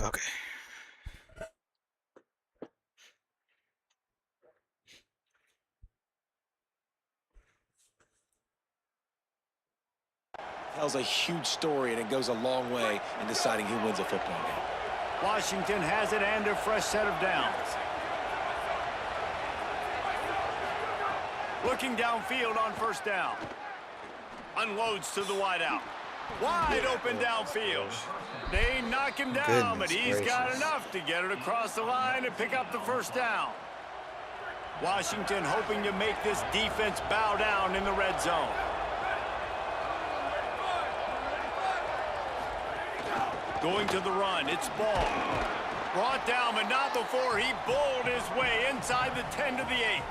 Okay. Tells a huge story, and it goes a long way in deciding who wins a football game. Washington has it and a fresh set of downs. Looking downfield on first down. Unloads to the wideout. Wide open downfield. They knock him down, but he's got enough to get it across the line and pick up the first down. Washington hoping to make this defense bow down in the red zone. Going to the run, it's Ball. Brought down, but not before he bowled his way inside the 10 to the 8.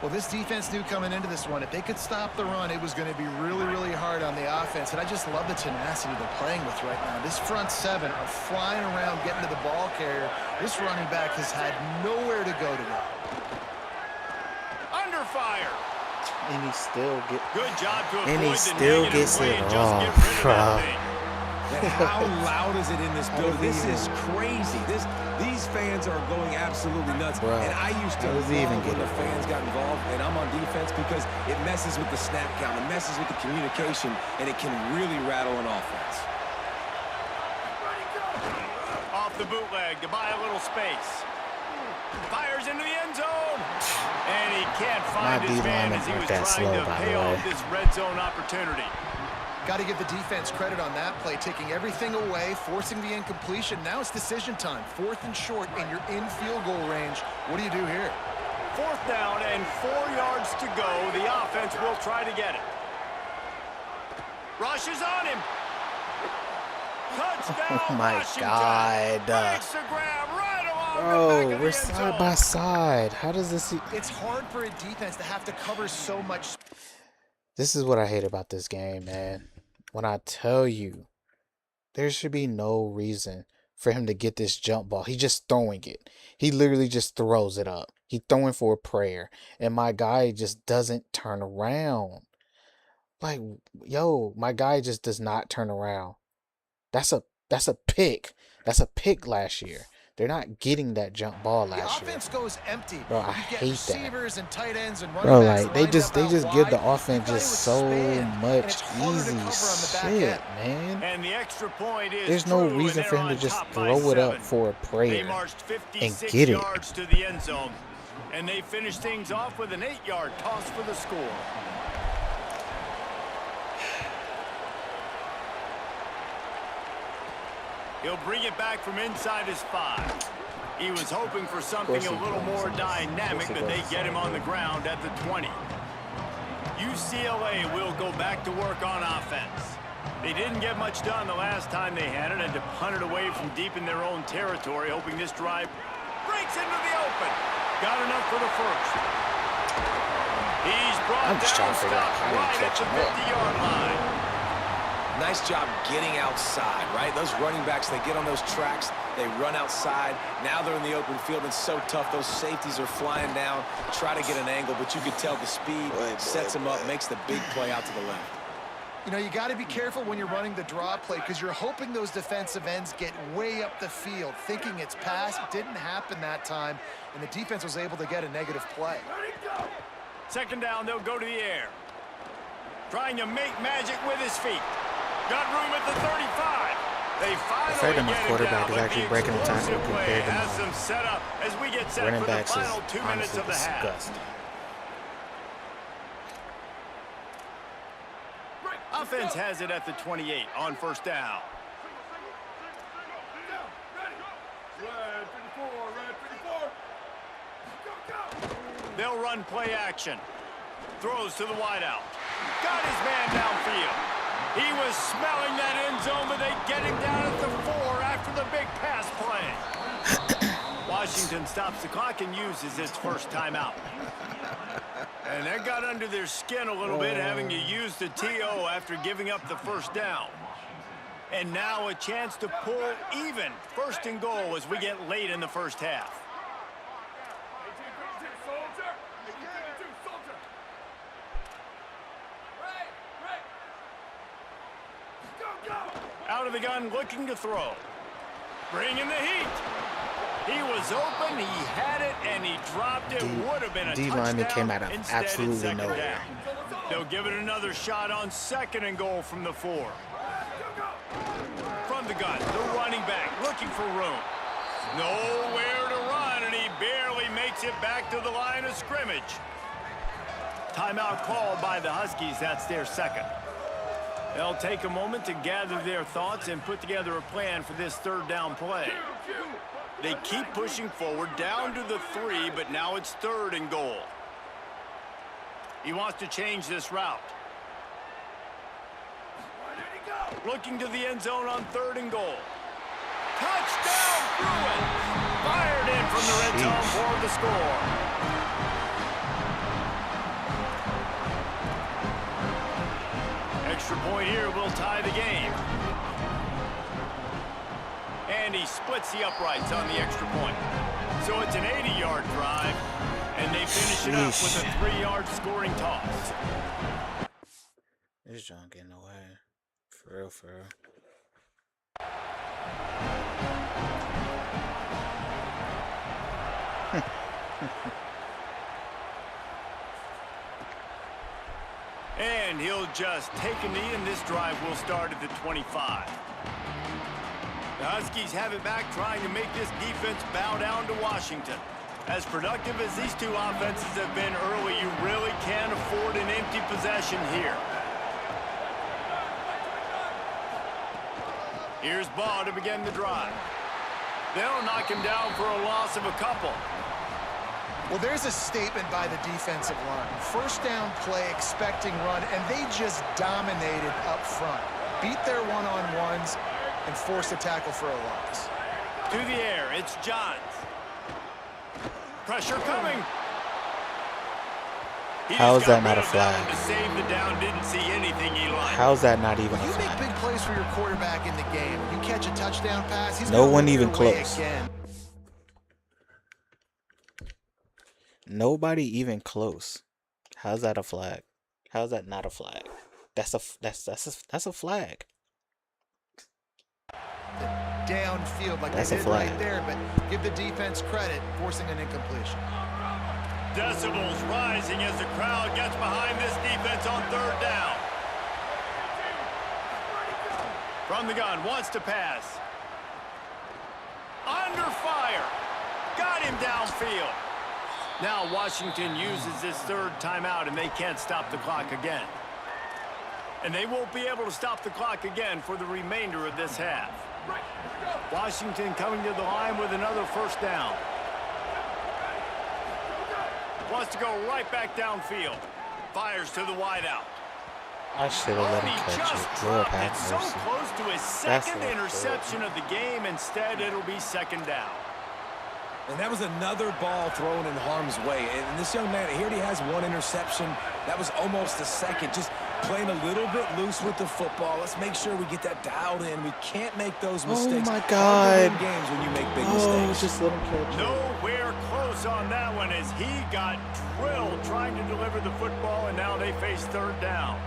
Well, this defense knew coming into this one, if they could stop the run, it was going to be really, really hard on the offense. And I just love the tenacity they're playing with right now. This front seven are flying around, getting to the ball carrier. This running back has had nowhere to go today. Under fire. And he still Good job to and he avoid still the gets negative it weight. Just get rid of that thing. How loud is it in this building? This is crazy. These fans are going absolutely nuts. Bro, and I used to love when the fans got involved, and I'm on defense because it messes with the snap count, it messes with the communication, and it can really rattle an offense. Off the bootleg to buy a little space. Fires into the end zone. And he can't find his man as he was trying to pay off this red zone opportunity. Got to give the defense credit on that play, taking everything away, forcing the incompletion. Now it's decision time. 4th and short, and you're in field goal range. What do you do here? 4th down and 4 yards to go. The offense will try to get it. Rushes on him. Touchdown, oh my Washington. God. Makes the grab right along the back Bro, of we're the side end by zone. side. How does this... It's hard for a defense to have to cover so much. This is what I hate about this game, man. When I tell you, there should be no reason for him to get this jump ball. He's just throwing it. He literally just throws it up. He's throwing for a prayer. And my guy just doesn't turn around. Like, yo, my guy just does not turn around. That's a pick. That's a pick last year. They're not getting that jump ball last year. The offense goes empty. Bro, I You get hate receivers and tight ends and running Bro, backs like they lined just up out give the wide. offense You gotta just so expand, and much it's harder to easy cover on the back shit, end. man. And the extra point is There's no true, reason and for they're him to on just top by throw it 7. up for a They prayer marched and 56 get it. yards to the end zone. And they finished things off with an 8-yard toss for the score. He'll bring it back from inside his 5. He was hoping for something a little more dynamic, but they get him on the ground at the 20. UCLA will go back to work on offense. They didn't get much done the last time they had it, and to punt it away from deep in their own territory, hoping this drive breaks into the open. Got enough for the first. He's brought down, stopped right at the 50-yard line. Nice job getting outside, right? Those running backs, they get on those tracks, they run outside. Now they're in the open field. It's so tough. Those safeties are flying down, try to get an angle, but you could tell the speed sets them up, makes the big play out to the left. You know, you got to be careful when you're running the draw play because you're hoping those defensive ends get way up the field, thinking it's pass. It didn't happen that time, and the defense was able to get a negative play. 2nd down, they'll go to the air. Trying to make magic with his feet. Got room at the 35. They finally my get him quarterback down, is actually breaking the tackle explosive play compared to has my them set up as we get set running for the backs. final Is 2 minutes honestly of the half. disgusting. Offense has it at the 28 on first down. They'll run play action. Throws to the wideout. Got his man downfield. He was smelling that end zone, but they get him down at the 4 after the big pass play. Washington stops the clock and uses its first timeout. And that got under their skin a little bit, having to use the TO after giving up the first down. And now a chance to pull even 1st and goal as we get late in the first half. Out of the gun, looking to throw. Bringing the heat. He was open, he had it, and he dropped it. Would have been a D-lineman came out of touchdown. absolutely nowhere. Down. They'll give it another shot on 2nd and goal from the 4. From the gun, the running back looking for room. Nowhere to run, and he barely makes it back to the line of scrimmage. Timeout called by the Huskies. That's their 2nd. They'll take a moment to gather their thoughts and put together a plan for this 3rd down play. They keep pushing forward down to the 3, but now it's 3rd and goal. He wants to change this route. Looking to the end zone on 3rd and goal. Touchdown, Bruin! Fired in from the red zone for the score. Extra point here will tie the game. And he splits the uprights on the extra point. So it's an 80-yard drive, and they finish it up with a 3-yard scoring toss. This John getting away. For real, for real. And he'll just take a knee, and this drive will start at the 25. The Huskies have it back, trying to make this defense bow down to Washington. As productive as these two offenses have been early, you really can't afford an empty possession here. Here's Ball to begin the drive. They'll knock him down for a loss of a couple. Well, there's a statement by the defensive line. 1st down play, expecting run, and they just dominated up front. Beat their one-on-ones and forced a tackle for a loss. To the air, it's Johns. Pressure coming. How is that not a flag? To save the down, didn't see anything he liked. How is that not even a You make flag? big plays for your quarterback in the game. You catch a touchdown pass, he's No gonna one look even your way close. again. Nobody even close. How's that a flag? How's that not a flag? That's a flag. Downfield like That's they a did flag. right there, but give the defense credit, forcing an incompletion. Decibels rising as the crowd gets behind this defense on 3rd down. From the gun, wants to pass. Under fire. Got him downfield. Now Washington uses this 3rd timeout, and they can't stop the clock again. And they won't be able to stop the clock again for the remainder of this half. Washington coming to the line with another 1st down. Wants to go right back downfield. Fires to the wideout. I should have let him catch it. Lord have So mercy. close to his That's 2nd not interception of the game. Instead, it'll be 2nd down. And that was another ball thrown in harm's way. And this young man, he already has 1 interception. That was almost a 2nd. Just playing a little bit loose with the football. Let's make sure we get that dialed in. We can't make those mistakes. Oh my Hard to God. win games when you make big Oh, mistakes. just let him catch it. Nowhere close on that one as he got drilled trying to deliver the football, and now they face 3rd down.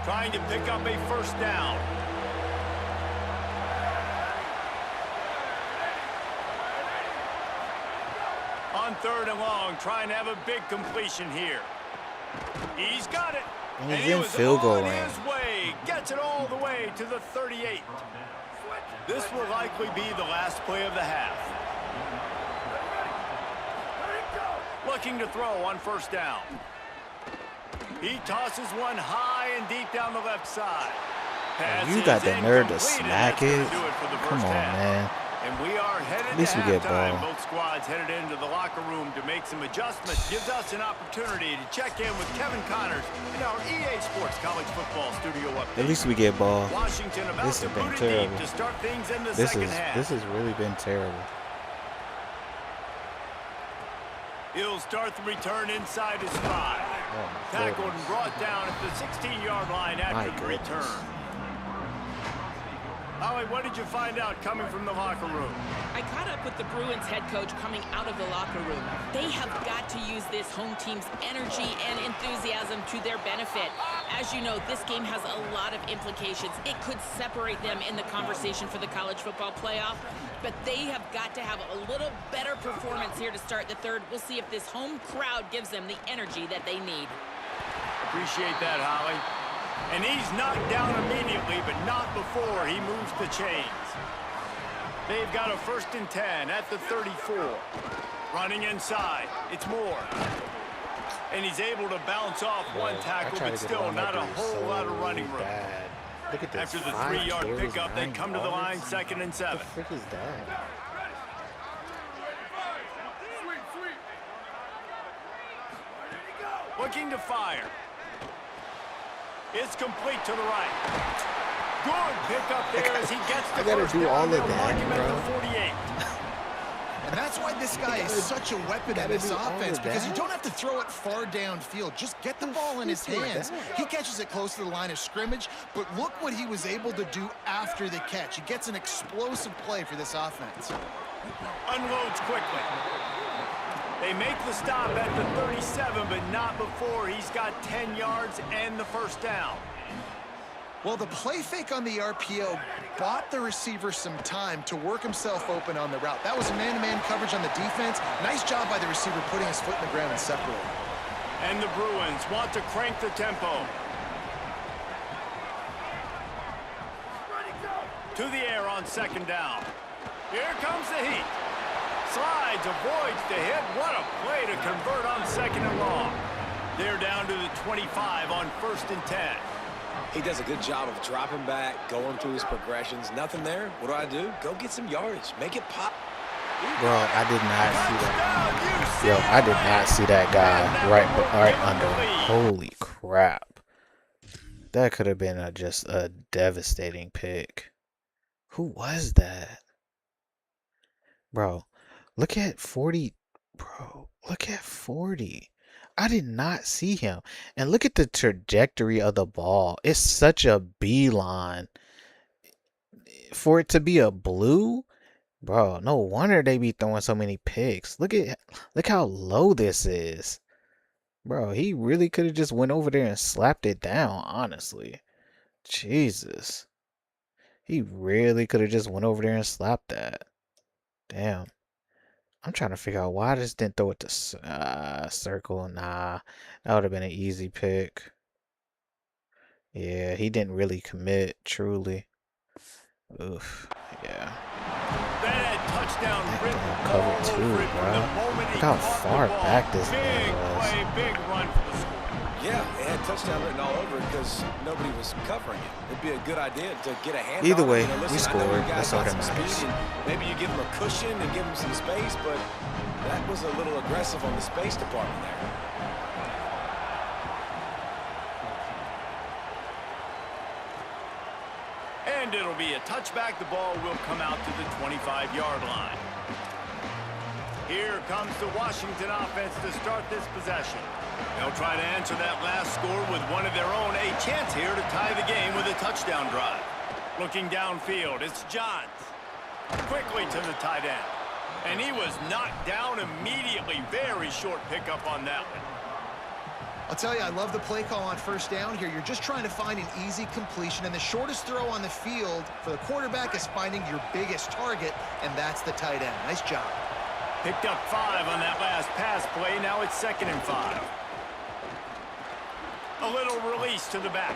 Trying to pick up a 1st down. On 3rd and long, trying to have a big completion here. He's got it. And And he's he in was field goal on range. his way. Gets it all the way to the 38. This will likely be the last play of the half. Looking to throw on 1st down. He tosses one high and deep down the left side. Pass You got is the nerve to incomplete, and smack that's gonna it? do for the Come first on, half. man. And we are headed At least to we get halftime. ball. Both squads headed into the locker room to make some adjustments. Gives us an opportunity to check in with Kevin Connors in our EA Sports College Football Studio update. At least we get ball. Washington about This to has been boot it deep terrible. to start things in the This second half. has really been terrible. He'll start the return inside his 5. Oh my Tackled goodness. and brought down at the 16-yard line after My the goodness. return. Holly, what did you find out coming from the locker room? I caught up with the Bruins head coach coming out of the locker room. They have got to use this home team's energy and enthusiasm to their benefit. As you know, this game has a lot of implications. It could separate them in the conversation for the college football playoff, but they have got to have a little better performance here to start the third. We'll see if this home crowd gives them the energy that they need. Appreciate that, Holly. And he's knocked down immediately, but not before he moves the chains. They've got a 1st and 10 at the 34. Running inside. It's Moore. And he's able to bounce off one tackle, but still not a whole lot of running room. Look at this. After the 3-yard pickup, they come to the line 2nd and 7. What the frick is that? Looking to fire. It's complete to the right. Good pickup there as he gets the first do down. all of They'll that, mark him at bro. the 48. And that's why this guy is such a weapon in this offense, because you don't have to throw it far downfield. Just get the ball in his hands. He catches it close to the line of scrimmage, but look what he was able to do after the catch. He gets an explosive play for this offense. Unloads quickly. They make the stop at the 37, but not before he's got 10 yards and the first down. Well, the play fake on the RPO bought the receiver some time to work himself open on the route. That was a man-to-man coverage on the defense. Nice job by the receiver putting his foot in the ground and separating. And the Bruins want to crank the tempo. To the air on 2nd down. Here comes the heat. Slides, avoids the hit. What a play to convert on 2nd and long. They're down to the 25 on 1st and 10. He does a good job of dropping back, going through his progressions. Nothing there. What do? Go get some yardage. Make it pop. Bro, I did not see that. Yo, I did not see that guy right under him. Holy crap. That could have been just a devastating pick. Who was that? Bro, look at 40. Bro, look at 40. I did not see him. And look at the trajectory of the ball. It's such a beeline. For it to be a blue, bro, no wonder they be throwing so many picks. Look how low this is. Bro, he really could have just went over there and slapped it down, honestly. Jesus. He really could have just went over there and slapped that. Damn. I'm trying to figure out why I just didn't throw it to circle. Nah, that would have been an easy pick. Yeah, he didn't really commit, truly. Oof, yeah. That touchdown Cover too, bro. Look how far back this man was. Big run for the score. Yeah, it had touchdown written all over it because nobody was covering it. It'd be a good idea to get a hand Either on way, it. we Listen, scored. I know you guys That's all got that some matters. speed, and maybe you give them a cushion and give them some space, but that was a little aggressive on the space department there. And it'll be a touchback. The ball will come out to the 25-yard line. Here comes the Washington offense to start this possession. They'll try to answer that last score with one of their own. A chance here to tie the game with a touchdown drive. Looking downfield, it's Johns. Quickly to the tight end. And he was knocked down immediately. Very short pickup on that one. I'll tell you, I love the play call on 1st down here. You're just trying to find an easy completion, and the shortest throw on the field for the quarterback is finding your biggest target, and that's the tight end. Nice job. Picked up 5 on that last pass play. Now it's 2nd and 5. A little release to the back.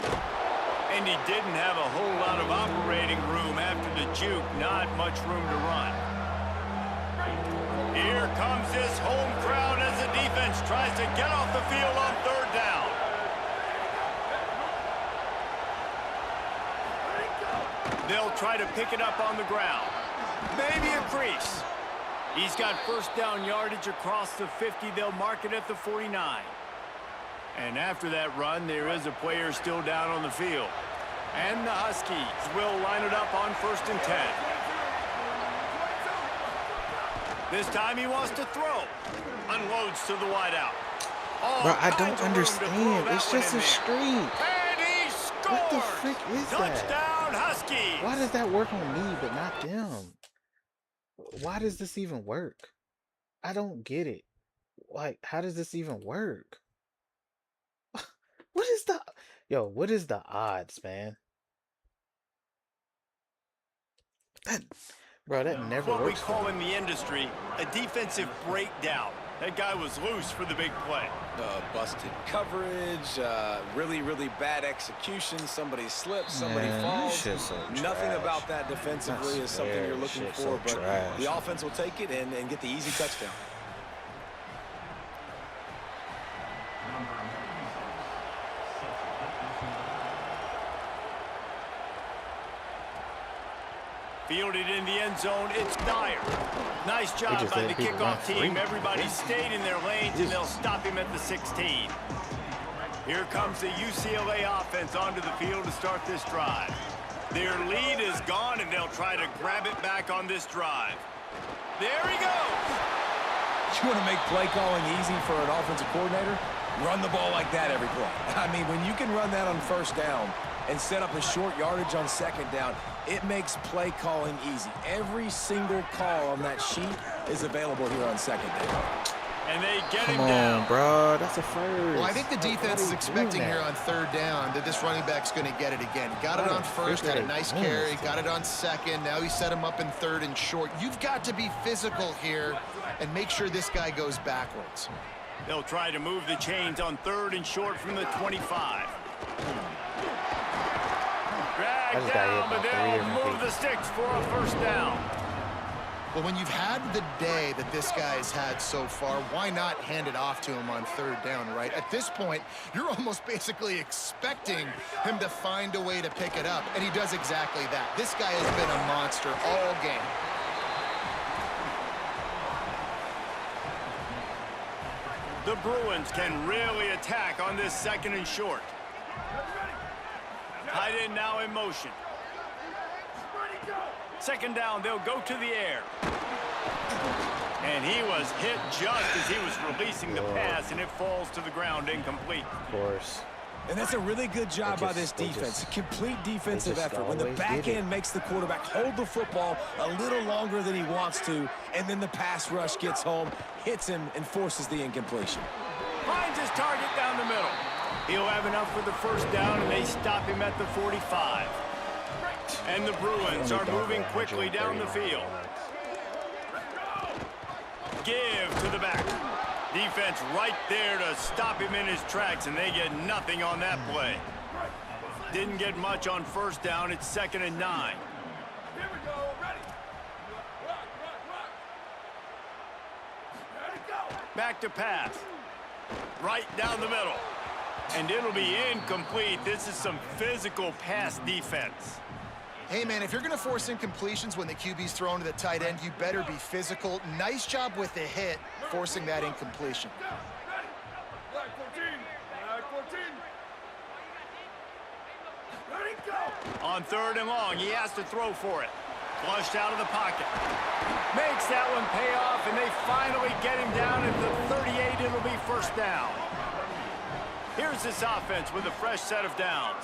And he didn't have a whole lot of operating room after the juke. Not much room to run. Here comes this home crowd as the defense tries to get off the field on 3rd down. They'll try to pick it up on the ground. Maybe a crease. He's got 1st down yardage across the 50. They'll mark it at the 49. And after that run, there is a player still down on the field. And the Huskies will line it up on 1st and 10. This time he wants to throw. Unloads to the wideout. Bro, I don't understand. It's just a streak. And he scores! What the frick is that? Touchdown, touchdown, Huskies. Why does that work on me but not them? Why does this even work? I don't get it. Like, how does this even work? What is the odds, man? That never What we works for call me. in the industry a defensive breakdown. That guy was loose for the big play. Busted coverage, really, really bad execution. Somebody slips, somebody Man, falls. this shit's so Nothing trash. about that defensively I is something swear, you're looking shit's for, so but trash. the offense will take it and get the easy touchdown. Fielded in the end zone, it's Dyer. Nice job just by let the people run kickoff free. team. Everybody stayed in their lanes, and they'll stop him at the 16. Here comes the UCLA offense onto the field to start this drive. Their lead is gone, and they'll try to grab it back on this drive. There he goes. You want to make play calling easy for an offensive coordinator? Run the ball like that every play. I mean, when you can run that on first down and set up a short yardage on second down, it makes play calling easy. Every single call on that sheet is available here on second down. And they get Come him down. on, bro. That's a first. Well, I think the defense is expecting here on third down that this running back's going to get it again. He got it on first, had a nice carry, got it on second. Now he set him up in third and short. You've got to be physical here and make sure this guy goes backwards. They'll try to move the chains on third and short from the 25. Drag down, but they'll move the sticks for a first down. Well, when you've had the day that this guy's had so far, why not hand it off to him on third down, right? At this point, you're almost basically expecting him to find a way to pick it up, and he does exactly that. This guy has been a monster all game. The Bruins can really attack on this second and short. Tight end now in motion. Second down, they'll go to the air. And he was hit just as he was releasing the pass, and it falls to the ground incomplete. Of course. And that's a really good job by this They defense. just- Complete defensive just effort. When the always back did it. end makes the quarterback hold the football a little longer than he wants to, and then the pass rush gets home, hits him, and forces the incompletion. Finds his target down the middle. He'll have enough for the first down, and they stop him at the 45. And the Bruins are moving quickly down the field. Give to the back. Defense right there to stop him in his tracks, and they get nothing on that play. Didn't get much on first down. It's 2nd and 9. Here we go. Ready. Ready, go. Back to pass. Right down the middle. And it'll be incomplete. This is some physical pass defense. Hey, man, if you're going to force incompletions when the QB's thrown to the tight end, you better be physical. Nice job with the hit, forcing that incompletion. Ready. Black 14. Black 14. Ready, go. On 3rd and long, he has to throw for it. Flushed out of the pocket. Makes that one pay off, and they finally get him down at the 38. It'll be first down. Here's this offense with a fresh set of downs.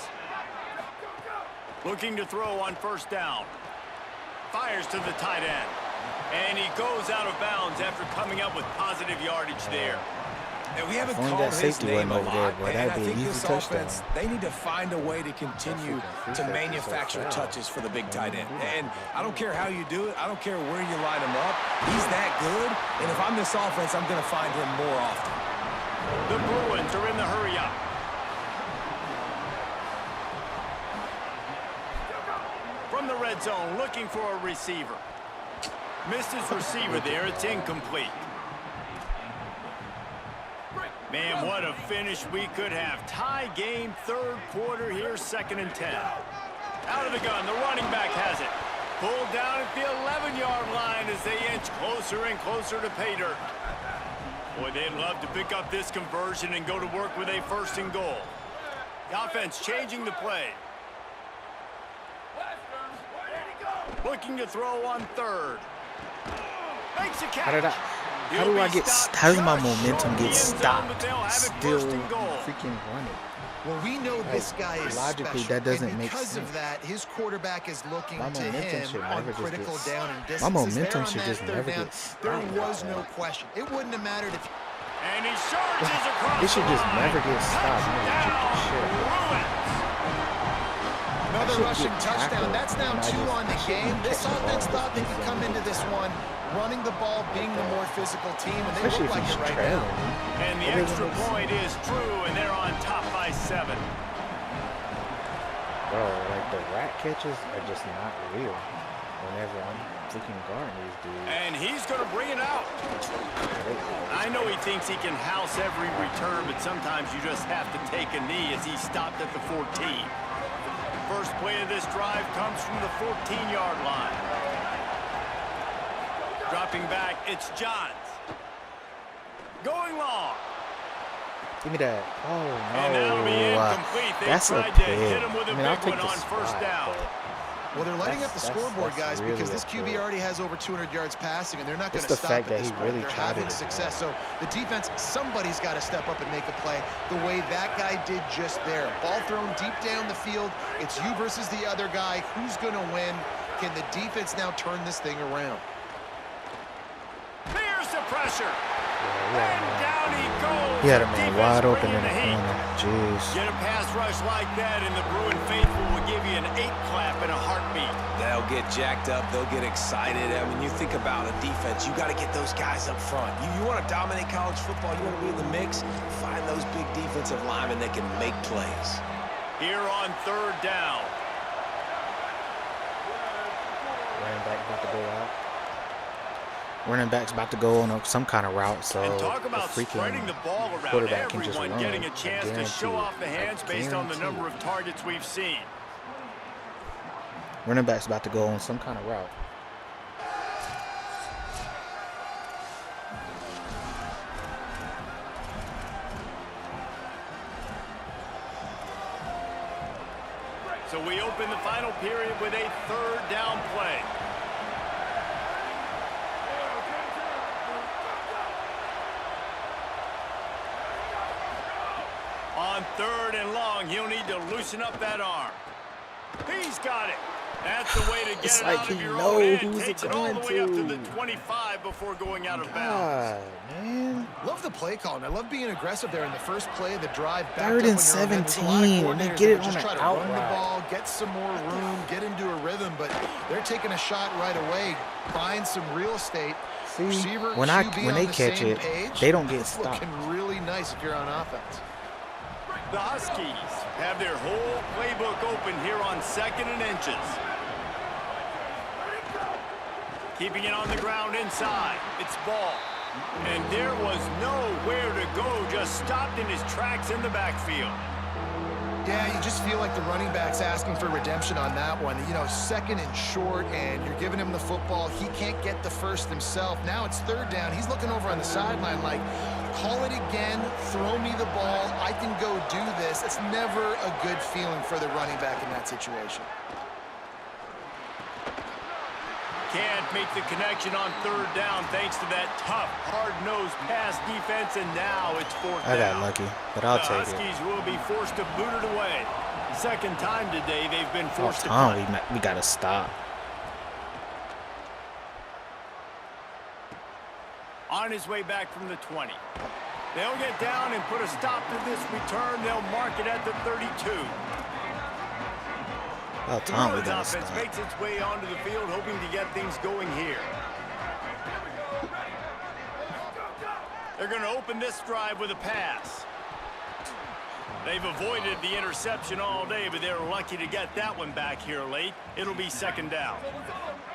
Looking to throw on first down. Fires to the tight end. And he goes out of bounds after coming up with positive yardage there. And we haven't If only called that his safety name wasn't a over there, lot, boy, and that'd I be an think easy this touchdown. offense, they need to find a way to continue Free to safety manufacture so fast. touches for the big tight end. And I don't care how you do it. I don't care where you line him up. He's that good, and if I'm this offense, I'm going to find him more often. The Bruins are in the hurry-up. From the red zone, looking for a receiver. Missed his receiver there. It's incomplete. Man, what a finish we could have. Tie game, 3rd quarter here, 2nd and 10. Out of the gun, the running back has it. Pulled down at the 11-yard line as they inch closer and closer to pay dirt. Boy, they'd love to pick up this conversion and go to work with a 1st and goal. The offense changing the play. Looking to throw on 3rd. Makes a How did catch. How do I get? How does my momentum get stopped? Still freaking running. Well, we know this guy is logically special, that doesn't and make because sense. of that, his quarterback is looking My to momentum him should on never just critical get- down and My distances. momentum There on should that just third never down, get stopped. there like was no that. question. It wouldn't have mattered if And he charges across It should the just line. never get stopped. I'm gonna kick the shit out of it. Bruins. another should rushing get touchdown. tackled, That's now and I 2 just- on the I shouldn't game. This catch the ball offense and thought they just could easy come on into the this ball. one, running the ball, being the more physical team, and they Especially look if like he's it right trailing now. me. And the It doesn't extra make sense. point is true, and they're on top by 7. Bro, like the rat catches are just not real. Whenever I'm freaking guarding these dudes. And he's going to bring it out. I know he thinks he can house every return, but sometimes you just have to take a knee as he stopped at the 14. First play of this drive comes from the 14-yard line. Dropping back, it's Johns. Going long. Give me that. Oh And that'll be no. incomplete. They That's a tried to pick. hit him with a I mean, I'll big take one the on first spot, down. but Well, they're lighting up the That's- scoreboard, that's guys, really because a this QB pick. already has over 200 yards passing, and they're not going It's to the stop fact at that this he point. really They're tried having it. success. So the defense, somebody's got to step up and make a play the way that guy did just there. Ball thrown deep down the field. It's you versus the other guy. Who's going to win? Can the defense now turn this thing around? Here's the pressure. Yeah, And down he goes. he had a man Defense wide open bringing in the heat. corner. Jeez. Get a pass rush like that, and the Bruin faithful will give you an 8 clap in a heartbeat. They'll get jacked up. They'll get excited. I mean, you think about a defense. You got to get those guys up front. You want to dominate college football. You want to be in the mix. Find those big defensive linemen that can make plays. Here on 3rd down. Running back about to go out. Running back's about to go on some kind of route, so And talk the about spreading freaking the ball around. quarterback can just Everyone run. getting a I chance to guarantee show it. off the I hands based on the guarantee number it. of targets we've seen. Running back's about to go on some kind of route. So we open the final period with a 3rd down play. On 3rd and long, he'll need to loosen up that arm. He's got it. That's the way to get It's it like out of he your own knows end. who's it Takes it all the going way up to to. the 25 before going out of bounds. God, man. Love the play call, and I love being aggressive there in the first play of the drive. Backed 3rd up and on your own end. There's a lot of 17, and they coordinators get that it would just on try an to run the outright. ball, get some more room, get into a rhythm, but they're taking a shot right away, buying some real estate. See, Receiver, when QB on they the catch same it, page, they don't get it's stopped. looking really nice if you're on offense. The Huskies have their whole playbook open here on 2nd and inches. Keeping it on the ground inside. It's ball. And there was nowhere to go, just stopped in his tracks in the backfield. Yeah, you just feel like the running back's asking for redemption on that one. You know, 2nd and short, and you're giving him the football. He can't get the first himself. Now it's 3rd down. He's looking over on the sideline like, call it again, throw me the ball, I can go do this. It's never a good feeling for the running back in that situation. Can't make the connection on 3rd down thanks to that tough, hard-nosed pass defense, and now it's 4th down. I got lucky, but I'll The take it. Huskies will be forced to boot it away. 2nd time today they've been Oh, forced to Tom, punt. we got to stop. On his way back from the 20. They'll get down and put a stop to this return. They'll mark it at the 32. Oh, Tom, we Bruins got to offense stop. makes its way onto the field, hoping to get things going here. They're going to open this drive with a pass. They've avoided the interception all day, but they're lucky to get that one back here late. It'll be 2nd down.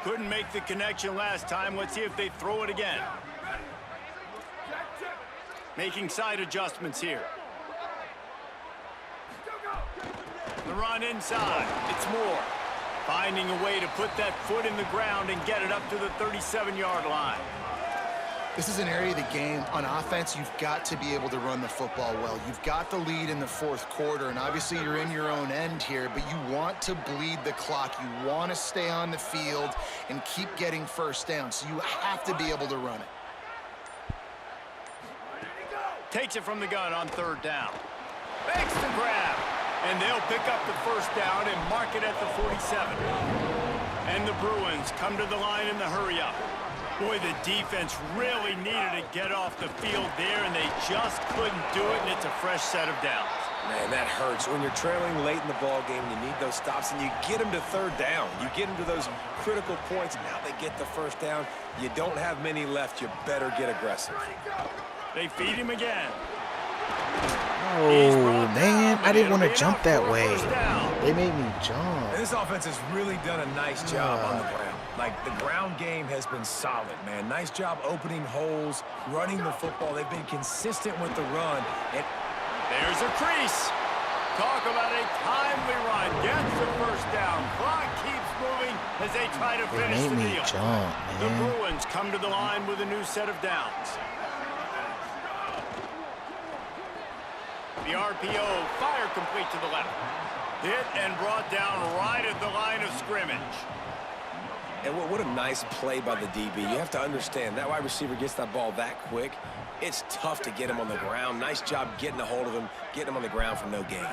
Couldn't make the connection last time. Let's see if they throw it again. Making side adjustments here. The run inside. It's Moore. Finding a way to put that foot in the ground and get it up to the 37-yard line. This is an area of the game. On offense, you've got to be able to run the football well. You've got the lead in the 4th quarter, and obviously you're in your own end here, but you want to bleed the clock. You want to stay on the field and keep getting first down, so you have to be able to run it. Takes it from the gun on 3rd down. Makes the grab. And they'll pick up the 1st down and mark it at the 47. And the Bruins come to the line in the hurry-up. Boy, the defense really needed to get off the field there, and they just couldn't do it, and it's a fresh set of downs. Man, that hurts. When you're trailing late in the ball game, you need those stops, and you get them to 3rd down. You get them to those critical points, and now they get the 1st down. You don't have many left. You better get aggressive. They feed him again. Oh, man. I didn't want to jump that way. They made me jump. And this offense has really done a nice job on the ground. Like, the ground game has been solid, man. Nice job opening holes, running the football. They've been consistent with the run. And there's a crease. Talk about a timely run. Gets the 1st down. Clock keeps moving as they try to finish the deal. Jump, the Bruins come to the line with a new set of downs. The RPO, fire complete to the left. Hit and brought down right at the line of scrimmage. And what a nice play by the DB. You have to understand, that wide receiver gets that ball that quick. It's tough to get him on the ground. Nice job getting a hold of him, getting him on the ground for no gain.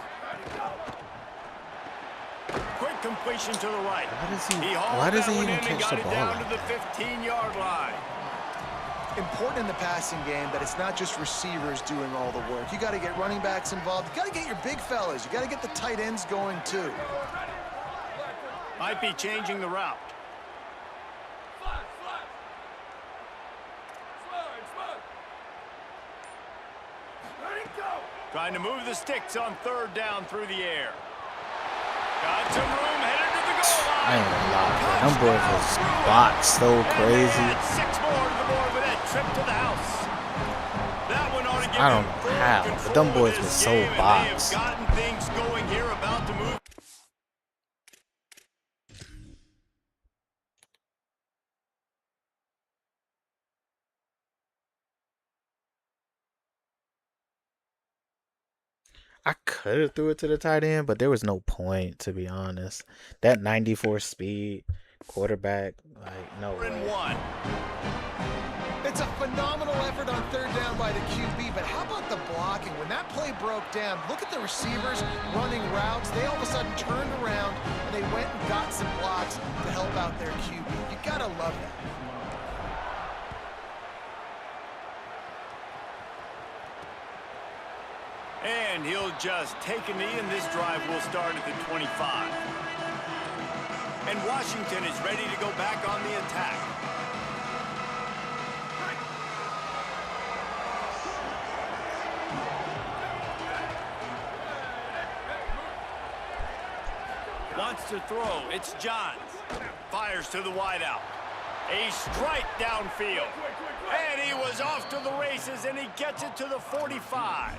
Quick completion to the right. Why does he even catch the ball down like to the 15-yard line. Important in the passing game that it's not just receivers doing all the work. You got to get running backs involved. You got to get your big fellas. You got to get the tight ends going too. Might be changing the route. Trying to move the sticks on 3rd down through the air. Got some room, headed to the goal line. I ain't gonna lie, bro. Them boys was boxed so crazy. 6 more to the board with that trip to the house. That one ought to give I don't know how, but them boys was so boxed. They have gotten things going here, about to move. I could have threw it to the tight end, but there was no point, to be honest. That 94 speed quarterback, like, no way. It's a phenomenal effort on 3rd down by the QB, but how about the blocking? When that play broke down, look at the receivers running routes. They all of a sudden turned around, and they went and got some blocks to help out their QB. You gotta love that. And he'll just take a knee, and this drive will start at the 25. And Washington is ready to go back on the attack. Wants to throw. It's Johns. Fires to the wideout. A strike downfield. And he was off to the races, and he gets it to the 45.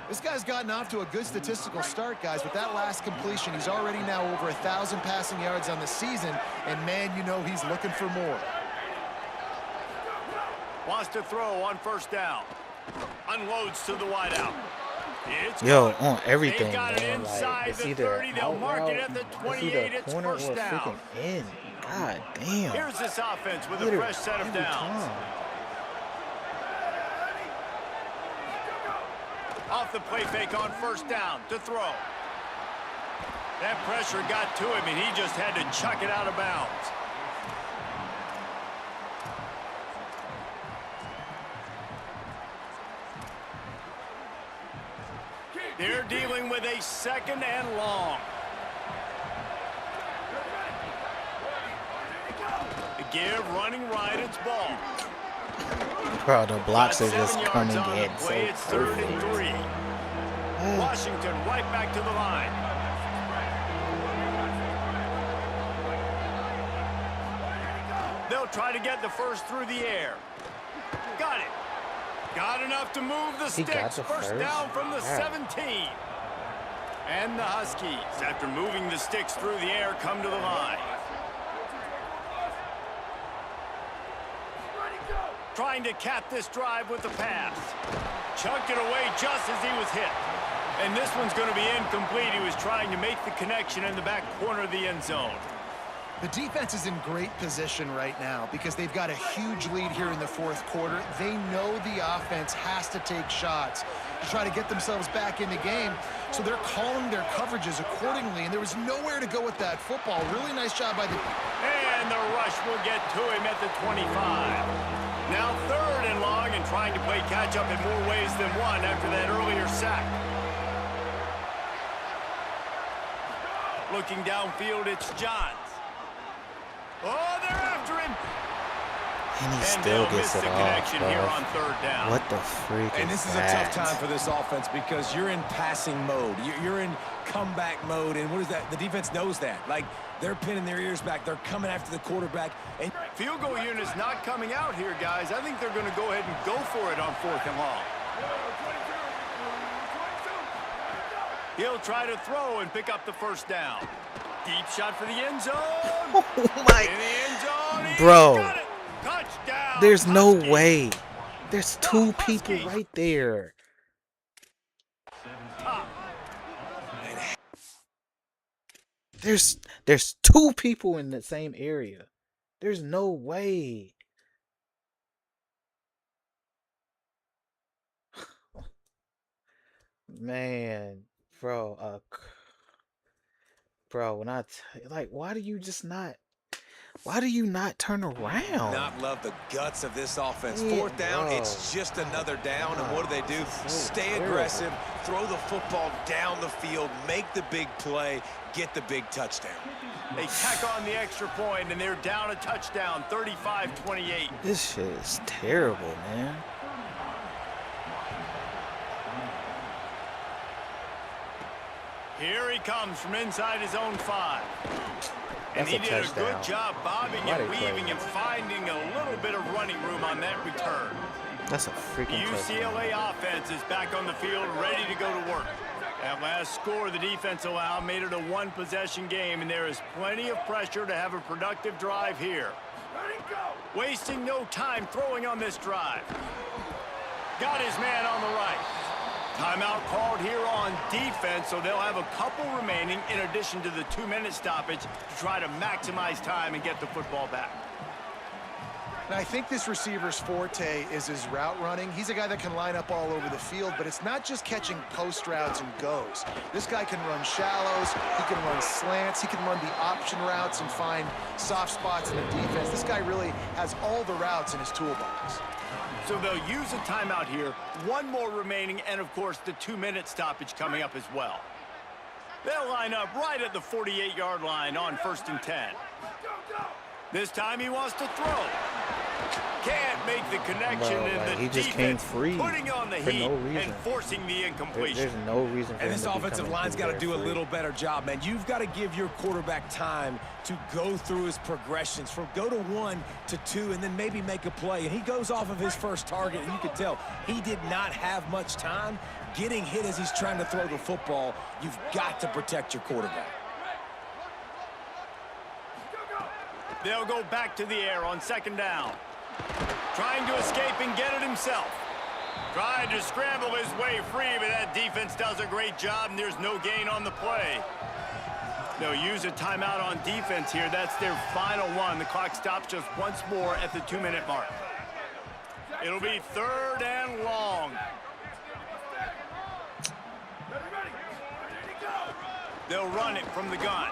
This guy's gotten off to a good statistical start, guys. With that last completion, he's already now over 1,000 passing yards on the season, and man, you know he's looking for more. Wants to throw on 1st down. Unloads to the wideout. Yo, on everything, man. Like, it's either they'll mark it at the 28. It's either corner or freaking in. God damn. Here's this offense with a fresh set of downs. Off the play fake on 1st down to throw. That pressure got to him, and he just had to chuck it out of bounds. They're dealing with a 2nd and long. The give running right, it's ball. Bro, the blocks are just coming in so It's 3rd and 3. Washington right back to the line. They'll try to get the 1st through the air. Got it. Got enough to move the sticks. First down from the 17. And the Huskies, after moving the sticks through the air, come to the line. Trying to cap this drive with the pass. Chucked it away just as he was hit. And this one's going to be incomplete. He was trying to make the connection in the back corner of the end zone. The defense is in great position right now because they've got a huge lead here in the fourth quarter. They know the offense has to take shots to try to get themselves back in the game, so they're calling their coverages accordingly, and there was nowhere to go with that football. Really nice job by the... And the rush will get to him at the 25. Now 3rd and long and trying to play catch-up in more ways than one after that earlier sack. Looking downfield, it's Johns. Oh, they're after him. And he still gets it off, here bro. on 3rd down. What the freak And is this is a that? tough time for this offense because you're in passing mode. You're in comeback mode, and what is that? The defense knows that. Like, they're pinning their ears back. They're coming after the quarterback. And Field goal unit's not coming out here, guys. I think they're going to go ahead and go for it on 4th and long. He'll try to throw and pick up the 1st down. Deep shot for the end zone. Oh my... In the end zone. He's Bro. got it. Touchdown. There's no Husky. way. There's two Husky. people right there. There's two people in the same area. There's no way. Man, bro, bro, when like, why do you not turn around? not love the guts of this offense. Yeah, 4th down, bro. it's just another down. And what do? So Stay terrible. aggressive, throw the football down the field, make the big play, get the big touchdown. They tack on the extra point, and they're down a touchdown, 35-28. This shit is terrible, man. Here he comes from inside his own 5. And That's he a did touchdown. a good job bobbing Why and they play weaving that? and finding a little bit of running room on that return. That's a freaking touchdown. UCLA offense is back on the field, ready to go to work. That last score the defense allowed made it a one-possession game, and there is plenty of pressure to have a productive drive here. Wasting no time throwing on this drive. Got his man on the right. Timeout called here on defense, so they'll have a couple remaining in addition to the 2-minute stoppage to try to maximize time and get the football back. And I think this receiver's forte is his route running. He's a guy that can line up all over the field, but it's not just catching post routes and goes. This guy can run shallows, he can run slants, he can run the option routes and find soft spots in the defense. This guy really has all the routes in his toolbox. So they'll use a timeout here, one more remaining, and of course the 2-minute stoppage coming up as well. They'll line up right at the 48-yard line on 1st and 10. This time he wants to throw. Can't make the connection, Bro, and like, the he just came defense free putting on the for heat no reason. and forcing the incompletion. There's no reason for And him this to be offensive coming line's through got to there do a free. little better job, man. You've got to give your quarterback time to go through his progressions from go to 1 to 2 and then maybe make a play. And he goes off of his first target, and you can tell he did not have much time getting hit as he's trying to throw the football. You've got to protect your quarterback. They'll go back to the air on 2nd down. Trying to escape and get it himself. Trying to scramble his way free, but that defense does a great job, and there's no gain on the play. They'll use a timeout on defense here. That's their final one. The clock stops just once more at the 2-minute mark. It'll be 3rd and long. They'll run it from the gun.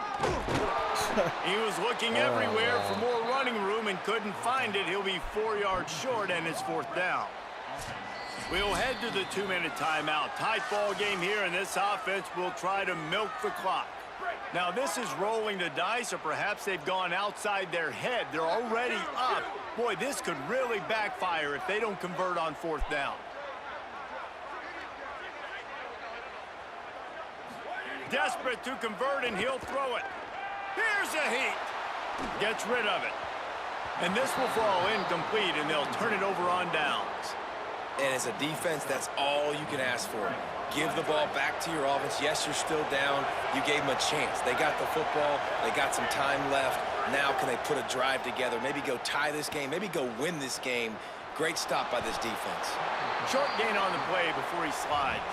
He was looking everywhere for more running room and couldn't find it. He'll be 4 yards short, and it's 4th down. We'll head to the 2-minute timeout. Tight ball game here, and this offense will try to milk the clock. Now, this is rolling the dice, or perhaps they've gone outside their head. They're already up. Boy, this could really backfire if they don't convert on 4th down. Desperate to convert, and he'll throw it. Here's a heat. Gets rid of it. And this will fall incomplete, and they'll turn it over on downs. And as a defense, that's all you can ask for. Give the ball back to your offense. Yes, you're still down. You gave them a chance. They got the football. They got some time left. Now can they put a drive together? Maybe go tie this game. Maybe go win this game. Great stop by this defense. Short gain on the play before he slides.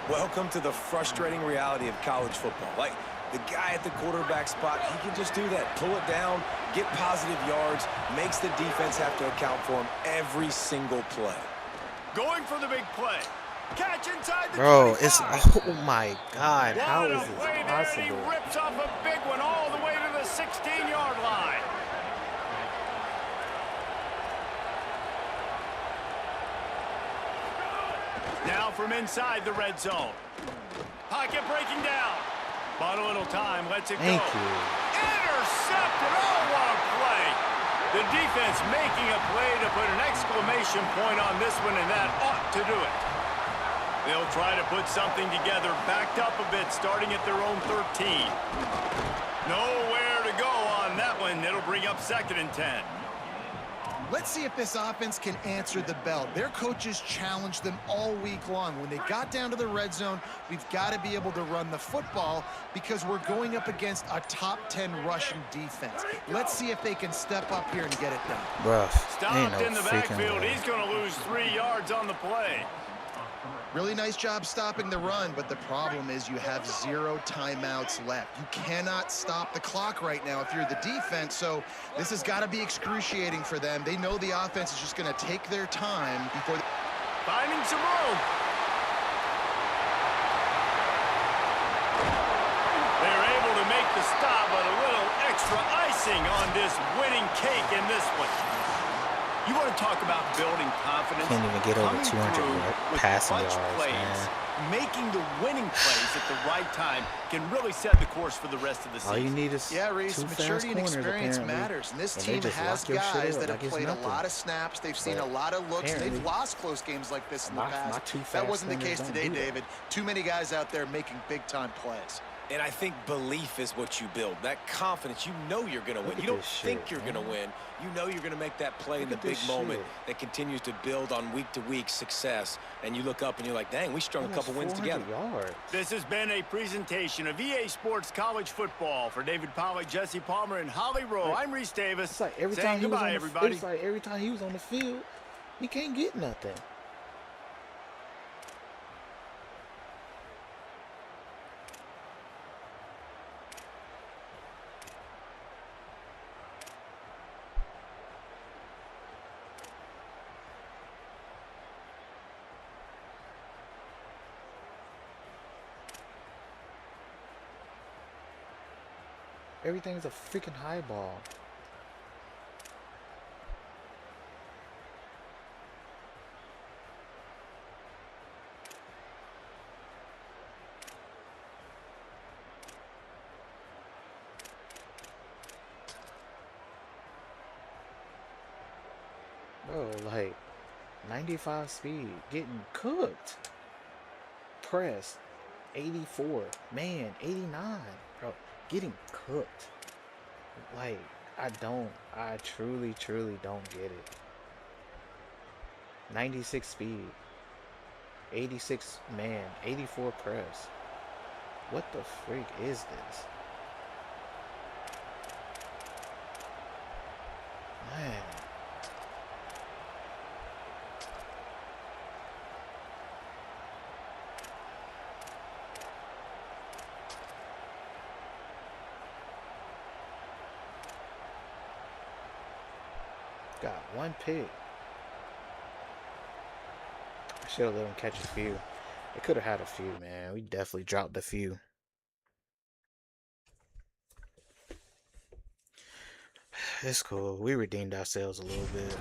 Welcome to the frustrating reality of college football. Like, The guy at the quarterback spot, he can just do that. Pull it down, get positive yards, makes the defense have to account for him every single play. Going for the big play. Catch inside the Bro, 25. it's, oh my God, how What is a this play there, and he possible? rips off a big one all the way to the 16-yard line. Now from inside the red zone. Pocket breaking down. Bought a little time, lets it go. Thank you. Intercepted. Oh, what a play. The defense making a play to put an exclamation point on this one, and that ought to do it. They'll try to put something together, backed up a bit, starting at their own 13. Nowhere to go on that one. It'll bring up 2nd and 10. Let's see if this offense can answer the bell. Their coaches challenged them all week long. When they got down to the red zone, we've got to be able to run the football because we're going up against a top 10 rushing defense. Let's see if they can step up here and get it done. Bruh, ain't Stopped no in the freaking backfield. way. He's going to lose 3 yards on the play. Really nice job stopping the run, but the problem is you have 0 timeouts left. You cannot stop the clock right now if you're the defense, so this has got to be excruciating for them. They know the offense is just going to take their time before they... Finding some room. They're able to make the stop, but a little extra icing on this winning cake in this one. You want to talk about building confidence? Can't even get over Coming 200 through with passing clutch yards, plays, man. making the winning plays at the right time can really set the course for the rest of the season. All you need is Yeah, Reese, two fast maturity and corners, experience apparently. matters. And this And they team just has lock your shit guys up that have like it's played a nothing. lot of snaps. They've seen But a lot of looks. And they've apparently lost close games like this in the my past. two That fast wasn't the corners case don't today, do that. David. Too many guys out there making big-time plays. And I think belief is what you build. That confidence, you know you're going to win. Look at You don't this think shit, you're going to man. win. You know you're going to make that play in the Look at big this moment shit. that continues to build on week-to-week success. And you look up and you're like, dang, we strung a Almost couple wins 400 together. yards. This has been a presentation of EA Sports College Football. For David Pollack, Jesse Palmer, and Holly Rowe, I'm Reese Davis. It's like every saying time he was goodbye, on the, everybody. it's like every time he was on the field, he can't get nothing. Everything's a freaking high ball. Bro, like 95 speed, getting cooked. Press 84, man, 89, bro, getting cooked. Like, I truly don't get it. 96 speed, 86, man, 84 press. What the freak is this? Man. Got one pick. I should have let him catch a few. They could have had a few, man. We definitely dropped a few. It's cool. We redeemed ourselves a little bit.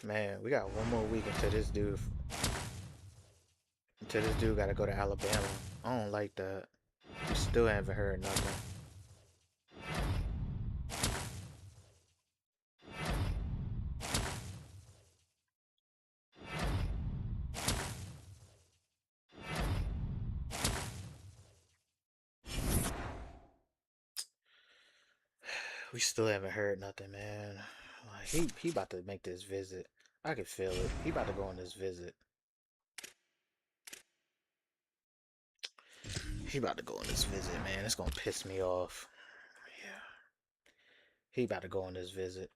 Man, we got one more week until this dude gotta go to Alabama. I don't like that. We still haven't heard nothing. We still haven't heard nothing, man. Like, he about to make this visit. I can feel it. He about to go on this visit. He about to go on this visit, man. It's gonna piss me off. Yeah. He about to go on this visit.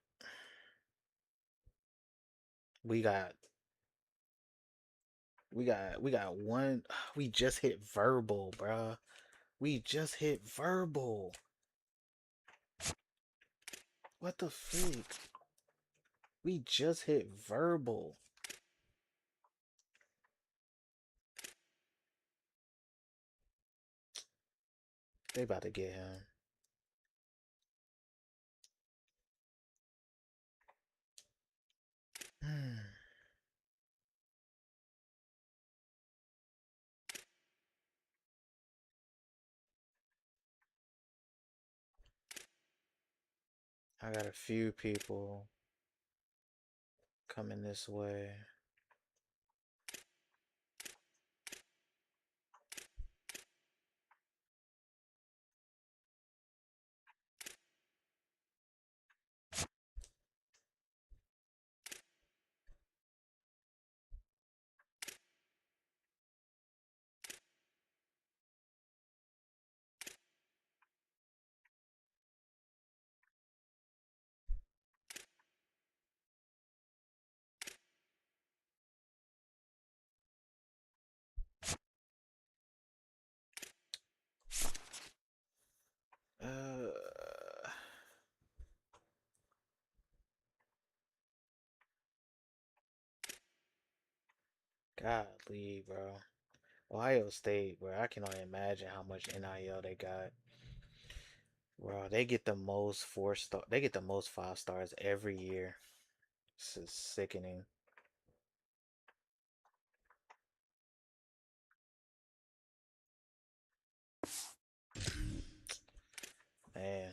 We got we got one. We just hit verbal, bruh. We just hit verbal. What the freak? We just hit verbal. They about to get him. Hmm. I got a few people coming this way. Uh, Golly, bro. Ohio State, bro. I can only imagine how much NIL they got. Bro, they get the most 4 star. They get the most 5 stars every year. This is sickening, man.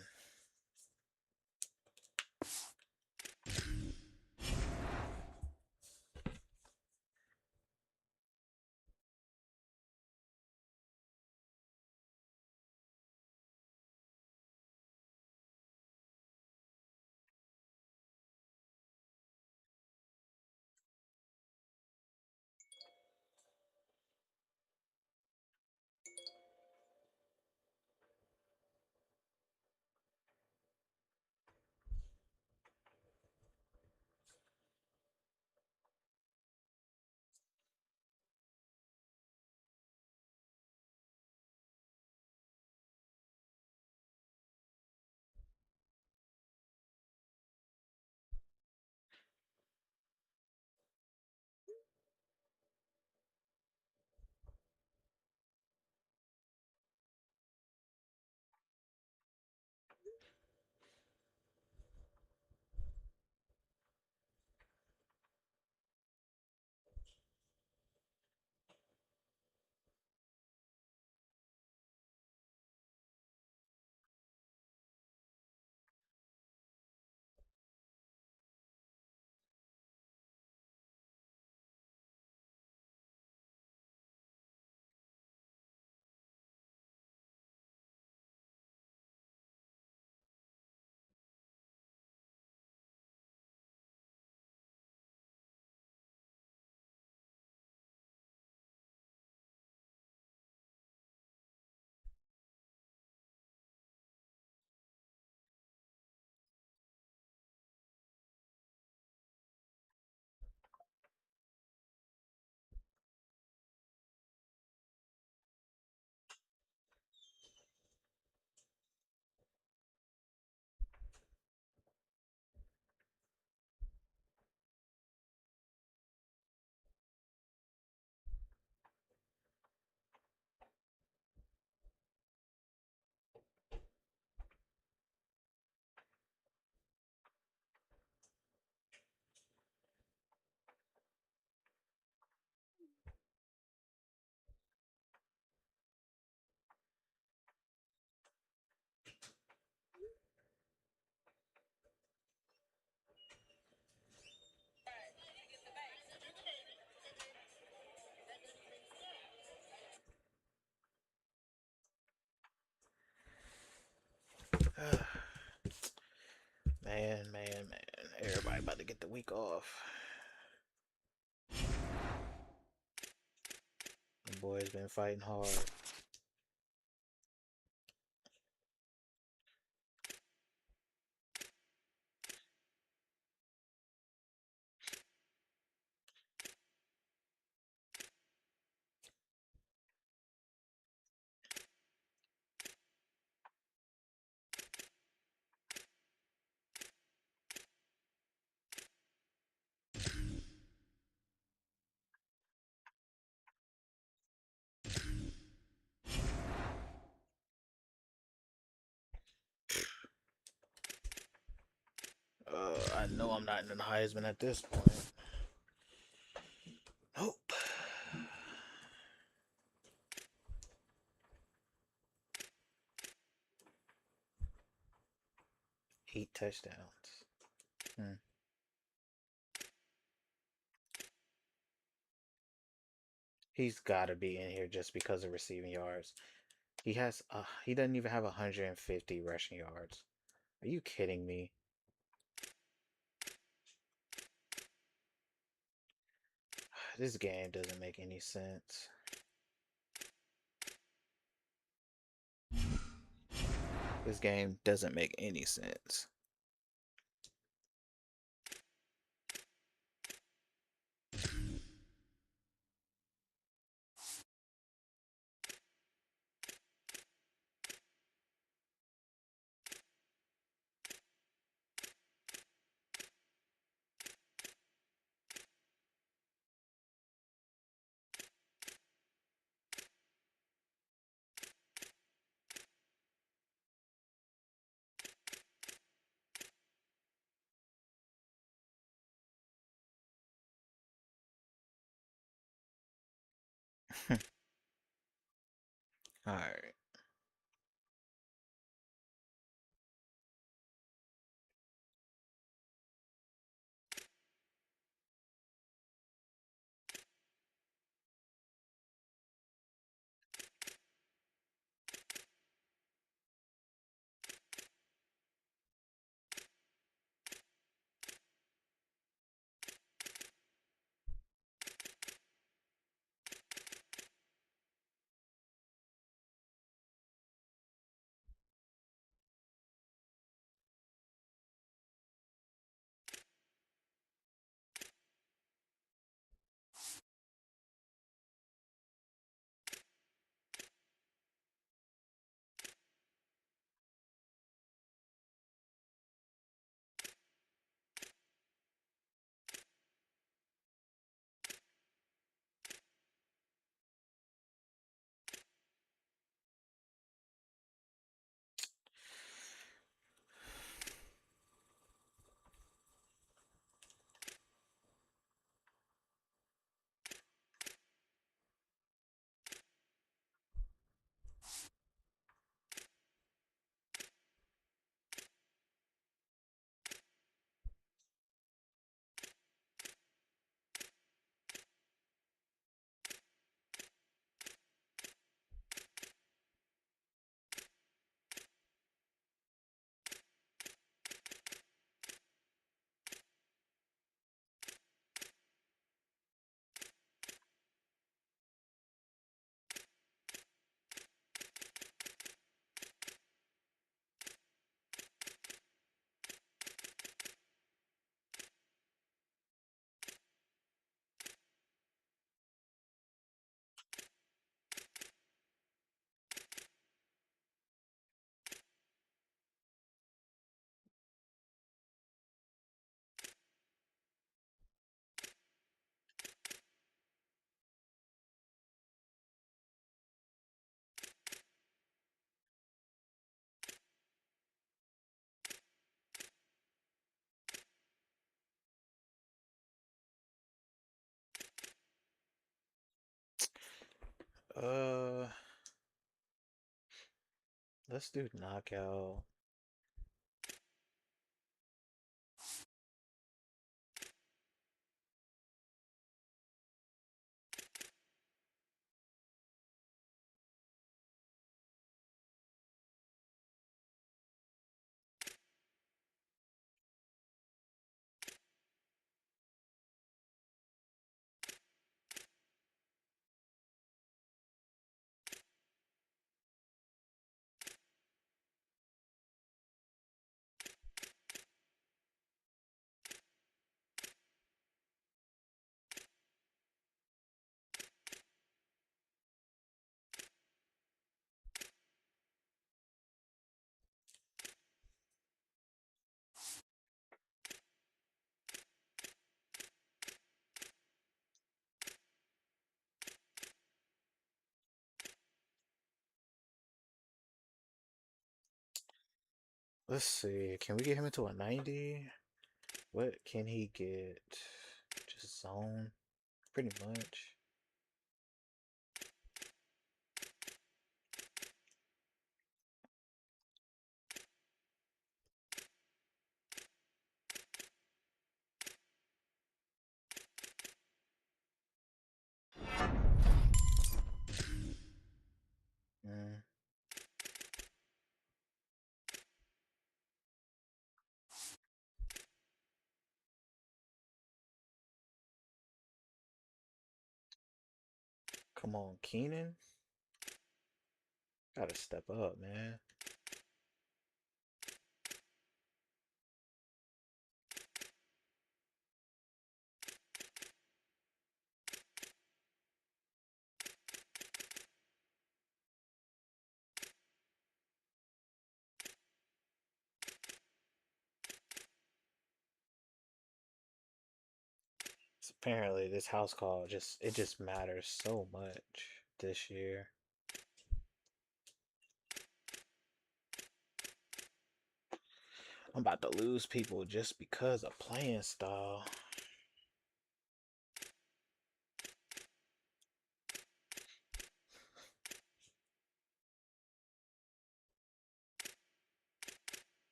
Man. Everybody about to get the week off. The boy's been fighting hard. I know I'm not in the Heisman at this point. Nope. 8 touchdowns. Hmm. He's got to be in here just because of receiving yards. He doesn't even have 150 rushing yards. Are you kidding me? This game doesn't make any sense. This game doesn't make any sense. All right. Uh, let's do knockout. Let's see. Can we get him into a 90? What can he get? Just zone, pretty much. Mm. Come on, Keenan. Gotta step up, man. So apparently, this house call just matters so much this year. I'm about to lose people just because of playing style.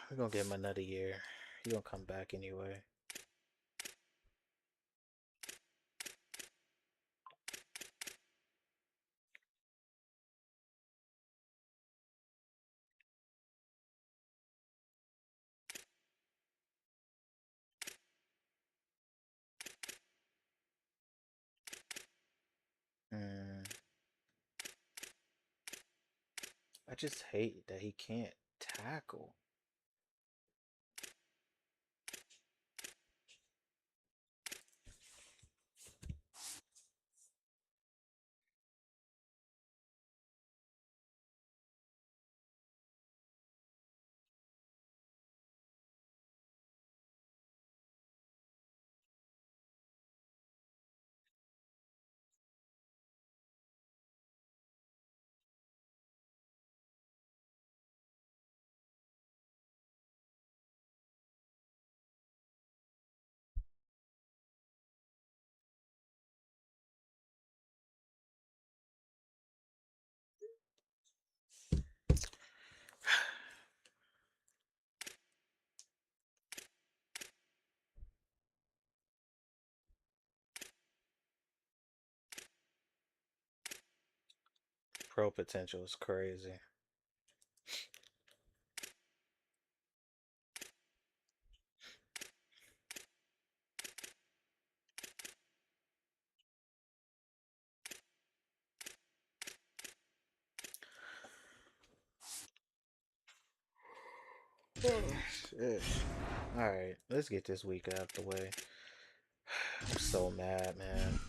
We're gonna give him another year. He's gonna come back anyway. Mm, I just hate that he can't tackle. Pro potential is crazy. Shit. All right, let's get this week out the way. I'm so mad, man.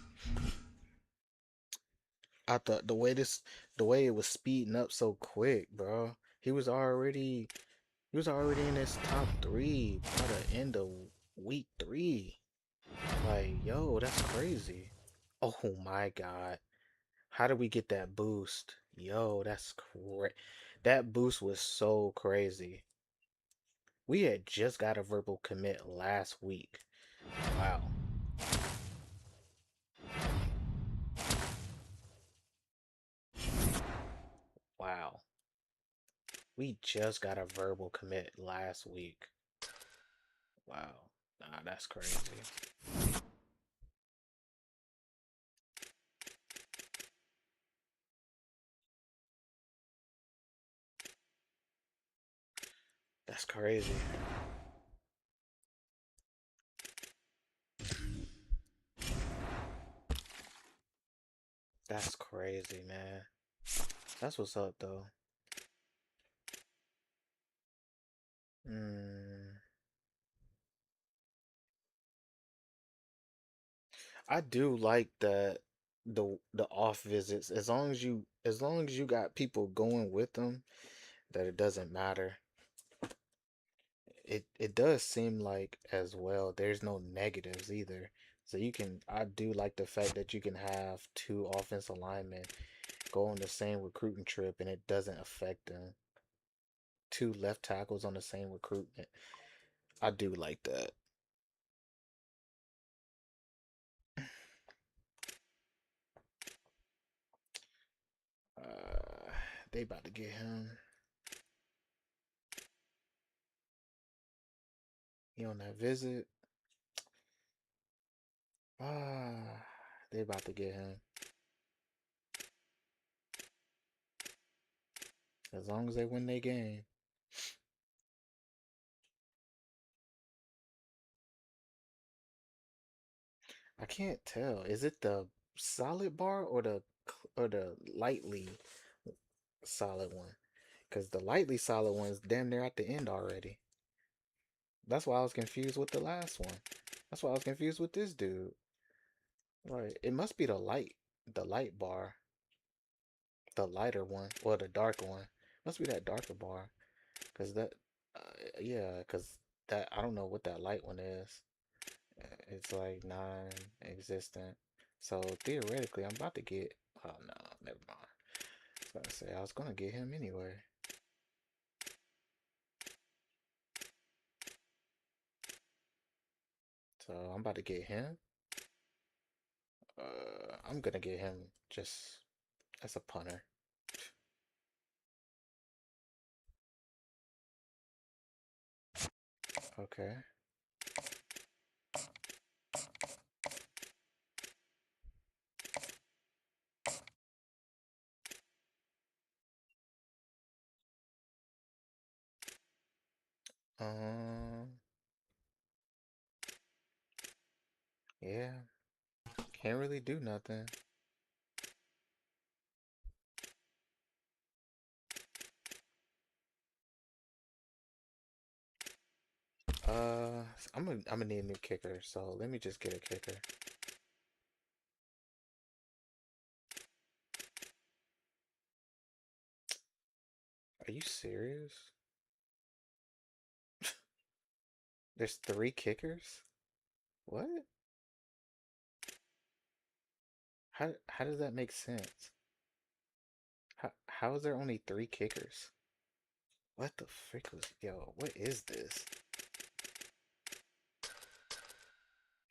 I thought the way it was speeding up so quick, bro. He was already in his top three by the end of week 3. Like, yo, that's crazy. Oh my God. How did we get that boost? Yo, that's crazy. That boost was so crazy. We had just got a verbal commit last week. Wow. Wow. We just got a verbal commit last week. Wow. Nah, that's crazy. That's crazy. That's crazy, man. That's what's up, though. Mm, I do like that the off visits. As long as you got people going with them, that it doesn't matter. It does seem like as well there's no negatives either. So I do like the fact that you can have two offensive linemen go on the same recruiting trip and it doesn't affect them. Two left tackles on the same recruitment. I do like that. Uh, they about to get him. He on that visit. Ah, they about to get him. As long as they win their game. I can't tell. Is it the solid bar or the lightly solid one? Because the lightly solid one's damn near at the end already. That's why I was confused with the last one. That's why I was confused with this dude. Right. It must be the light bar, the lighter one, or the dark one. Must be that darker bar. Cause yeah, cause that I don't know what that light one is. It's like non-existent. So theoretically, I'm about to get. Oh no, never mind. I was about to say I was gonna get him anyway. So I'm about to get him. I'm gonna get him just as a punter. Okay. Um. Yeah. Can't really do nothing. I'm gonna need a new kicker. So let me just get a kicker. Are you serious? There's three kickers? What? How does that make sense? How is there only three kickers? What the frick was yo, what is this?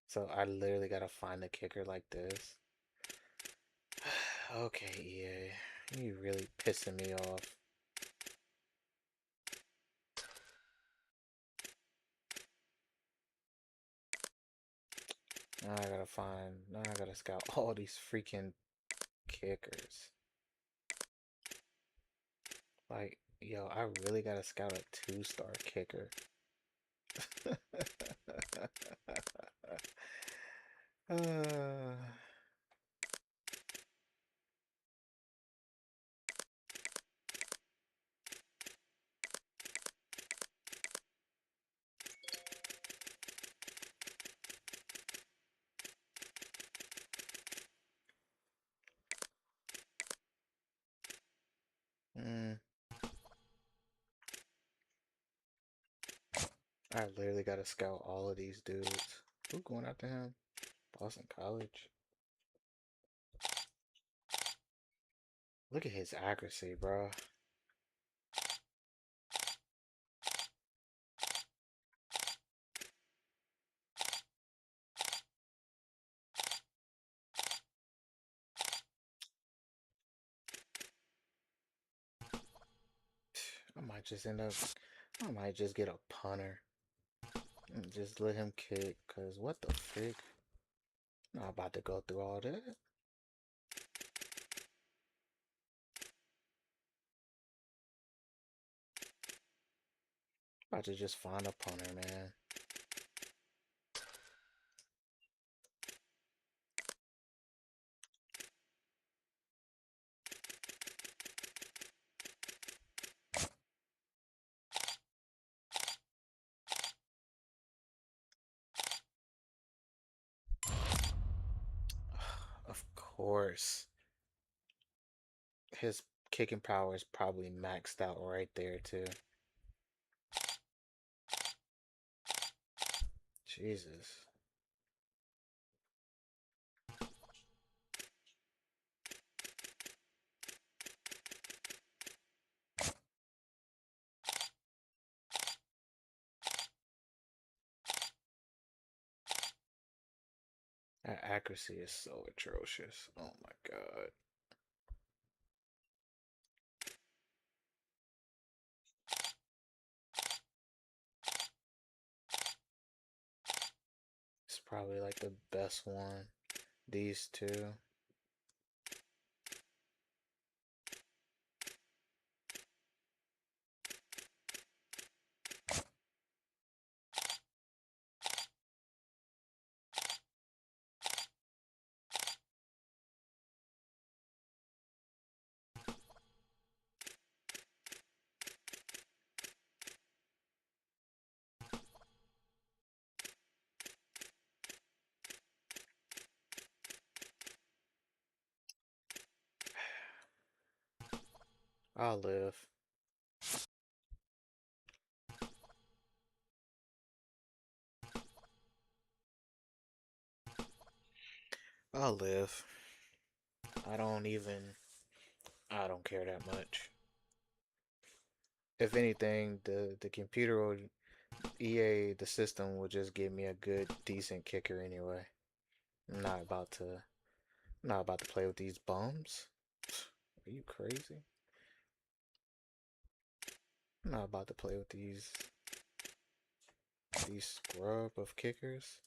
So I literally gotta find a kicker like this. Okay, EA. You really pissing me off. Now I gotta scout all these freaking kickers. Like, yo, I really gotta scout a two-star kicker. uh, mm, I literally gotta scout all of these dudes. Who going after him? Boston College. Look at his accuracy, bro. I might just end up. I might just get a punter and just let him kick. Cause what the frick? Not about to go through all that. About to just find a punter, man. Of course. His kicking power is probably maxed out right there, too. Jesus. That accuracy is so atrocious. Oh my god. It's probably like the best one. These two. I'll live. I'll live. I don't even. I don't care that much. If anything, the computer will EA the system will just give me a good decent kicker anyway. I'm not about to not about to play with these bums. Are you crazy? I'm not about to play with these scrub of kickers.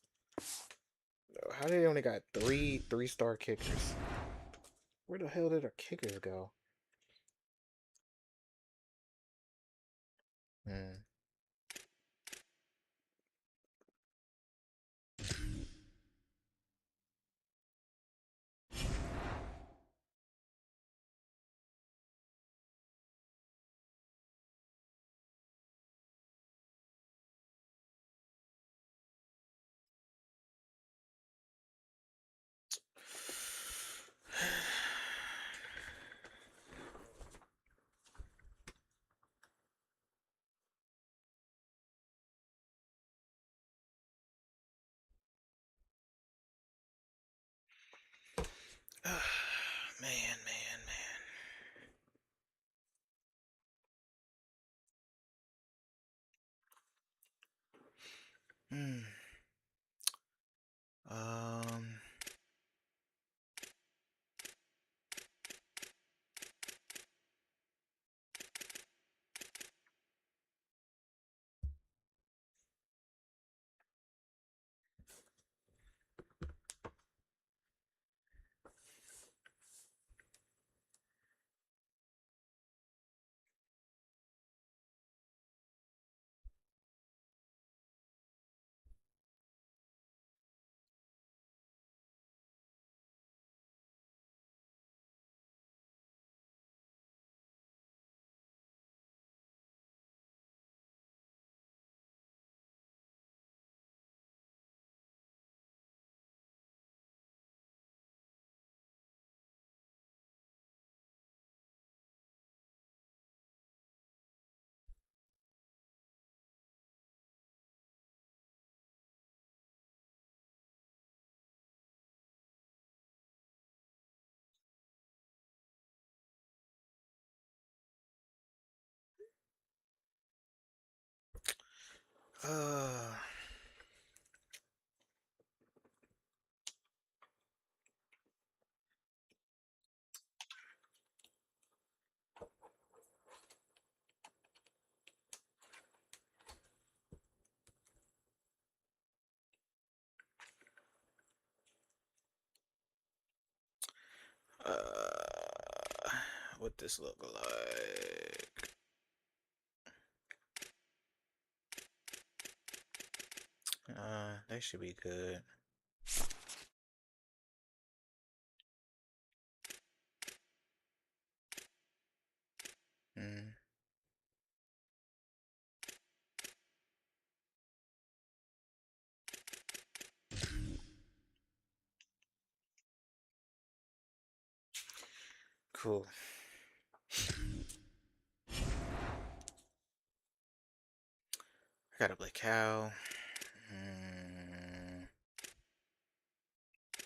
How they only got three-star kickers? Where the hell did our kickers go? Hmm. Man, man, man. Um. Uh, what this look like? They should be good. Mm, cool. I gotta play Cal. Mm,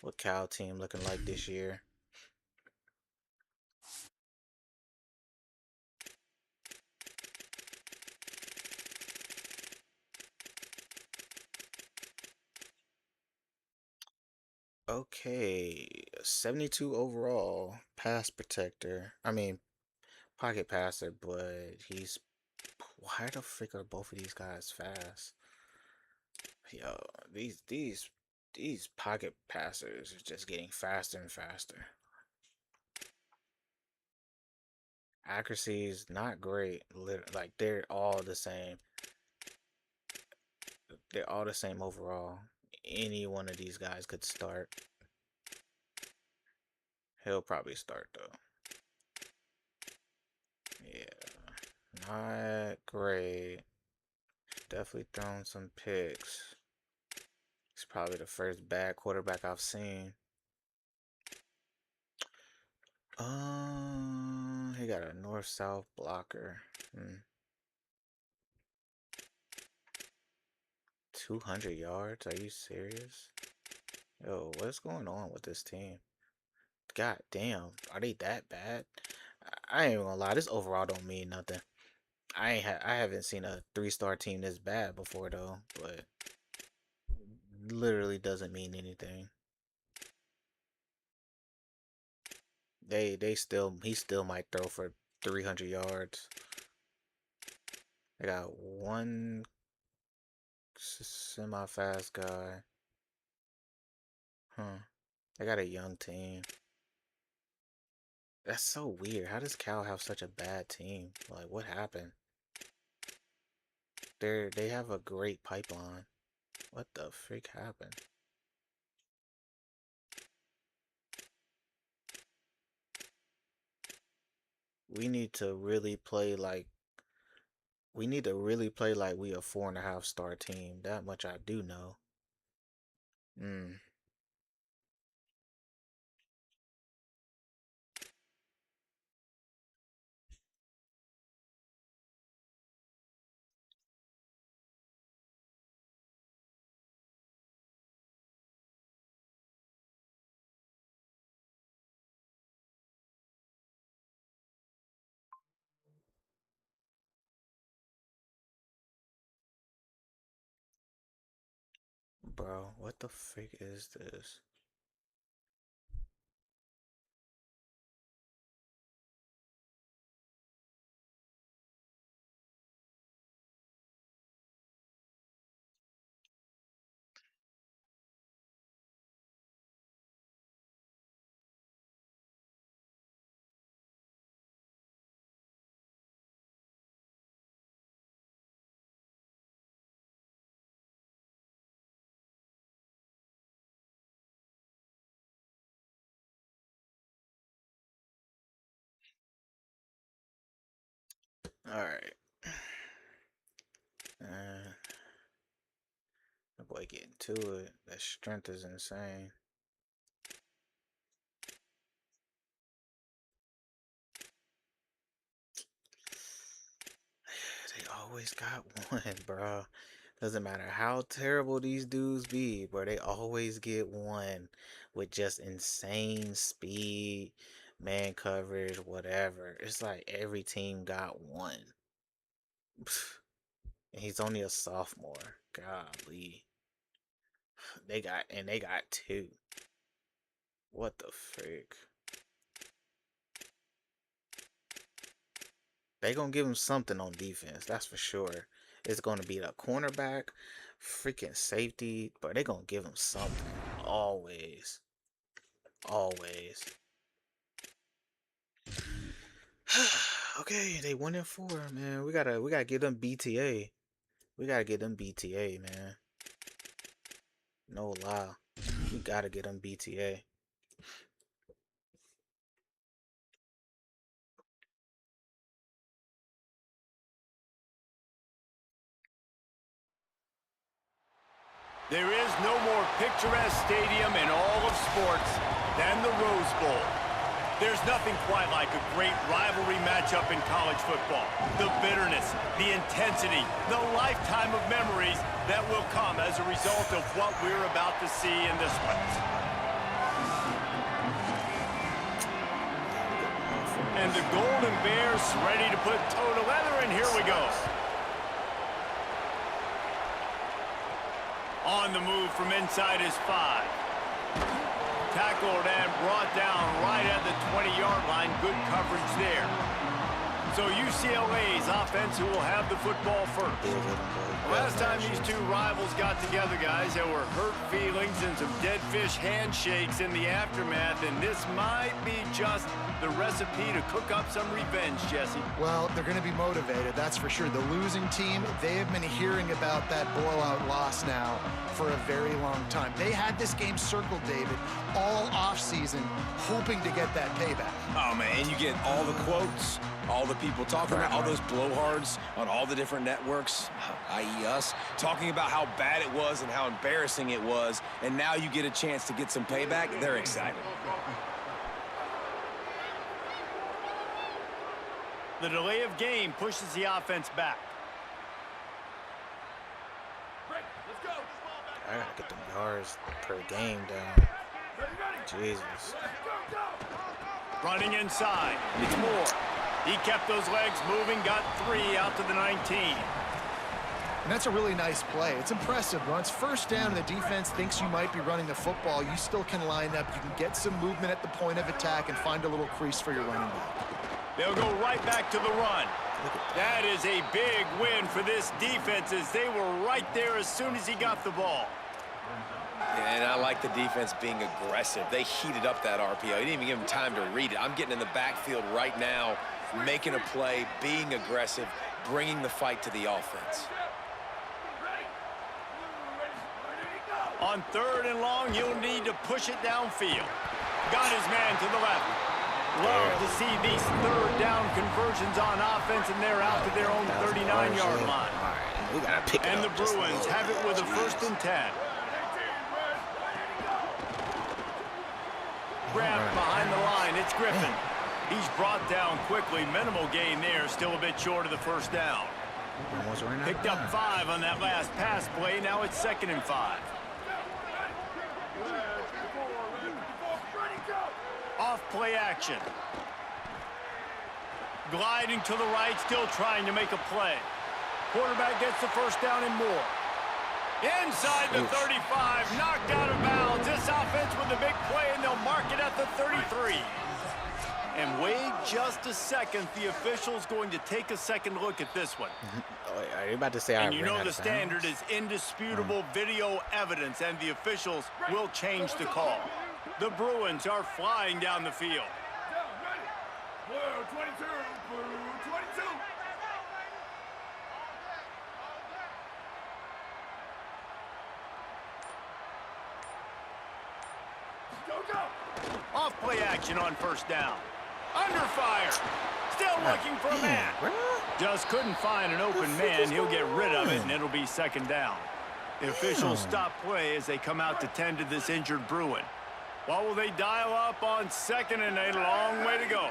what Cal team looking like this year? Okay, 72 overall, pass protector. I mean, pocket passer, but he's why the frick are both of these guys fast? Yo, these pocket passers are just getting faster and faster. Accuracy is not great. Like they're all the same. They're all the same overall. Any one of these guys could start. He'll probably start though. Yeah, not great. Definitely throwing some picks. He's probably the first bad quarterback I've seen. He got a north-south blocker. 200 yards? Are you serious? Yo, what's going on with this team? God damn, are they that bad? I ain't even gonna lie, this overall don't mean nothing. I haven't seen a 3-star team this bad before though, but literally doesn't mean anything. He still might throw for 300 yards. They got one semi-fast guy. Huh. They got a young team. That's so weird. How does Cal have such a bad team? Like, what happened? They have a great pipeline. What the freak happened? We need to really play like we need to really play like we a 4.5-star team. That much I do know. Hmm. Bro, what the freak is this? Alright. Uh, the boy getting to it. That strength is insane. They always got one, bro. Doesn't matter how terrible these dudes be, bro. They always get one with just insane speed, man coverage, whatever. It's like every team got one. And he's only a sophomore. Golly. They got two. What the frick? They gonna give him something on defense, that's for sure. It's gonna be the cornerback, freaking safety, but they gonna give him something. Always. Always. Okay, they 1-4, man. We gotta get them BTA. We gotta get them BTA, man. No lie. We gotta get them BTA. There is no more picturesque stadium in all of sports than the Rose Bowl. There's nothing quite like a great rivalry matchup in college football. The bitterness, the intensity, the lifetime of memories that will come as a result of what we're about to see in this one. And the Golden Bears ready to put toe to leather, and here we go. On the move from inside his 5. Tackled and brought down right at the 20-yard line. Good coverage there. So UCLA's offense who will have the football first. Last time these two rivals got together, guys, there were hurt feelings and some dead fish handshakes in the aftermath, and this might be just the recipe to cook up some revenge, Jesse. Well, they're going to be motivated, that's for sure. The losing team, they have been hearing about that blowout loss now for a very long time. They had this game circled, David, all offseason, hoping to get that payback. Oh, man, and you get all the quotes, all the people talking about all those blowhards on all the different networks, i.e. us, talking about how bad it was and how embarrassing it was, and now you get a chance to get some payback. They're excited. The delay of game pushes the offense back. Let's go. I gotta get them yards per game down. Jesus. Running inside. It's Moore. He kept those legs moving, got 3 out to the 19. And that's a really nice play. It's impressive. Once first down and the defense thinks you might be running the football, you still can line up. You can get some movement at the point of attack and find a little crease for your running back. They'll go right back to the run. That is a big win for this defense as they were right there as soon as he got the ball. And I like the defense being aggressive. They heated up that RPO. He didn't even give him time to read it. I'm getting in the backfield right now, making a play, being aggressive, bringing the fight to the offense. On 3rd and long, he'll need to push it downfield. Got his man to the left. Love to see these 3rd down conversions on offense, and they're out to their own 39-yard line. We gotta pick it and up. The Bruins have it with a 1st and 10. Grabbed behind the line, it's Griffin. He's brought down quickly. Minimal gain there, still a bit short of the 1st down. Picked up 5 on that last pass play. Now it's 2nd and 5. Off play action. Gliding to the right, still trying to make a play. Quarterback gets the 1st down and more. Inside the 35, knocked out of bounds. This offense with a big play, and they'll mark it at the 33. And wait just a second. The official's going to take a second look at this one. Are you about to say? And you know the standard is indisputable video evidence, and the officials will change the call. The Bruins are flying down the field. Down, ready. Blue 22, blue 22. Go, go. Off play action on 1st down. Under fire. Still looking for a man. Just couldn't find an open man. He'll get rid of it, and it'll be 2nd down. The officials stop play as they come out to tend to this injured Bruin. What will they dial up on 2nd and a long way to go?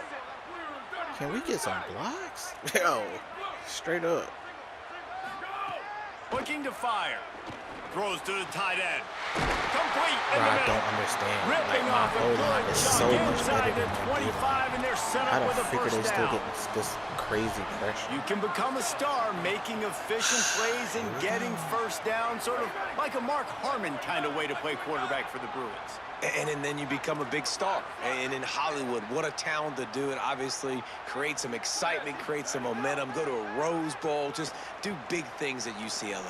Can we get some blocks? Yo, straight up. Looking to fire. Throws to the tight end. Complete in Bro, the I middle. don't understand. Ripping Like, my off a whole good line is chunk so much inside better the than their D-line. 25, and they're set How up the with a freak are first they still down. getting this crazy pressure? You can become a star making efficient plays and getting first down, sort of like a Mark Harmon kind of way to play quarterback for the Bruins. And then you become a big star. And in Hollywood, what a town to do it. Obviously, create some excitement, create some momentum, go to a Rose Bowl, just do big things at UCLA.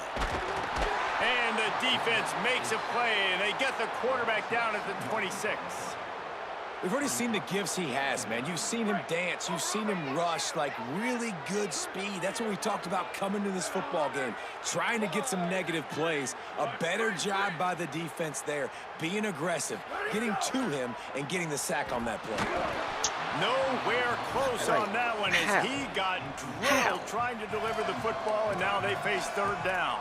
And the defense makes a play, and they get the quarterback down at the 26. We've already seen the gifts he has, man. You've seen him dance. You've seen him rush, like really good speed. That's what we talked about coming to this football game, trying to get some negative plays. A better job by the defense there, being aggressive, getting to him, and getting the sack on that play. Nowhere close on that one as he got drilled trying to deliver the football, and now they face third down.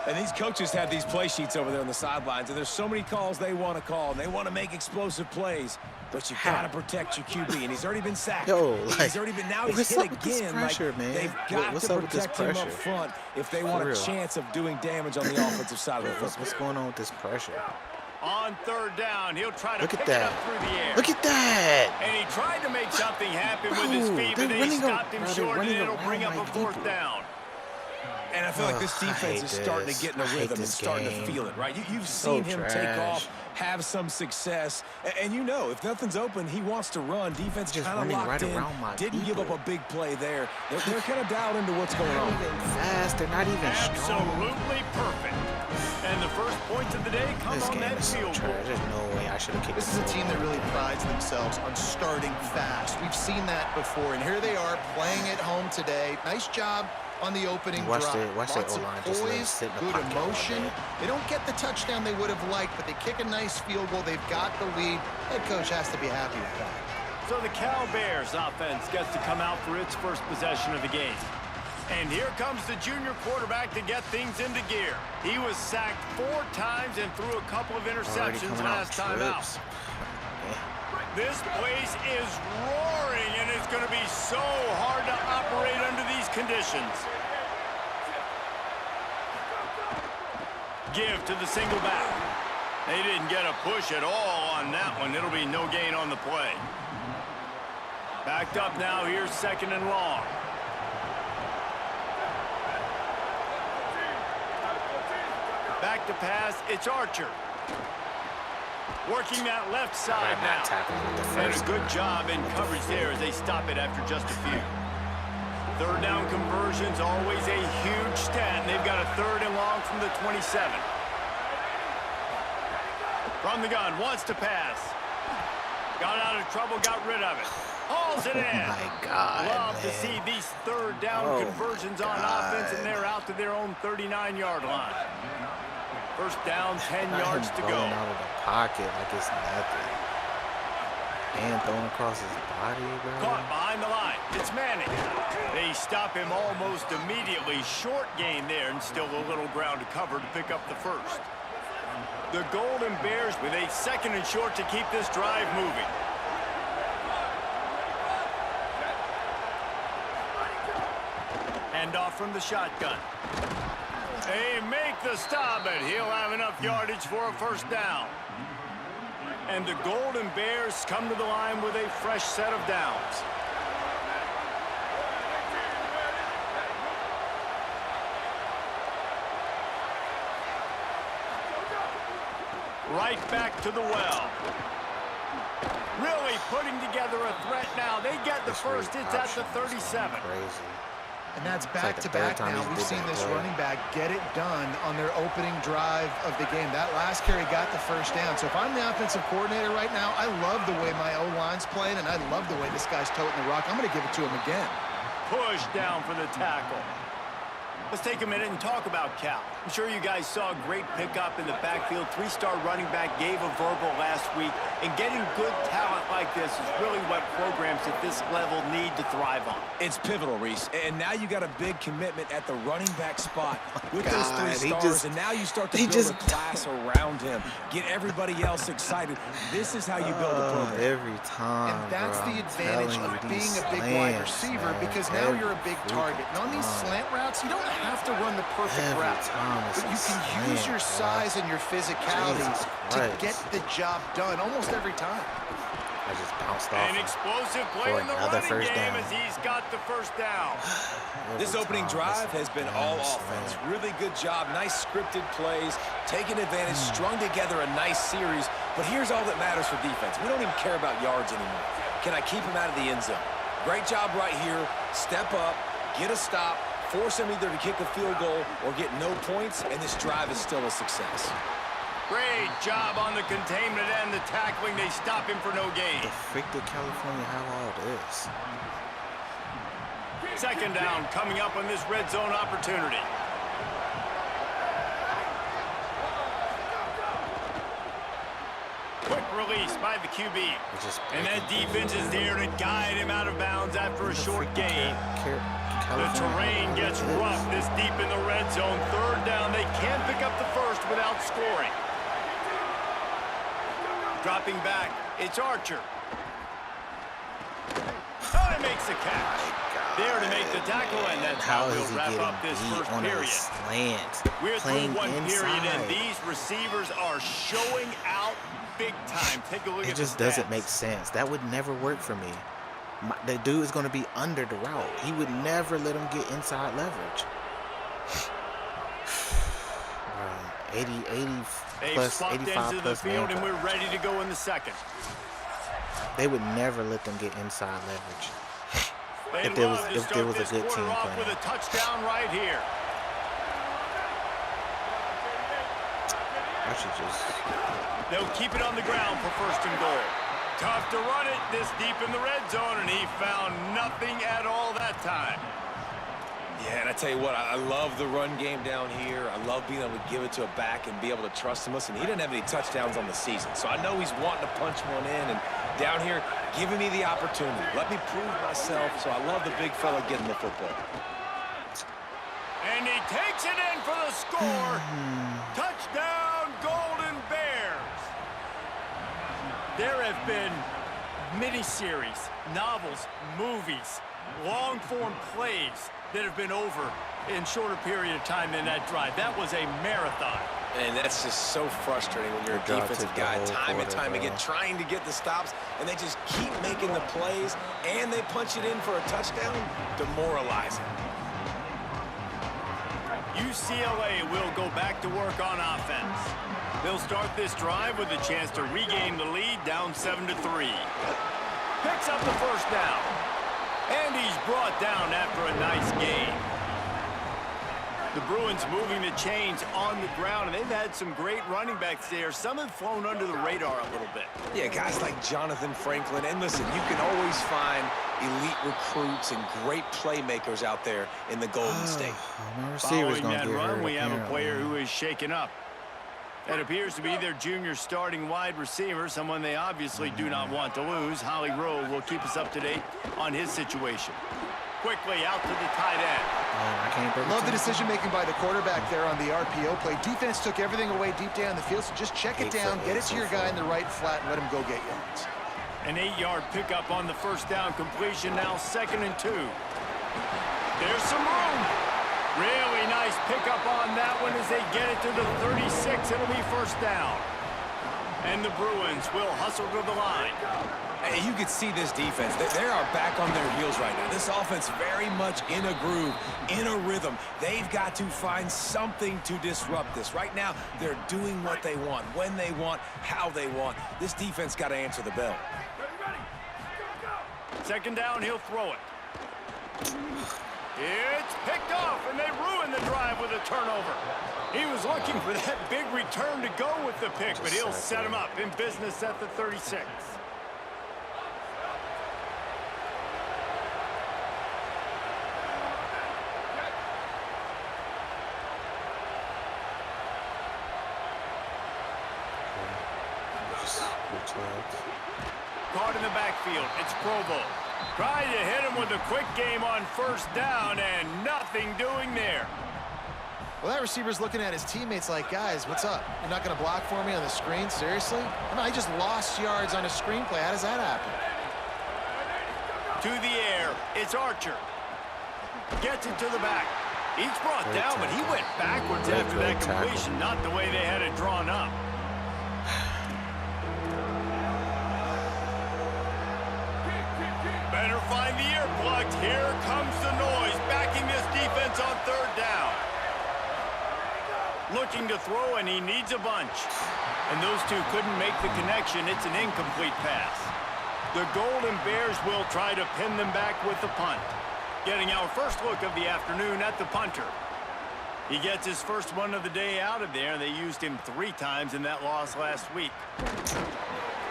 And these coaches have these play sheets over there on the sidelines, and there's so many calls they want to call, and they want to make explosive plays. But you got to protect your QB, and he's already been sacked. Yo, he's already been, now he's hit again. Pressure, like, man? they've got what's to up with this protect him pressure? up front if they want a chance of doing damage on the offensive side of the football. What's going on with this pressure? On third down, he'll try to Look at pick that. it up through the air. Look at that! And he tried to make something happen with his Bro, feet, they're but they running stopped him they're short, and running it'll bring up around a my fourth people. down. And I feel like this I defense hate is starting this. to get in a I hate rhythm and this starting game. to feel it, right? You've So seen him take trash. off, have some success, and you know if nothing's open, he wants to run. Defense Just kind of running locked right in, around my didn't give up people. a big play there. They're kind of dialed into what's going They're on. not even fast. They're not even strong. Absolutely perfect. And the first points of the day come This on game that is so field goal. trash. There's no way I should have kicked This the is a team field that goal. really prides themselves on starting fast. We've seen that before, and here they are playing at home today. Nice job on the opening Watch drive. their Lots of O-line just let them poise, sit in the good pocket all emotion. day. They don't get the touchdown they would have liked, but they kick a nice field goal. They've got the lead. Head coach has to be happy with that. So the Cal Bears offense gets to come out for its first possession of the game. And here comes the junior quarterback to get things into gear. He was sacked 4 times and threw a couple of Already interceptions coming out last time out. trips. This place is roaring, and it's going to be so hard to operate under these conditions. Give to the single back. They didn't get a push at all on that one. It'll be no gain on the play. Backed up now. Here's second and long. Back to pass. It's Archer. Working that left side I'm not now. tackling with the And first a good one. job in coverage there as they stop it after just a few. Third down conversions, always a huge stat. And they've got a third and long from the 27. From the gun, wants to pass. Got out of trouble, got rid of it. Hauls it in. Oh my God, Love to man. see these third down Oh conversions my on offense, God. and they're out to their own 39-yard line. First down, 10 Not yards him to go. throwing out of the pocket like it's nothing. And throwing across his body, bro. Caught behind the line. It's Manning. They stop him almost immediately. Short gain there, and still a little ground to cover to pick up the first. The Golden Bears with a second and short to keep this drive moving. Hand off from the shotgun. They make the stop, but he'll have enough yardage for a first down. And the Golden Bears come to the line with a fresh set of downs. Right back to the well. Really putting together a threat now. They get the This first. read It's at the option is 37. Crazy. And that's like the back-to-back third time now. he's We've did seen that this play. running back get it done on their opening drive of the game. That last carry got the first down. So if I'm the offensive coordinator right now, I love the way my O-line's playing, and I love the way this guy's toting the rock. I'm going to give it to him again. Push down for the tackle. Let's take a minute and talk about Cal. I'm sure you guys saw a great pickup in the backfield. 3-star running back gave a verbal last week, and getting good talent spot like this is really what programs at this level need to thrive on. It's pivotal, Reese. And now you got a big commitment at the running back spot with God, those 3 stars. And now you start to build a class around him. Get everybody else excited. This is how you build a program. Every time. And that's the advantage of being a big wide receiver, because now you're a big target. And on these slant routes, you don't have to run the perfect route, but you can use your size and your physicality to get the job done almost every time. I just bounced off An explosive play in the running first game down. as he's got the first down. This opening drive has been all offense. Really good job. Nice scripted plays, taking advantage, strung together a nice series. But here's all that matters for defense. We don't even care about yards anymore. Can I keep him out of the end zone? Great job right here. Step up, get a stop, force him either to kick a field goal or get no points, and this drive is still a success. Great job on the containment and the tackling. They stop him for no gain. The freak did California have all this? Second down coming up on this red zone opportunity. Quick release by the QB. And that defense is there to guide him out of bounds after a short gain. The terrain gets rough this deep in the red zone. Third down, they can pick up the first without scoring. Dropping back, it's Archer. Oh, he makes the catch. There to make the tackle, and that's how we'll wrap up this first period. We're through one period, and these receivers are showing out big time. Take a look at it. Just doesn't make sense. That would never work for me. The dude is going to be under the route. He would never let him get inside leverage. 80 plus, 85 plus field, and we're ready to go in the second. They would never let them get inside leverage. If there was a good team playing. With a touchdown right here. I should just. They'll keep it on the ground for first and goal. Tough to run it this deep in the red zone, and he found nothing at all that time. Yeah, and I tell you what, I love the run game down here. I love being able to give it to a back and be able to trust him. Listen, he didn't have any touchdowns on the season, so I know he's wanting to punch one in. And down here, giving me the opportunity. Let me prove myself, so I love the big fella getting the football. And he takes it in for the score. Touchdown, Golden Bears. There have been miniseries, novels, movies, long-form plays that have been over in shorter period of time than that drive. That was a marathon. And that's just so frustrating when you're a defensive guy, time and time again, trying to get the stops, and they just keep making the plays, and they punch it in for a touchdown. Demoralizing. UCLA will go back to work on offense. They'll start this drive with a chance to regain the lead, down 7-3. Picks up the first down. And he's brought down after a nice gain. The Bruins moving the chains on the ground, and they've had some great running backs there. Some have flown under the radar a little bit. Yeah, guys like Jonathan Franklin. And listen, you can always find elite recruits and great playmakers out there in the Golden State. Following that run, we have a player who is shaken up. That appears to be their junior starting wide receiver, someone they obviously do not want to lose. Holly Rowe will keep us up to date on his situation. Quickly out to the tight end. Love the decision-making by the quarterback there on the RPO play. Defense took everything away deep down the field, so just check it down, get it to your guy in the right flat, and let him go get yards. An 8-yard pickup on the first down completion, now 2nd and 2. There's some room. Really nice pickup on that one as they get it to the 36. It'll be first down. And the Bruins will hustle to the line. Hey, you can see this defense. They are back on their heels right now. This offense very much in a groove, in a rhythm. They've got to find something to disrupt this. Right now, they're doing what they want, when they want, how they want. This defense got to answer the bell. Second down, he'll throw it. It's picked off, and they ruin the drive with a turnover. He was looking for that big return to go with the pick, but he'll set him up in business at the 36. caught in the backfield. It's Provo. Trying to hit him with a quick game on first down, and nothing doing there. Well, that receiver's looking at his teammates like, guys, what's up? You're not going to block for me on the screen? Seriously? I mean, I just lost yards on a screenplay. How does that happen? To the air, it's Archer. Gets it to the back. He's brought down, but he went backwards after that completion, not the way they had it drawn up. Better find the earplugs. Here comes the noise, backing this defense on third down. Looking to throw, and he needs a bunch. And those two couldn't make the connection. It's an incomplete pass. The Golden Bears will try to pin them back with the punt. Getting our first look of the afternoon at the punter. He gets his first one of the day out of there. They used him 3 times in that loss last week.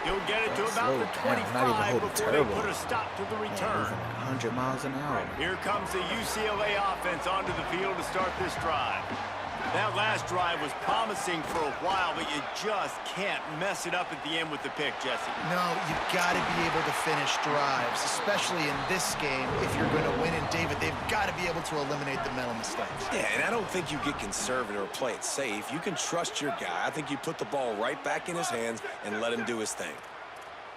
He'll get it to about the 25 before they put a stop to the return. 100 miles an hour. Here comes the UCLA offense onto the field to start this drive. That last drive was promising for a while, but you just can't mess it up at the end with the pick, Jesse. No, you've got to be able to finish drives, especially in this game. If you're going to win, and David, they've got to be able to eliminate the mental mistakes. Yeah, and I don't think you get conservative or play it safe. You can trust your guy. I think you put the ball right back in his hands and let him do his thing.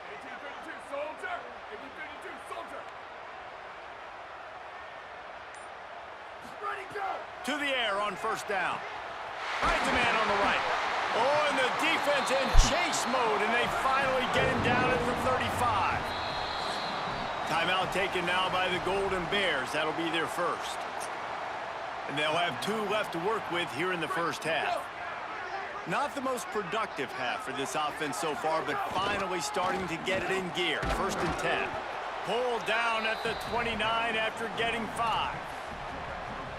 1852 soldier. 1852 soldier. Ready, go. To the air on first down. Finds a man on the right. Oh, and the defense in chase mode, and they finally get him down at the 35. Timeout taken now by the Golden Bears. That'll be their first. And they'll have 2 left to work with here in the first half. Not the most productive half for this offense so far, but finally starting to get it in gear. First and 10. Pulled down at the 29 after getting 5.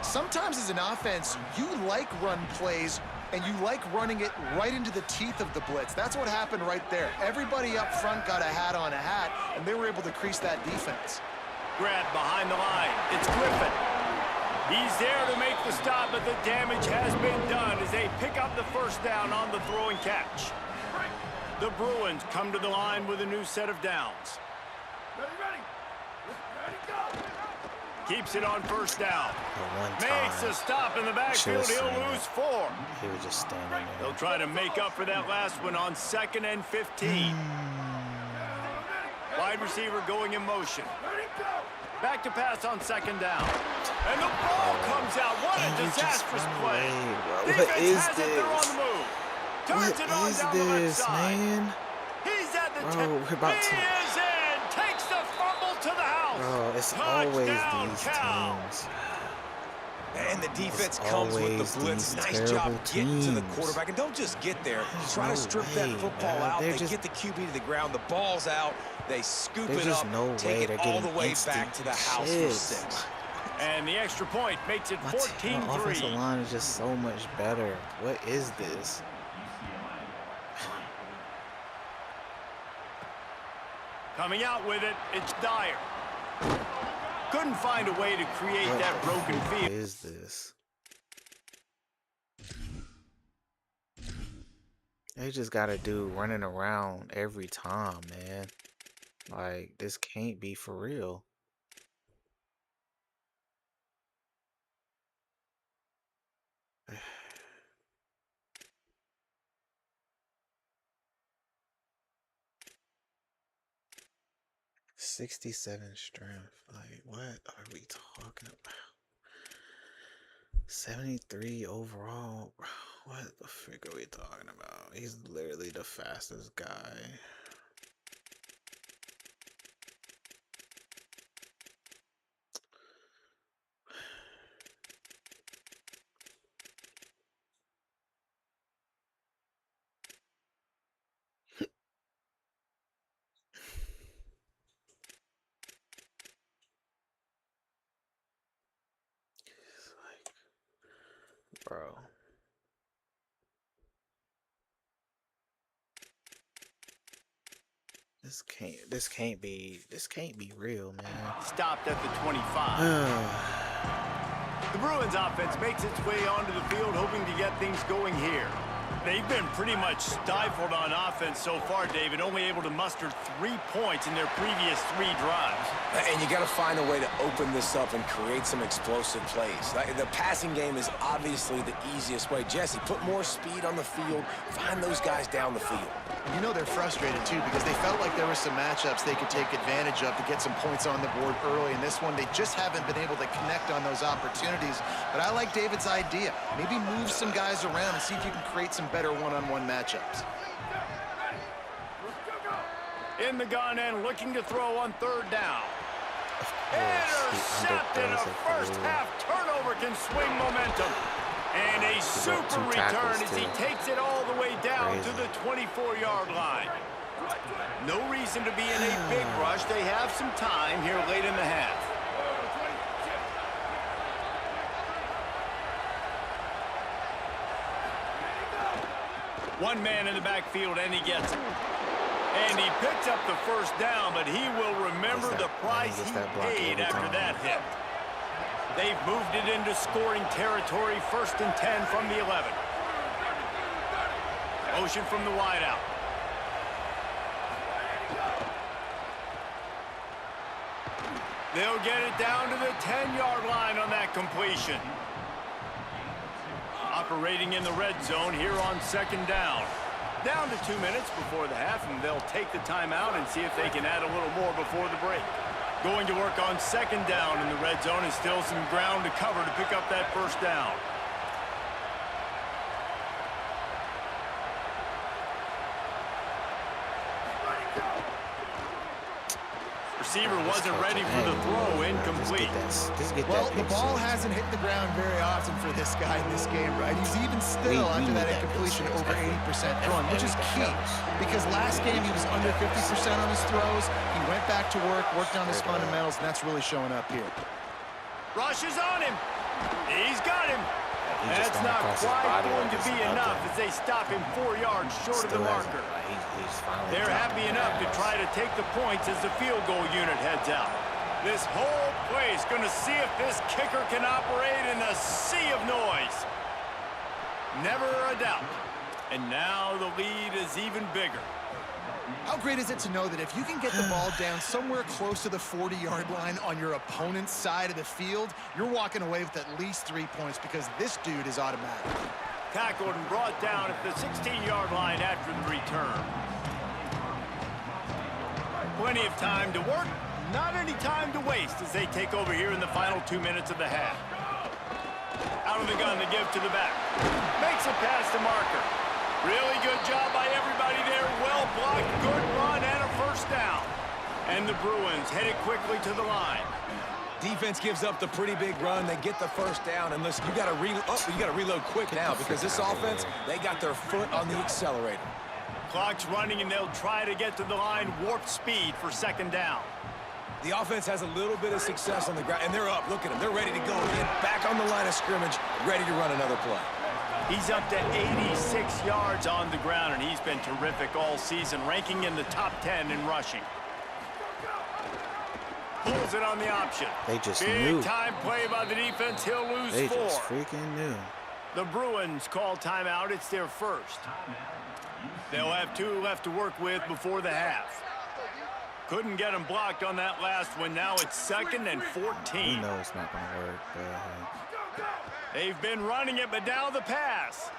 Sometimes as an offense, you like run plays, and you like running it right into the teeth of the blitz. That's what happened right there. Everybody up front got a hat on a hat, and they were able to crease that defense. Grabbed behind the line. It's Griffin. He's there to make the stop, but the damage has been done as they pick up the first down on the throw and catch. The Bruins come to the line with a new set of downs. Ready, ready. Ready, go. Keeps it on first down. Makes Makes a stop in the backfield. He'll lose 4. He was just standing there. They'll try to make up for that last one on 2nd and 15. Wide receiver going in motion. Ready, go. Back to pass on 2nd down. And the ball comes out. What a disastrous play. What is Defense has it. They're on this? the move. What Turns it on is down the left this, side. man? He's at the Bro, we're about He to- is in. Takes the fumble to the house. Bro, it's always these teams. And the defense It's comes with always the blitz. these Nice job terrible getting to the teams. quarterback. And don't just get there. There's Try no to strip way, that football man. out. They're They just- get the QB to the ground. The ball's out. They scoop There's it just up. no way Take they're it all getting the way instant back to the house for chips. 6. And the extra point makes it My offensive 14-3. line is just so much better. What is this? Coming out with it, it's Dyer. Couldn't find a way to create What that broken the field. is this? They just gotta do running around every time, man. Like, this can't be for real. "67 strength." Like, what are we talking about? 73 overall. Bro, what the frick are we talking about? He's literally the fastest guy. It's like, bro. This can't be real, man. Stopped at the 25. The Bruins offense makes its way onto the field, hoping to get things going here. They've been pretty much stifled on offense so far, David, only able to muster 3 points in their previous 3 drives. And you got to find a way to open this up and create some explosive plays. The passing game is obviously the easiest way. Jesse, put more speed on the field. Find those guys down the field. You know they're frustrated, too, because they felt like there were some matchups they could take advantage of to get some points on the board early. In this one, they just haven't been able to connect on those opportunities. But I like David's idea. Maybe move some guys around and see if you can create some better one-on-one matchups. In the gun and looking to throw on 3rd down. Intercepted. A first-half turnover can swing momentum. And a super return as he takes it all the way down to the 24-yard line. No reason to be in a big rush. They have some time here late in the half. One man in the backfield, and he gets it. And he picks up the first down, but he will remember the price he paid after that hit. They've moved it into scoring territory, 1st and 10 from the 11. Motion from the wideout. They'll get it down to the 10-yard line on that completion. Operating in the red zone here on 2nd down. Down to 2 minutes before the half, and they'll take the timeout and see if they can add a little more before the break. Going to work on 2nd down in the red zone, and still some ground to cover to pick up that 1st down. Receiver wasn't ready for the throw, incomplete. Well, the ball hasn't hit the ground very often for this guy in this game, right? He's even still, after that incompletion, over 80% throwing, which is key. Because last game he was under 50% on his throws. He went back to work, worked on his fundamentals, and that's really showing up here. Rush is on him. He's got him. That's not quite going to be enough as they stop him 4 yards short of the marker. They're happy enough to try to take the points as the field goal unit heads out. This whole place going to see if this kicker can operate in a sea of noise. Never a doubt. And now the lead is even bigger. How great is it to know that if you can get the ball down somewhere close to the 40-yard line on your opponent's side of the field, you're walking away with at least 3 points because this dude is automatic. Tackled and brought down at the 16-yard line after the return. Plenty of time to work, not any time to waste as they take over here in the final 2 minutes of the half. Out of the gun to give to the back. Makes it past the marker. Really good job by everybody there. Well blocked, good run, and a 1st down. And the Bruins headed quickly to the line. Defense gives up the pretty big run. They get the 1st down, and listen, you got to reload quick now because this offense, they got their foot on the accelerator. Clock's running, and they'll try to get to the line warp speed for 2nd down. The offense has a little bit of success on the ground, and they're up. Look at them. They're ready to go again. Back on the line of scrimmage, ready to run another play. He's up to 86 yards on the ground, and he's been terrific all season, ranking in the top 10 in rushing. Pulls it on the option. They just Big knew. time play by the defense. He'll lose 4. They just freaking knew. The Bruins call timeout. It's their 1st. They'll have 2 left to work with before the half. Couldn't get him blocked on that last one. Now it's 2nd and 14. You know it's not going to work. They've been running it, but now the pass.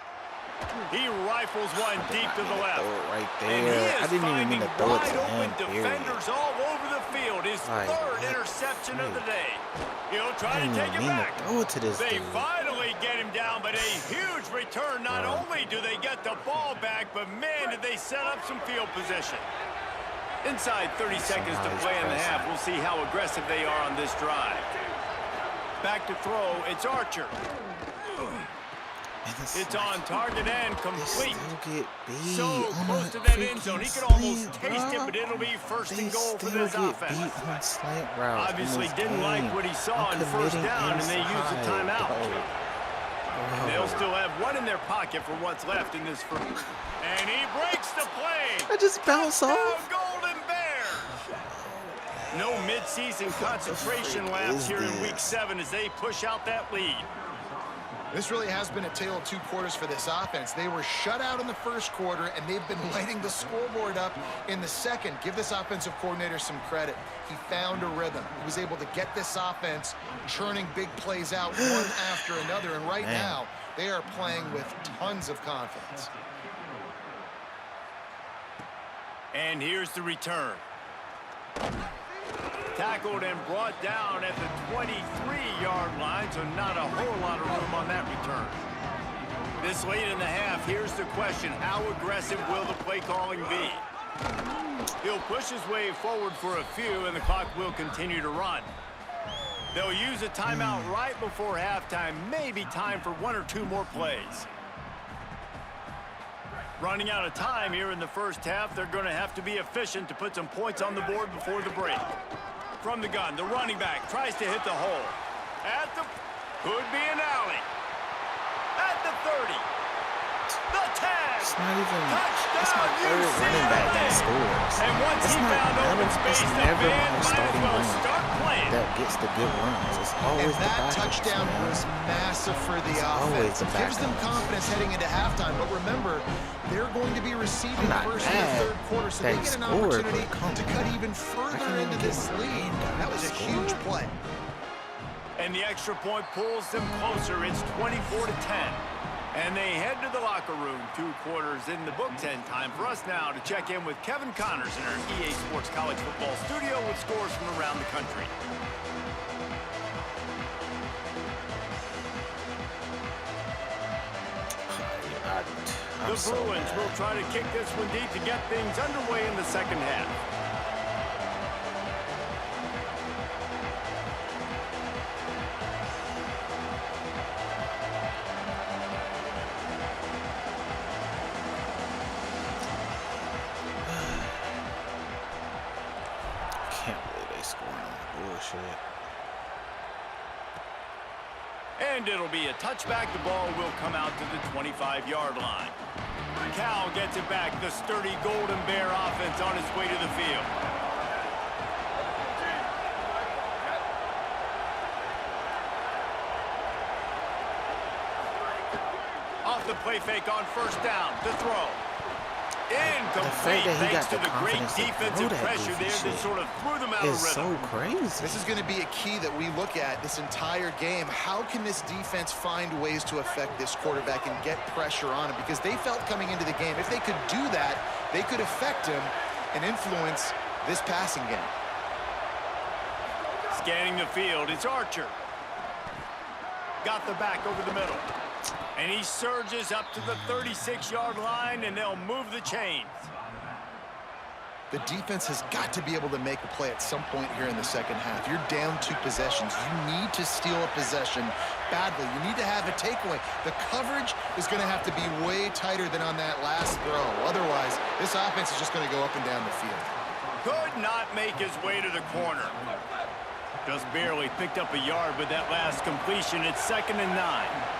He rifles one deep to the left. Throw it right there. And he is I didn't even mean to throw it to him, defenders all over the field. His 3rd interception of the day. He'll try to take it back. Throw it to this They dude. finally get him down, but a huge return. Not only do they get the ball back, but man, did they set up some field position. Inside 30 seconds to play in the half. We'll see how aggressive they are on this drive. Back to throw. It's Archer. It's on target and complete. So close to that end zone. He could almost taste it, but it'll be 1st and goal for this offense. Obviously didn't like what he saw on 1st down, and they used the timeout. They'll still have 1 in their pocket for what's left in this first. And he breaks the play. I just bounced off. Golden Bears. No midseason concentration laps here in Week 7 as they push out that lead. This really has been a tale of two quarters for this offense. They were shut out in the first quarter, and they've been lighting the scoreboard up in the second. Give this offensive coordinator some credit. He found a rhythm. He was able to get this offense churning big plays out one after another, and right now they are playing with tons of confidence. And here's the return. Tackled and brought down at the 23-yard line, so not a whole lot of room on that return. This late in the half, here's the question: how aggressive will the play calling be? He'll push his way forward for a few, and the clock will continue to run. They'll use a timeout right before halftime, maybe time for one or two more plays. Running out of time here in the first half, they're going to have to be efficient to put some points on the board before the break. From the gun, the running back tries to hit the hole. At the... could be an alley. At the 30. The 10. It's not even... Touchdown, It's my third running back that scores. And once It's he not, found open space, it's the never band my might as starting well running start playing. that gets the good runs. It's always And the that backups, touchdown man. was massive for the always offense. the It gives them backups. confidence heading into halftime. But remember, they're going to be receiving I'm not first and the mad third quarter, so that they he get an scored, opportunity but come to cut even further can't into even this get my lead. hand down That was a to huge score. play. And the extra point pulls them closer. It's 24-10. And they head to the locker room. 2 quarters in the books, and time for us now to check in with Kevin Connors in our EA Sports College Football studio with scores from around the country. I'm The so Bruins mad. will try to kick this one deep to get things underway in the second half. I can't believe they scored on the bullshit. And it'll be a touchback. The ball will come out to the 25-yard line. Cal gets it back. The sturdy Golden Bear offense on its way to the field. Off the play fake on first down. The throw. Incomplete, that he thanks got to the the great confidence to throw defensive that pressure goofy there that shit sort of threw them out of It's rhythm. so crazy. This is going to be a key that we look at this entire game. How can this defense find ways to affect this quarterback and get pressure on him? Because they felt coming into the game, if they could do that, they could affect him and influence this passing game. Scanning the field, it's Archer. Got the back over the middle. And he surges up to the 36-yard line, and they'll move the chains. The defense has got to be able to make a play at some point here in the second half. You're down 2 possessions. You need to steal a possession badly. You need to have a takeaway. The coverage is going to have to be way tighter than on that last throw. Otherwise, this offense is just going to go up and down the field. Could not make his way to the corner. Just barely picked up a yard with that last completion. It's 2nd and 9.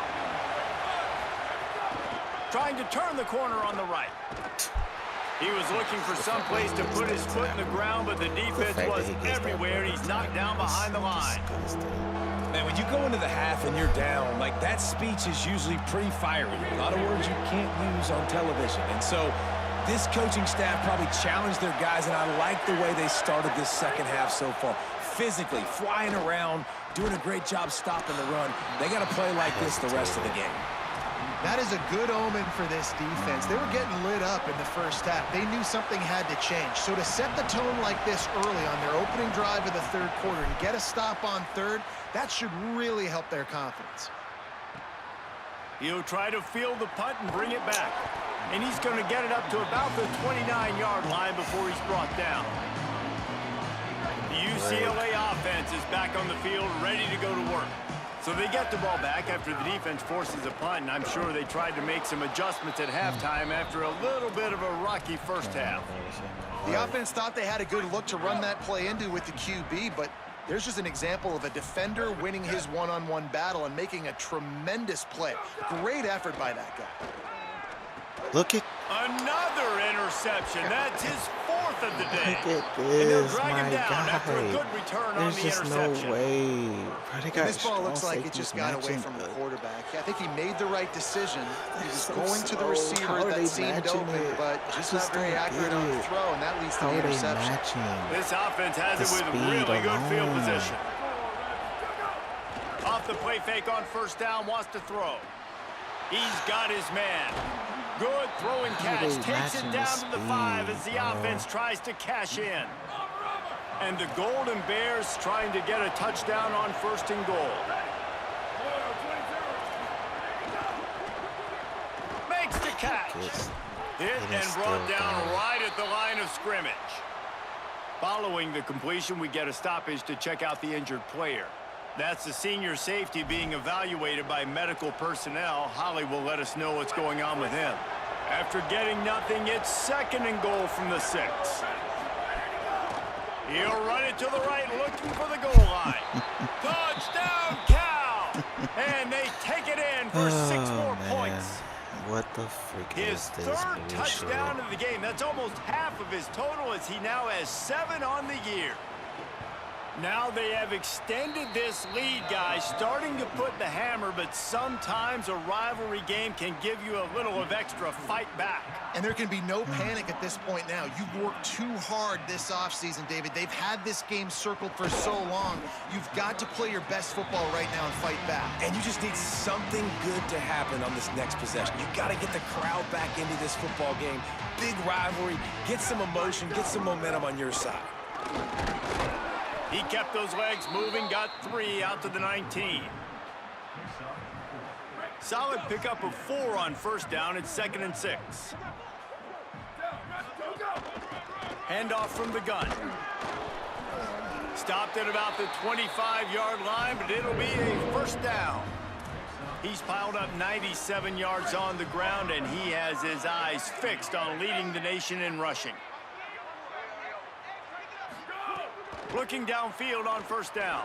Trying to turn the corner on the right. He was looking for some place to put his foot in the ground, but the defense was everywhere, and he's knocked down behind the line. Man, when you go into the half and you're down, like, that speech is usually pretty fiery. A lot of words you can't use on television. And so this coaching staff probably challenged their guys, and I like the way they started this second half so far. Physically, flying around, doing a great job stopping the run. They got to play like this the rest of the game. That is a good omen for this defense. They were getting lit up in the first half. They knew something had to change. So to set the tone like this early on their opening drive of the third quarter and get a stop on third, that should really help their confidence. He'll try to field the punt and bring it back. And he's going to get it up to about the 29-yard line before he's brought down. The UCLA offense is back on the field, ready to go to work. So they get the ball back after the defense forces a punt, and I'm sure they tried to make some adjustments at halftime after a little bit of a rocky first half. The offense thought they had a good look to run that play into with the QB, but there's just an example of a defender winning his one-on-one battle and making a tremendous play. Great effort by that guy. Look at Another interception. That's his 4th of the day. Look at And they'll this, drag my him down after a guy. good return on There's the just interception. no way. Bro, they got This ball looks strong like it just safeties got away matching from the the- quarterback. I think he made the right decision. He was so going to the slow. receiver How are they that seemed matching open, it? but I just just not very don't accurate get on the it. throw, and that leads to How the are they interception. matching? This offense has The it with speed really good field alone. position. Off the play fake on first down, wants to throw. He's got his man. Good throwing How are catch. they Takes it matching down the to the 5 as speed, the bro? offense tries to cash in. And the Golden Bears trying to get a touchdown on 1st and goal. Makes the catch. It's- Hit it and is brought still down going. right at the line of scrimmage. Following the completion, we get a stoppage to check out the injured player. That's the senior safety being evaluated by medical personnel. Holly will let us know what's going on with him. After getting nothing, it's 2nd and goal from the 6. He'll run it to the right, looking for the goal line. Touchdown, Cal! And they take it in for 6 more man. points. What the frick His is this 3rd bullshit? touchdown of the game. That's almost half of his total as he now has 7 on the year. Now they have extended this lead, guys, starting to put the hammer, but sometimes a rivalry game can give you a little of extra fight back. And there can be no panic at this point now. You've worked too hard this offseason, David. They've had this game circled for so long. You've got to play your best football right now and fight back. And you just need something good to happen on this next possession. You got to get the crowd back into this football game. Big rivalry. Get some emotion. Get some momentum on your side. He kept those legs moving, got 3 out to the 19. Solid pickup of 4 on first down. It's 2nd and 6. Handoff from the gun. Stopped at about the 25-yard line, but it'll be a first down. He's piled up 97 yards on the ground, and he has his eyes fixed on leading the nation in rushing. Looking downfield on first down.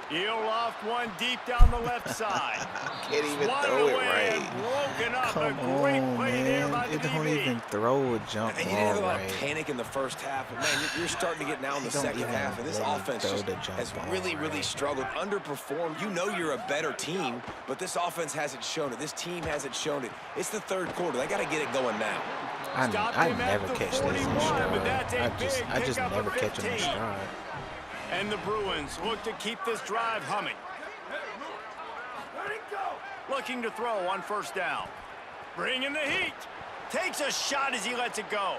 He'll loft one deep down the left side. Can't even Swatted throw it away right. and broken up. Come A great on, play there man. by the It don't DB. even throw a jump And you didn't have a ball lot right. of panic in the first half, but man, you're starting to get now in the They don't second even half, and this let him offense throw just the jump has ball really right. struggled, underperformed. You know you're a better team, but this offense hasn't shown it. This team hasn't shown it. It's the 3rd quarter. They got to get it going now. I never catch this in 41, but that's a stride. I big just pickup never of catch them in 15. stride. And the Bruins look to keep this drive humming. Looking to throw on first down. Bringing the heat. Takes a shot as he lets it go.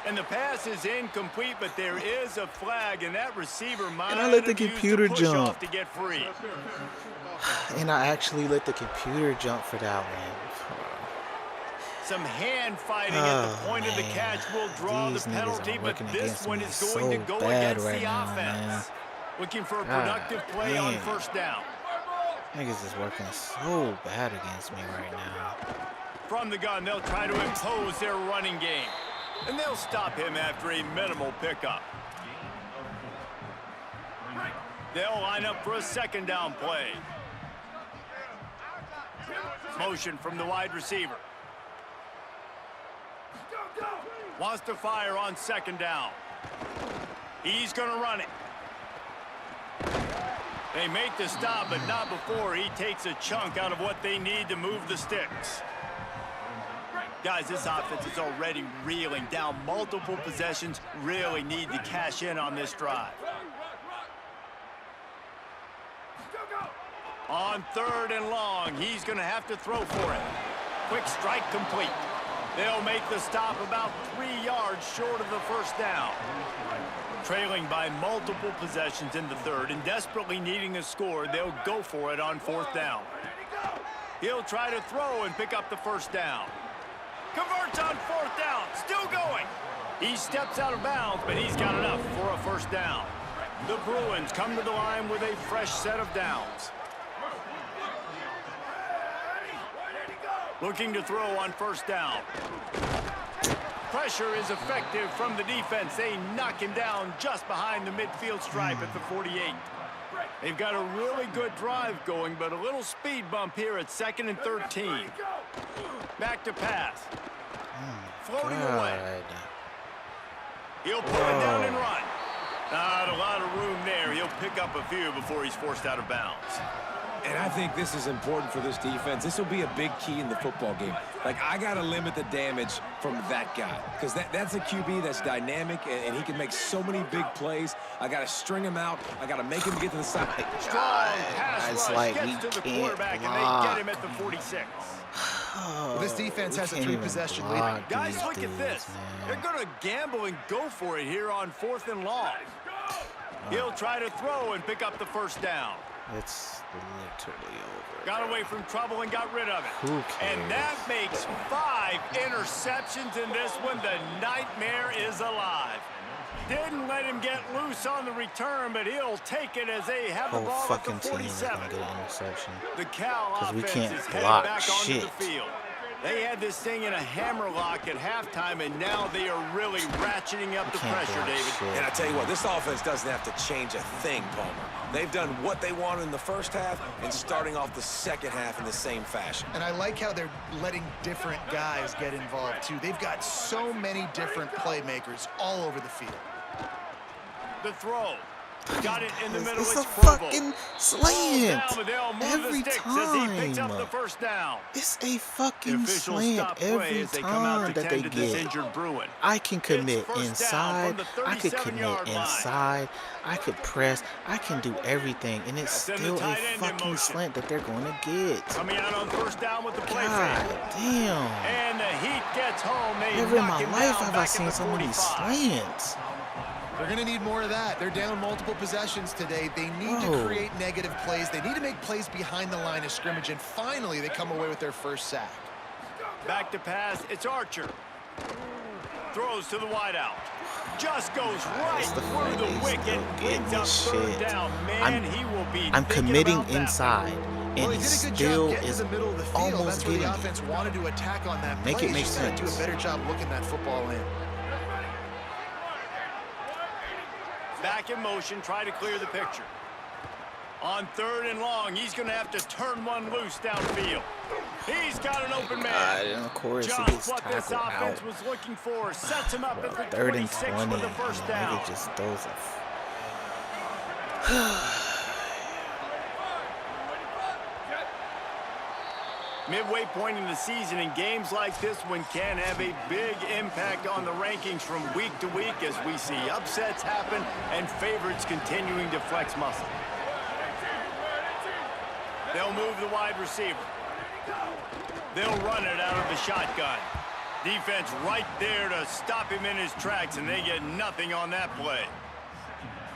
And the pass is incomplete, but there is a flag, and that receiver might And I let the have used computer push jump. off to get free. And I actually let the computer jump for that one. Some hand fighting at the Oh, point of the man. catch will draw These the niggas penalty, are but working this against one me is going to so go bad against right the now, offense. man. Looking for a God productive play on damn. first down. Niggas is working so bad against me right now. From the gun, they'll try to impose their running game. And they'll stop him after a minimal pickup. They'll line up for a 2nd down play. Motion from the wide receiver. Wants to fire on 2nd down. He's going to run it. They make the stop, but not before he takes a chunk out of what they need to move the sticks. Guys, this offense is already reeling down multiple possessions. Really need to cash in on this drive. On 3rd and long, he's going to have to throw for it. Quick strike complete. They'll make the stop about 3 yards short of the first down. Trailing by multiple possessions in the 3rd and desperately needing a score, they'll go for it on 4th down. He'll try to throw and pick up the first down. Converts on 4th down, still going. He steps out of bounds, but he's got enough for a first down. The Bruins come to the line with a fresh set of downs. Looking to throw on first down. Pressure is effective from the defense. They knock him down just behind the midfield stripe at the 48. They've got a really good drive going, but a little speed bump here at 2nd and 13. Back to pass. Floating away. God. He'll pull it down and run. Not a lot of room there. He'll pick up a few before he's forced out of bounds. And I think this is important for this defense. This will be a big key in the football game. Like, I got to limit the damage from that guy because that's a QB that's dynamic, and he can make so many big plays. I got to string him out. I got to make him get to the side. Strong pass It's rush like gets we to the can't quarterback, and they get him at the 46. Well, this defense has a Can't even 3-possession block lead. Guys, these look at dudes, this. man. They're going to gamble and go for it here on 4th and long. He'll try to throw and pick up the first down. It's literally over. Got away from trouble and got rid of it. Who And cares? that makes 5 interceptions in this one. The nightmare is alive. Didn't let him get loose on the return, but he'll take it as they have the Whole ball at the fucking team is 47. gonna get an interception. The Cal 'Cause we offense can't is headed block back onto shit. the field. They had this thing in a hammerlock at halftime, and now they are really ratcheting up the can't pressure, block David. shit. And I tell you what, this offense doesn't have to change a thing, Palmer. They've done what they wanted in the first half and starting off the second half in the same fashion. And I like how they're letting different guys get involved, too. They've got so many different playmakers all over the field. The throw. Got it in the middle. It's a Provo. fucking Ball slant down, but they'll move every the sticks as he picks up the time. first down. It's a The fucking officials slant stop play every as they come out time to that they tend to this get. injured Bruin. I can commit first down inside. from the I could 37-yard commit line. inside. I could press. I can do everything, and it's That's in the still a tight end in fucking motion. slant that they're going to get. Coming out on first down with the play God fake. damn. And the Heat gets home. They Never in knock my him life down have I back at seen the so many 45. slants. They're going to need more of that. They're down multiple possessions today. They need to Whoa. create negative plays. They need to make plays behind the line of scrimmage, and finally they come away with their first sack. Back to pass. It's Archer. Throws to the wideout. Just goes right the through fact the that he's wicket. still getting Brings up this third shit. down. Man, I'm- he will be I'm thinking committing about that one. inside, Well, and he he did a good still job getting is to the middle of the field. almost That's where getting the it. offense wanted to attack on that Make play. it make He's gotta do a sense. better job looking that football in. Back in motion, try to clear the picture. On 3rd and long, he's going to have to turn one loose downfield. He's got an open man. God, and of course he Just gets what this tackled offense out. was looking for. Sets him up at the 3rd and 26 20. for the first down. Nigga just throws a. Midway point in the season, and games like this one can have a big impact on the rankings from week to week as we see upsets happen and favorites continuing to flex muscle. They'll move the wide receiver. They'll run it out of the shotgun. Defense right there to stop him in his tracks, and they get nothing on that play.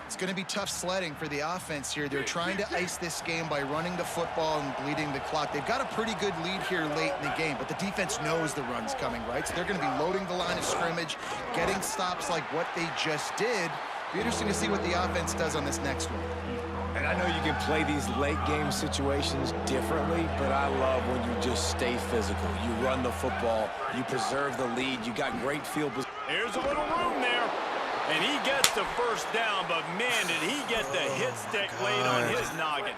It's going to be tough sledding for the offense here. They're trying to ice this game by running the football and bleeding the clock. They've got a pretty good lead here late in the game, but the defense knows the run's coming, right? So they're going to be loading the line of scrimmage, getting stops like what they just did. Be interesting to see what the offense does on this next one. And I know you can play these late game situations differently, but I love when you just stay physical. You run the football, you preserve the lead, you got great field position. Here's a little room there. And he gets the first down, but man, did he get the hit stick laid on his noggin.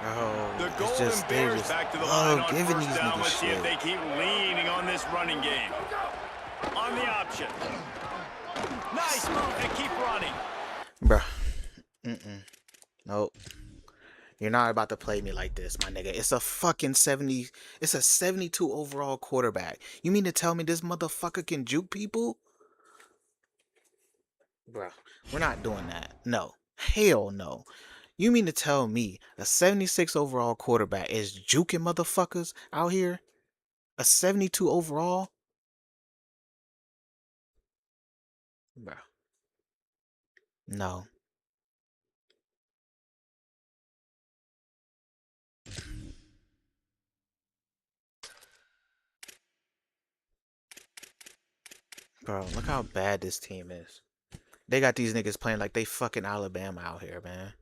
Oh, The it's Golden just they Bears just back to the line on giving first these down. niggas Let's see if shit. they keep leaning on this running game. On the option. Nice move to keep running. Bruh. Nope. You're not about to play me like this, my nigga. It's a fucking 70. It's a 72 overall quarterback. You mean to tell me this motherfucker can juke people? Bruh, we're not doing that. No. Hell no. You mean to tell me a 76 overall quarterback is juking motherfuckers out here? A 72 overall? Bruh. No. Bro, look how bad this team is. They got these niggas playing like they fucking Alabama out here, man.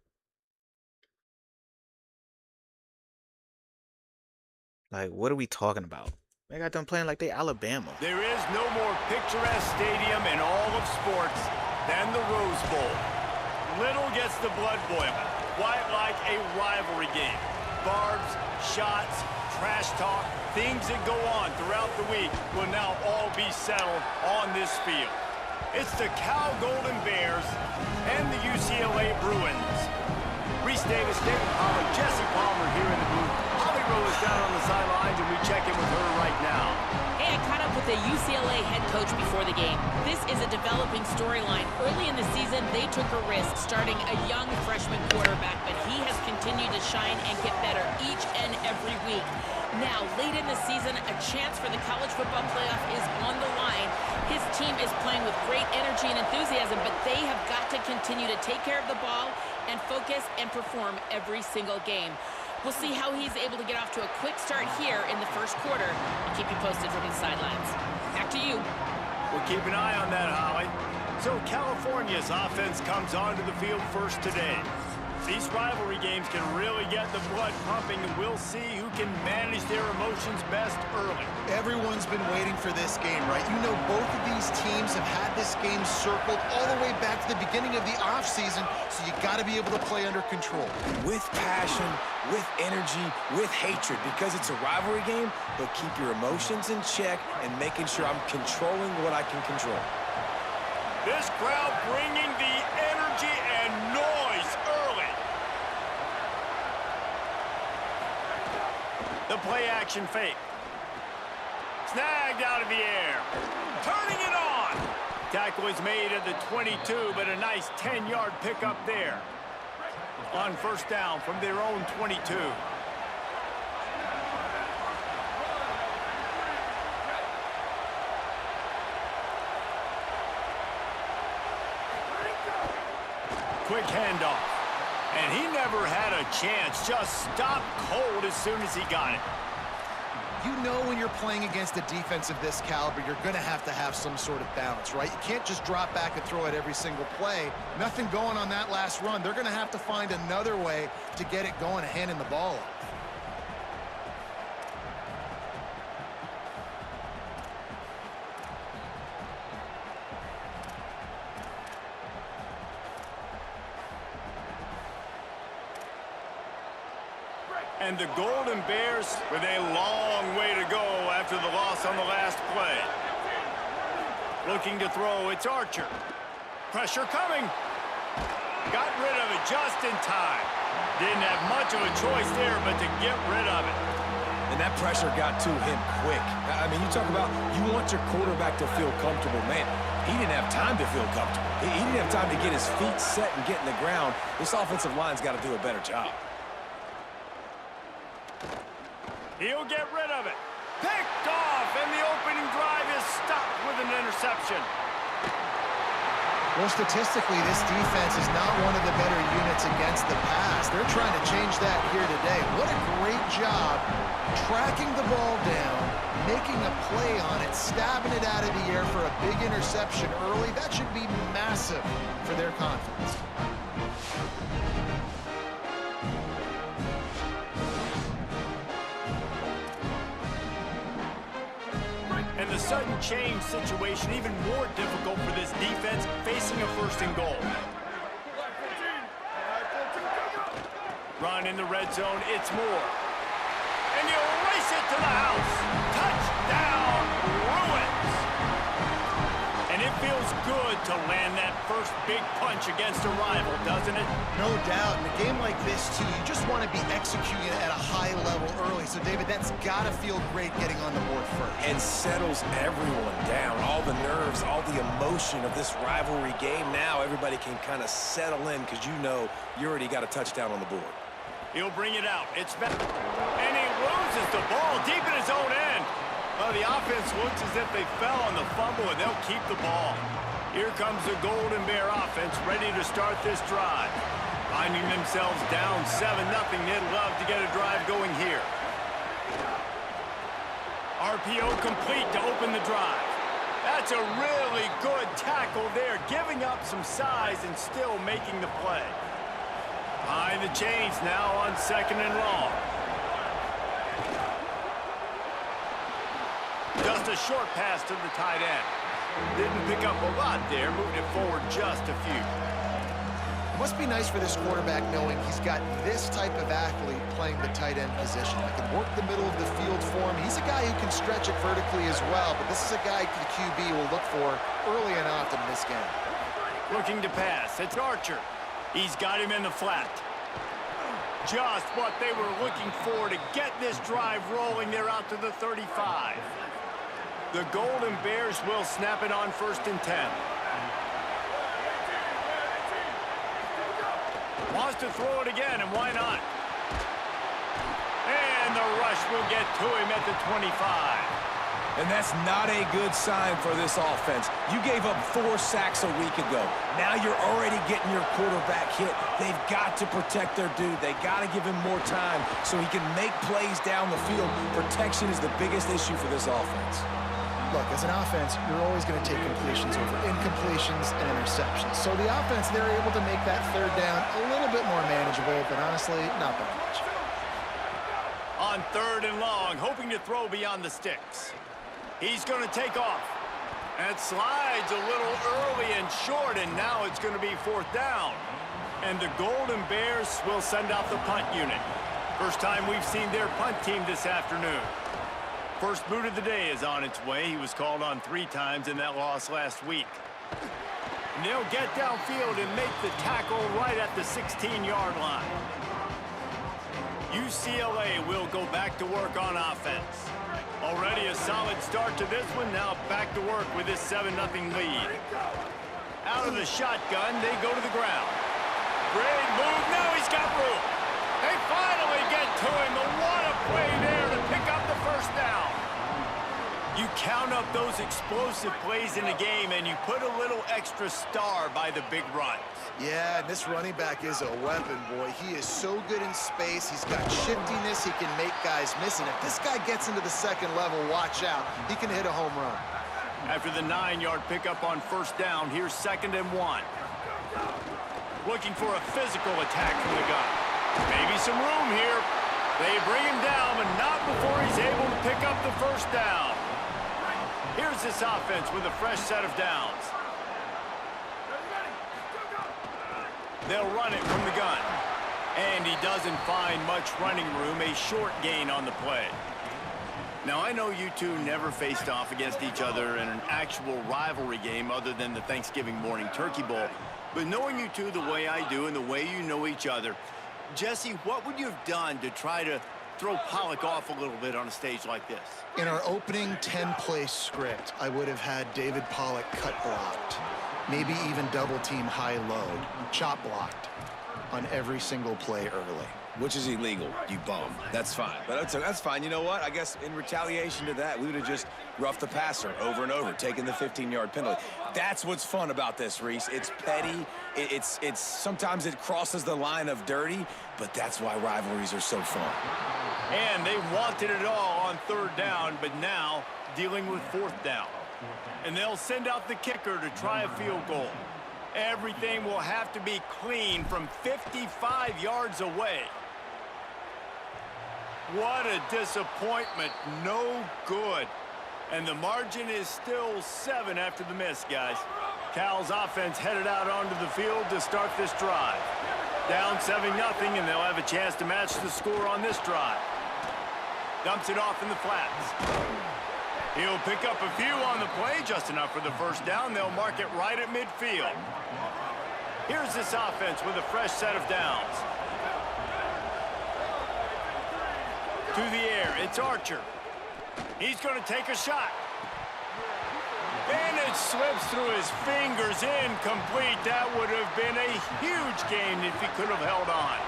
Like, what are we talking about? They got them playing like they Alabama. There is no more picturesque stadium in all of sports than the Rose Bowl. Little gets the blood boiling, quite like a rivalry game. Barbs, shots, trash talk, things that go on throughout the week will now all be settled on this field. It's the Cal Golden Bears and the UCLA Bruins. Reese Davis, David Pollack, Jesse Palmer here in the booth. Holly Rowe is down on the sidelines, and we check in with her right now. Hey, I caught up with the UCLA head coach before the game. This is a developing storyline. Early in the season, they took a risk starting a young freshman quarterback, but he has continued to shine and get better each and every week. Now, late in the season, a chance for the college football playoff is on the line. His team is playing with great energy and enthusiasm, but they have got to continue to take care of the ball and focus and perform every single game. We'll see how he's able to get off to a quick start here in the first quarter and keep you posted from the sidelines. Back to you. We'll keep an eye on that, Holly. So California's offense comes onto the field first today. These rivalry games can really get the blood pumping, and we'll see who can manage their emotions best early. Everyone's been waiting for this game, right? You know, both of these teams have had this game circled all the way back to the beginning of the offseason, so you got to be able to play under control. With passion, with energy, with hatred, because it's a rivalry game, but keep your emotions in check and making sure I'm controlling what I can control. This crowd bringing the energy and noise early. The play action fake. Snagged out of the air. Turning it on. Tackle is made at the 22, but a nice 10-yard pickup there. On first down from their own 22. Quick handoff. And he never had a chance. Just stopped cold as soon as he got it. You know when you're playing against a defense of this caliber, you're going to have some sort of balance, right? You can't just drop back and throw it every single play. Nothing going on that last run. They're going to have to find another way to get it going, handing the ball off. And the Golden Bears with a long way to go after the loss on the last play. Looking to throw, it's Archer. Pressure coming. Got rid of it just in time. Didn't have much of a choice there but to get rid of it. And that pressure got to him quick. I mean, you talk about you want your quarterback to feel comfortable. Man, he didn't have time to feel comfortable. He didn't have time to get his feet set and get in the ground. This offensive line's got to do a better job. He'll get rid of it. Picked off, and the opening drive is stopped with an interception. Well, statistically, this defense is not one of the better units against the pass. They're trying to change that here today. What a great job tracking the ball down, making a play on it, stabbing it out of the air for a big interception early. That should be massive for their confidence. And the sudden change situation even more difficult for this defense facing a first and goal. Run in the red zone, it's Moore. And you race it to the house. Touchdown, Bruins. And it feels good to land that first big punch against a rival, doesn't it? No doubt. In a game like this, too, you just want to be executing it at a high level early. So, David, that's got to feel great getting on the board first. And settles everyone down. All the nerves, all the emotion of this rivalry game. Now everybody can kind of settle in because you know you already got a touchdown on the board. He'll bring it out. It's back. And he loses the ball deep in his own end. Well, the offense looks as if they fell on the fumble, and they'll keep the ball. Here comes the Golden Bear offense ready to start this drive. Finding themselves down 7-0, they'd love to get a drive going here. RPO complete to open the drive. That's a really good tackle there, giving up some size and still making the play. Behind the chains now on 2nd and long. Just a short pass to the tight end. Didn't pick up a lot there, moved it forward just a few. Must be nice for this quarterback knowing he's got this type of athlete playing the tight end position. I can work the middle of the field for him. He's a guy who can stretch it vertically as well, but this is a guy the QB will look for early and often in this game. Looking to pass. It's Archer. He's got him in the flat. Just what they were looking for to get this drive rolling. They're out to the 35. The Golden Bears will snap it on 1st and 10. Wants to throw it again, and why not? And the rush will get to him at the 25. And that's not a good sign for this offense. You gave up 4 sacks a week ago. Now you're already getting your quarterback hit. They've got to protect their dude. They got to give him more time so he can make plays down the field. Protection is the biggest issue for this offense. Look, as an offense, you're always going to take completions over incompletions and interceptions. So the offense, they're able to make that 3rd down a little bit more manageable, but honestly, not that much. On 3rd and long, hoping to throw beyond the sticks. He's going to take off. And slides a little early and short, and now it's going to be 4th down. And the Golden Bears will send out the punt unit. First time we've seen their punt team this afternoon. First boot of the day is on its way. He was called on 3 times in that loss last week. And they'll get downfield and make the tackle right at the 16-yard line. UCLA will go back to work on offense. Already a solid start to this one. Now back to work with this 7-0 lead. Out of the shotgun, they go to the ground. Great move. Now he's got room. They finally get to him. But what a play there to pick up the 1st down. You count up those explosive plays in the game, and you put a little extra star by the big runs. Yeah, and this running back is a weapon, boy. He is so good in space. He's got shiftiness. He can make guys miss. And if this guy gets into the 2nd level, watch out. He can hit a home run. After the 9-yard pickup on 1st down, here's 2nd and 1. Looking for a physical attack from the gun. Maybe some room here. They bring him down, but not before he's able to pick up the 1st down. Here's this offense with a fresh set of downs. They'll run it from the gun. And he doesn't find much running room, a short gain on the play. Now, I know you two never faced off against each other in an actual rivalry game other than the Thanksgiving morning Turkey Bowl. But knowing you two the way I do and the way you know each other, Jesse, what would you have done to try to throw Pollock off a little bit on a stage like this? In our opening 10-play script, I would have had David Pollock cut blocked. Maybe even double-team high-load, chop blocked on every single play early. Which is illegal, you bum. That's fine. But that's fine. You know what? I guess in retaliation to that, we would have just roughed the passer over and over, taking the 15-yard penalty. That's what's fun about this, Reese. It's petty. It's sometimes it crosses the line of dirty, but that's why rivalries are so fun. And they wanted it all on 3rd down, but now dealing with 4th down. And they'll send out the kicker to try a field goal. Everything will have to be clean from 55 yards away. What a disappointment. No good. And the margin is still 7 after the miss, guys. Cal's offense headed out onto the field to start this drive. Down 7-0, and they'll have a chance to match the score on this drive. Dumps it off in the flats. He'll pick up a few on the play, just enough for the 1st down. They'll mark it right at midfield. Here's this offense with a fresh set of downs. To the air, it's Archer. He's going to take a shot. And it slips through his fingers, incomplete. That would have been a huge gain if he could have held on.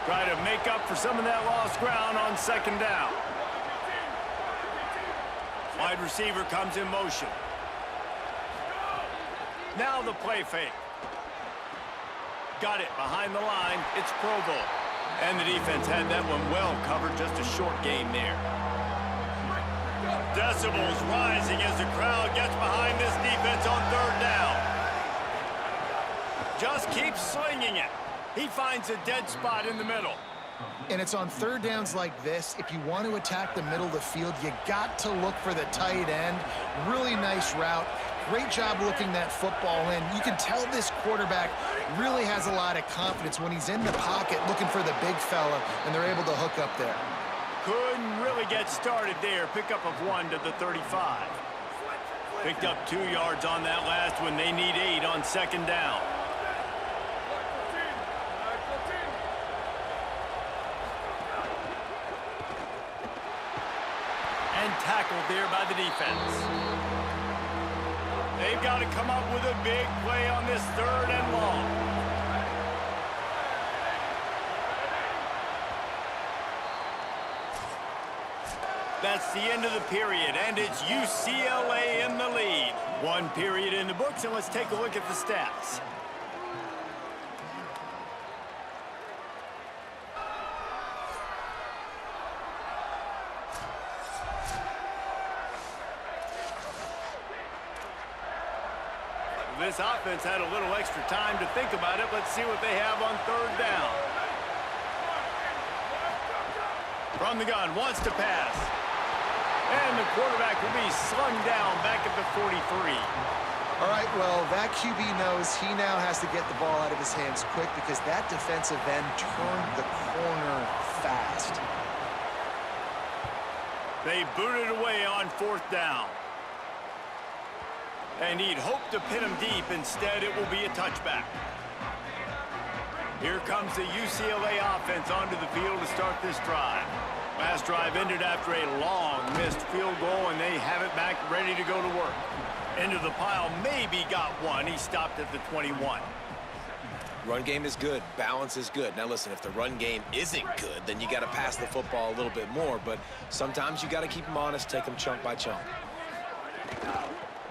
Try to make up for some of that lost ground on 2nd down. Wide receiver comes in motion. Now the play fake. Got it behind the line. It's Provo. And the defense had that one well covered. Just a short game there. Decibels rising as the crowd gets behind this defense on 3rd down. Just keeps slinging it. He finds a dead spot in the middle. And it's on third downs like this. If you want to attack the middle of the field, you got to look for the tight end. Really nice route. Great job looking that football in. You can tell this quarterback really has a lot of confidence when he's in the pocket looking for the big fella, and they're able to hook up there. Couldn't really get started there. Pickup of 1 to the 35. Picked up 2 yards on that last one. They need 8 on second down. And tackled there by the defense. They've got to come up with a big play on this 3rd and long. That's the end of the period, and it's UCLA in the lead. 1 period in the books, and let's take a look at the stats. This offense had a little extra time to think about it. Let's see what they have on 3rd down. From the gun, wants to pass. And the quarterback will be slung down back at the 43. All right, well, that QB knows he now has to get the ball out of his hands quick because that defensive end turned the corner fast. They booted away on 4th down. And he'd hoped to pin him deep. Instead, it will be a touchback. Here comes the UCLA offense onto the field to start this drive. Last drive ended after a long missed field goal, and they have it back ready to go to work. Into the pile, maybe got one. He stopped at the 21. Run game is good. Balance is good. Now, listen, if the run game isn't good, then you got to pass the football a little bit more. But sometimes you got to keep them honest, take them chunk by chunk.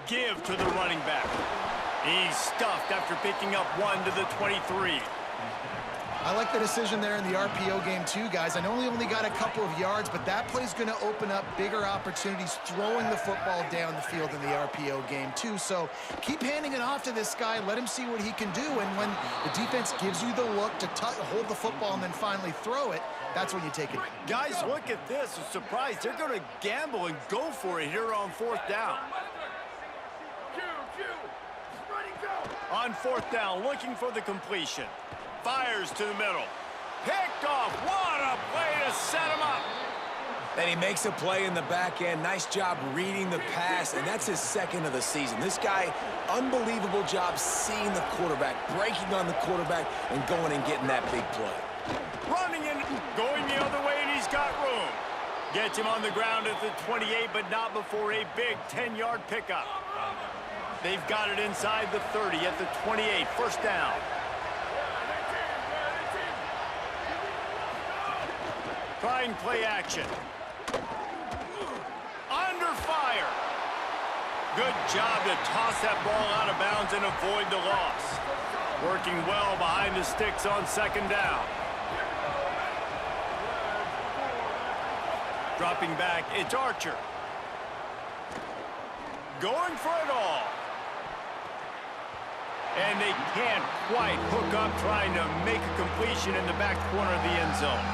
Give to the running back. He's stuffed after picking up 1 to the 23. I like the decision there in the RPO game too, guys. I know he only got a couple of yards, but that play's going to open up bigger opportunities throwing the football down the field in the RPO game too. So keep handing it off to this guy. Let him see what he can do. And when the defense gives you the look to hold the football and then finally throw it, that's when you take it. Guys, look at this. I'm surprised. They're going to gamble and go for it here on 4th down. On 4th down, looking for the completion. Fires to the middle. Picked off. What a play to set him up. And he makes a play in the back end. Nice job reading the pass, and that's his 2nd of the season. This guy, unbelievable job seeing the quarterback, breaking on the quarterback, and going and getting that big play. Running in, going the other way, and he's got room. Gets him on the ground at the 28, but not before a big 10-yard pickup. They've got it inside the 30 at the 28. 1st down. Trying play action. Under fire. Good job to toss that ball out of bounds and avoid the loss. Working well behind the sticks on 2nd down. Dropping back, it's Archer. Going for it all. And they can't quite hook up trying to make a completion in the back corner of the end zone.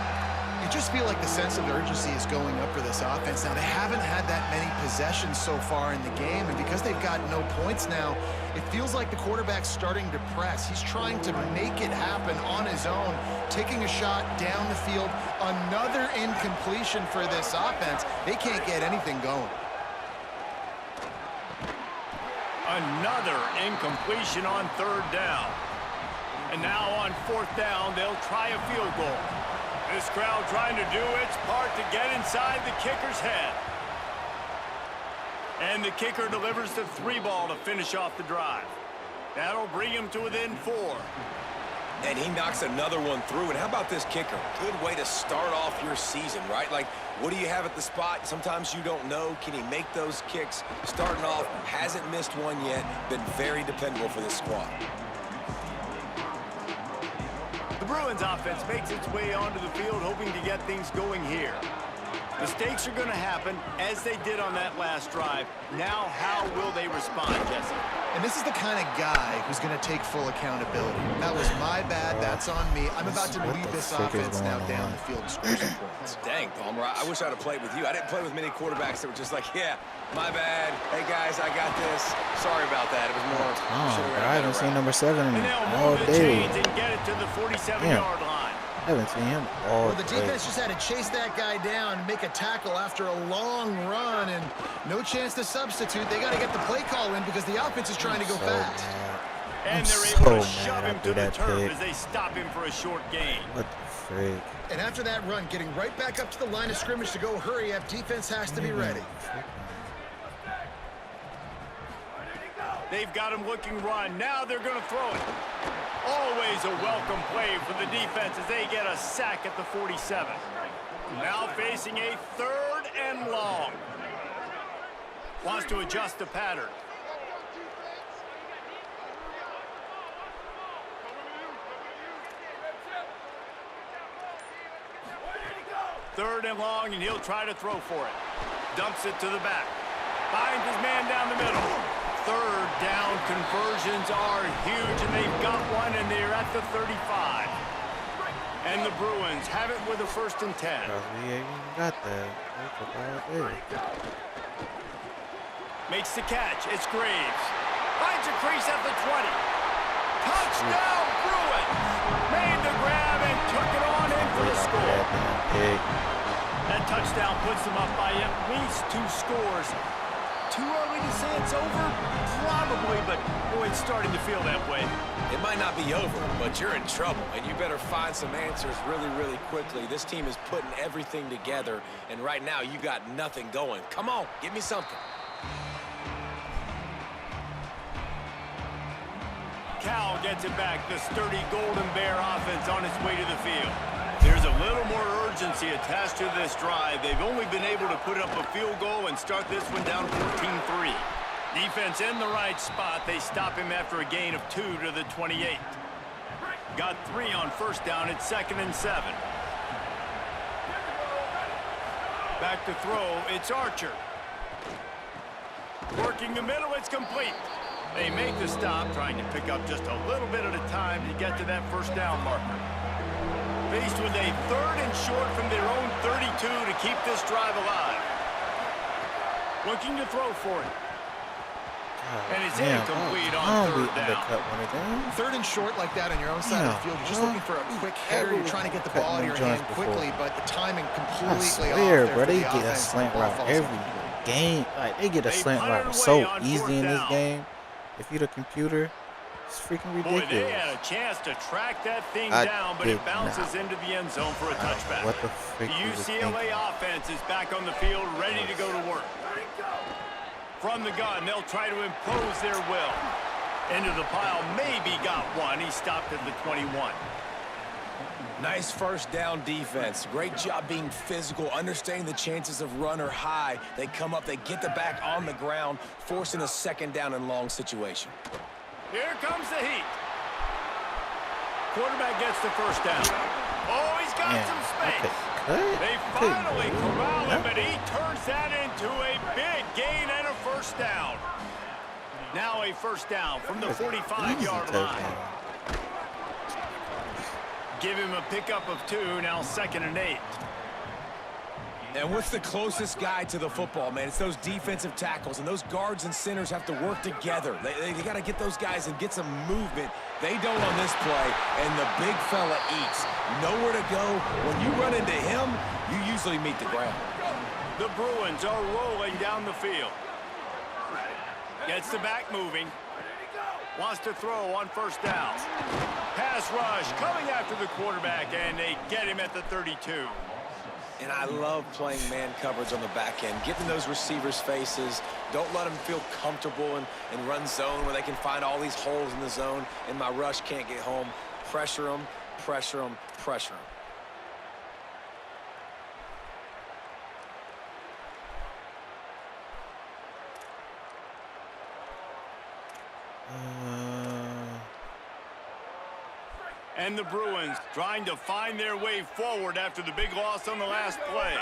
You just feel like the sense of urgency is going up for this offense. Now, they haven't had that many possessions so far in the game, and because they've got no points now, it feels like the quarterback's starting to press. He's trying to make it happen on his own, taking a shot down the field. Another incompletion for this offense. They can't get anything going. Another incompletion on 3rd down. And now on 4th down, they'll try a field goal. This crowd trying to do its part to get inside the kicker's head. And the kicker delivers the 3 ball to finish off the drive. That'll bring him to within 4. And he knocks another one through. And how about this kicker? Good way to start off your season, right? Like, what do you have at the spot? Sometimes you don't know. Can he make those kicks? Starting off, hasn't missed one yet. Been very dependable for this squad. The Bruins offense makes its way onto the field, hoping to get things going here. Mistakes are going to happen, as they did on that last drive. Now, how will they respond, Jesse? And this is the kind of guy who's going to take full accountability. That was my bad. That's on me. I'm about to lead this offense now down the field and score some points. Dang, Palmer, I wish I'd have played with you. I didn't play with many quarterbacks that were just like, yeah, my bad. Hey, guys, I got this. Sorry about that. It was more. Oh, I haven't seen number 7 And they'll all move the day. chains and get it to the 47-yard line. I haven't seen him all Well, the day. defense just had to chase that guy down and make a tackle after a long run, and no chance to substitute. They got to get the play call in because the offense is trying to go fast. And they're so able to mad shove him after to the that turf pick. as they stop him for a short gain. What the frick? And after that run, getting right back up to the line of scrimmage to go hurry up, defense has to be ready. They've got him looking run. Now they're going to throw it. Always a welcome play for the defense as they get a sack at the 47. Now facing a 3rd and long. Wants to adjust the pattern. Third and long, and he'll try to throw for it. Dumps it to the back. Finds his man down the middle. 3rd down conversions are huge, and they've got one, and they're at the 35. And the Bruins have it with a 1st and 10. We ain't even got that. That's about it. Makes the catch. It's Graves. Finds a crease at the 20. Touchdown, Bruins! Made the grab and took it on in for the score. That touchdown puts them up by at least 2 scores. Too early to say it's over? Probably, but boy, it's starting to feel that way. It might not be over, but you're in trouble, and you better find some answers really, really quickly. This team is putting everything together, and right now you got nothing going. Come on, give me something. Cal gets it back. The sturdy Golden Bear offense on its way to the field. There's a little more urgency attached to this drive. They've only been able to put up a field goal and start this one down 14-3. Defense in the right spot. They stop him after a gain of 2 to the 28. Got 3 on 1st down. It's 2nd and 7. Back to throw. It's Archer. Working the middle. It's complete. They make the stop, trying to pick up just a little bit at a time to get to that 1st down marker. Faced with a 3rd and short from their own 32 to keep this drive alive. Looking to throw for it. And it's incomplete on 3rd down. 3rd and short like that on your own side of the field. You're just looking for a quick header. You're trying to get the ball out of your hand quickly, but the timing completely off there bro, they for the get a offense. slant route every game. Like, they get a slant route so easy in this game. If you're the computer, it's freaking ridiculous. Boy, they had a chance to track that thing down, but it bounces into the end zone for a touchback. What the frick The was it UCLA thinking? offense is back on the field, ready to go to work. From the gun, they'll try to impose their will. Into the pile, maybe got one. He stopped at the 21. Nice 1st down defense. Great job being physical, understanding the chances of run are high. They come up, they get the back on the ground, forcing a 2nd down and long situation. Here comes the heat. Quarterback gets the 1st down. Oh, he's got some space. They finally corral him, but he turns that into a big gain and a 1st down. Now a 1st down from the 45-yard line. Give him a pickup of 2, now 2nd and 8. And what's the closest guy to the football, man? It's those defensive tackles, and those guards and centers have to work together. They got to get those guys and get some movement. They don't on this play, and the big fella eats. Nowhere to go. When you run into him, you usually meet the ground. The Bruins are rolling down the field. Gets the back moving. Wants to throw on 1st down. Pass rush coming after the quarterback, and they get him at the 32. And I love playing man coverage on the back end, getting those receivers' faces. Don't let them feel comfortable in run zone where they can find all these holes in the zone, and my rush can't get home. Pressure them, pressure them, pressure them. And the Bruins trying to find their way forward after the big loss on the last play.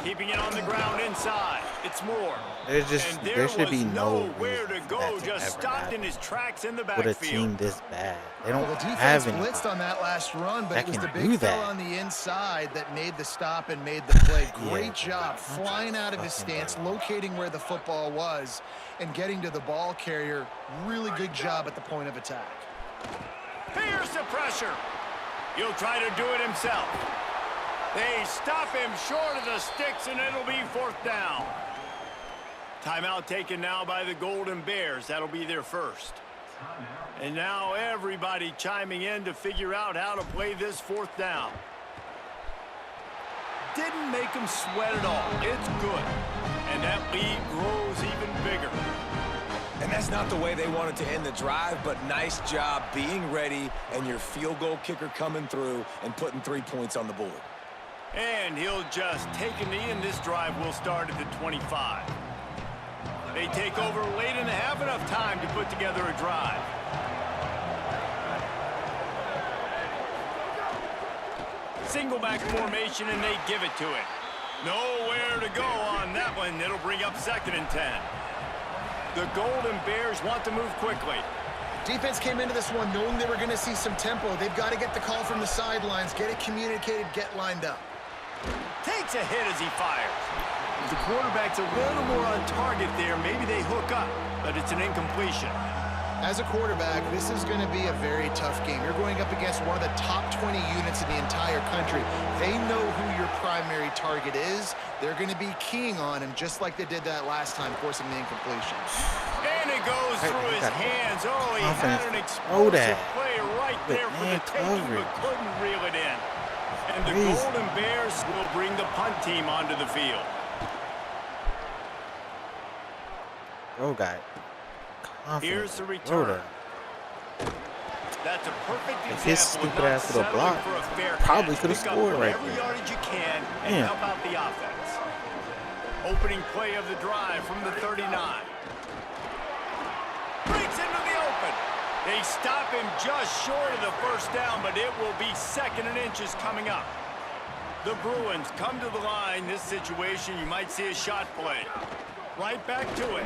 Keeping it on the ground inside. It's Moore. There should be nowhere to reason go. for that to Just ever stopped happen in his tracks in the with a backfield. team this bad. They don't Well, the have defense anybody. blitzed on that last run, but that it was the can do big throw that. on the inside that made the stop and made the play. Great Yeah, job flying out of his fucking stance, bad. locating where the football was, and getting to the ball carrier. Really good job at the point of attack. Here's the pressure. He'll try to do it himself. They stop him short of the sticks, and it'll be 4th down. Timeout taken now by the Golden Bears. That'll be their first. And now everybody chiming in to figure out how to play this 4th down. Didn't make them sweat at all. It's good. And that lead grows even bigger. And that's not the way they wanted to end the drive, but nice job being ready and your field goal kicker coming through and putting 3 points on the board. And he'll just take a knee, and this drive will start at the 25. They take over late and have enough time to put together a drive. Single back formation, and they give it to it. Nowhere to go on that one. It'll bring up 2nd and 10. The Golden Bears want to move quickly. Defense came into this one knowing they were going to see some tempo. They've got to get the call from the sidelines, get it communicated, get lined up. Takes a hit as he fires. If the quarterback's a little more on target there, maybe they hook up, but it's an incompletion. As a quarterback, this is going to be a very tough game. You're going up against one of the top 20 units in the entire country. They know who your primary target is. They're going to be keying on him just like they did that last time, forcing the incompletion. And it goes through his hands. Oh, he had an Throw explosive that. play right there for the man taking, but coverage. couldn't reel it in. And the Crazy. Golden Bears will bring the punt team onto the field. Bro got Here's confidence. the Throw return. that. That's a perfect If his example of stupid not ass would've settling blocked, for a fair probably catch. could've Pick up scored right whatever there. yardage you can and Damn. help out the offense. Opening play of the drive from the 39. Breaks into the open. They stop him just short of the 1st down, but it will be 2nd and inches coming up. The Bruins come to the line. This situation, you might see a shot play. Right back to it.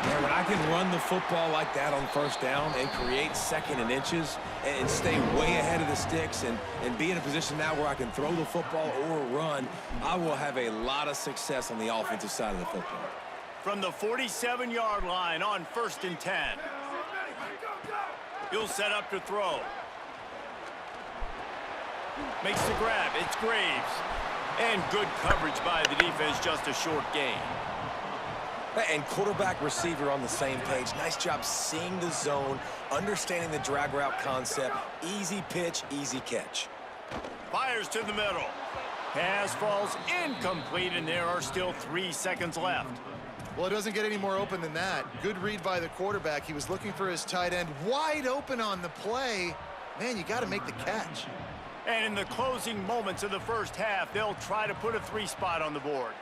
Man, when I can run the football like that on 1st down and create 2nd and inches and stay way ahead of the sticks and be in a position now where I can throw the football or run, I will have a lot of success on the offensive side of the football. From the 47-yard line on 1st and 10. He'll set up to throw. Makes the grab. It's Graves. And good coverage by the defense, just a short gain. And quarterback receiver on the same page. Nice job seeing the zone, understanding the drag route concept. Easy pitch, easy catch. Fires to the middle. Pass falls incomplete, and there are still 3 seconds left. Well, it doesn't get any more open than that. Good read by the quarterback. He was looking for his tight end wide open on the play. Man, you got to make the catch. And in the closing moments of the 1st half, they'll try to put a 3 spot on the board.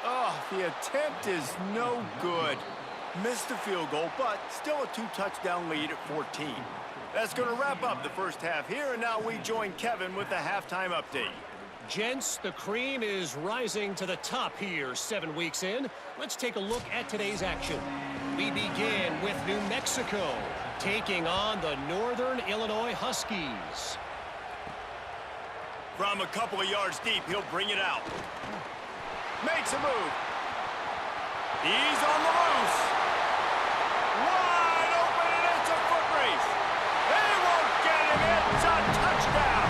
Oh, the attempt is no good. Missed the field goal, but still a 2-touchdown lead at 14. That's going to wrap up the 1st half here, and now we join Kevin with the halftime update. Gents, the cream is rising to the top here 7 weeks in. Let's take a look at today's action. We begin with New Mexico taking on the Northern Illinois Huskies. From a couple of yards deep, he'll bring it out. Makes a move. He's on the loose. Wide open, and it's a foot race. They won't get him. It's a touchdown.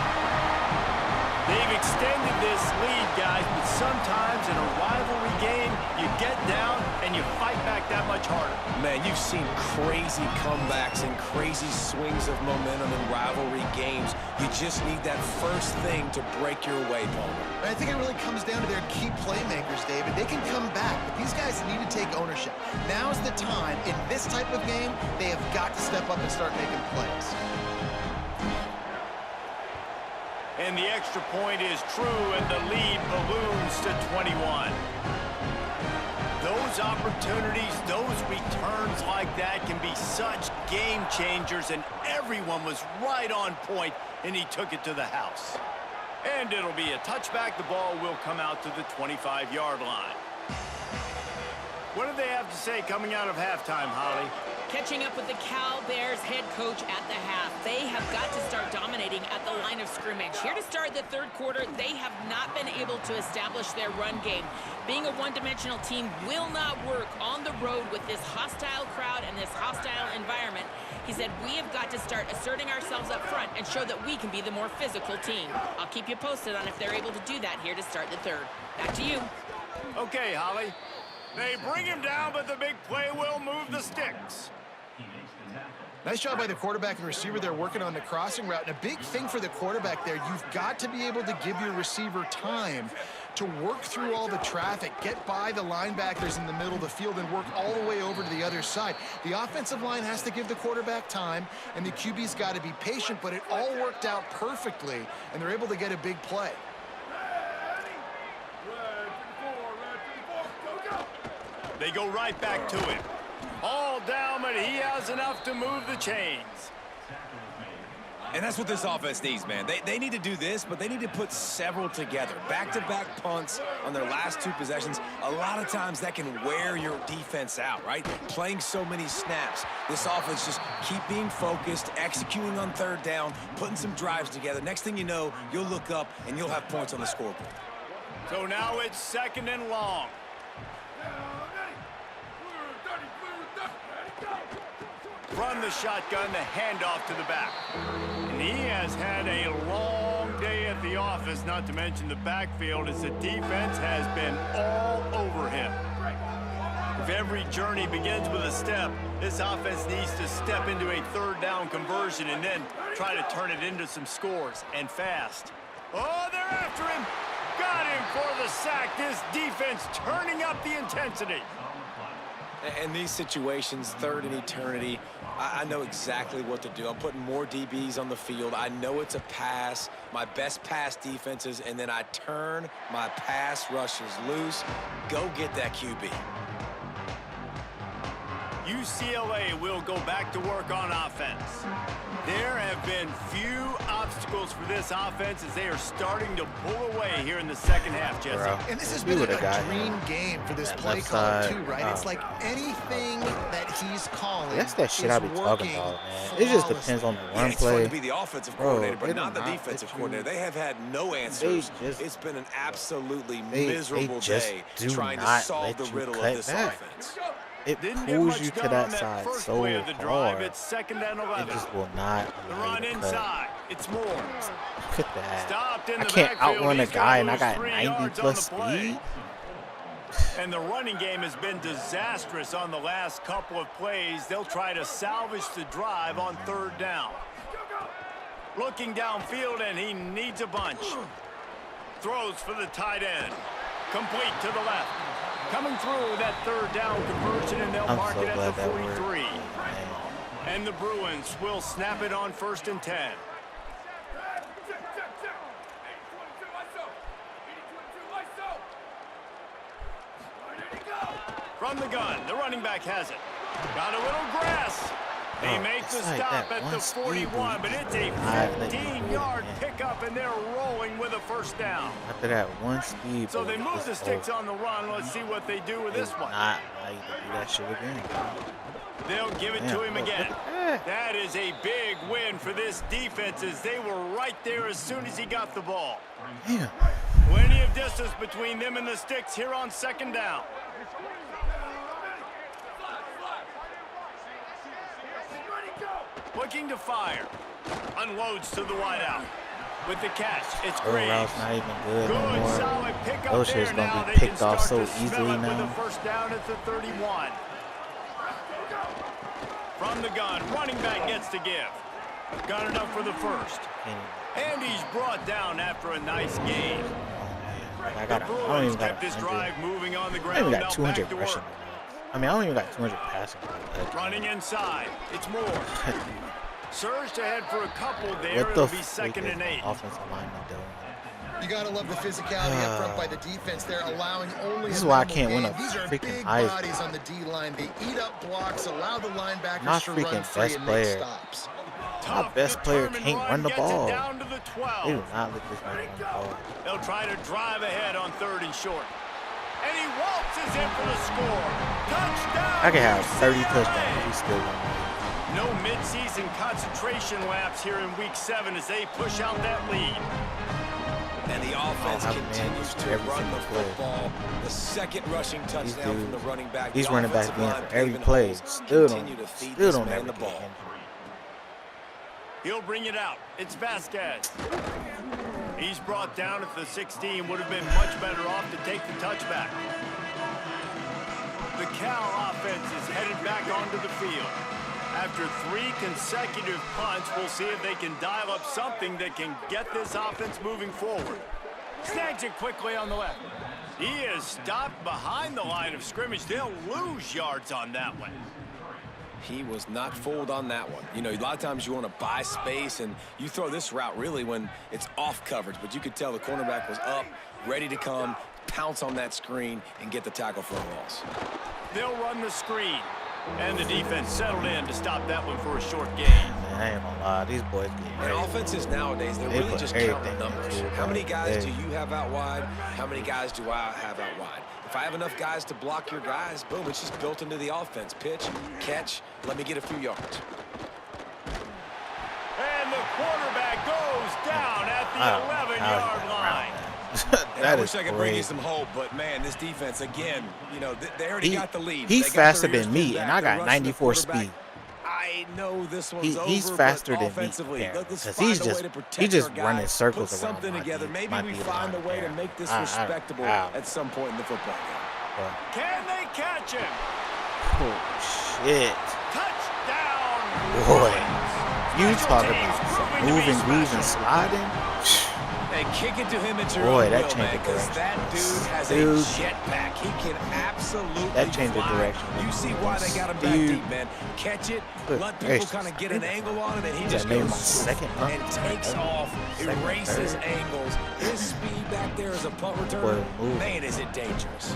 They've extended this lead, guys, but sometimes in a rivalry game, you get down and you fight back that much harder. Man, you've seen crazy comebacks and crazy swings of momentum in rivalry games. You just need that first thing to break your way, Palmer. And I think it really comes down to their key playmakers, David. They can come back, but these guys need to take ownership. Now's the time. In this type of game, they have got to step up and start making plays. And the extra point is true, and the lead balloons to 21. Those those opportunities, those returns like that can be such game changers, and everyone was right on point, and he took it to the house. And it'll be a touchback. The ball will come out to the 25-yard line. What do they have to say coming out of halftime, Holly? Catching up with the Cal Bears head coach at the half. They have got to start dominating at the line of scrimmage. Here to start the third quarter, they have not been able to establish their run game. Being a one-dimensional team will not work on the road with this hostile crowd and this hostile environment. He said, we have got to start asserting ourselves up front and show that we can be the more physical team. I'll keep you posted on if they're able to do that here to start the third. Back to you. Okay, Holly. They bring him down, but the big play will move the sticks. Nice job by the quarterback and receiver there working on the crossing route. And a big thing for the quarterback there, you've got to be able to give your receiver time to work through all the traffic, get by the linebackers in the middle of the field, and work all the way over to the other side. The offensive line has to give the quarterback time, and the QB's got to be patient, but it all worked out perfectly, and they're able to get a big play. They go right back to him. All down, but he has enough to move the chains. And that's what this offense needs, man. They need to do this, but they need to put several together. Back-to-back punts on their last two possessions. A lot of times that can wear your defense out, right? Playing so many snaps. This offense just keep being focused, executing on third down, putting some drives together. Next thing you know, you'll look up and you'll have points on the scoreboard. So now it's second and long. Run the shotgun, the handoff to the back. And he has had a long day at the office, not to mention the backfield, as the defense has been all over him. If every journey begins with a step, this offense needs to step into a third down conversion and then try to turn it into some scores, and fast. Oh, they're after him. Got him for the sack. This defense turning up the intensity. In these situations, third and eternity, I know exactly what to do. I'm putting more DBs on the field. I know it's a pass, my best pass defenses, and then I turn my pass rushers loose. Go get that QB. UCLA will go back to work on offense. There have been few obstacles for this offense as they are starting to pull away here in the second half, Jesse. Bro, And this has been a dream game for this play caller, too, right? It's like anything that he's calling. That's that shit I be talking about, man. It just depends on the run It's fun play. to be the offensive coordinator, but not the defensive coordinator. They have had no answers. It's been an absolutely miserable day trying to solve the riddle of this offense. It pulls you to that side so hard. It's second and 11. It just will not The run inside. It's more. Look at that. Stopped in I the can't backfield. outrun a He's guy gonna and I got lose 3 90 yards plus on the play. speed. And the running game has been disastrous on the last couple of plays. They'll try to salvage the drive on third down. Looking downfield, and he needs a bunch. Throws for the tight end. Complete to the left. Coming through that third down conversion, and they'll mark it at the 43. And the Bruins will snap it on 1st and 10. From the gun, the running back has it. Got a little grass. They make the stop at the 41, but it's a 15-yard pickup, and they're rolling with a first down. After that one speed, So they move the sticks on the run. Let's see what they do with this one. Not how you can do that shit again. They'll give it to him again. That is a big win for this defense, as they were right there as soon as he got the ball. Damn. Plenty of distance between them and the sticks here on second down. Looking to fire. Unloads to the wideout. With the catch, it's Graves. Route's not even good no more. Solid pickup Those there. shit's Now gonna they be can picked off start so to smell easily it with now. a first down at the 31. From the gun, running back gets to give. Got enough for the first. And he's brought down after a nice game. I don't even got this drive moving on the I ground. don't even got 200 rushing. I mean, I don't even got 200 passing. Running inside. It's more. Surged ahead for a couple there. What the It'll be second and 8. Offensive lineman doing? You gotta love the physicality up front by the defense there, allowing only. This is why I can't win a These are freaking big Heisman. bodies on the D line. They eat up blocks, allow the linebackers My to run freaking free best and player. make stops. My best player can't run the ball. Down to the 12. They do not let this man run the ball. They'll try to drive ahead on 3rd and short. And he waltzes in for the score. Touchdown. I can have 30 UCLA. touchdowns. He's still winning. No midseason concentration laps here in week 7 as they push out that lead. And the offense Oh, man, continues to every run the single play. football. The second rushing touchdown from the running back. These The running backs offensive being line for every paving play. holes. Still Continue to feed don't this ever man the get ball. injured. He'll bring it out. It's Vasquez. He's brought down at the 16. Would have been much better off to take the touchback. The Cal offense is headed back onto the field. After 3 consecutive punts, we'll see if they can dial up something that can get this offense moving forward. Snags it quickly on the left. He is stopped behind the line of scrimmage. They'll lose yards on that one. He was not fooled on that one. You know, a lot of times you want to buy space, and you throw this route really when it's off coverage. But you could tell the cornerback was up, ready to come, pounce on that screen, and get the tackle for a loss. They'll run the screen. And the defense settled in to stop that one for a short gain. Man, I ain't gonna lie. These boys get And crazy. offenses nowadays, they're They really put just everything counting numbers. into it, How many bro. guys do They- you have out wide? How many guys do I have out wide? If I have enough guys to block your guys, boom, it's just built into the offense. Pitch, catch, let me get a few yards. And the quarterback goes down at the 11-yard line. And I That wish is I could bring you crazy. some hope, but man, this defense, again, you know, they already got the lead. He's They got faster their than ears me, pinned and back. I They're got rushing the 94 quarterback. speed. I know this one's over, He's but faster than me, offensively, Darren, let's because find he's a way just- to protect he just our guys, running circles put around something my together. D- Maybe my we D find a line way to there. make this Ow. respectable at some point in the football game. Can they catch him? Oh, shit. Touchdown. Boy, you Special talk teams about proving to be moving, grooving, special. sliding. And kick it to him at your Boy, own that will, changed man, the because direction. that dude has Dude. a jetpack. He can absolutely That changed the fly. direction. You see why they got him back Dude. deep, man. Catch it, Good let people gracious. kind of get an angle on it, and he Yeah, just maybe goes my second punt. and takes off, Second, erases third. angles. His speed back there as a punt returner, Boy, move. man, is it dangerous.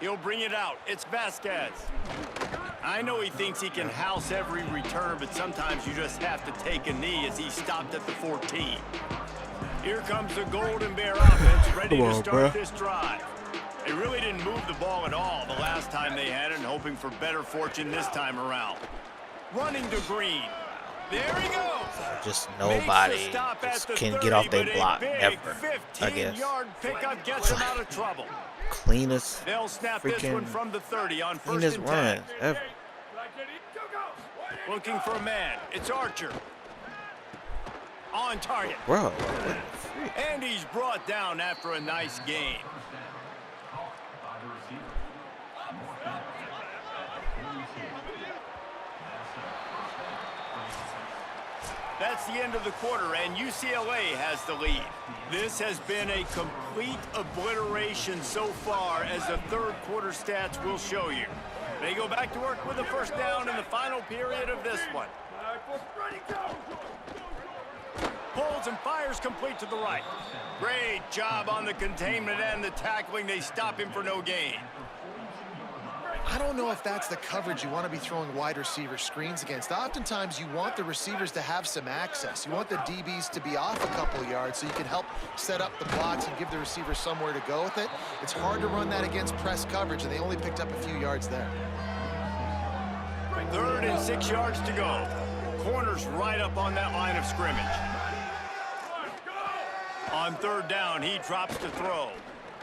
He'll bring it out. It's Vasquez. I know he thinks he can house every return, but sometimes you just have to take a knee as he stopped at the 14. Here comes the Golden Bear offense ready Come to on, start bruh. this drive. They really didn't move the ball at all the last time they had it, and hoping for better fortune this time around. Running to Green. There he goes. Just Makes nobody the stop at just the can 30, get off but their a block. big Never, I guess. 15-yard pickup gets him out of trouble. Cleanest, They'll snap this one freaking from the 30 on first cleanest and 10. runs ever. Looking for a man. It's Archer. On target. Bro, what the freak? And he's brought down after a nice gain. That's the end of the quarter, and UCLA has the lead. This has been a complete obliteration so far, as the third quarter stats will show you. They go back to work with a first down in the final period of this one. Pulls and fires complete to the right. Great job on the containment and the tackling. They stop him for no gain. I don't know if that's the coverage you want to be throwing wide receiver screens against. Oftentimes, you want the receivers to have some access. You want the DBs to be off a couple yards so you can help set up the blocks and give the receiver somewhere to go with it. It's hard to run that against press coverage, and they only picked up a few yards there. 3rd and 6 yards to go. Corner's right up on that line of scrimmage. On 3rd down, he drops to throw.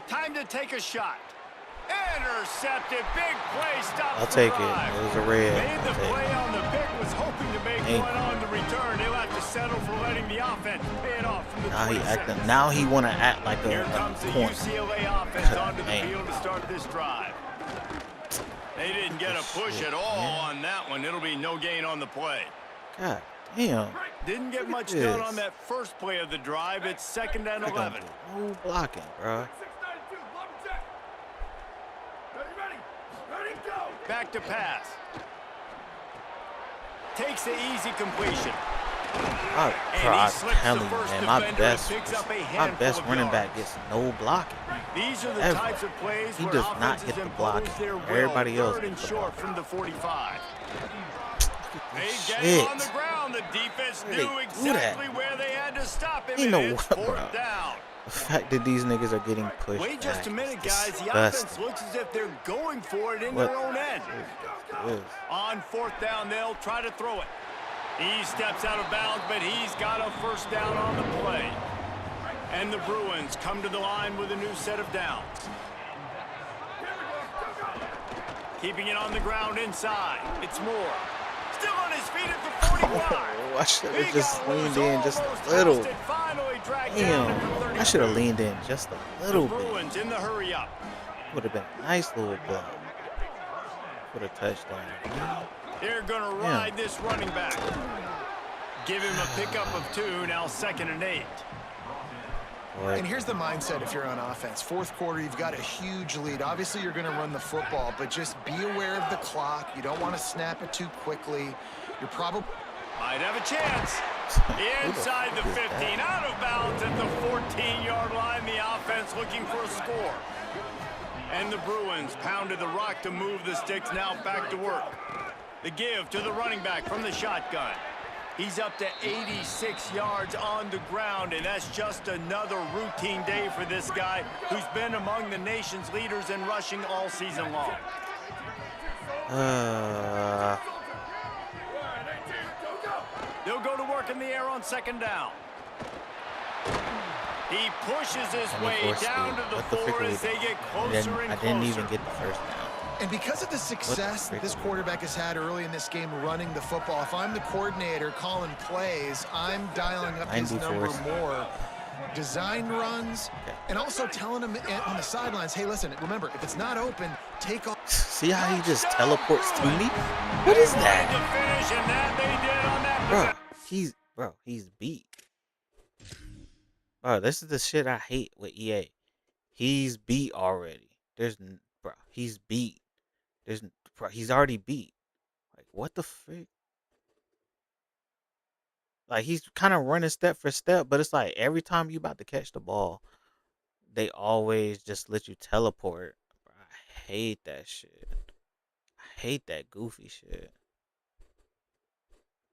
Time to take a shot. Intercepted. Big play. Stop. I'll take it. It was a red. Made the I'll take play it. on the pick. Was hoping to make Ain't. one on the return. He'll have to settle for letting the offense pay it off from the Now he 26. acting. Now he want to act like Here a comes the point. UCLA offense onto the Man. field to start this drive. They didn't get a push at all on that one. It'll be no gain on the play. God damn. Didn't get much this. done on that first play of the drive. It's 2nd and I 11. got no blocking, bro. Back to pass. takes the easy completion. I'm telling you, man, my best running back gets no blocking. These are the Ever. types of plays He where does not offenses get the impose blocking. their will. Everybody else Third and gets the short blocking. from the 45. They get Shit. him on the ground. The defense Why they knew do exactly that? where they had to stop him. You know And it's what, bro? fourth down. The fact that these niggas are getting pushed Wait just a back minute, is guys. The offense disgusting. looks as if they're going for it in What? their own end. Yes. On fourth down, they'll try to throw it. He steps out of bounds, but he's got a first down on the play. And the Bruins come to the line with a new set of downs. Keeping it on the ground inside. It's Moore. Still on his feet at the 45. Oh, I should He have just got leaned loose, in just almost a little. lost it, finally dragged down at the Damn, 32. I should have leaned in just a little The bit. Bruins in the hurry up. Would have been a nice little blow for the touchdown. They're going to ride this running back. Give him a pickup of 2, now 2nd and 8. And here's the mindset if you're on offense. Fourth quarter, you've got a huge lead. Obviously, you're going to run the football, but just be aware of the clock. You don't want to snap it too quickly. You're probably... Might have a chance. Inside the 15, out of bounds at the 14-yard line. The offense looking for a score. And the Bruins pounded the rock to move the sticks, now back to work. The give to the running back from the shotgun. He's up to 86 yards on the ground, and that's just another routine day for this guy who's been among the nation's leaders in rushing all season long. They'll go to work in the air on 2nd down. He pushes his way down to the 4 as they get closer and I didn't even closer. get the first down. And because of the success that this quarterback has had early in this game running the football, if I'm the coordinator calling plays, I'm dialing up his number more. Design runs, and also telling him on the sidelines, hey, listen, remember, if it's not open, take off. See how he just teleports to me? What is that? Bro, he's beat. Bro, this is the shit I hate with EA. He's beat already. He's beat. He's already beat. Like, what the frick? Like, he's kind of running step for step, but it's like every time you about to catch the ball, they always just let you teleport. Bro, I hate that shit. I hate that goofy shit.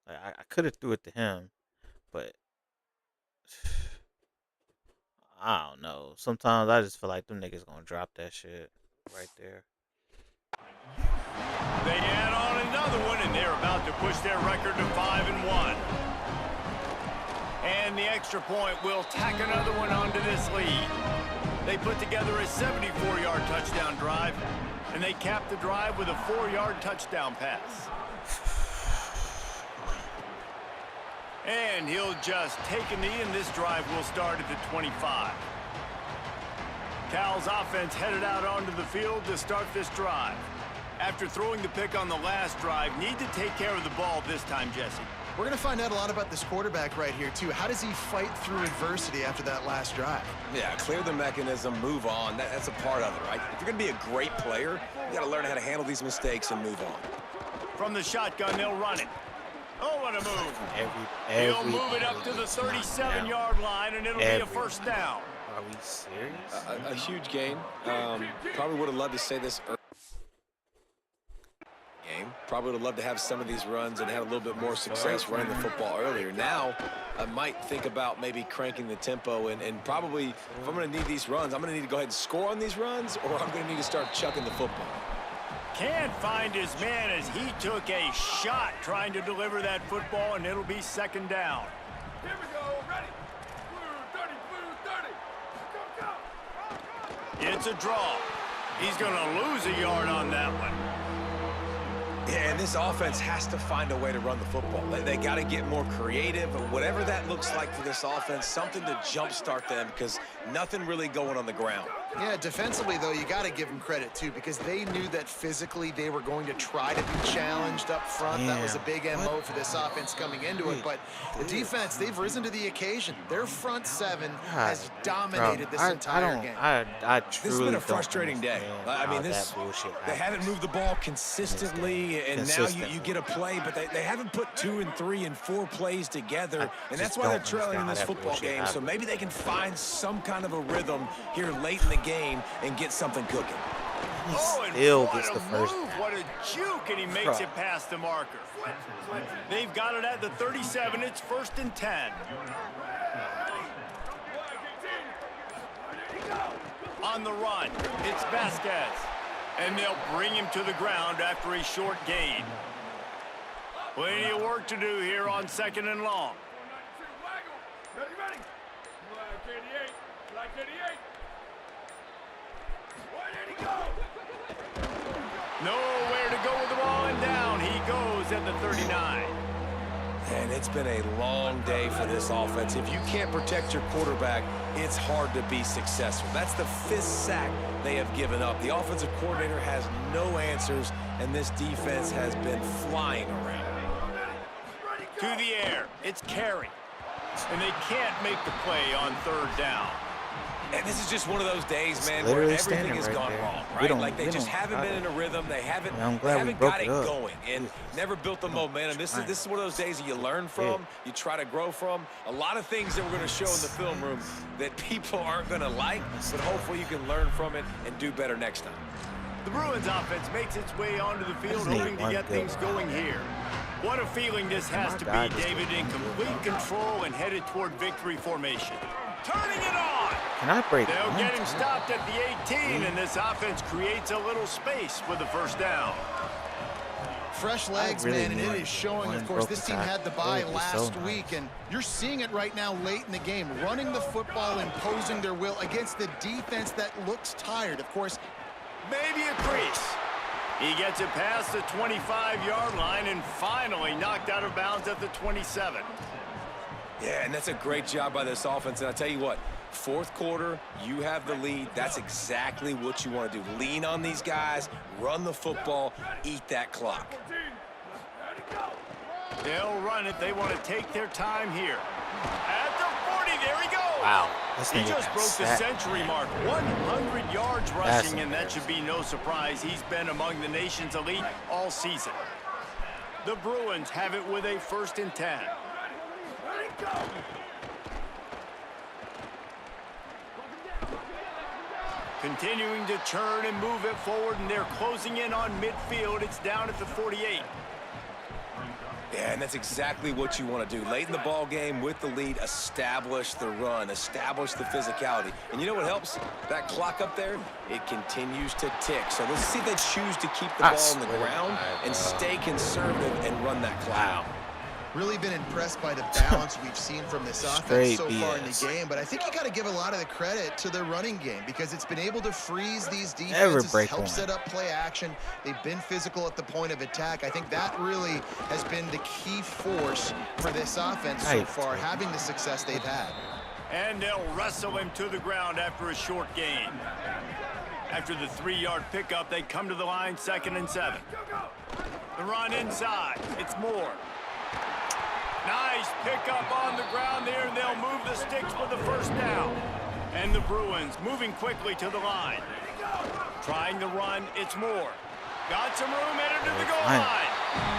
Like, I could have threw it to him, but I don't know. Sometimes I just feel like them niggas gonna drop that shit right there. They add on another one, and they're about to push their record to 5-1. And the extra point will tack another one onto this lead. They put together a 74-yard touchdown drive, and they cap the drive with a 4-yard touchdown pass. And he'll just take a knee, and this drive will start at the 25. Cal's offense headed out onto the field to start this drive. After throwing the pick on the last drive, need to take care of the ball this time, Jesse. We're going to find out a lot about this quarterback right here, too. How does he fight through adversity after that last drive? Yeah, clear the mechanism, move on. That's a part of it, right? If you're going to be a great player, you got to learn how to handle these mistakes and move on. From the shotgun, they'll run it. Oh, what a move. He'll move it up to the 37-yard line, and it'll be a first down. Are we serious? A huge gain. Probably would have loved to say this early game. Probably would have loved to have some of these runs and had a little bit more success running the football earlier. Now, I might think about maybe cranking the tempo and probably, if I'm going to need these runs, I'm going to need to go ahead and score on these runs, or I'm going to need to start chucking the football. Can't find his man as he took a shot trying to deliver that football, and it'll be 2nd down. Here we go, ready. Blue 30, go, go. It's a draw. He's going to lose a yard on that one. Yeah, and this offense has to find a way to run the football. They got to get more creative, whatever that looks like for this offense, something to jumpstart them because nothing really going on the ground. Yeah, defensively, though, you got to give them credit, too, because they knew that physically they were going to try to be challenged up front. That was a big MO for this offense coming into it. But the defense, they've risen to the occasion. Their front seven has dominated this entire game. I truly This has been a frustrating day. I mean, they haven't moved the ball consistently, and now you get a play, but they haven't put 2 and 3 and 4 plays together, and that's why they're trailing in this football game. So maybe they can find some kind of a rhythm here late in the game and get something cooking. Still gets the first. What a juke, and he makes it past the marker. They've got it at the 37. It's 1st and 10. On the run, it's Vasquez. And they'll bring him to the ground after a short gain. Plenty of work to do here on 2nd and long. Ready, ready. Black 88. Black 88. Where did he go? Nowhere to go with the ball, and down he goes at the 39. And it's been a long day for this offense. If you can't protect your quarterback, it's hard to be successful. That's the 5th sack they have given up. The offensive coordinator has no answers, and this defense has been flying around. To the air, it's Carey. And they can't make the play on 3rd down. And this is just one of those days, man, where everything has gone wrong, right? Like they just haven't been in a rhythm. They haven't got it going and never built the momentum. This is one of those days that you learn from, you try to grow from. A lot of things that we're going to show in the film room that people aren't going to like, but hopefully you can learn from it and do better next time. The Bruins offense makes its way onto the field, hoping to get things going here. What a feeling this has to be, David, in complete control and headed toward victory formation. Turning it on. Can I break? They'll get him stopped at the 18, and this offense creates a little space for the 1st down. Fresh legs, man, and it is showing. Of course, this team had the bye last week, and you're seeing it right now late in the game, running the football, imposing their will against the defense that looks tired. Of course, maybe a crease. He gets it past the 25-yard line and finally knocked out of bounds at the 27. Yeah, and that's a great job by this offense. And I tell you what, 4th quarter, you have the lead. That's exactly what you want to do. Lean on these guys, run the football, eat that clock. They'll run it. They want to take their time here. At the 40, there he goes. Wow. He just broke the century mark. 100 yards rushing, and that should be no surprise. He's been among the nation's elite all season. The Bruins have it with a 1st and 10. Continuing to churn and move it forward, and they're closing in on midfield. It's down at the 48. Yeah, and that's exactly what you want to do. Late in the ball game with the lead, establish the run, establish the physicality. And you know what helps? That clock up there, it continues to tick. So let's see if they choose to keep the ball on the ground and stay conservative and run that clock. Really been impressed by the balance we've seen from this offense so far in the game, but I think you got to give a lot of the credit to their running game because it's been able to freeze these defenses, help set up play action. They've been physical at the point of attack. I think that really has been the key force for this offense so far, having the success they've had. And they'll wrestle him to the ground after a short gain. After the 3-yard pickup, they come to the line, 2nd and 7. The run inside. It's Moore. Nice pickup on the ground there, and they'll move the sticks for the 1st down. And the Bruins moving quickly to the line. Trying the run, it's Moore. Got some room, headed to the goal line.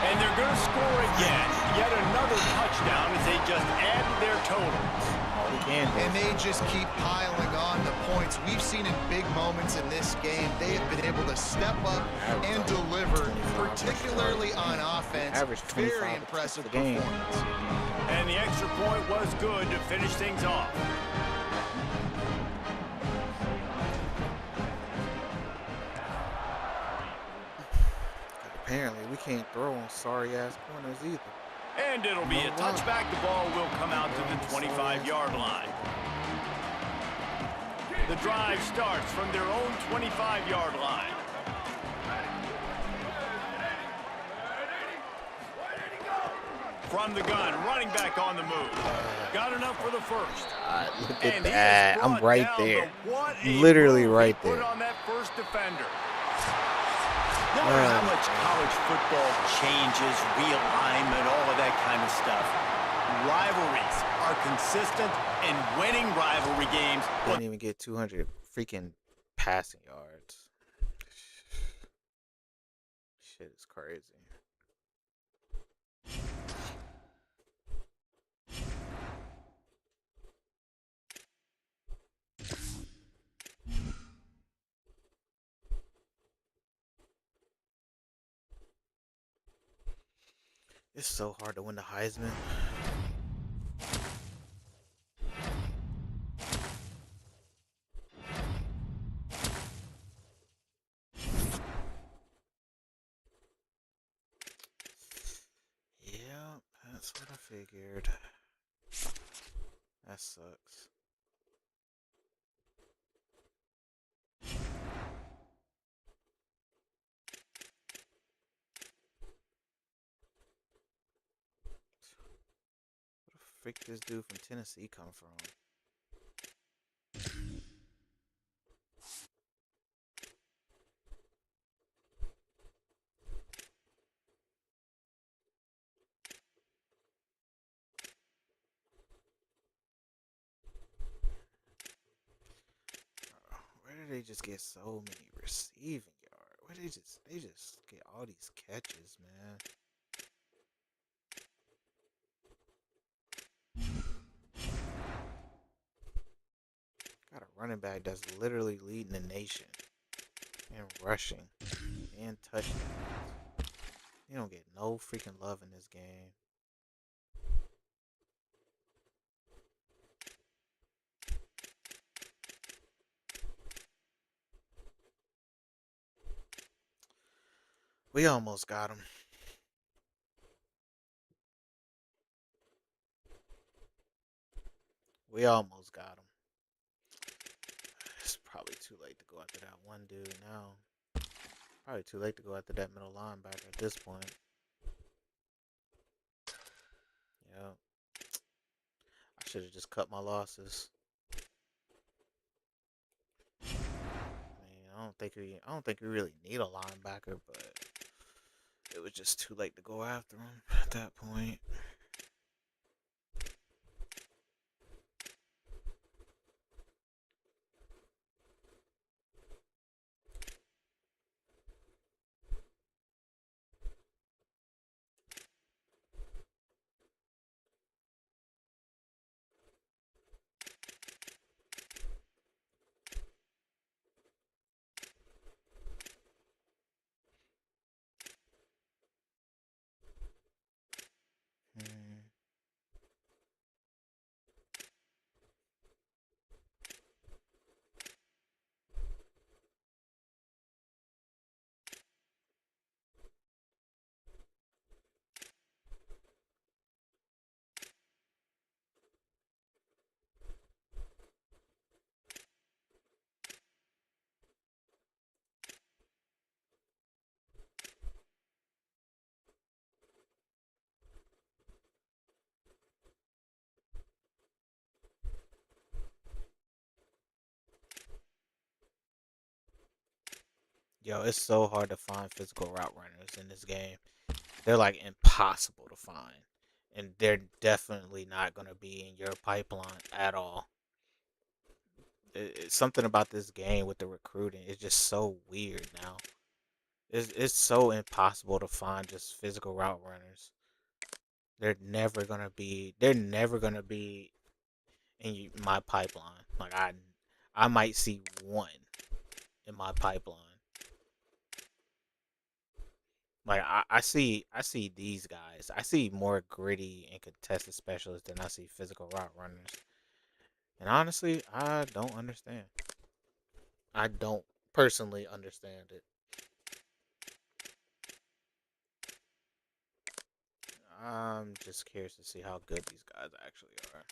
And they're going to score again. Yet another touchdown as they just add to their total. And they just keep piling on the points. We've seen in big moments in this game, they have been able to step up and deliver, particularly on offense. Very impressive performance. And the extra point was good to finish things off. Apparently, we can't throw on sorry-ass corners either. And it'll be a touchback. The ball will come out to the 25-yard line. The drive starts from their own 25-yard line. From the gun, running back on the move. Got enough for the 1st. god, look at And he is that. I'm brought right down, there. but what a Literally move he right put there. on that first defender. No matter how much college football changes, realignment, all of that kind of stuff, rivalries are consistent, and winning rivalry games. Didn't even get 200 freaking passing yards. Shit is crazy. It's so hard to win the Heisman. Yeah, that's what I figured. That sucks. Where the frick this dude from Tennessee come from? Where did they just get so many receiving yards? Where they just get all these catches, man? Got a running back that's literally leading the nation in rushing and touchdowns. You don't get no freaking love in this game. We almost got him. We almost got him. It's probably too late to go after that one dude now. Probably too late to go after that middle linebacker at this point. Yep. I should have just cut my losses. I mean, I don't think we really need a linebacker, but it was just too late to go after him at that point. Hmm. Yo, it's so hard to find physical route runners in this game. They're like impossible to find. And they're definitely not going to be in your pipeline at all. It's something about this game with the recruiting. It's just so weird now. It's so impossible to find just physical route runners. They're never gonna be in my pipeline. Like I might see one in my pipeline. Like I see these guys. I see more gritty and contested specialists than I see physical route runners. And honestly, I don't understand. I don't personally understand it. I'm just curious to see how good these guys actually are.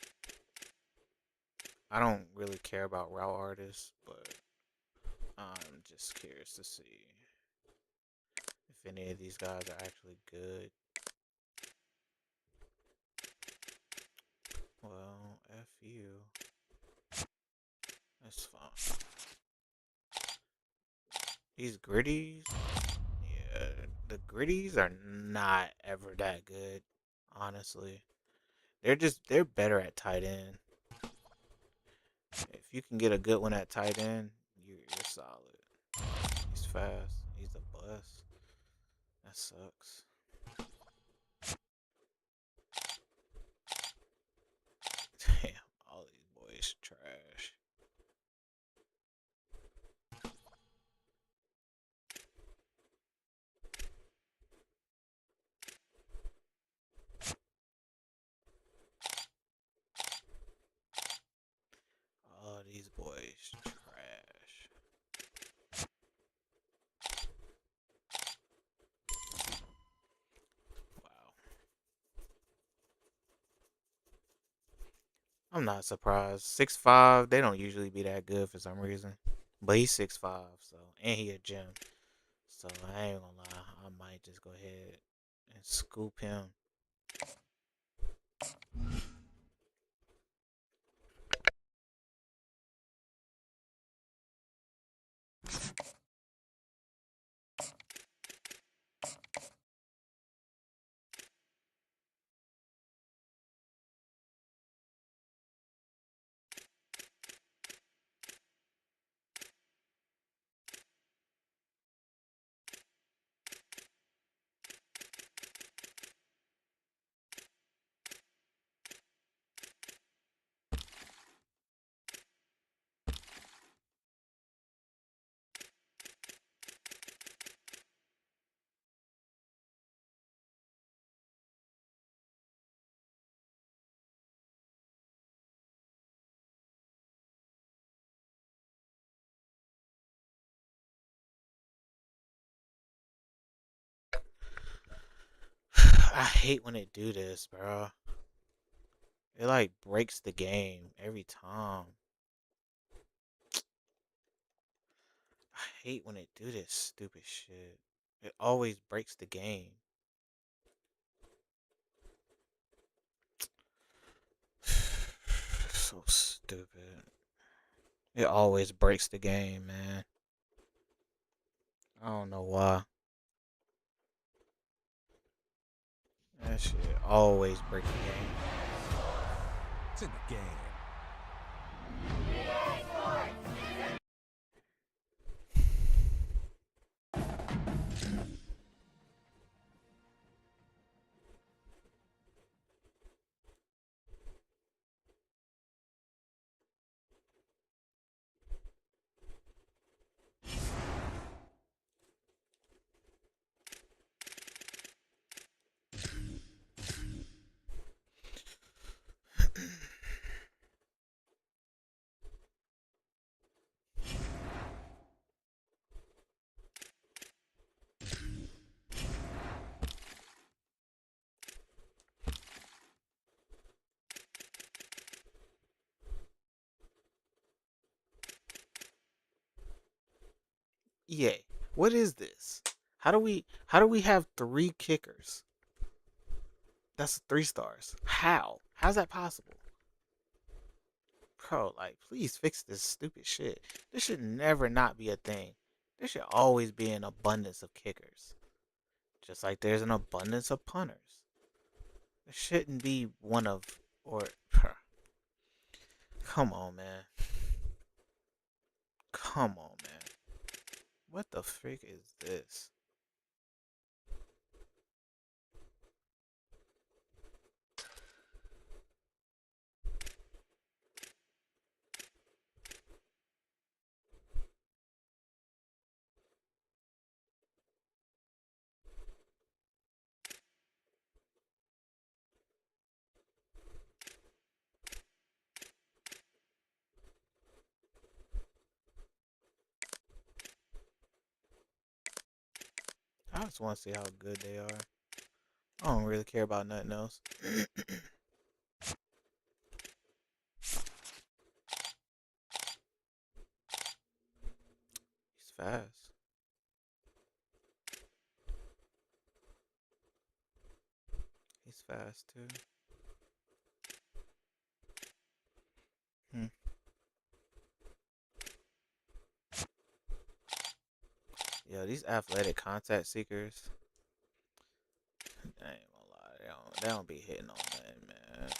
I don't really care about route artists, but I'm just curious to see if any of these guys are actually good. Well, F you. That's fine. These gritties, yeah, the gritties are not ever that good, honestly. They're better at tight end. If you can get a good one at tight end, you're solid. He's fast. He's a bust. That sucks. Damn, all these boys trash. All these boys trash. Wow. I'm not surprised. 6'5", they don't usually be that good for some reason. But he's 6'5", so and he a gym. So I ain't gonna lie, I might just go ahead and scoop him. I hate when they do this, bro. It like breaks the game every time. I hate when they do this stupid shit. It always breaks the game. So stupid. It always breaks the game, man. I don't know why. That shit always break the game. It's in the game. Yeah. What is this? How do we have 3 kickers? That's 3 stars. How? How's that possible? Bro, like, please fix this stupid shit. This should never not be a thing. There should always be an abundance of kickers. Just like there's an abundance of punters. There shouldn't be one of, or, come on, man. Come on, man. What the freak is this? I just want to see how good they are. I don't really care about nothing else. He's fast. He's fast too. Hmm. Yo, these athletic contact seekers, I ain't gonna lie, they don't be hitting on that, man.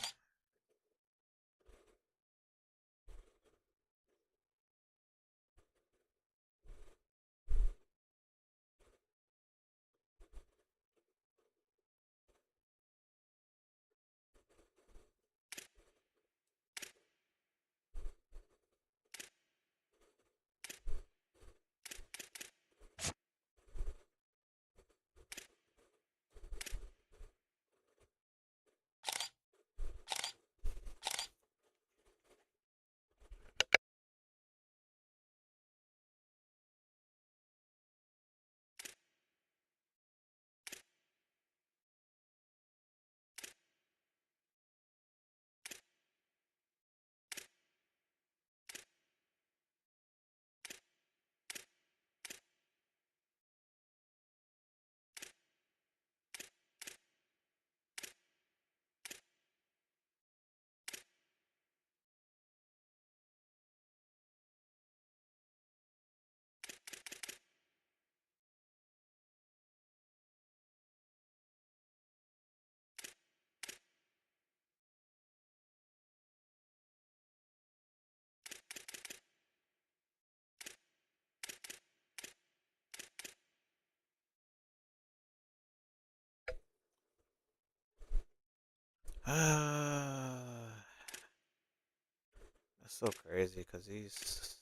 That's so crazy because he's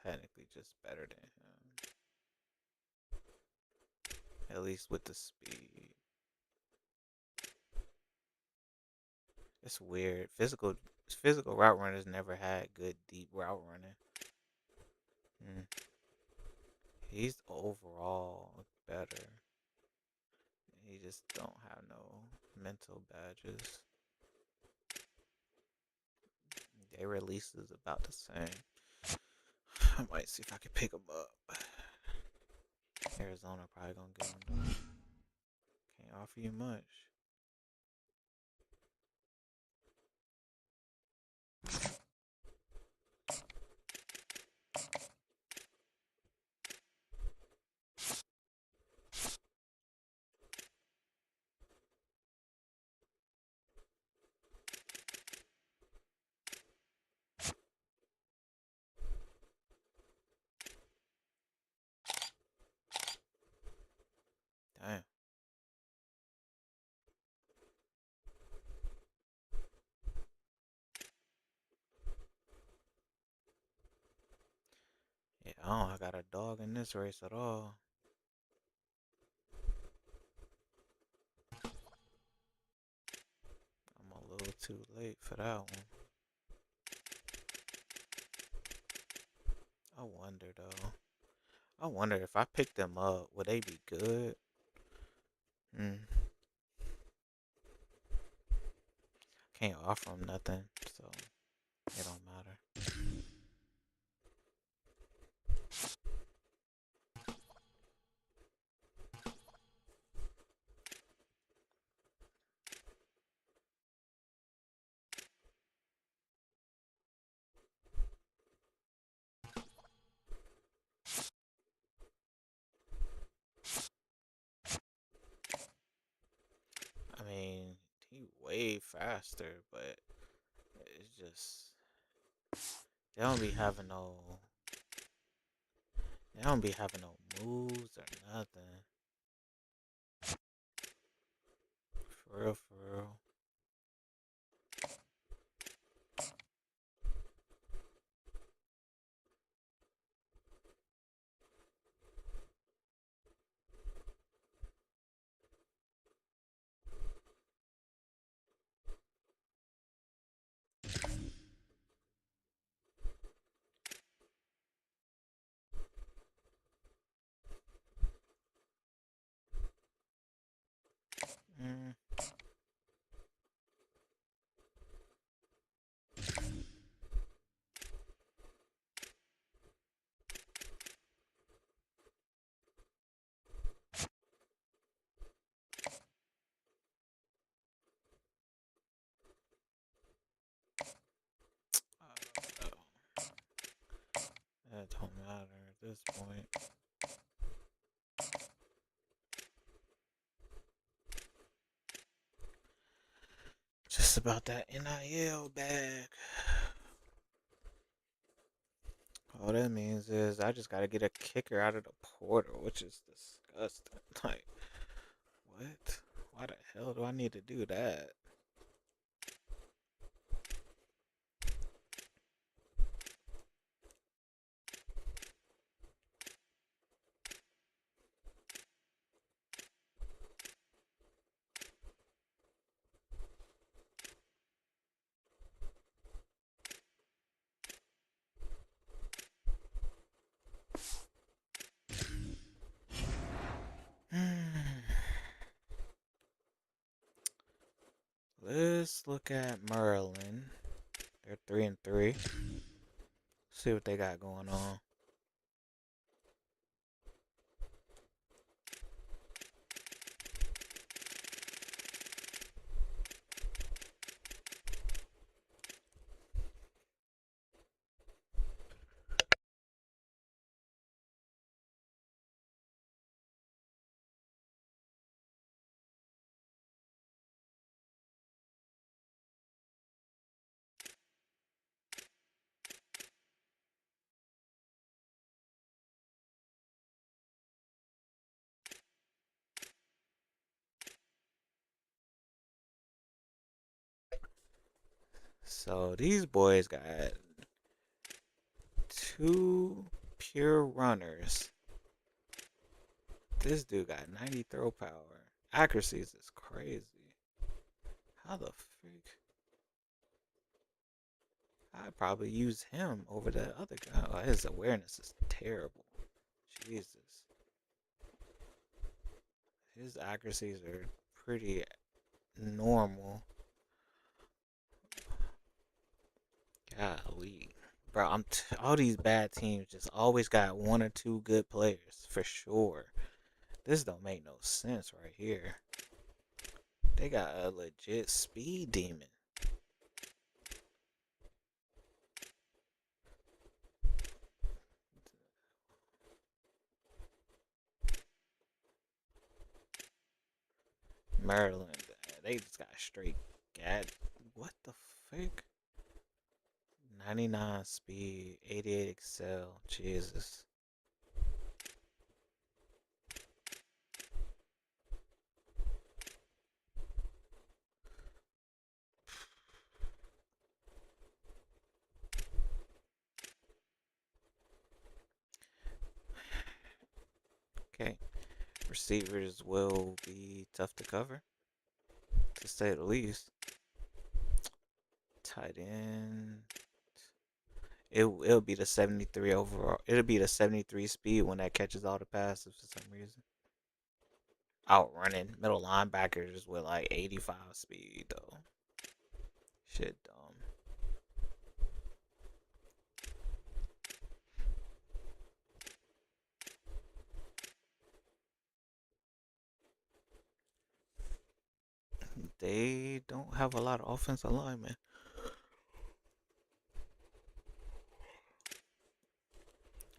technically just better than him, at least with the speed. It's weird. Physical route runners never had good deep route running. Mm. He's overall better. He just don't have no mental badges. Their release is about the same. I might see if I can pick him up. Arizona probably gonna get him though. Can't offer you much. Damn. Yeah, I got a dog in this race at all. I'm a little too late for that one. I wonder though. I wonder if I picked them up, would they be good? Hmm. Can't offer them nothing, so it don't matter. I mean, he way faster, but it's just they don't be having no they don't be having no moves or nothing. For real, for real. Mm. That don't matter at this point. stressed about that NIL bag. All that means is I just gotta get a kicker out of the portal, which is disgusting. Like, what? Why the hell do I need to do that? Let's look at Maryland. They're 3-3. See what they got going on. So these boys got 2 pure runners. This dude got 90 throw power. Accuracies is crazy. How the freak? I'd probably use him over the other guy. Oh, his awareness is terrible. Jesus. His accuracies are pretty normal. Golly. Bro, all these bad teams just always got 1 or 2 good players, for sure. This don't make no sense right here. They got a legit speed demon. Maryland, they just got straight gad. What the frick? 99 speed, 88 excel. Jesus. Okay. Receivers will be tough to cover, to say the least. Tight end. It'll be the 73 overall. It'll be the 73 speed when that catches all the passes for some reason. Outrunning middle linebackers with like 85 speed though. Shit dumb. They don't have a lot of offensive linemen.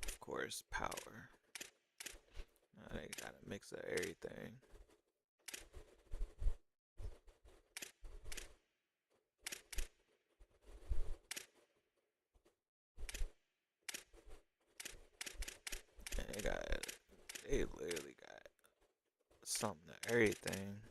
Of course, power. They got a mix of everything. They literally got something to everything.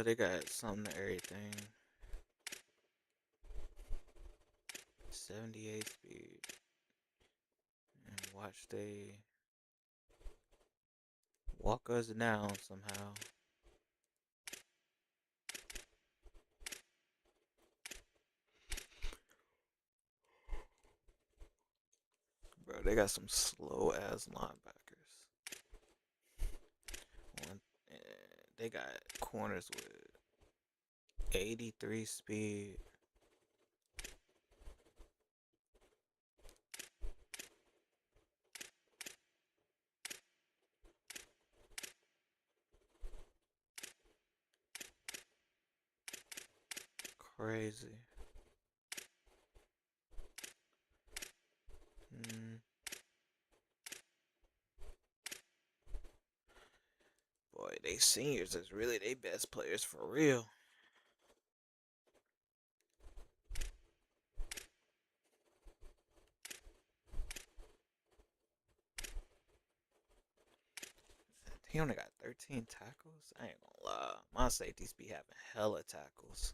They got something to everything. 78 speed. And watch they walk us down somehow. Bro, they got some slow ass linebackers. They got corners with 83 speed. Crazy. Boy, they seniors is really they best players for real. He only got 13 tackles? I ain't gonna lie. My safeties be having hella tackles.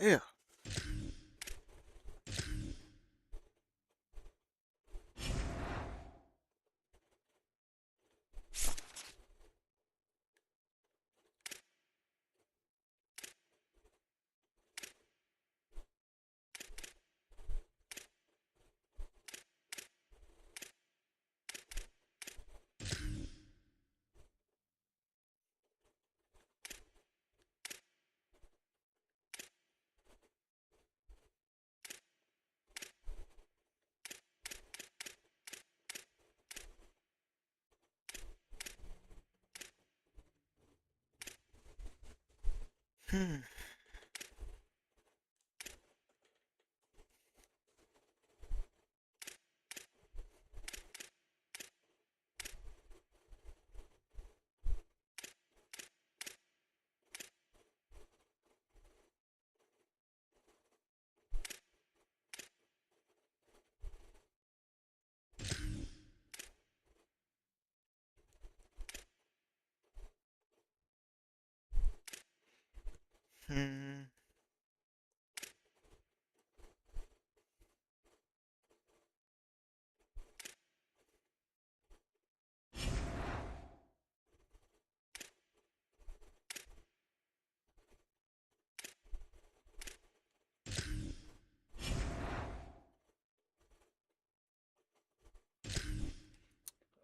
Damn.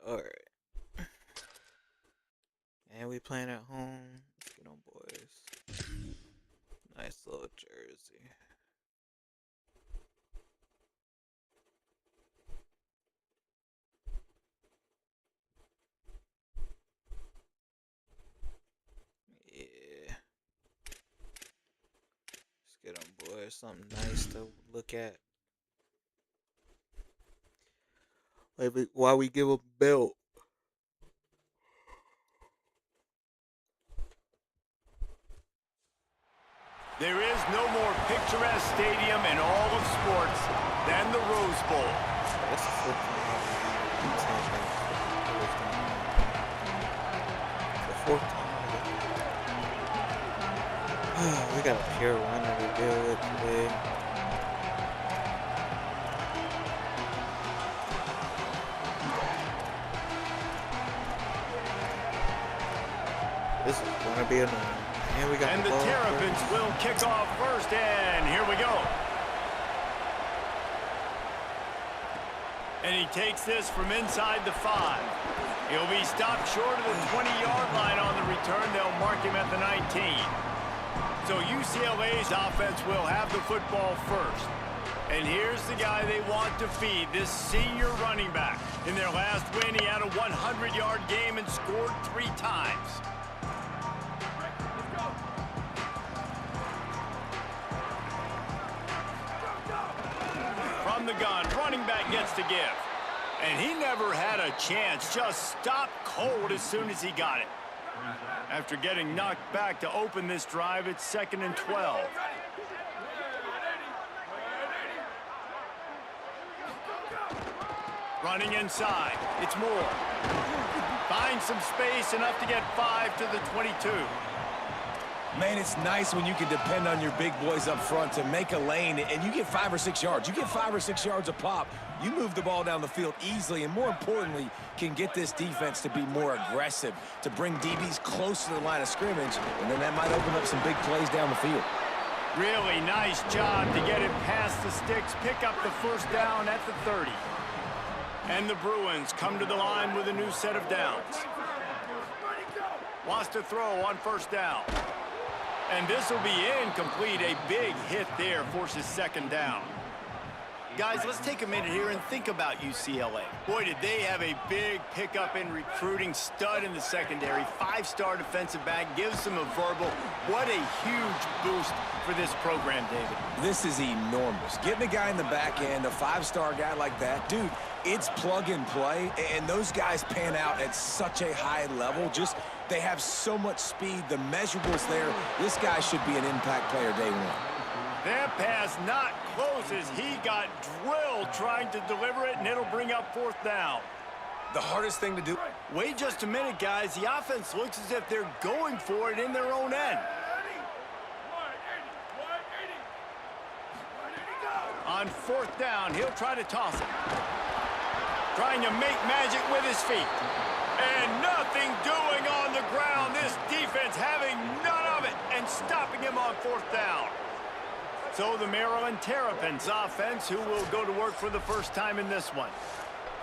Alright. And we playing at home. Let's get on, boys. Nice little jersey. Yeah. Let's get on, boys. Something nice to look at. While we give a belt. There is no more picturesque stadium in all of sports than the Rose Bowl. That's the fourth time. We got a pure runner to deal with today. This is gonna be annoying. And we got and the Terrapins will kick off first, and here we go. And he takes this from inside the 5. He'll be stopped short of the 20-yard line on the return. They'll mark him at the 19. So UCLA's offense will have the football first. And here's the guy they want to feed, this senior running back. In their last win, he had a 100-yard game and scored 3 times. From the gun, running back gets to give. And he never had a chance, just stopped cold as soon as he got it. After getting knocked back to open this drive, it's 2nd and 12. Running inside, it's Moore. Finds some space, enough to get 5 to the 22. Man, it's nice when you can depend on your big boys up front to make a lane, and you get 5 or 6 yards. You get 5 or 6 yards a pop. You move the ball down the field easily, and more importantly, can get this defense to be more aggressive, to bring DBs close to the line of scrimmage, and then that might open up some big plays down the field. Really nice job to get it past the sticks, pick up the first down at the 30. And the Bruins come to the line with a new set of downs. Wants to throw on first down. And this will be incomplete. A big hit there forces 2nd down. Guys, let's take a minute here and think about UCLA. Boy, did they have a big pickup in recruiting. Stud in the secondary. 5-star defensive back. Gives them a verbal. What a huge boost for this program, David. This is enormous. Getting a guy in the back end, a 5-star guy like that, dude, it's plug and play, and those guys pan out at such a high level. Just, they have so much speed. The measurables there. This guy should be an impact player day one. That pass not close as he got drilled trying to deliver it, and it'll bring up 4th down. The hardest thing to do. Wait just a minute, guys. The offense looks as if they're going for it in their own end. On 4th down, he'll try to toss it. Trying to make magic with his feet. And nothing doing on the ground. This defense having none of it and stopping him on 4th down. So the Maryland Terrapins offense, who will go to work for the first time in this one.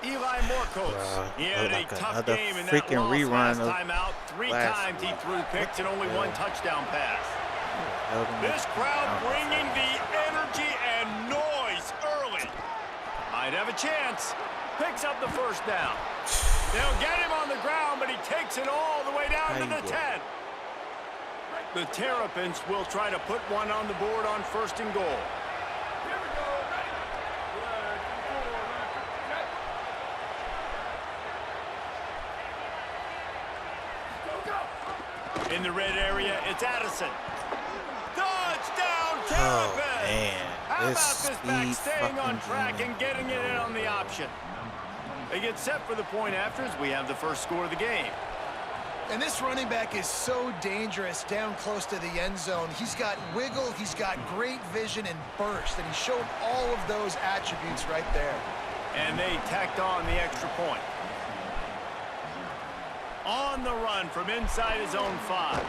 Eli Morcos. He had a tough game in that loss last time out. 3 times he threw picks and only 1 touchdown pass. This crowd bringing the energy and noise early. Might have a chance. Picks up the first down. They'll get him on the ground, but he takes it all the way down to the 10. The Terrapins will try to put one on the board on 1st and goal. In the red area, it's Addison. Touchdown, Terrapins! Oh, man. How about this back staying on track and getting it in on the option? They get set for the point afters. We have the first score of the game. And this running back is so dangerous down close to the end zone. He's got wiggle, he's got great vision and burst, and he showed all of those attributes right there. And they tacked on the extra point. On the run from inside his own 5.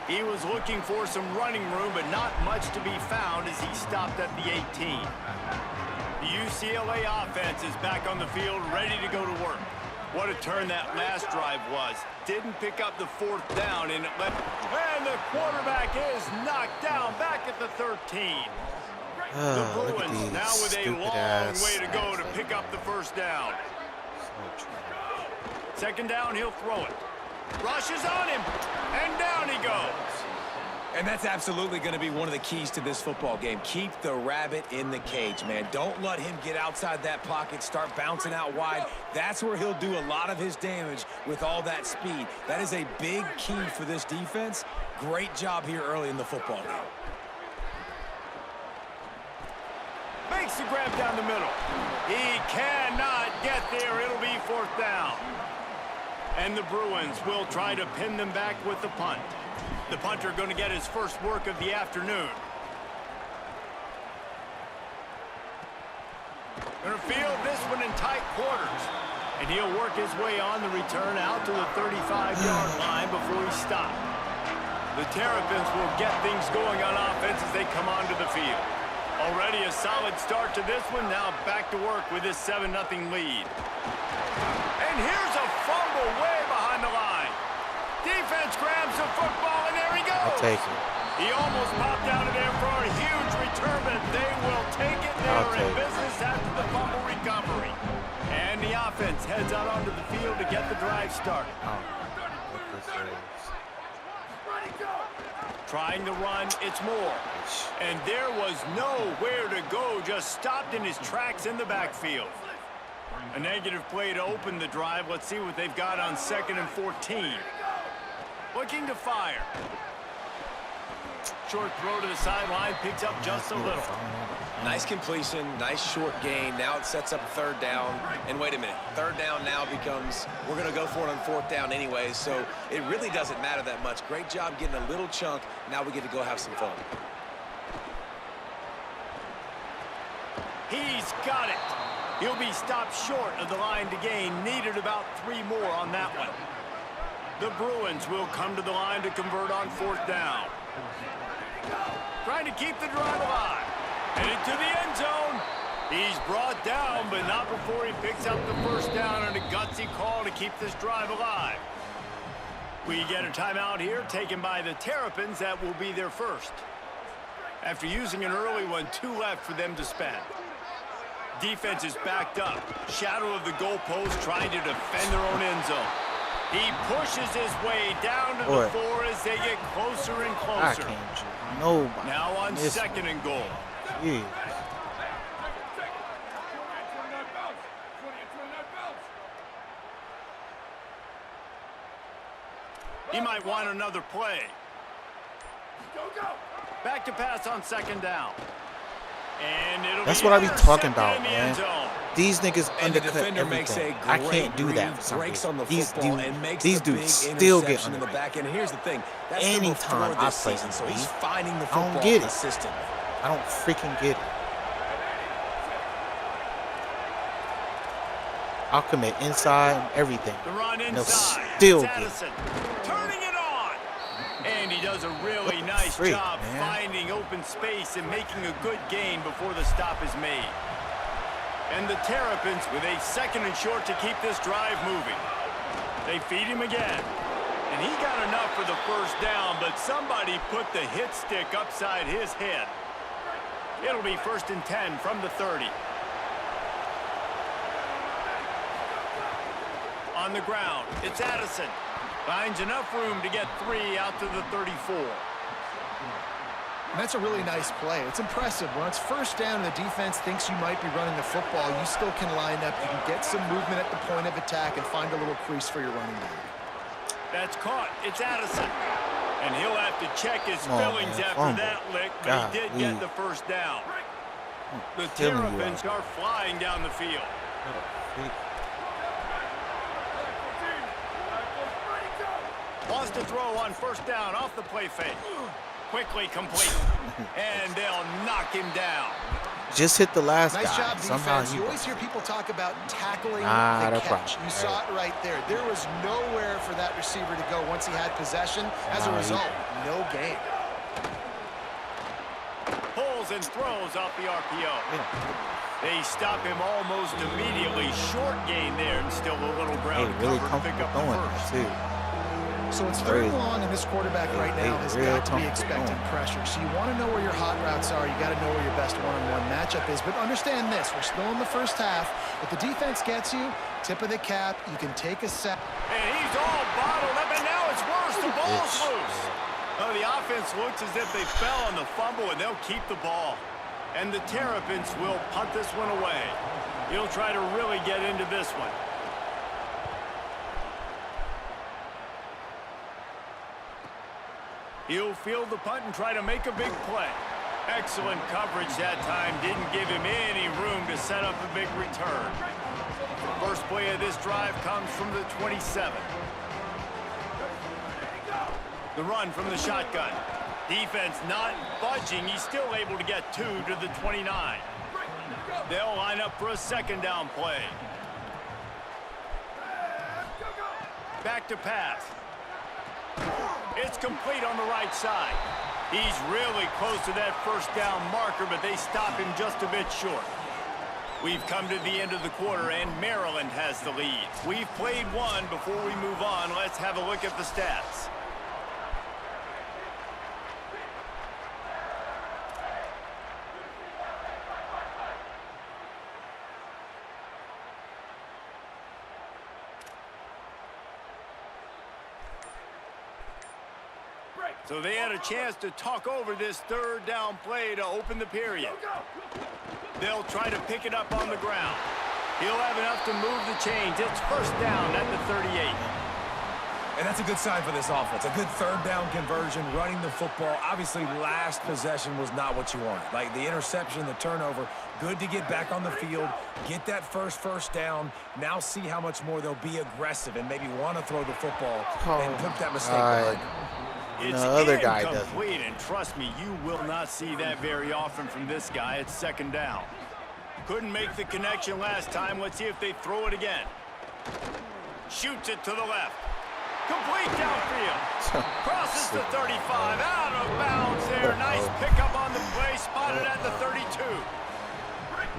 He was looking for some running room, but not much to be found as he stopped at the 18. The UCLA offense is back on the field, ready to go to work. What a turn that last drive was. Didn't pick up the 4th down, and it left. And the quarterback is knocked down back at the 13. The Bruins now with a long way to go to pick up the first down. 2nd down, he'll throw it. Rushes on him, and down he goes. And that's absolutely going to be one of the keys to this football game. Keep the rabbit in the cage, man. Don't let him get outside that pocket, start bouncing out wide. That's where he'll do a lot of his damage with all that speed. That is a big key for this defense. Great job here early in the football game. Makes the grab down the middle. He cannot get there. It'll be 4th down. And the Bruins will try to pin them back with the punt. The punter going to get his first work of the afternoon. Going to field this one in tight quarters. And he'll work his way on the return out to the 35-yard line before he stopped. The Terrapins will get things going on offense as they come onto the field. Already a solid start to this one. Now back to work with this 7-0 lead. And here's a fumble way behind the line. Defense grabs the football, and there he goes. I'll take it. He almost popped out of there for a huge return, but they will take it. They're in business after the fumble recovery. And the offense heads out onto the field to get the drive started. Trying to run, it's Moore. And there was nowhere to go, just stopped in his tracks in the backfield. A negative play to open the drive. Let's see what they've got on 2nd and 14. Looking to fire. Short throw to the sideline, picks up just a little. Nice completion, nice short gain. Now it sets up 3rd down. And wait a minute, 3rd down now becomes, we're going to go for it on 4th down anyway, so it really doesn't matter that much. Great job getting a little chunk. Now we get to go have some fun. He's got it. He'll be stopped short of the line to gain. Needed about 3 more on that one. The Bruins will come to the line to convert on 4th down. Trying to keep the drive alive. Headed to the end zone. He's brought down, but not before he picks up the 1st down and a gutsy call to keep this drive alive. We get a timeout here taken by the Terrapins. That will be their first. After using an early one, 2 left for them to spend. Defense is backed up. Shadow of the goalpost trying to defend their own end zone. He pushes his way down to the 4 as they get closer and closer. I can't do nobody. Now on 2nd and goal. Jeez. He might want another play. Back to pass on 2nd down. And it'll That's be what I be talking intercepted about, in the man. end zone. These niggas And the undercut defender makes everything. a I great can't do that read, for some breaks on reason. the football and makes These the dudes big still get interception in the under. back end. Here's the thing. That's Anytime number 4 I this play season, so him, he's B, finding the I don't football get it. consistently. I don't freaking get it. I'll commit inside everything. The run And they'll inside. still It's get it. Addison turning it on. And he does a really nice freak, job man? finding open space and making a good gain before the stop is made. And the Terrapins with a 2nd and short to keep this drive moving. They feed him again. And he got enough for the 1st down, but somebody put the hit stick upside his head. It'll be 1st and 10 from the 30. On the ground, it's Addison. Finds enough room to get 3 out to the 34. And that's a really nice play. It's impressive. When it's 1st down and the defense thinks you might be running the football, you still can line up. You can get some movement at the point of attack and find a little crease for your running back. That's caught. It's Addison. And he'll have to check his Come on, fillings man. after Fumble. that lick, but God, he did get the 1st down. The killing you Terrapins are flying down the field. Lost a throw on 1st down off the play fake. Quickly complete. And they'll knock him down. Just hit the last Nice guy. job, Somehow defense. he You always hear people talk about tackling Not the a catch. problem. You saw it right there. There was nowhere for that receiver to go once he had possession. As a result, no gain. Pulls and throws off the RPO. They stop him almost immediately. Short gain there and still a little Hey, ground really cover to pick comfortable up the throwing first. too. So it's 3rd and Crazy. long, and this quarterback right now has real got to be comfortable expecting going. pressure. So you want to know where your hot routes are. You got to know where your best one-on-one matchup is. But understand this: we're still in the 1st half. If the defense gets you, tip of the cap. You can take a sack. And he's all bottled up, and now it's worse. The ball's Bitch. loose. Oh, the offense looks as if they fell on the fumble, and they'll keep the ball. And the Terrapins will punt this one away. He'll try to really get into this one. He'll field the punt and try to make a big play. Excellent coverage that time. Didn't give him any room to set up a big return. First play of this drive comes from the 27. The run from the shotgun. Defense not budging. He's still able to get 2 to the 29. They'll line up for a 2nd down play. Back to pass. It's complete on the right side. He's really close to that 1st down marker, but they stop him just a bit short. We've come to the end of the quarter, and Maryland has the lead. We've played one. Before we move on, let's have a look at the stats. So they had a chance to talk over this 3rd down play to open the period. They'll try to pick it up on the ground. He'll have enough to move the chains. It's 1st down at the 38. And that's a good sign for this offense. A good third down conversion, running the football. Obviously, last possession was not what you wanted. Like the interception, the turnover, good to get back on the field, get that first down. Now see how much more they'll be aggressive and maybe want to throw the football and put that mistake behind them. It's the other guy incomplete, and trust me, you will not see that very often from this guy. It's second down. Couldn't make the connection last time. Let's see if they throw it again. Shoots it to the left. Complete downfield. Crosses the 35. Out of bounds there. Nice pickup on the play. Spotted at the 32.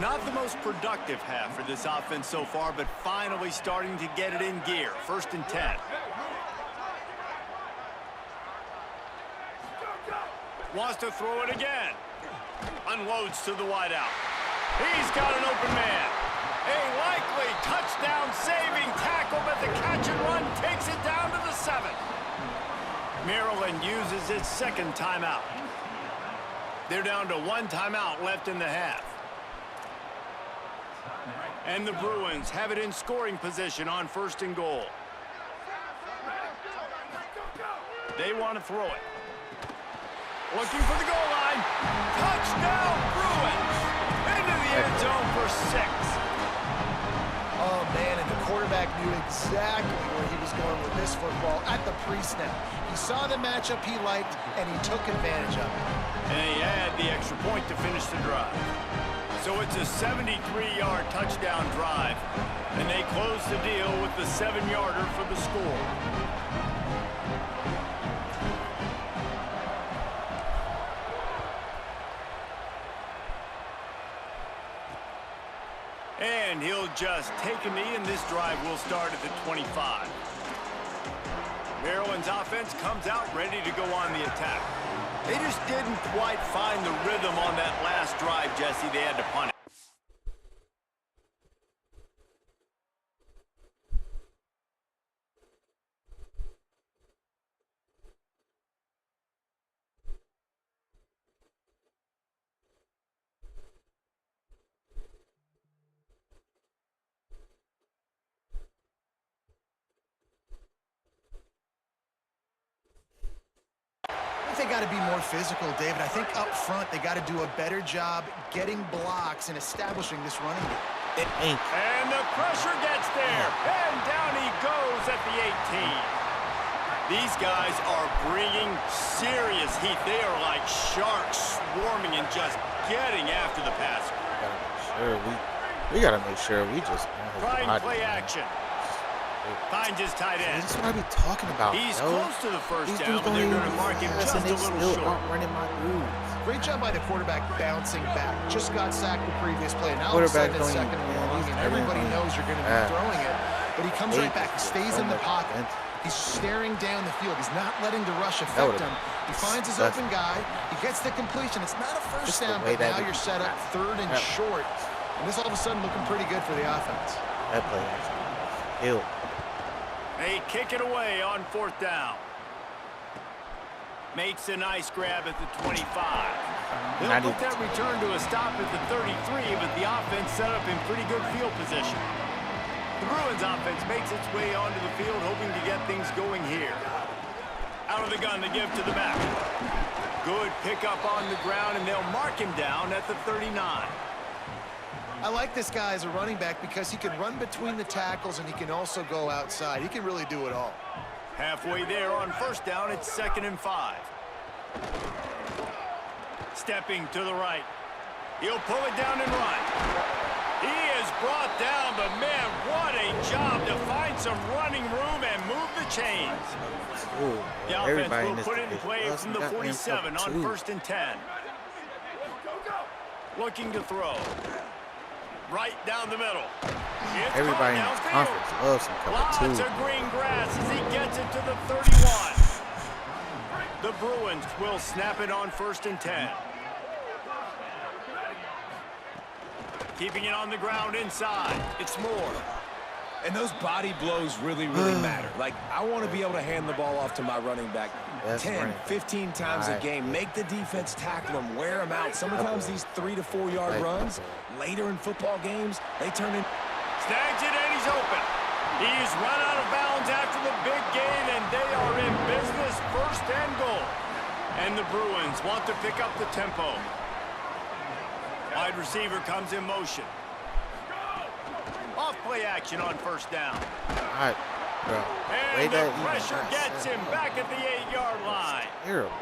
Not the most productive half for this offense so far, but finally starting to get it in gear. 1st and 10. Wants to throw it again. Unloads to the wideout. He's got an open man. A likely touchdown-saving tackle, but the catch and run takes it down to the 7. Maryland uses its second timeout. They're down to 1 timeout left in the half. And the Bruins have it in scoring position on 1st and goal. They want to throw it. Looking for the goal line. Touchdown, Bruins! Into the end zone for 6. Oh, man, and the quarterback knew exactly where he was going with this football at the pre-snap. He saw the matchup he liked, and he took advantage of it. And he had the extra point to finish the drive. So it's a 73-yard touchdown drive, and they close the deal with the 7-yarder for the score. And he'll just take a knee, and this drive will start at the 25. Maryland's offense comes out ready to go on the attack. They just didn't quite find the rhythm on that last drive, Jesse. They had to punt it. They got to be more physical, David. I think up front they got to do a better job getting blocks and establishing this running game. And the pressure gets there. And down he goes at the 18. These guys are bringing serious heat. They are like sharks swarming and just getting after the passer. We got to make sure we just Trying play action. Finds his tight end. This is what I be talking about. He's close to the first down, but they're going to mark him just a little short. Running my dudes. Great job by the quarterback bouncing back. Just got sacked the previous play. Now all of a sudden it's 2nd and long, and everybody knows you're going to be throwing it. But he comes right back. He stays in the pocket. He's staring down the field. He's not letting the rush affect him. He finds his open guy. He gets the completion. It's not a first down, but now you're set up 3rd and short. And this all of a sudden looking pretty good for the offense. That play actually killed. They kick it away on 4th down. Makes a nice grab at the 25. They'll put that return to a stop at the 33, but the offense set up in pretty good field position. The Bruins offense makes its way onto the field, hoping to get things going here. Out of the gun, the give to the back. Good pickup on the ground, and they'll mark him down at the 39. I like this guy as a running back because he can run between the tackles and he can also go outside. He can really do it all. Halfway there on 1st down, it's 2nd and 5. Stepping to the right. He'll pull it down and run. He is brought down, but man, what a job to find some running room and move the chains. Ooh, The offense will put it in play from the 47 on 1st and 10. Looking to throw. Right down the middle. Everybody in this conference loves some cover 2. Lots of green grass as he gets it to the 31. The Bruins will snap it on 1st and 10. Keeping it on the ground inside. It's Moore. And those body blows really matter. Like, I want to be able to hand the ball off to my running back 10, 15 times a game. Make the defense tackle him, wear him out. Sometimes these 3 to 4 yard runs, later in football games, they turn in. Snags it and he's open. He's run out of bounds after the big gain, and they are in business, 1st and goal. And the Bruins want to pick up the tempo. Wide receiver comes in motion. Off play action on 1st down. All right, bro. And the pressure gets him back at the 8-yard line. Terrible.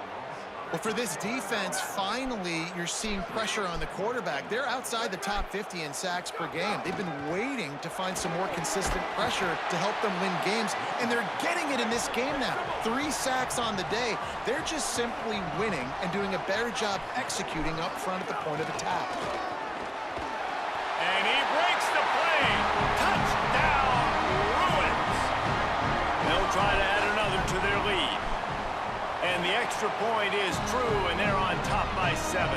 Well, for this defense, finally, you're seeing pressure on the quarterback. They're outside the top 50 in sacks per game. They've been waiting to find some more consistent pressure to help them win games, and they're getting it in this game now. 3 sacks on the day. They're just simply winning and doing a better job executing up front at the point of attack. And he breaks the play. Touchdown, Bruins. They'll try to add another to their lead. And the extra point is true, and they're on top by 7.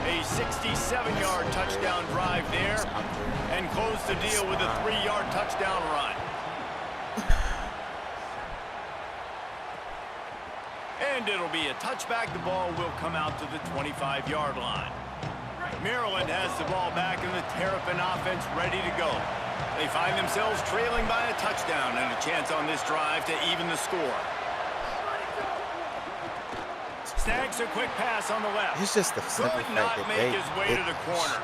A 67-yard touchdown drive there, and close the deal with a 3-yard touchdown run. And it'll be a touchback. The ball will come out to the 25-yard line. Maryland has the ball back, and the Terrapin offense ready to go. They find themselves trailing by a touchdown and a chance on this drive to even the score. Snags a quick pass on the left. It's just the simple Could fact not that make they his way to the corner.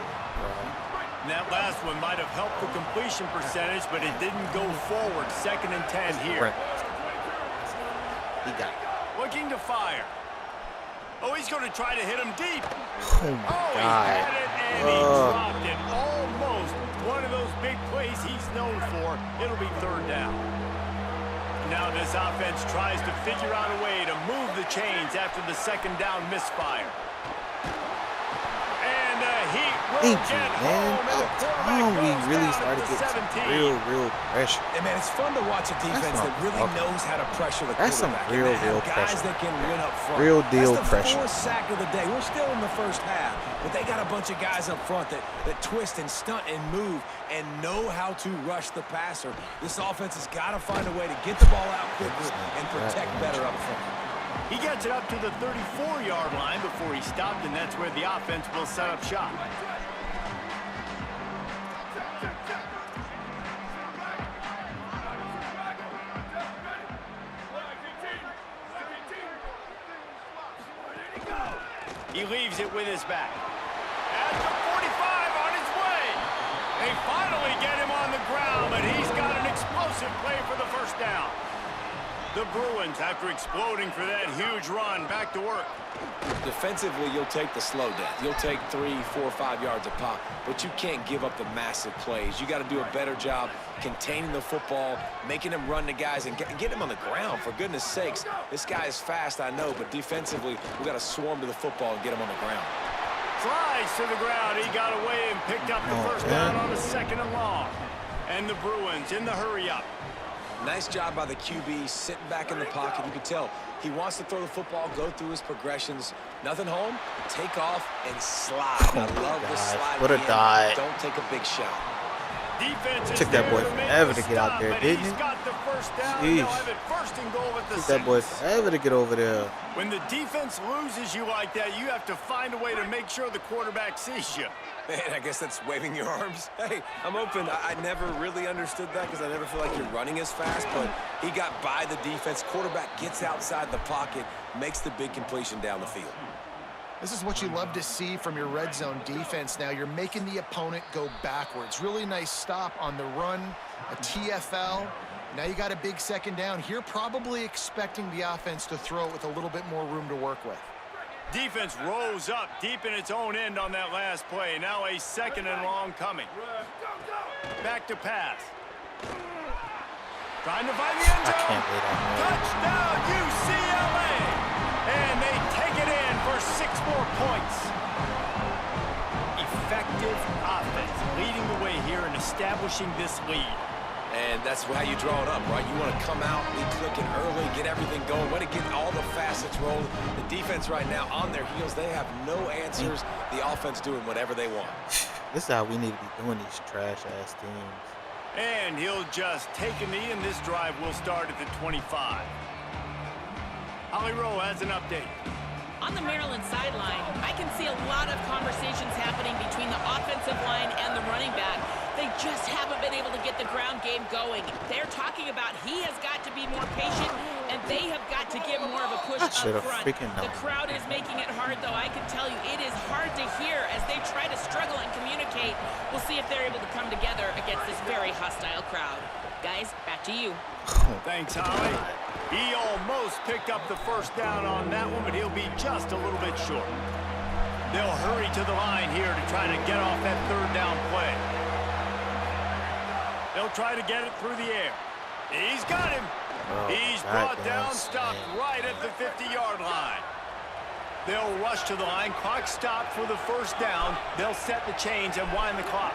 And that last one might have helped the completion percentage, but it didn't go forward. 2nd and 10 here. He got it. Looking to fire. Oh, he's going to try to hit him deep. Oh, my He God. had it, and he dropped it. Almost one of those big plays he's known for. It'll be 3rd down. Now this offense tries to figure out a way to move the chains after the 2nd down misfire. And the Heat will get home. We really started getting some real pressure. And man, it's fun to watch a defense that really knows how to pressure the That's some quarterback. real Guys pressure. that can win up front. Real deal That's the pressure. 4th sack of the day. We're still in the 1st half, but they got a bunch of guys up front that twist and stunt and move and know how to rush the passer. This offense has got to find a way to get the ball out quickly and protect better up front. He gets it up to the 34-yard line before he stopped, and that's where the offense will set up shop. He leaves it with his back. At the 45 on his way. They finally get him on the ground, but he's got an explosive play for the 1st down. The Bruins, after exploding for that huge run, back to work. Defensively, you'll take the slow death. You'll take 3, 4, 5 yards a pop, but you can't give up the massive plays. You got to do a better job containing the football, making him run the guys, and get him on the ground. For goodness sakes, this guy is fast, I know, but defensively, we got to swarm to the football and get him on the ground. Slides to the ground. He got away and picked up the 1st down on a 2nd and long. And the Bruins in the hurry-up. Nice job by the QB, sitting back in the pocket. You can tell he wants to throw the football, go through his progressions. Nothing home, take off, and slide. I love the slide. What a dive. Don't take a big shot. Defense is Took that boy there to make forever the to get out stop, there, and didn't he's it? got the 1st down, and Jeez. they'll have it 1st and goal at the Took that boy 6. forever to get over there. When the defense loses you like that, you have to find a way to make sure the quarterback sees you. Man, I guess that's waving your arms. Hey, I'm open. I never really understood that because I never feel like you're running as fast, but he got by the defense. Quarterback gets outside the pocket, makes the big completion down the field. This is what you love to see from your red zone defense now. You're making the opponent go backwards. Really nice stop on the run, a TFL. Now you got a big 2nd down. Here probably expecting the offense to throw it with a little bit more room to work with. Defense rose up deep in its own end on that last play. Now a 2nd and long coming. Back to pass. Trying to find the end zone. I can't believe that. Touchdown, UCLA. And they take it in for 6 more points. Effective offense leading the way here and establishing this lead. And that's how you draw it up, right? You want to come out, be clicking early, get everything going, want to get all the facets rolling. The defense right now on their heels, they have no answers. The offense doing whatever they want. This is how we need to be doing these trash-ass teams. And he'll just take a knee, and this drive will start at the 25. Holly Rowe has an update. On the Maryland sideline, I can see a lot of conversations happening between the offensive line and the running back. They just haven't been able to get the ground game going. They're talking about he has got to be more patient, and they have got to give more of a push up front. The crowd is making it hard, though. I can tell you it is hard to hear as they try to struggle and communicate. We'll see if they're able to come together against this very hostile crowd. Guys, back to you. Thanks, Holly. He almost picked up the first down on that one, but he'll be just a little bit short. They'll hurry to the line here to try to get off that third down play. They'll try to get it through the air. He's got him. He's brought down, stopped right at the 50-yard line. They'll rush to the line. Clock stopped for the first down. They'll set the chains and wind the clock.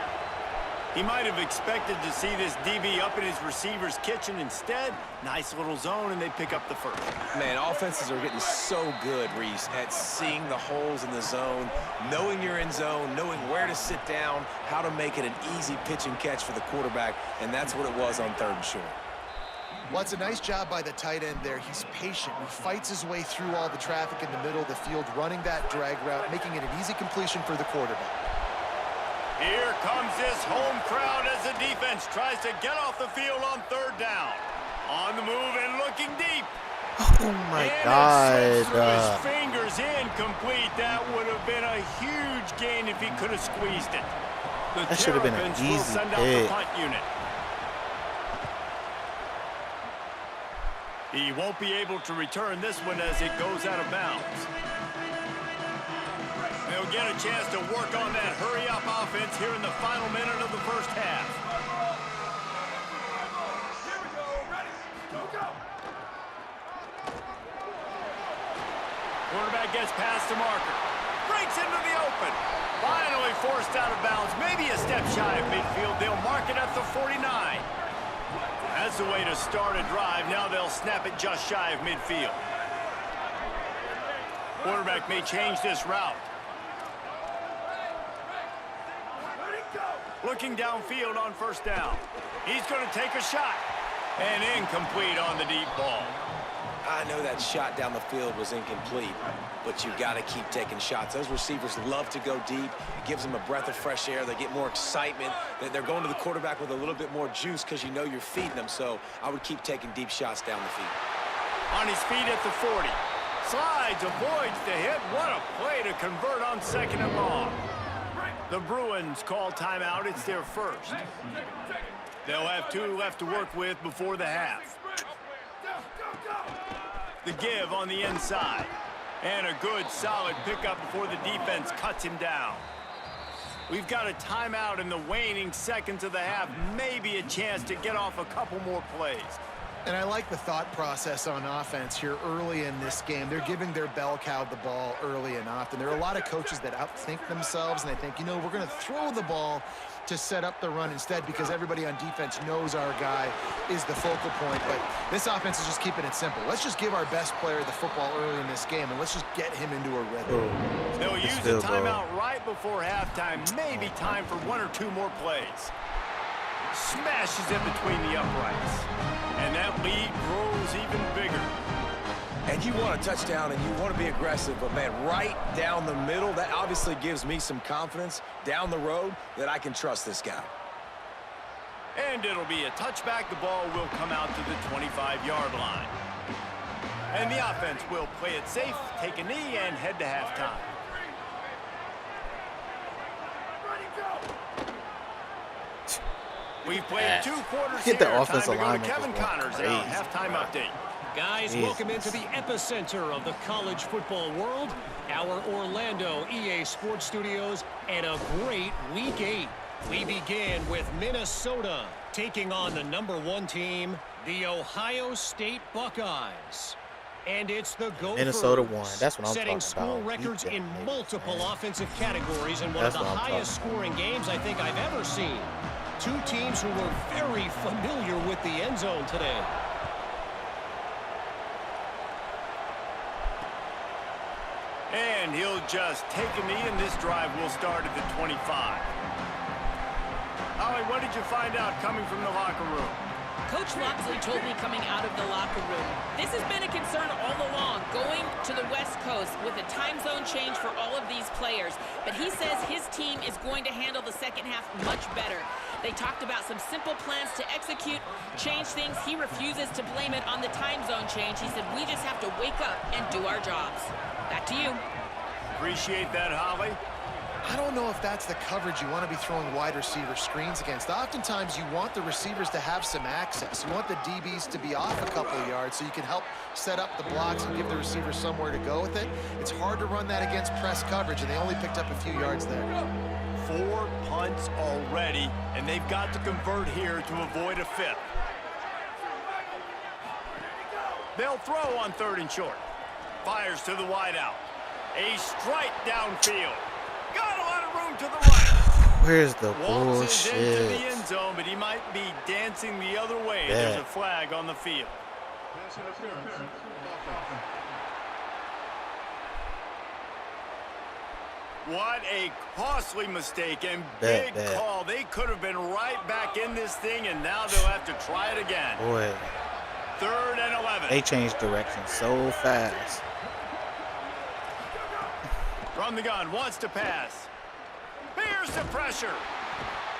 He might have expected to see this DB up in his receiver's kitchen. Instead, nice little zone, and they pick up the first. Man, offenses are getting so good, Reese, at seeing the holes in the zone, knowing you're in zone, knowing where to sit down, how to make it an easy pitch and catch for the quarterback, and that's what it was on 3rd and short. Well, it's a nice job by the tight end there. He's patient. He fights his way through all the traffic in the middle of the field, running that drag route, making it an easy completion for the quarterback. Here comes this home crowd as the defense tries to get off the field on 3rd down. On the move and looking deep. Oh my God. His fingers incomplete. That would have been a huge gain if he could have squeezed it. That should have been an easy send out hit. the punt unit. He won't be able to return this one as it goes out of bounds. They'll get a chance to work on that hurry-up offense here in the final minute of the first half. Here we go. Ready. Go, go. Quarterback gets past the marker. Breaks into the open. Finally forced out of bounds. Maybe a step shy of midfield. They'll mark it at the 49. That's the way to start a drive. Now they'll snap it just shy of midfield. Quarterback may change this route. Looking downfield on 1st down. He's going to take a shot. And incomplete on the deep ball. I know that shot down the field was incomplete, but you got to keep taking shots. Those receivers love to go deep. It gives them a breath of fresh air. They get more excitement. They're going to the quarterback with a little bit more juice because you know you're feeding them. So I would keep taking deep shots down the field. On his feet at the 40. Slides, avoids the hit. What a play to convert on 2nd and long. The Bruins call timeout. It's their first. They'll have 2 left to work with before the half. The give on the inside. And a good, solid pickup before the defense cuts him down. We've got a timeout in the waning seconds of the half. Maybe a chance to get off a couple more plays. And I like the thought process on offense here early in this game. They're giving their bell cow the ball early and often. There are a lot of coaches that outthink themselves, and they think, you know, we're going to throw the ball to set up the run instead because everybody on defense knows our guy is the focal point. But this offense is just keeping it simple. Let's just give our best player the football early in this game, and let's just get him into a rhythm. They'll use the timeout right before halftime. Maybe time for 1 or 2 more plays. Smashes in between the uprights. And that lead grows even bigger. And you want a touchdown and you want to be aggressive, but man, right down the middle, that obviously gives me some confidence down the road that I can trust this guy. And it'll be a touchback. The ball will come out to the 25-yard line. And the offense will play it safe, take a knee, and head to halftime. We've played 2 quarters here. The offensive Time to go to lineman Kevin Connors in our halftime update. Guys, welcome into the epicenter of the college football world, our Orlando EA Sports Studios, and a great Week 8. We begin with Minnesota taking on the #1 team, the Ohio State Buckeyes. And it's the Gophers. Minnesota won. That's what I'm setting talking about. school records in multiple offensive categories in one That's of the what I'm highest scoring games I think I've ever seen. 2 teams who were very familiar with the end zone today. And he'll just take a knee, and this drive will start at the 25. Ollie, what did you find out coming from the locker room? Coach Loxley told me coming out of the locker room, this has been a concern all along, going to the West Coast with a time zone change for all of these players. But he says his team is going to handle the second half much better. They talked about some simple plans to execute, change things. He refuses to blame it on the time zone change. He said, we just have to wake up and do our jobs. Back to you. Appreciate that, Holly. I don't know if that's the coverage you want to be throwing wide receiver screens against. Oftentimes, you want the receivers to have some access. You want the DBs to be off a couple of yards so you can help set up the blocks and give the receiver somewhere to go with it. It's hard to run that against press coverage, and they only picked up a few yards there. 4 punts already, and they've got to convert here to avoid a 5th. They'll throw on 3rd and short. Fires to the wideout. A strike downfield. Got a lot of room to the right. Where's the Waltzes into the bullshit? end zone, but he might be dancing the other way. There's a flag on the field. What a costly mistake and big call. They could have been right back in this thing, and now they'll have to try it again. Boy, 3rd and 11. they changed direction so fast. From the gun, wants to pass. Here's the pressure.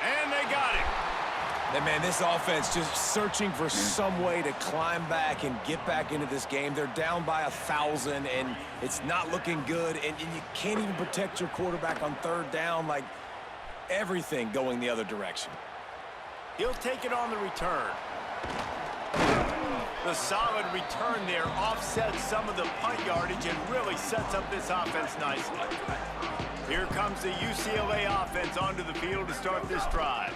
And they got it. And man, this offense just searching for some way to climb back and get back into this game. They're down by 1,000, and it's not looking good. And you can't even protect your quarterback on 3rd down. Like, everything going the other direction. He'll take it on the return. The solid return there offsets some of the punt yardage and really sets up this offense nicely. Here comes the UCLA offense onto the field to start this drive.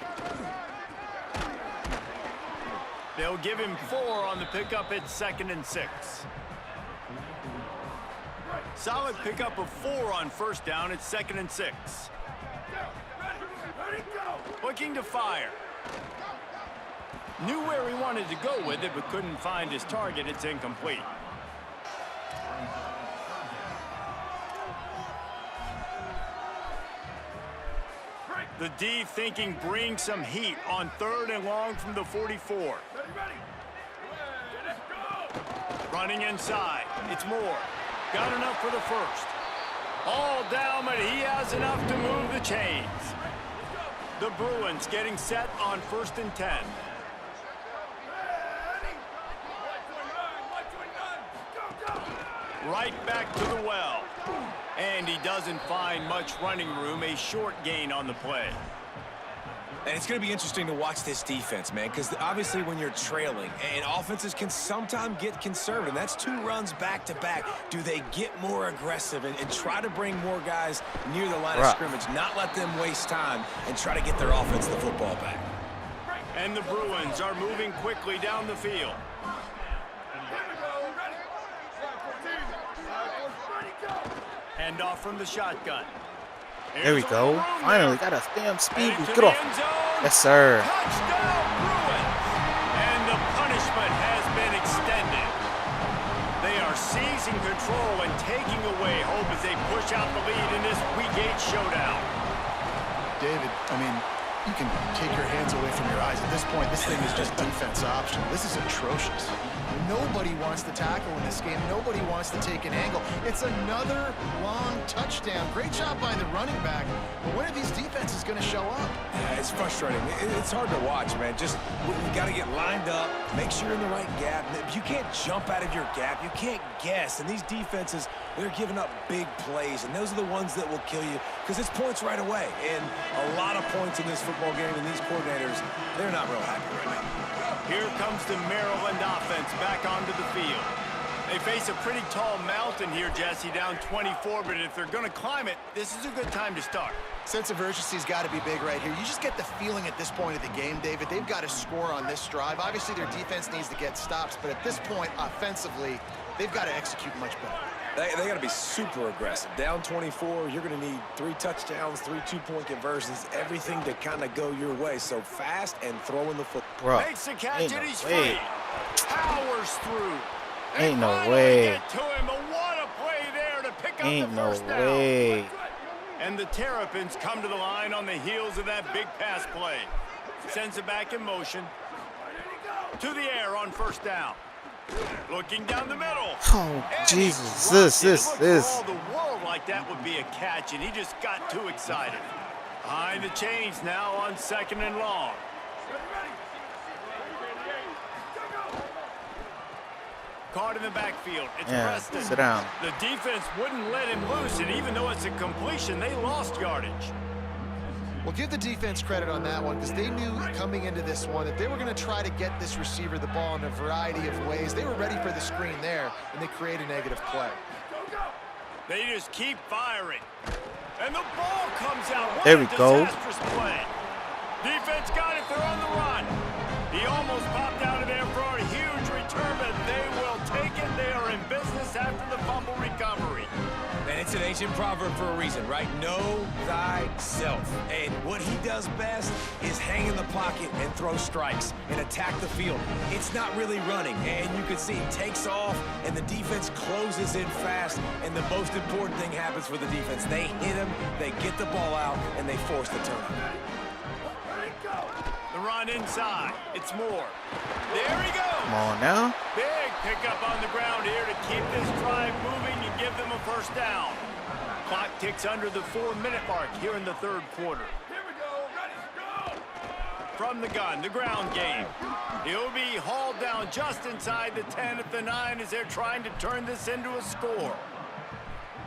They'll give him 4 on the pickup at 2nd and 6. Solid pickup of 4 on 1st down at 2nd and 6. Looking to fire. Knew where he wanted to go with it, but couldn't find his target. It's incomplete. The D thinking bring some heat on 3rd and long from the 44. Running inside. It's Moore. Got enough for the 1st. All down, but he has enough to move the chains. The Bruins getting set on 1st and 10. Right back to the well. And he doesn't find much running room. A short gain on the play. And it's going to be interesting to watch this defense, man, because obviously when you're trailing, and offenses can sometimes get conservative. That's 2 runs back-to-back. Do they get more aggressive and try to bring more guys near the line of scrimmage, not let them waste time, and try to get their offense the football back? And the Bruins are moving quickly down the field. Hand off from the shotgun. There we go. Finally got a damn speed. Get off. Yes, sir. Touchdown, Bruins. And the punishment has been extended. They are seizing control and taking away hope as they push out the lead in this Week 8 showdown. David, I mean, you can take your hands away from your eyes. At this point, this thing is just defense optional. This is atrocious. Nobody wants to tackle in this game. Nobody wants to take an angle. It's another long touchdown. Great job by the running back. But when are these defenses going to show up? Yeah, it's frustrating. It's hard to watch, man. Just, you got to get lined up, make sure you're in the right gap. You can't jump out of your gap. You can't guess. And these defenses, they're giving up big plays, and those are the ones that will kill you because it's points right away. And a lot of points in this football game, and these coordinators, they're not real happy right now. Here comes the Maryland offense back onto the field. They face a pretty tall mountain here, Jesse, down 24, but if they're going to climb it, this is a good time to start. Sense of urgency's got to be big right here. You just get the feeling at this point of the game, David, they've got to score on this drive. Obviously, their defense needs to get stops, but at this point, offensively, they've got to execute much better. They got to be super aggressive. Down 24, you're going to need 3 touchdowns, 3 2-point conversions, everything to kind of go your way. So fast and throwing the football. Makes the catch and he's free. Powers through. Ain't no way. Get to him, but what a play there to pick up Ain't the no first down. way. And the Terrapins come to the line on the heels of that big pass play. Sends it back in motion. To the air on first down. Looking down the middle. Oh, Jesus. This. For all the world like that would be a catch, and he just got too excited. Behind the chains now on 2nd and long. Caught in the backfield. It's Preston. Sit down. The defense wouldn't let him loose, and even though it's a completion, they lost yardage. Well, give the defense credit on that one because they knew coming into this one that they were going to try to get this receiver the ball in a variety of ways. They were ready for the screen there, and they create a negative play. They just keep firing. And the ball comes out. What there we a go. disastrous play. Defense got it. They're on the run. He almost popped out of there for a huge return, but they will take it. They are in business after the fumble recovery. And it's an ancient proverb for a reason, right? Know thyself. And what he does best is hang in the pocket and throw strikes and attack the field. It's not really running, and you can see it takes off, and the defense closes in fast, and the most important thing happens for the defense. They hit him, they get the ball out, and they force the turnover. The run inside. It's Moore. There he goes. Come on now. Big pickup on the ground here to keep this drive moving and give them a first down. Clock ticks under the 4-minute mark here in the 3rd quarter. Here we go. Ready, go! From the gun, the ground game. He'll be hauled down just inside the 10 at the 9 as they're trying to turn this into a score.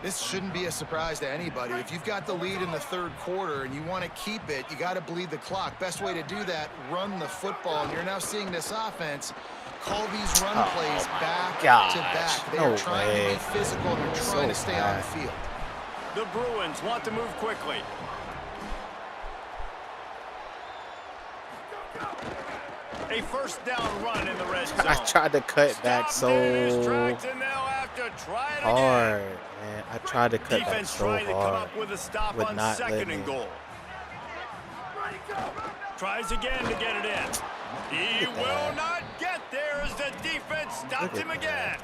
This shouldn't be a surprise to anybody. If you've got the lead in the 3rd quarter and you want to keep it, you got to bleed the clock. Best way to do that, run the football. And you're now seeing this offense call these run plays back to back. They are trying to be physical. They're trying to stay on the field. The Bruins want to move quickly. A first down run in the red zone. I tried to cut back so hard, man. I tried to cut back so trying to come hard. up with a stop Would on not 2nd let and me. goal. Tries again to get it in. He will not get there as the defense stopped him again.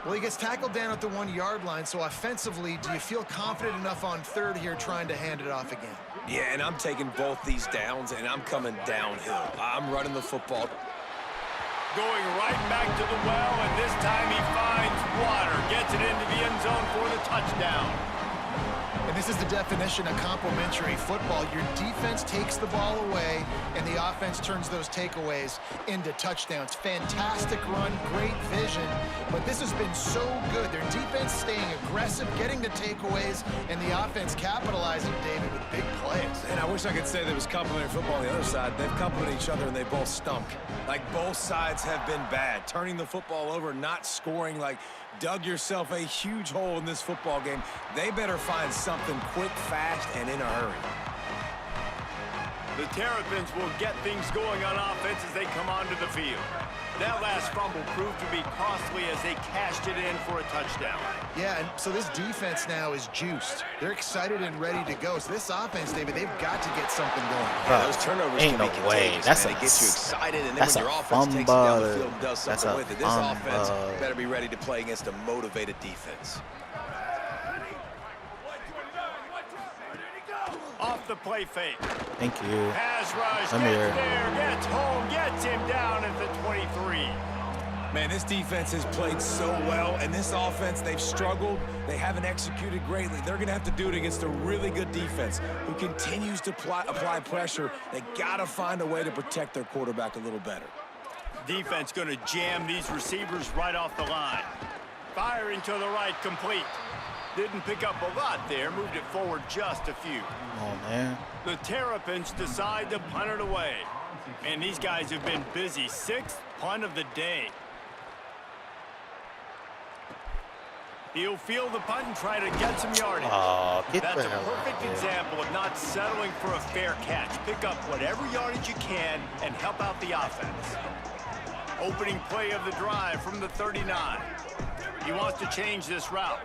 Well, he gets tackled down at the 1-yard line, so offensively, do you feel confident enough on 3rd here trying to hand it off again? Yeah, and I'm taking both these downs, and I'm coming downhill. I'm running the football. Going right back to the well, and this time he finds water. Gets it into the end zone for the touchdown. And this is the definition of complementary football. Your defense takes the ball away, and the offense turns those takeaways into touchdowns. Fantastic run, great vision, but this has been so good. Their defense staying aggressive, getting the takeaways, and the offense capitalizing, David, with big plays. And I wish I could say there was complementary football on the other side. They've complemented each other, and they both stunk. Like, both sides have been bad. Turning the football over, not scoring, like, dug yourself a huge hole in this football game. They better find something quick, fast, and in a hurry. The Terrapins will get things going on offense as they come onto the field. That last fumble proved to be costly as they cashed it in for a touchdown. Yeah, and so this defense now is juiced. They're excited and ready to go. So this offense, David, they've got to get something going. Yeah, those turnovers ain't can be no way. contagious, That's man. a- It gets you excited, and then that's when your a offense takes it down the fumble. field and does That's something a with it, this offense fumble. better be ready to play against a motivated defense. Off the play fake. Thank you. Pass rush. I'm Gets here. there. Gets home. Gets him down at the 23. Man, this defense has played so well, and this offense, they've struggled. They haven't executed greatly. They're going to have to do it against a really good defense who continues to apply pressure. They got to find a way to protect their quarterback a little better. Defense going to jam these receivers right off the line. Firing to the right, complete. Didn't pick up a lot there. Moved it forward just a few. Come on, man. The Terrapins decide to punt it away. And these guys have been busy. 6th punt of the day. He'll field the punt and try to get some yardage. Oh, get That's the a hell out perfect of here. example of not settling for a fair catch. Pick up whatever yardage you can and help out the offense. Opening play of the drive from the 39. He wants to change this route.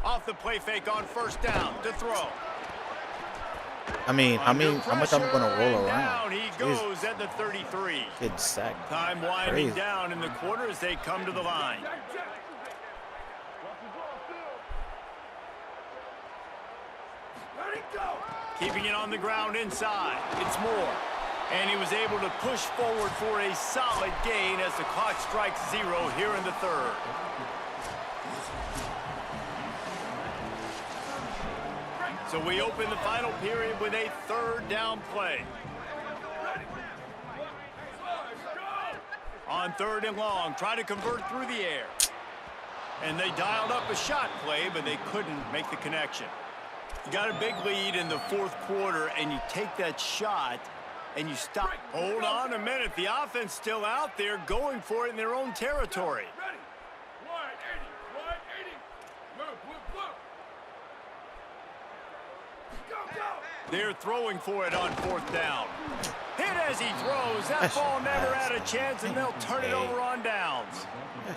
Off the play fake on first down to throw. I mean, how much I'm gonna roll around? Down he Jesus. goes at the 33. Getting sacked. Time winding Crazy. down in the quarter as they come to the line. Keeping it on the ground inside. It's Moore. And he was able to push forward for a solid gain as the clock strikes 0 here in the third. So we open the final period with a third down play. On 3rd and long, try to convert through the air. And they dialed up a shot play, but they couldn't make the connection. You got a big lead in the 4th quarter, and you take that shot, and you stop. Hold on a minute. The offense still out there going for it in their own territory. Ready. Wide 80. Move. Go. They're throwing for it on 4th down. Hit as he throws. That ball never had a chance, and they'll turn it over on downs.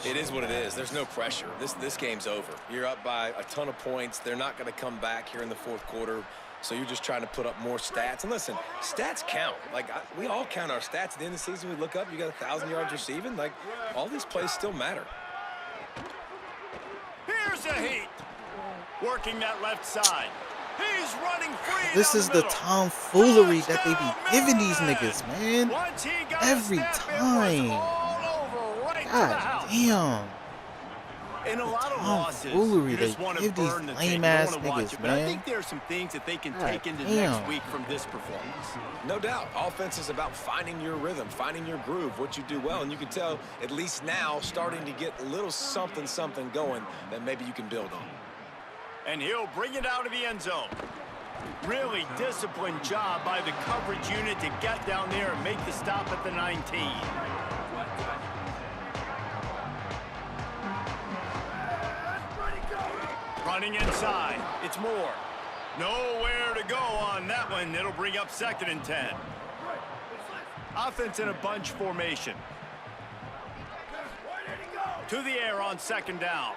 It is what it is. There's no pressure. This game's over. You're up by a ton of points. They're not going to come back here in the 4th quarter. So you're just trying to put up more stats. And listen, stats count. Like, we all count our stats at the end of the season. We look up, you got 1,000 yards receiving. Like, all these plays still matter. Here's a heat. Working that left side. He's running free. This is the tomfoolery that they be giving these niggas, man. Every time. God damn. In a lot of losses, Tomfoolery you they just want to give these burn the tape. lame You ass want to watch niggas, it, but I man. think there are some things that they can God take into damn. next week from this performance. No doubt. Offense is about finding your rhythm, finding your groove, what you do well. And you can tell, at least now, starting to get a little something going that maybe you can build on. And he'll bring it out of the end zone. Really disciplined job by the coverage unit to get down there and make the stop at the 19. Running inside. It's Moore. Nowhere to go on that one. It'll bring up 2nd and 10. Offense in a bunch formation. To the air on 2nd down.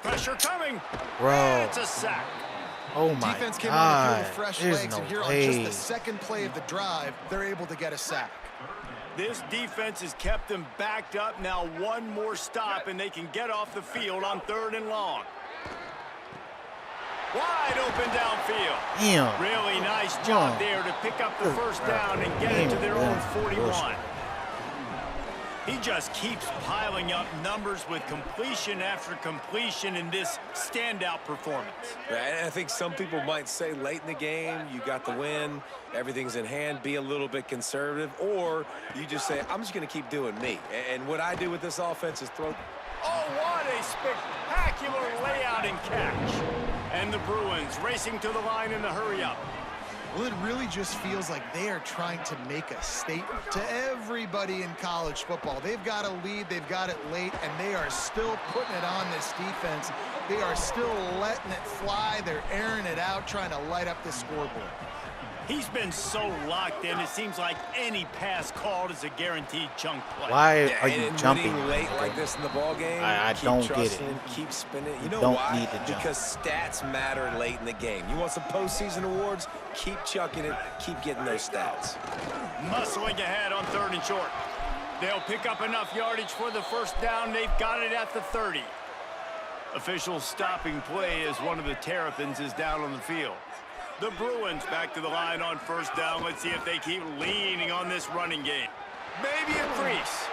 Pressure coming. Bro. It's a sack. Oh my Defense came on the field God. with fresh There's legs, no and here on way. just the 2nd play of the drive, they're able to get a sack. This defense has kept them backed up. Now one more stop, and they can get off the field on 3rd and long. Wide open downfield. Damn. Really nice job there to pick up the first down and get it to their own 41. He just keeps piling up numbers with completion after completion in this standout performance. And I think some people might say late in the game, you got the win, everything's in hand, be a little bit conservative, or you just say, I'm just going to keep doing me. And what I do with this offense is throw. Oh, what a spectacular layout and catch. And the Bruins racing to the line in the hurry-up. Well, it really just feels like they are trying to make a statement to everybody in college football. They've got a lead, they've got it late, and they are still putting it on this defense. They are still letting it fly. They're airing it out, trying to light up the scoreboard. He's been so locked in, it seems like any pass called is a guaranteed chunk play. Why are you and jumping winning late like this in the ball game? I keep don't get it. trusting, keep spinning. You know Don't why? need to jump. Because stats matter late in the game. You want some postseason awards? Keep chucking it. Keep getting those stats. Muscling ahead on 3rd and short. They'll pick up enough yardage for the first down. They've got it at the 30. Officials stopping play as one of the Terrapins is down on the field. The Bruins back to the line on 1st down. Let's see if they keep leaning on this running game. Maybe a crease.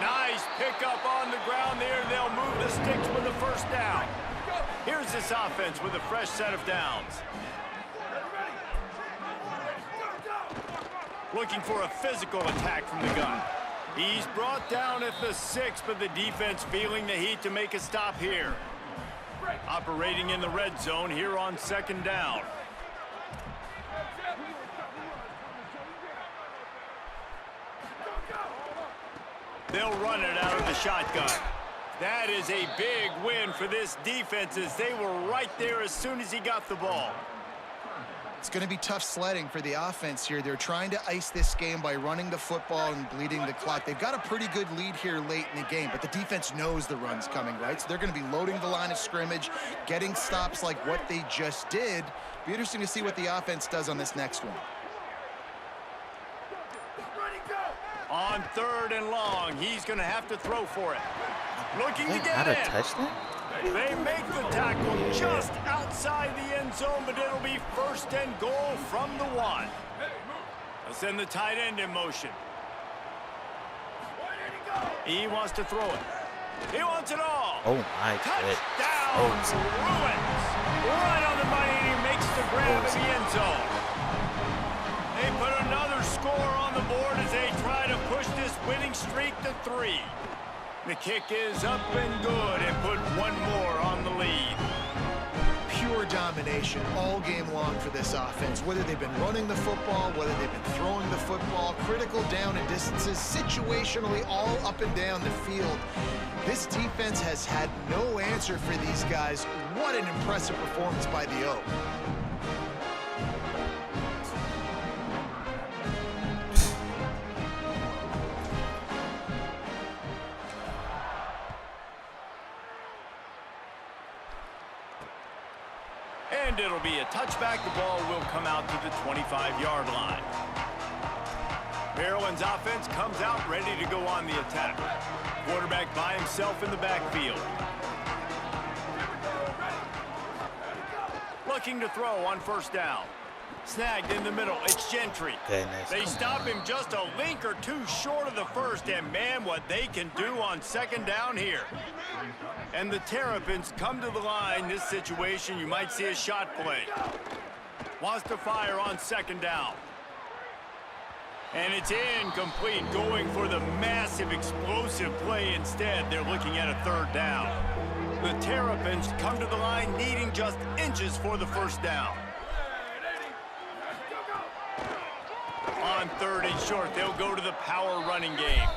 Nice pickup on the ground there. They'll move the sticks with the first down. Here's this offense with a fresh set of downs. Looking for a physical attack from the gun. He's brought down at the 6, but the defense feeling the heat to make a stop here. Operating in the red zone here on 2nd down. They'll run it out of the shotgun. That is a big win for this defense as they were right there as soon as he got the ball. It's going to be tough sledding for the offense here. They're trying to ice this game by running the football and bleeding the clock. They've got a pretty good lead here late in the game, but the defense knows the run's coming, right? So they're going to be loading the line of scrimmage, getting stops like what they just did. Be interesting to see what the offense does on this next one. On 3rd and long, he's going to have to throw for it. Looking to Not get a in. touchdown? They make the tackle just outside the end zone, but it'll be 1st and goal from the 1. They'll send the tight end in motion. He wants to throw it. He wants it all. Oh my goodness. Touchdown, Bruins. Right on the money, and he makes the grab in the end zone. They put another score on the board as they try to push this winning streak to 3. The kick is up and good and put one more on the lead. Pure domination all game long for this offense. Whether they've been running the football, whether they've been throwing the football, critical down and distances, situationally all up and down the field. This defense has had no answer for these guys. What an impressive performance by the O. And it'll be a touchback. The ball will come out to the 25-yard line. Maryland's offense comes out ready to go on the attack. Quarterback by himself in the backfield. Looking to throw on first down. Snagged in the middle. It's Gentry. Goodness, they stop him just a link or two short of the first, and man, what they can do on second down here. And the Terrapins come to the line. This situation, you might see a shot play. Wants to fire on second down. And it's incomplete, going for the massive explosive play instead. They're looking at a third down. The Terrapins come to the line needing just inches for the first down. On third and short, they'll go to the power running game.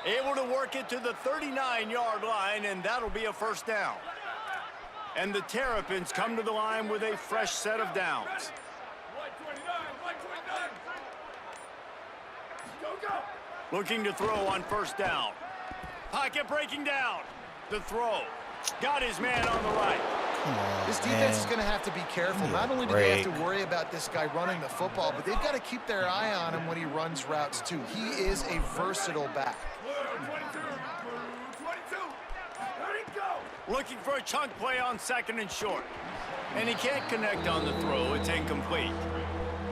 Able to work it to the 39-yard line, and that'll be a first down. And the Terrapins come to the line with a fresh set of downs. Looking to throw on first down. Pocket breaking down. The throw. Got his man on the right. This defense is going to have to be careful. Not only do they have to worry about this guy running the football, but they've got to keep their eye on him when he runs routes too. He is a versatile back. Looking for a chunk play on second and short. And he can't connect on the throw. It's incomplete.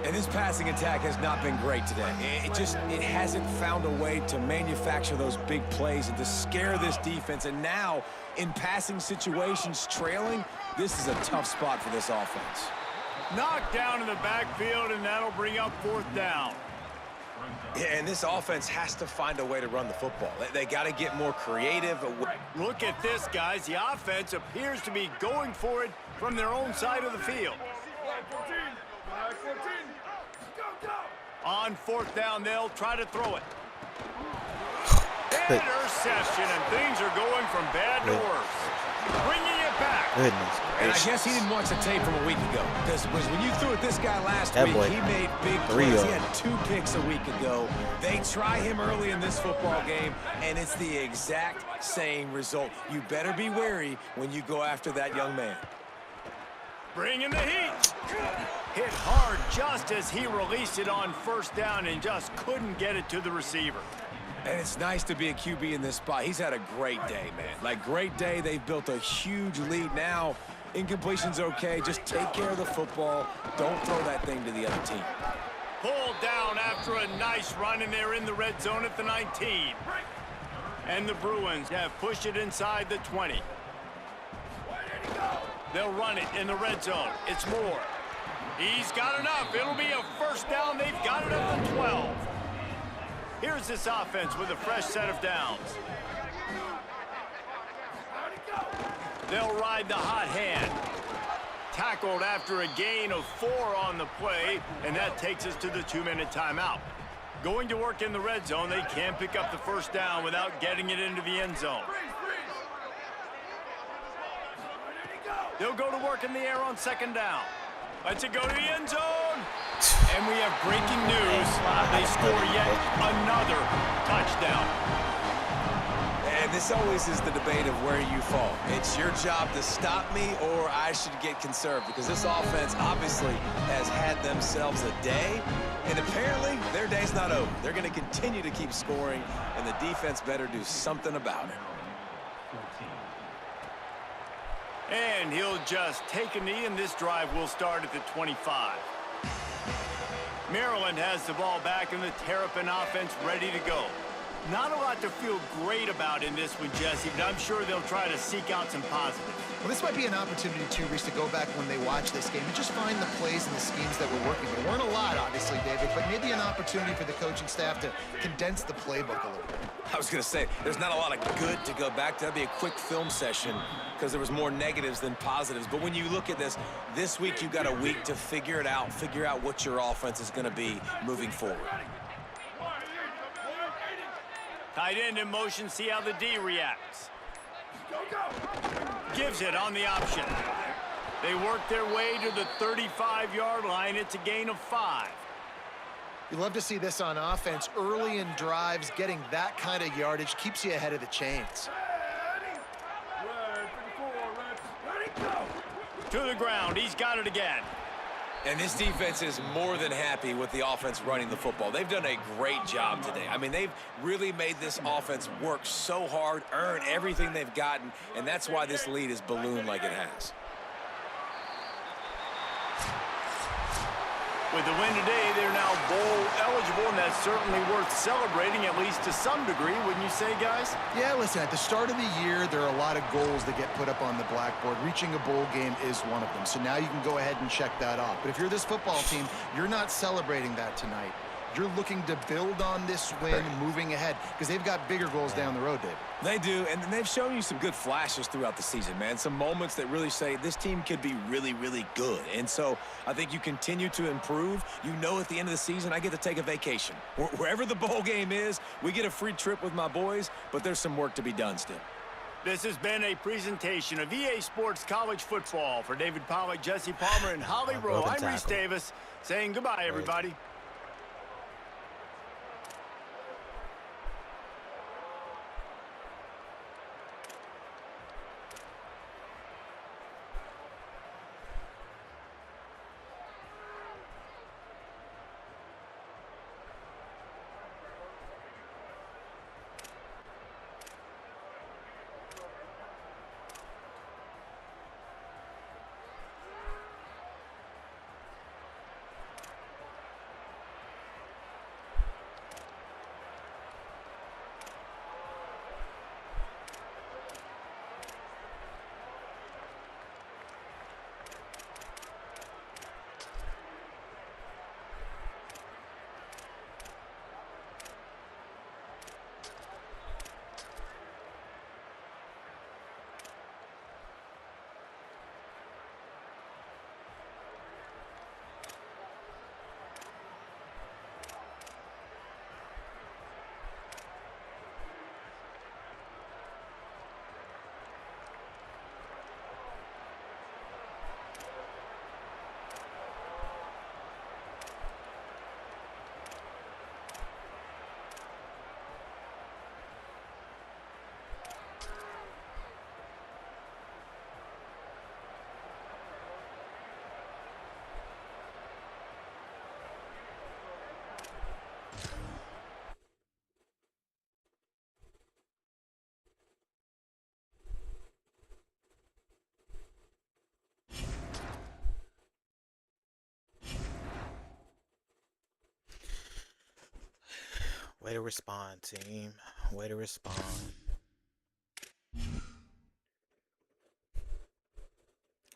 And this passing attack has not been great today. It hasn't found a way to manufacture those big plays and to scare this defense. And now, in passing situations, trailing, this is a tough spot for this offense. Knocked down in the backfield, and that'll bring up fourth down. Yeah, and this offense has to find a way to run the football. They got to get more creative. Look at this, guys. The offense appears to be going for it from their own side of the field. On fourth down, they'll try to throw it. Interception, and things are going from bad to worse. Bringing it back. Goodness And I gracious. guess he didn't watch the tape from a week ago. Because when you threw at this guy last That week, boy, he made big 3 plays. of He them. had 2 picks a week ago. They try him early in this football game, and it's the exact same result. You better be wary when you go after that young man. Bringing the heat. Hit hard just as he released it on first down and just couldn't get it to the receiver. And it's nice to be a QB in this spot. He's had a great day, man. Like, great day. They've built a huge lead now. Incompletion's okay. Just take care of the football. Don't throw that thing to the other team. Pulled down after a nice run, and they're in the red zone at the 19. And the Bruins have pushed it inside the 20. They'll run it in the red zone. It's Moore. He's got enough. It'll be a first down. They've got it at the 12. Here's this offense with a fresh set of downs. They'll ride the hot hand. Tackled after a gain of 4 on the play, and that takes us to the 2-minute timeout. Going to work in the red zone, they can't pick up the first down without getting it into the end zone. They'll go to work in the air on second down. Let's it go to the end zone. And we have breaking news. They score yet another touchdown. And this always is the debate of where you fall. It's your job to stop me, or I should get conserved, because this offense obviously has had themselves a day, and apparently their day's not over. They're going to continue to keep scoring, and the defense better do something about it. And he'll just take a knee, and this drive will start at the 25. Maryland has the ball back and the Terrapin offense ready to go. Not a lot to feel great about in this one, Jesse, but I'm sure they'll try to seek out some positives. Well, this might be an opportunity, too, Reese, to go back when they watch this game and just find the plays and the schemes that were working. There weren't a lot, obviously, David, but maybe an opportunity for the coaching staff to condense the playbook a little bit. I was going to say, there's not a lot of good to go back to. That'd be a quick film session because there was more negatives than positives. But when you look at this week you got a week to figure it out, figure out what your offense is going to be moving forward. Tight end in motion, see how the D reacts. Gives it on the option. They work their way to the 35-yard line. It's a gain of 5. You love to see this on offense. Early in drives, getting that kind of yardage keeps you ahead of the chains. To the ground. He's got it again. And this defense is more than happy with the offense running the football. They've done a great job today. I mean, they've really made this offense work so hard, earn everything they've gotten, and that's why this lead is ballooned like it has. With the win today, they're now bowl eligible, and that's certainly worth celebrating, at least to some degree, wouldn't you say, guys? Yeah, listen, at the start of the year, there are a lot of goals that get put up on the blackboard. Reaching a bowl game is one of them. So now you can go ahead and check that off. But if you're this football team, you're not celebrating that tonight. You're looking to build on this win moving ahead because they've got bigger goals down the road, David. They do, and they've shown you some good flashes throughout the season, man. Some moments that really say this team could be really, really good. And so I think you continue to improve. You know at the end of the season, I get to take a vacation. Wherever the bowl game is, we get a free trip with my boys, but there's some work to be done still. This has been a presentation of EA Sports College Football. For David Pollack, Jesse Palmer, and Holly Rowe, I'm Reese Davis saying goodbye, everybody. Way to respond, team. Way to respond.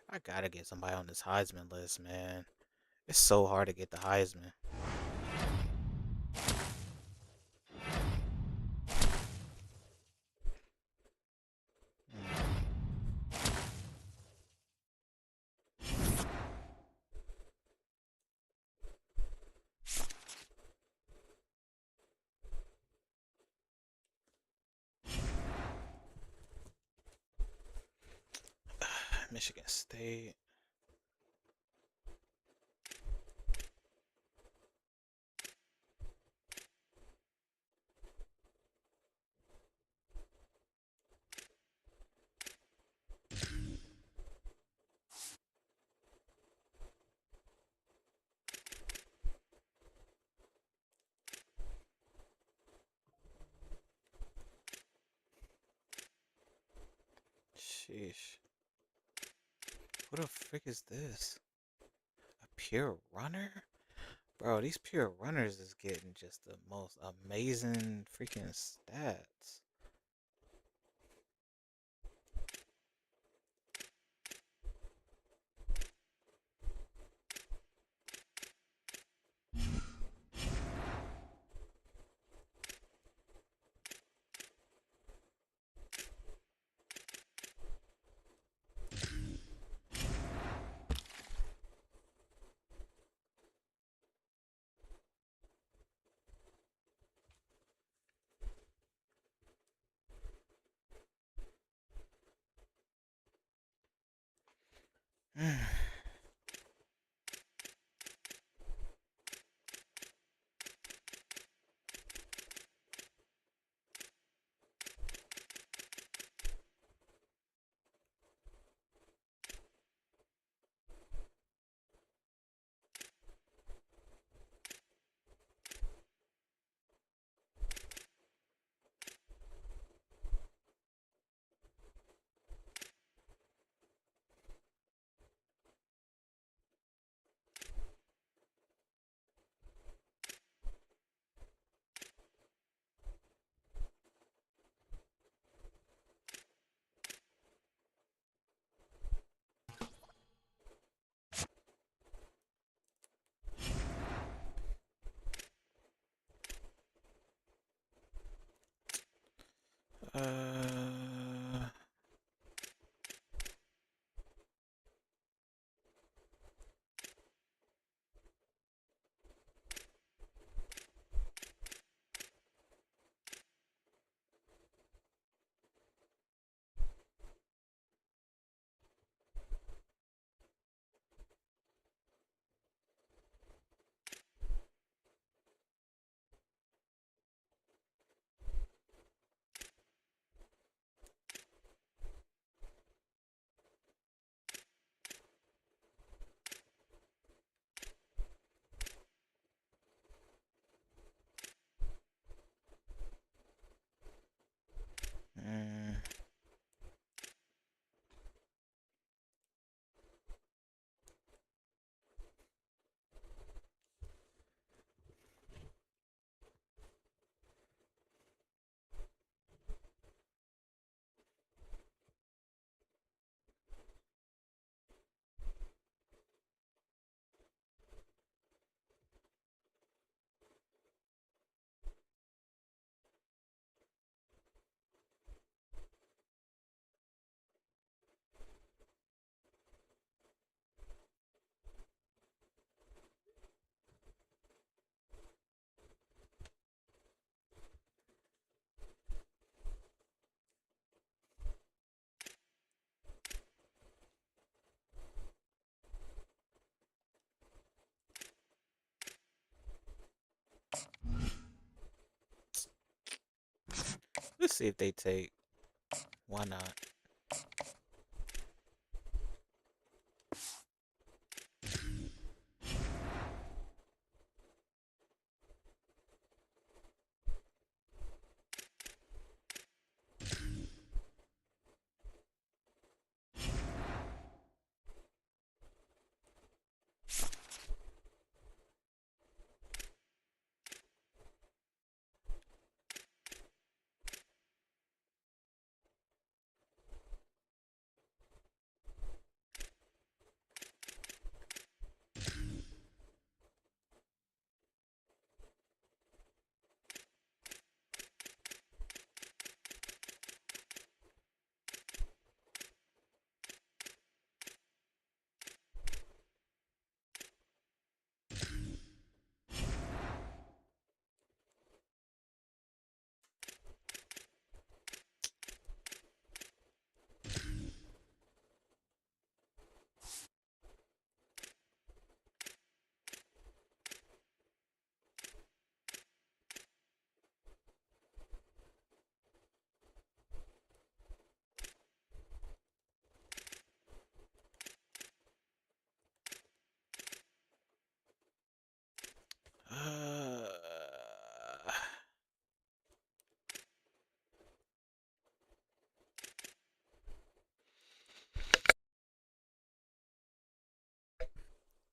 I gotta get somebody on this Heisman list, man. It's so hard to get the Heisman. Michigan State. Sheesh. What the frick is this? A pure runner? Bro, these pure runners is getting just the most amazing freaking stats. uh, mm, let's see if they take. Why not? Uh,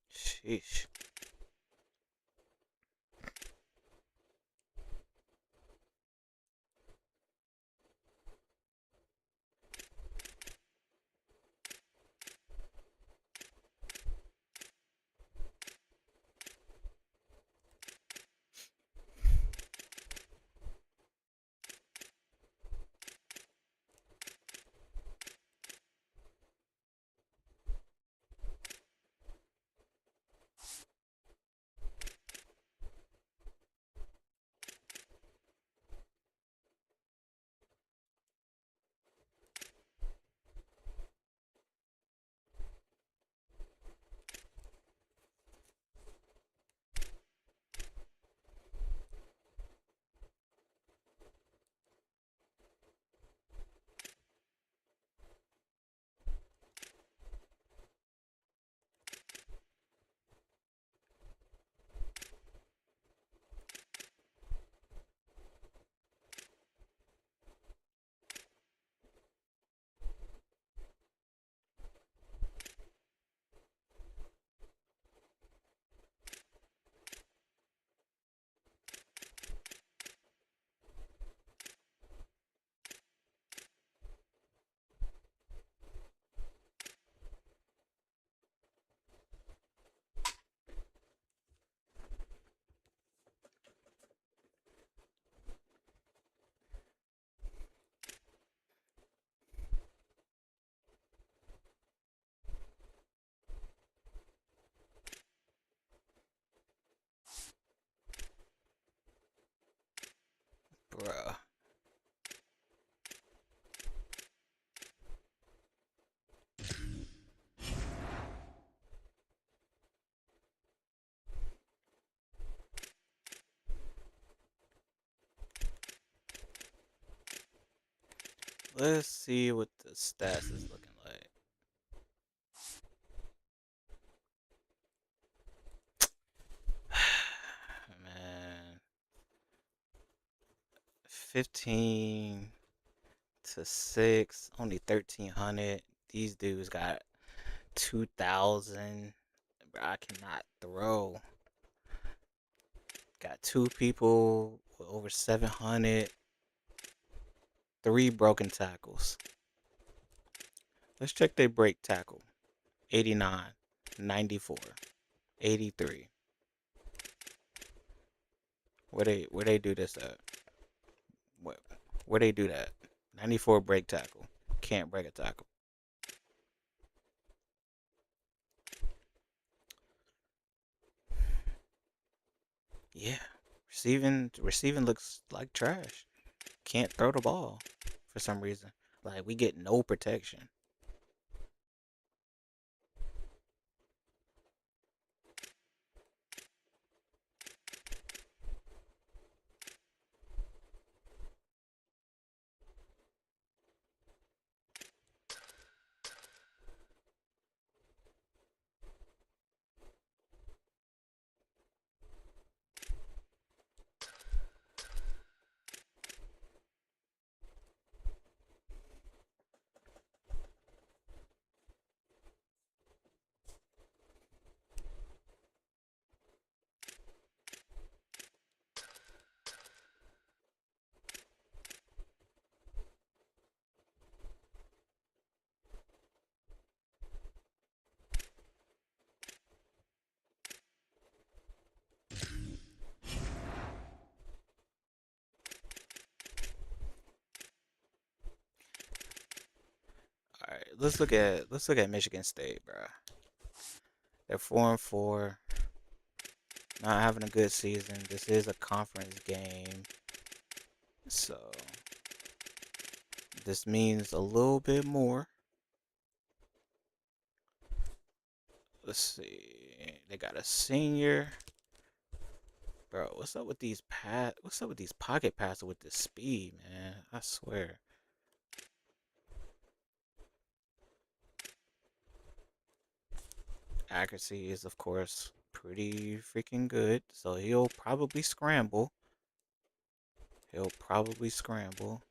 sheesh. let's see what the stats is looking like. Man, 15 to 6, only 1,300. These dudes got 2,000. Bro, I cannot throw. Got two people with over 700. 3 broken tackles. Let's check their break tackle. 89, 94, 83. Where they do this at? What where they do that? 94 break tackle. Can't break a tackle. Yeah. Receiving looks like trash. Can't throw the ball for some reason. Like we get no protection. All right, let's look at Michigan State, bro. They're 4-4, not having a good season. This is a conference game, so this means a little bit more. Let's see. They got a senior. Bro, what's up with these what's up with these pocket passes with this speed, man? I swear. Accuracy is of course pretty freaking good. So he'll probably scramble. He'll probably scramble.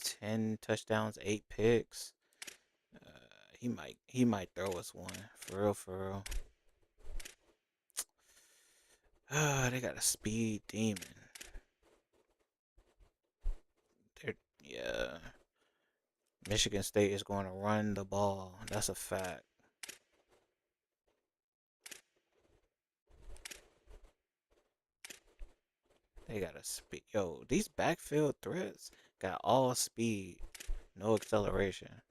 10 touchdowns, 8 picks. He might throw us one. For real, for real. They got a speed demon. Yeah. Michigan State is going to run the ball. That's a fact. They got a speed. Yo, these backfield threats got all speed, no acceleration.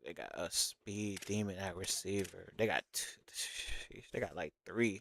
They got a speed demon at receiver. They got they got like 3.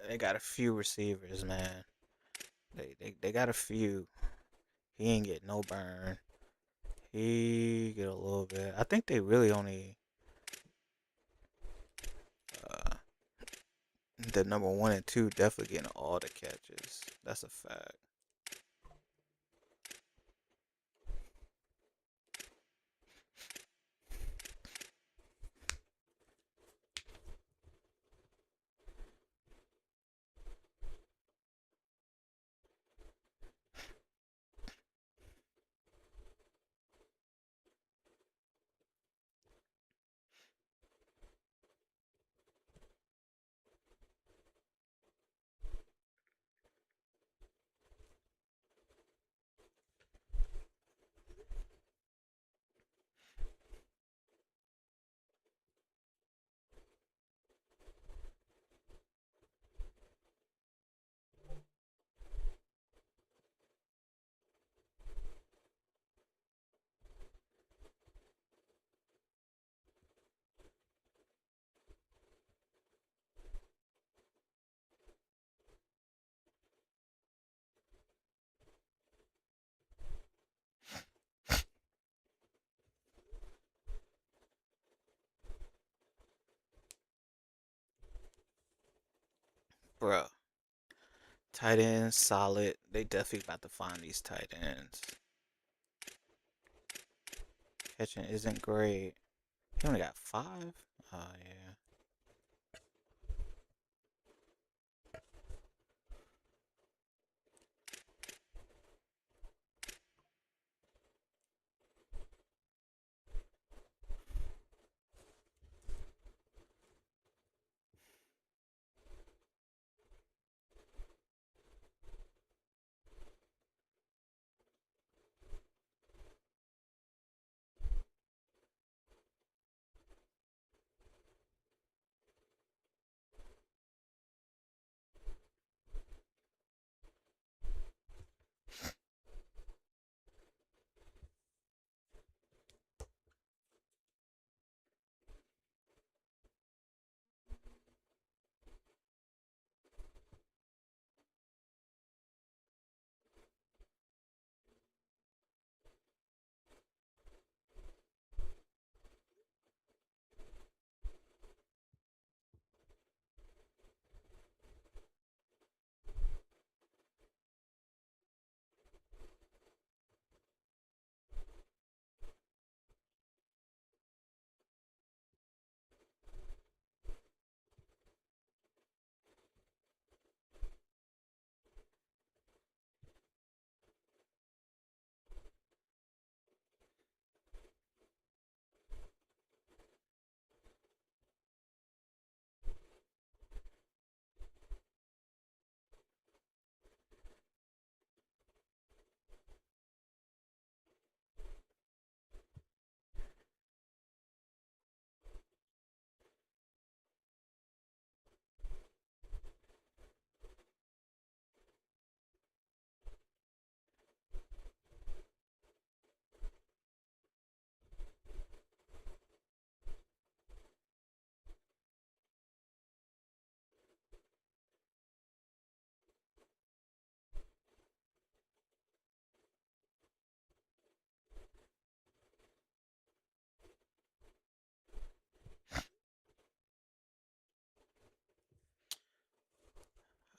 They got a few receivers, man. They got a few. He ain't get no burn. He get a little bit. I think they really only uh the number 1 and 2 definitely getting all the catches. That's a fact. Bruh. Tight ends solid. They definitely about to find these tight ends. Catching isn't great. He only got 5? Oh yeah.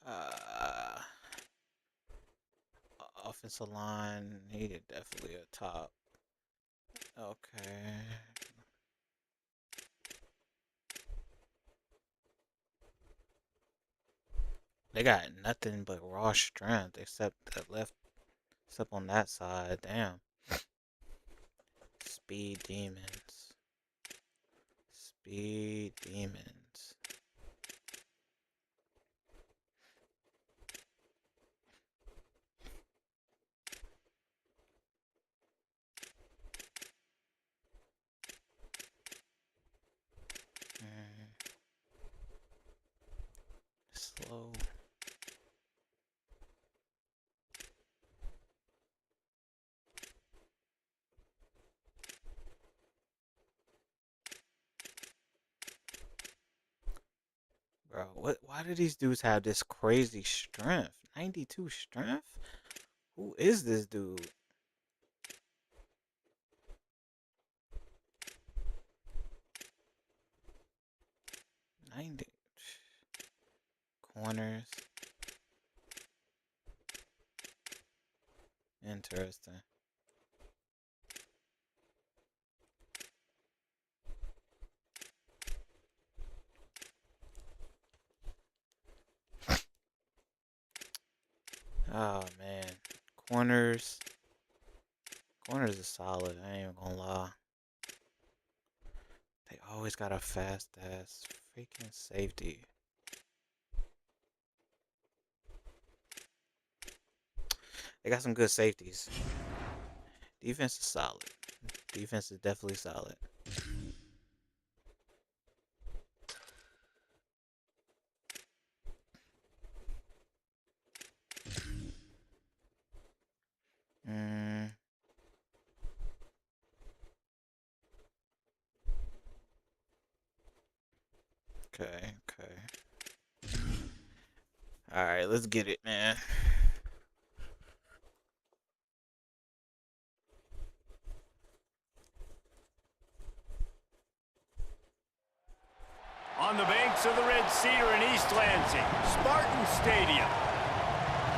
Uh, Offensive line needed definitely a top. Okay. They got nothing but raw strength except the left, except on that side. Damn. Speed demons. Speed demons. Slow. Bro, why do these dudes have this crazy strength? 92 strength? Who is this dude? Corners. Interesting. Oh man. Corners. Corners is solid, I ain't even gonna lie. They always got a fast ass freaking safety. They got some good safeties. Defense is solid. Defense is definitely solid. Okay. All right, let's get it, man. On the banks of the Red Cedar in East Lansing, Spartan Stadium.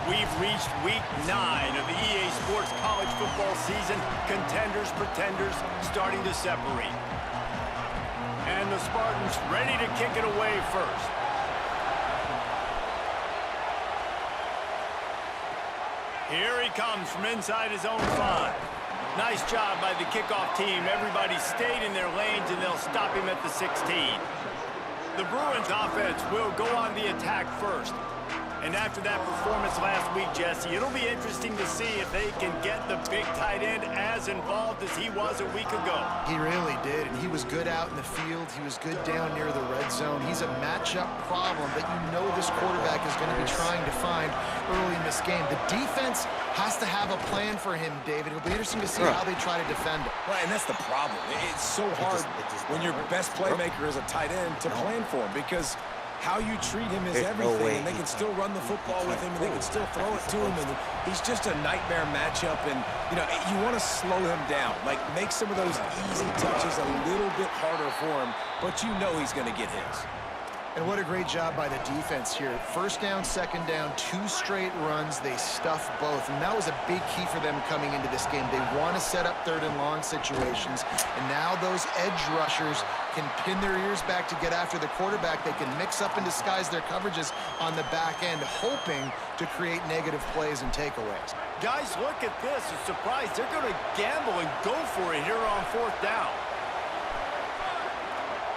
We've reached week 9 of the EA Sports college football season. Contenders, pretenders, starting to separate. And the Spartans ready to kick it away first. Here he comes from inside his own 5. Nice job by the kickoff team. Everybody stayed in their lanes, and they'll stop him at the 16. The Bruins offense will go on the attack first. And after that performance last week, Jesse, it'll be interesting to see if they can get the big tight end as involved as he was a week ago. He really did, and he was good out in the field. He was good down near the red zone. He's a matchup problem that you know this quarterback is going to be trying to find early in this game. The defense has to have a plan for him, David. It'll be interesting to see how they try to defend him. Right, and that's the problem. It's so hard when your best playmaker is a tight end to plan for him, because how you treat him is everything, and they can still run the football with him, and they can still throw it to him, and he's just a nightmare matchup. And you want to slow him down, like make some of those easy touches a little bit harder for him, but you know he's going to get his. And what a great job by the defense here. First down, second down, 2 straight runs. They stuffed both, and that was a big key for them coming into this game. They want to set up 3rd and long situations, and now those edge rushers can pin their ears back to get after the quarterback. They can mix up and disguise their coverages on the back end, hoping to create negative plays and takeaways. Guys, look at this. A surprise. They're going to gamble and go for it here on 4th down.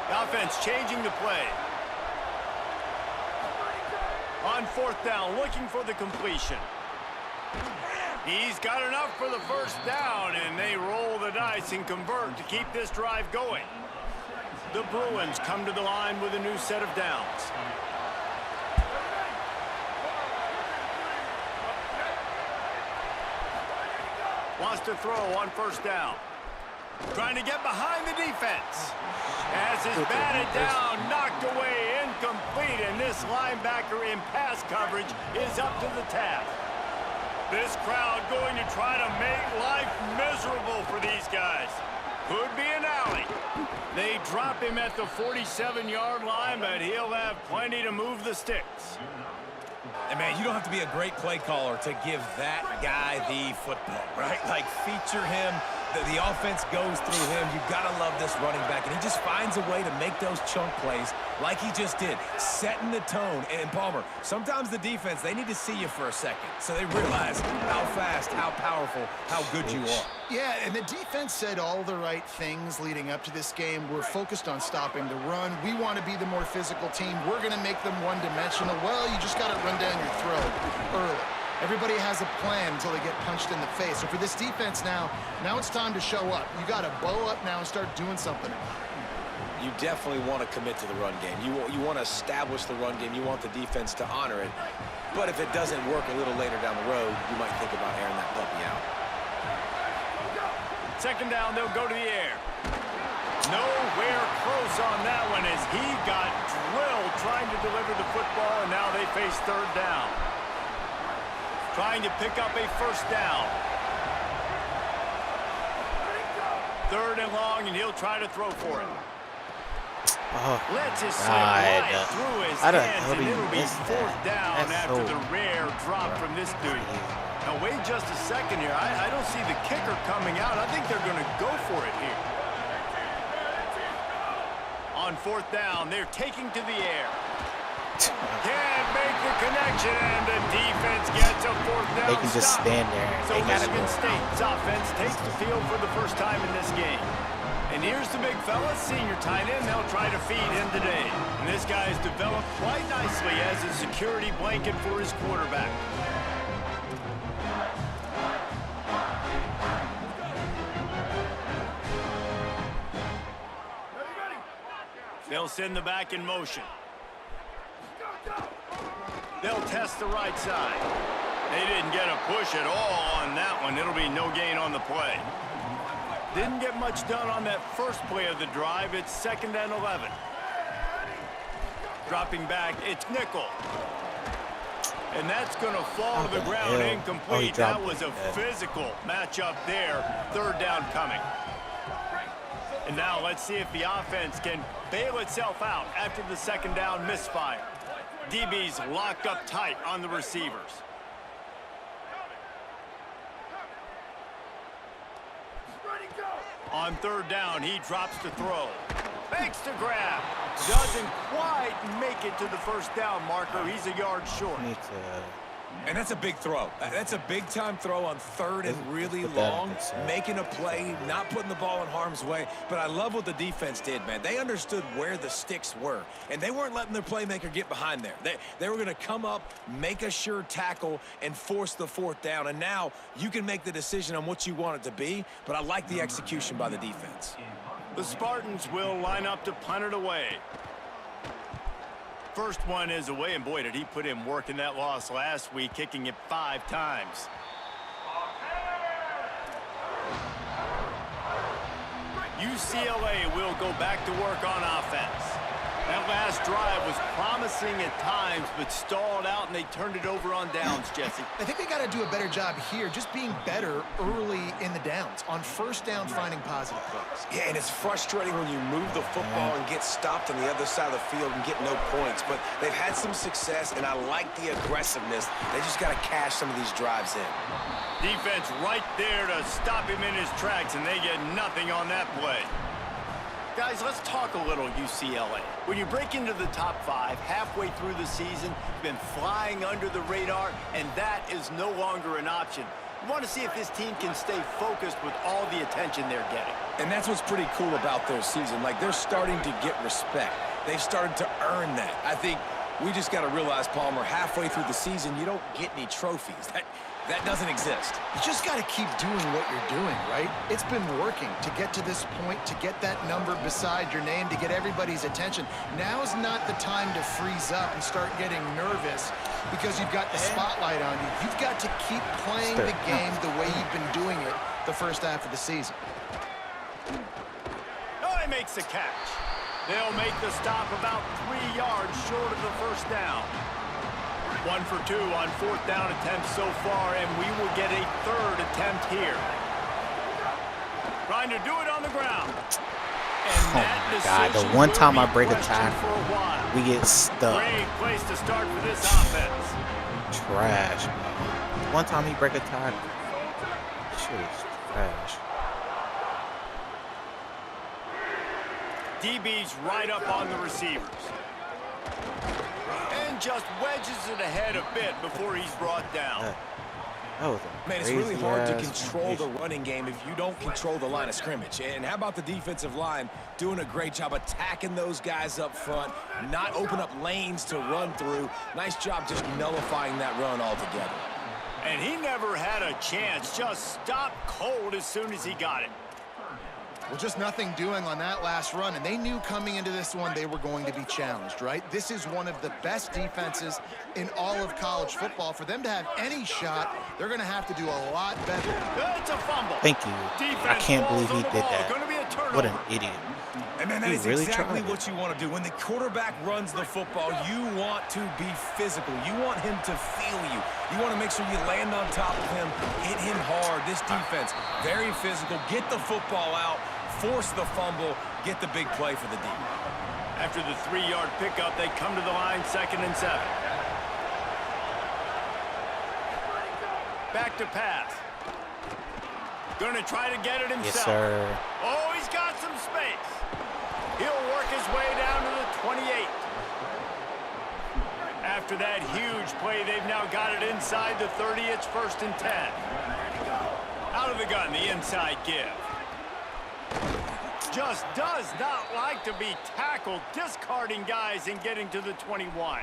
The offense changing the play. On 4th down, looking for the completion. He's got enough for the first down, and they roll the dice and convert to keep this drive going. The Bruins come to the line with a new set of downs. Wants to throw on 1st down. Trying to get behind the defense. As is batted down, knocked away, incomplete, and this linebacker in pass coverage is up to the task. This crowd going to try to make life miserable for these guys. Could be an alley. They drop him at the 47-yard line, but he'll have plenty to move the sticks. And man, you don't have to be a great play caller to give that guy the football, right? Like, feature him. The offense goes through him. You've got to love this running back, and he just finds a way to make those chunk plays like he just did, setting the tone. And Palmer, sometimes the defense, they need to see you for a second so they realize how fast, how powerful, how good you are. Yeah, and the defense said all the right things leading up to this game. We're focused on stopping the run. We want to be the more physical team. We're going to make them one-dimensional. Well, you just got to run down your throat early. Everybody has a plan until they get punched in the face. So for this defense now it's time to show up. You got to bow up now and start doing something. You definitely want to commit to the run game. You want to establish the run game. You want the defense to honor it. But if it doesn't work a little later down the road, you might think about airing that puppy out. 2nd down, they'll go to the air. Nowhere close on that one as he got drilled trying to deliver the football, and now they face third down. Trying to pick up a first down. Third and long, and he'll try to throw for it. Oh, Let's just slip God. right through his How the hands, hell and do you it'll be miss fourth that? down That's after so the rare drop from this dude. Now, wait just a second here. I don't see the kicker coming out. I think they're going to go for it here. On fourth down, they're taking to the air. Can't make the connection, and the defense gets a fourth down. They can just stop. stand there. And So they gotta Michigan go. State's offense takes the field for the first time in this game. And here's the big fella, senior tight end. They'll try to feed him today. And this guy's developed quite nicely as a security blanket for his quarterback. They'll send the back in motion. They'll test the right side. They didn't get a push at all on that one. It'll be no gain on the play. Didn't get much done on that first play of the drive. It's 2nd and 11. Dropping back, it's nickel. And that's going to fall to the ground incomplete. That was a physical matchup there. Third down coming. And now let's see if the offense can bail itself out after the 2nd down misfire. DB's locked up tight on the receivers. On third down, he drops to throw. Fakes to grab. Doesn't quite make it to the first down marker. He's a yard short. And that's a big throw. That's a big-time throw on third and really long, making a play, not putting the ball in harm's way. But I love what the defense did, man. They understood where the sticks were, and they weren't letting their playmaker get behind there. They were going to come up, make a sure tackle, and force the fourth down. And now you can make the decision on what you want it to be, but I like the execution by the defense. The Spartans will line up to punt it away. First one is away, and boy, did he put in work in that loss last week, kicking it 5 times. UCLA will go back to work on offense. That last drive was promising at times, but stalled out, and they turned it over on downs, Jesse. I think they got to do a better job here, just being better early in the downs. On first down, finding positive plays. Yeah, and it's frustrating when you move the football and get stopped on the other side of the field and get no points. But they've had some success, and I like the aggressiveness. They just got to cash some of these drives in. Defense right there to stop him in his tracks, and they get nothing on that play. Guys, let's talk a little UCLA. When you break into the top 5 halfway through the season, you've been flying under the radar, and that is no longer an option. You want to see if this team can stay focused with all the attention they're getting. And that's what's pretty cool about their season. Like, they're starting to get respect. They've started to earn that. I think we just got to realize, Palmer, halfway through the season, you don't get any trophies. That doesn't exist. You just got to keep doing what you're doing, right? It's been working to get to this point, to get that number beside your name, to get everybody's attention. Now's not the time to freeze up and start getting nervous because you've got the spotlight on you. You've got to keep playing the game the way you've been doing it the first half of the season. Oh, he makes the catch. They'll make the stop about 3 yards short of the first down. 1 for 2 on fourth down attempts so far, and we will get a third attempt here. Trying to do it on the ground. And Oh my God, the one time I break a tie, we get stuck. Great place to start for this offense. Trash, man. One time he break a tie, shit is trash. DB's right up on the receivers. And just wedges it ahead a bit before he's brought down. That was a Man, it's really hard to crazy-ass control the formation. running game if you don't control the line of scrimmage. And how about the defensive line doing a great job attacking those guys up front, not open up lanes to run through. Nice job just nullifying that run altogether. And he never had a chance, just stopped cold as soon as he got it. Well, just nothing doing on that last run, and they knew coming into this one they were going to be challenged, right? This is one of the best defenses in all of college football. For them to have any shot, they're going to have to do a lot better. It's a fumble. Thank you. I can't believe he did that. Gonna be a turnover. What an idiot. And man, that He is really exactly tried it. what you want to do. When the quarterback runs the football, you want to be physical. You want him to feel you. You want to make sure you land on top of him, hit him hard. This defense, very physical. Get the football out, force the fumble, get the big play for the D. After the 3-yard pickup, they come to the line, 2nd and 7. Back to pass. Gonna try to get it himself. Yes, sir. Oh, he's got some space. He'll work his way down to the 28. After that huge play, they've now got it inside the 30. It's 1st and 10. Out of the gun, the inside give. Just does not like to be tackled, discarding guys and getting to the 21.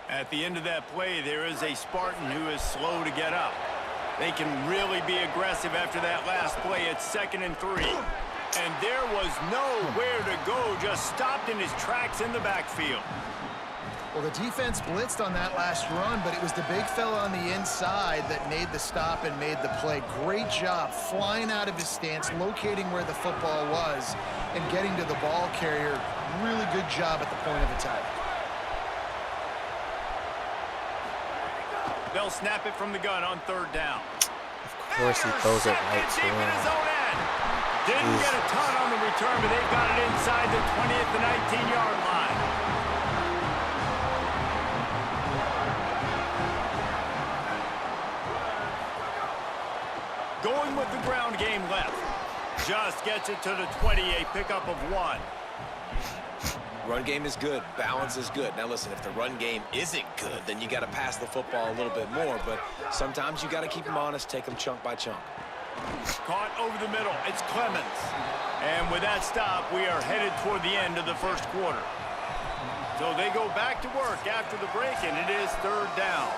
At the end of that play, there is a Spartan who is slow to get up. They can really be aggressive after that last play. It's 2nd and 3. And there was nowhere to go, just stopped in his tracks in the backfield. Well, the defense blitzed on that last run, but it was the big fella on the inside that made the stop and made the play. Great job flying out of his stance, locating where the football was, and getting to the ball carrier. Really good job at the point of attack. They'll snap it from the gun on 3rd down. Of course he throws it right to deep in his him. own end. Didn't get a ton on the return, but they've got it inside the 20th and 19-yard line. Going with the ground game left. Just gets it to the 20, a pickup of 1. Run game is good. Balance is good. Now, listen, if the run game isn't good, then you got to pass the football a little bit more. But sometimes you got to keep them honest, take them chunk by chunk. Caught over the middle. It's Clemens. And with that stop, we are headed toward the end of the 1st quarter. So they go back to work after the break, and it is 3rd down.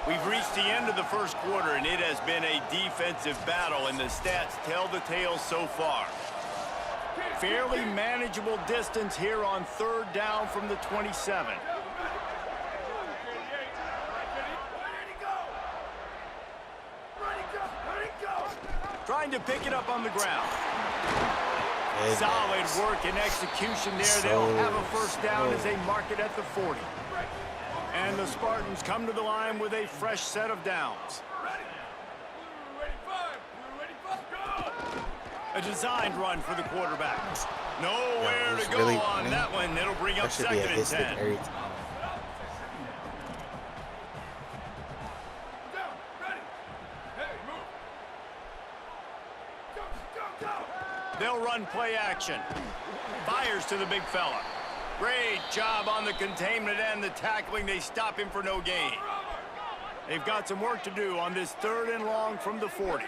We've reached the end of the 1st quarter, and it has been a defensive battle, and the stats tell the tale so far. Fairly manageable distance here on 3rd down from the 27. Trying to pick it up on the ground. Solid work and execution there. They'll have a 1st down as they mark it at the 40. And the Spartans come to the line with a fresh set of downs. A designed run for the quarterback. Nowhere to go on that one. It'll bring up 2nd and 10. They'll run play action. Fires to the big fella. Great job on the containment and the tackling. They stop him for no gain. They've got some work to do on this 3rd and long from the 40.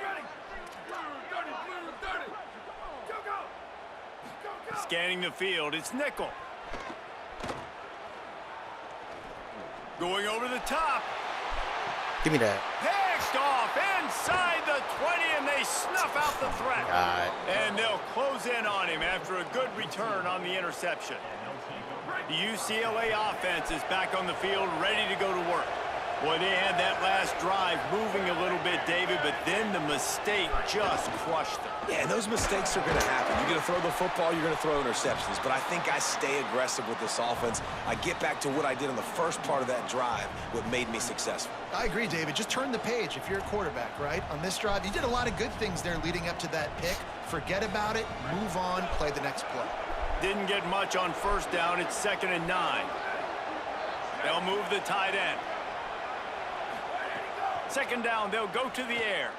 Scanning the field, it's nickel. Going over the top. Give me that. Picked off inside the 20, and they snuff out the threat. And they'll close in on him after a good return on the interception. The UCLA offense is back on the field, ready to go to work. Boy, they had that last drive moving a little bit, David, but then the mistake just crushed them. Yeah, and those mistakes are going to happen. You're going to throw the football, you're going to throw interceptions. But I think I stay aggressive with this offense. I get back to what I did in the first part of that drive, what made me successful. I agree, David. Just turn the page if you're a quarterback, right? On this drive, you did a lot of good things there leading up to that pick. Forget about it, move on, play the next play. Didn't get much on 1st down. It's 2nd and 9. They'll move the tight end. 2nd down, they'll go to the air.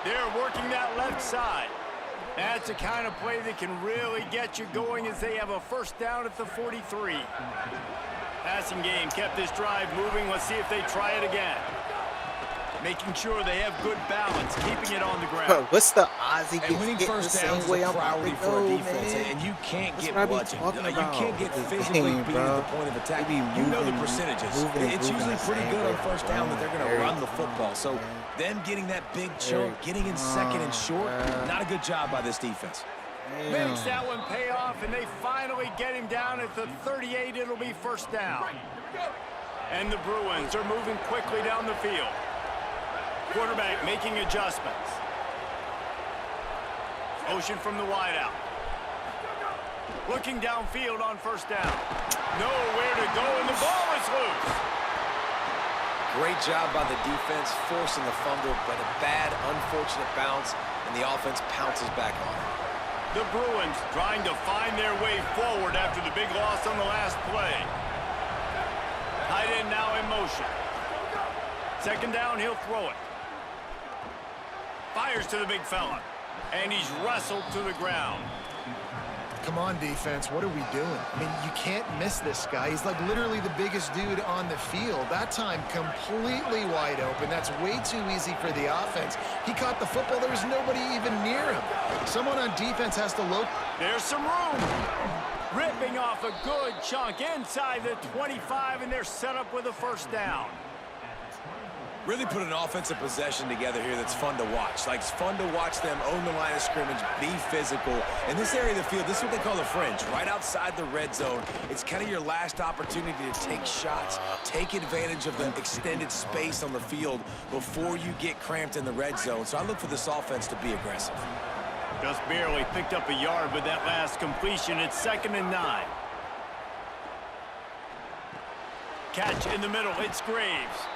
They're working that left side. That's the kind of play that can really get you going as they have a 1st down at the 43. Passing game kept this drive moving. Let's see if they try it again. Making sure they have good balance, keeping it on the ground. Bro, what's the odds he And winning gets the first down same is way a I'm about to priority for a go, defense, man? and you can't That's get what I be bludgeoned. talking You about can't get with this physically game, beat bro. at the point of attack. They be You know the moving, percentages. moving, It's moving usually the pretty same good on way, 1st down that they're going to very run the football. So them getting that big chunk, getting in 2nd and short, not a good job by this defense. Makes that one pay off, and they finally get him down at the 38. It'll be 1st down. And the Bruins are moving quickly down the field. Quarterback making adjustments. Motion from the wideout. Looking downfield on first down. Nowhere to go, and the ball is loose. Great job by the defense, forcing the fumble, but a bad, unfortunate bounce, and the offense pounces back on it. The Bruins trying to find their way forward after the big loss on the last play. Tight end now in motion. Second down, he'll throw it. Fires to the big fella, and he's wrestled to the ground. Come on, defense. What are we doing? I mean, you can't miss this guy. He's like literally the biggest dude on the field. That time, completely wide open. That's way too easy for the offense. He caught the football. There was nobody even near him. Someone on defense has to look. There's some room. Ripping off a good chunk inside the 25, and they're set up with a first down. Really put an offensive possession together here that's fun to watch. Like, it's fun to watch them own the line of scrimmage, be physical. In this area of the field, this is what they call the fringe, right outside the red zone. It's kind of your last opportunity to take shots, take advantage of the extended space on the field before you get cramped in the red zone. So I look for this offense to be aggressive. Just barely picked up a yard with that last completion. It's 2nd and 9. Catch in the middle. It's Graves.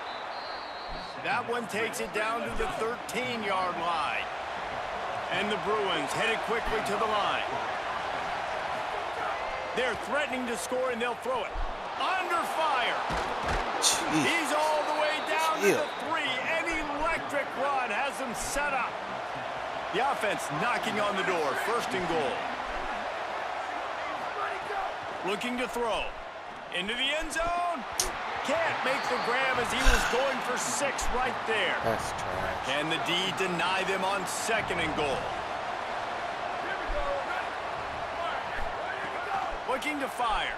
That one takes it down to the 13-yard line. And the Bruins headed quickly to the line. They're threatening to score, and they'll throw it. Under fire. Jeez. He's all the way down to the 3. An electric run has them set up. The offense knocking on the door. 1st and goal. Looking to throw. Into the end zone. Can't make the grab as he was going for 6 right there. That's trash. Can the D deny them on 2nd and goal? Looking to fire.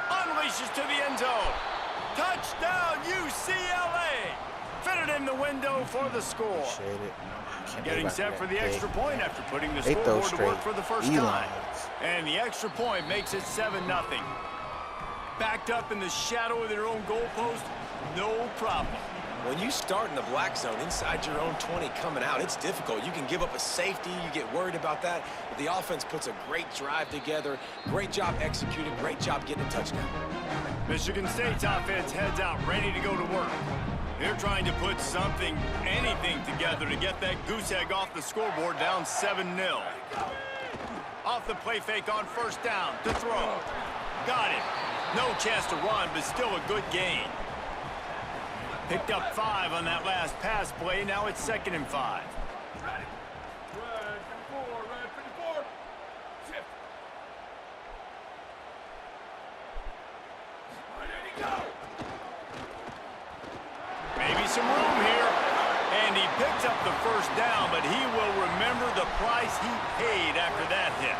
Unleashes to the end zone. Touchdown, UCLA. Fitted in the window for the score. Getting set for the extra point after putting the scoreboard to work for the first time. And the extra point makes it 7-0. Backed up in the shadow of their own goalpost, no problem. When you start in the black zone inside your own 20 coming out, it's difficult. You can give up a safety. You get worried about that. But the offense puts a great drive together. Great job executing. Great job getting a touchdown. Michigan State's offense heads out ready to go to work. They're trying to put something, anything together to get that goose egg off the scoreboard down 7-0. Off the play fake on first down to throw. Got it. No chance to run, but still a good gain. Picked up 5 on that last pass play. Now it's 2nd and 5. Red 54. Shift. There you go. Maybe some room here. And he picks up the first down, but he will remember the price he paid after that hit.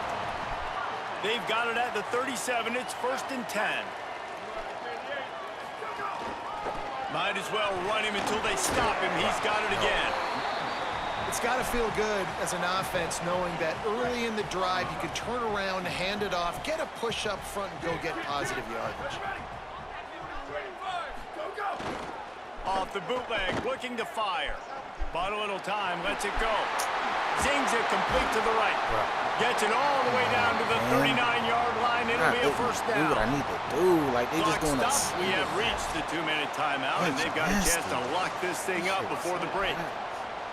They've got it at the 37. It's 1st and 10. Might as well run him until they stop him. He's got it again. It's got to feel good as an offense knowing that early in the drive you can turn around, hand it off, get a push up front, and go get positive yardage. Off the bootleg, looking to fire. Bought a little time, lets it go. Zings it complete to the right. Gets it all the way down to the 39-yard line. It'll be a first down. Do what I need to do. Like, they just doing this. We have reached the 2-minute timeout, and they've got a chance to lock this thing up before the break.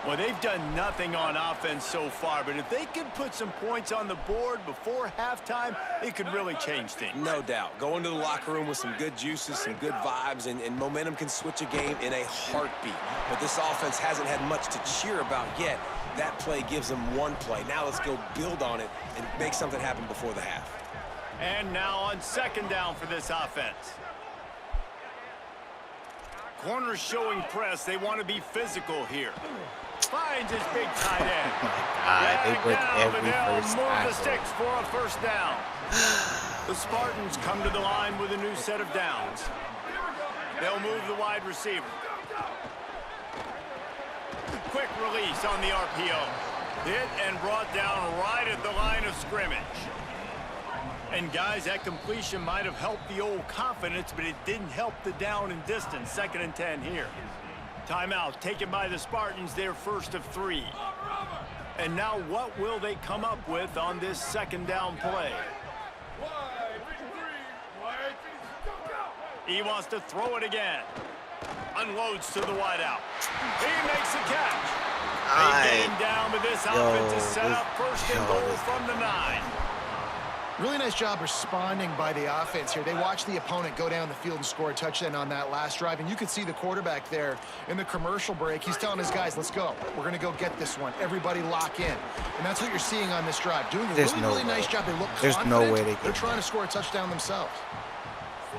Well, they've done nothing on offense so far, but if they could put some points on the board before halftime, it could really change things. No doubt. Go into the locker room with some good juices, some good vibes, and momentum can switch a game in a heartbeat. But this offense hasn't had much to cheer about yet. That play gives them one play. Now let's go build on it and make something happen before the half. And now on 2nd down for this offense. Corners showing press. They want to be physical here. Finds his big tight end. They break every first move the tackle. sticks for a first down. The Spartans come to the line with a new set of downs. They'll move the wide receiver. Quick release on the RPO. Hit and brought down right at the line of scrimmage. And guys, that completion might have helped the old confidence, but it didn't help the down and distance. 2nd and 10 here. Timeout taken by the Spartans, their first of 3. And now what will they come up with on this 2nd down play? He wants to throw it again. Unloads to the wideout. He makes a catch. They get him down to this offense to set up first and goal from the 9. Really nice job responding by the offense here. They watched the opponent go down the field and score a touchdown on that last drive, and you could see the quarterback there in the commercial break. He's telling his guys, let's go. We're going to go get this one. Everybody lock in. And that's what you're seeing on this drive. Doing a really nice job. They look confident. There's no way they're trying to score a touchdown themselves.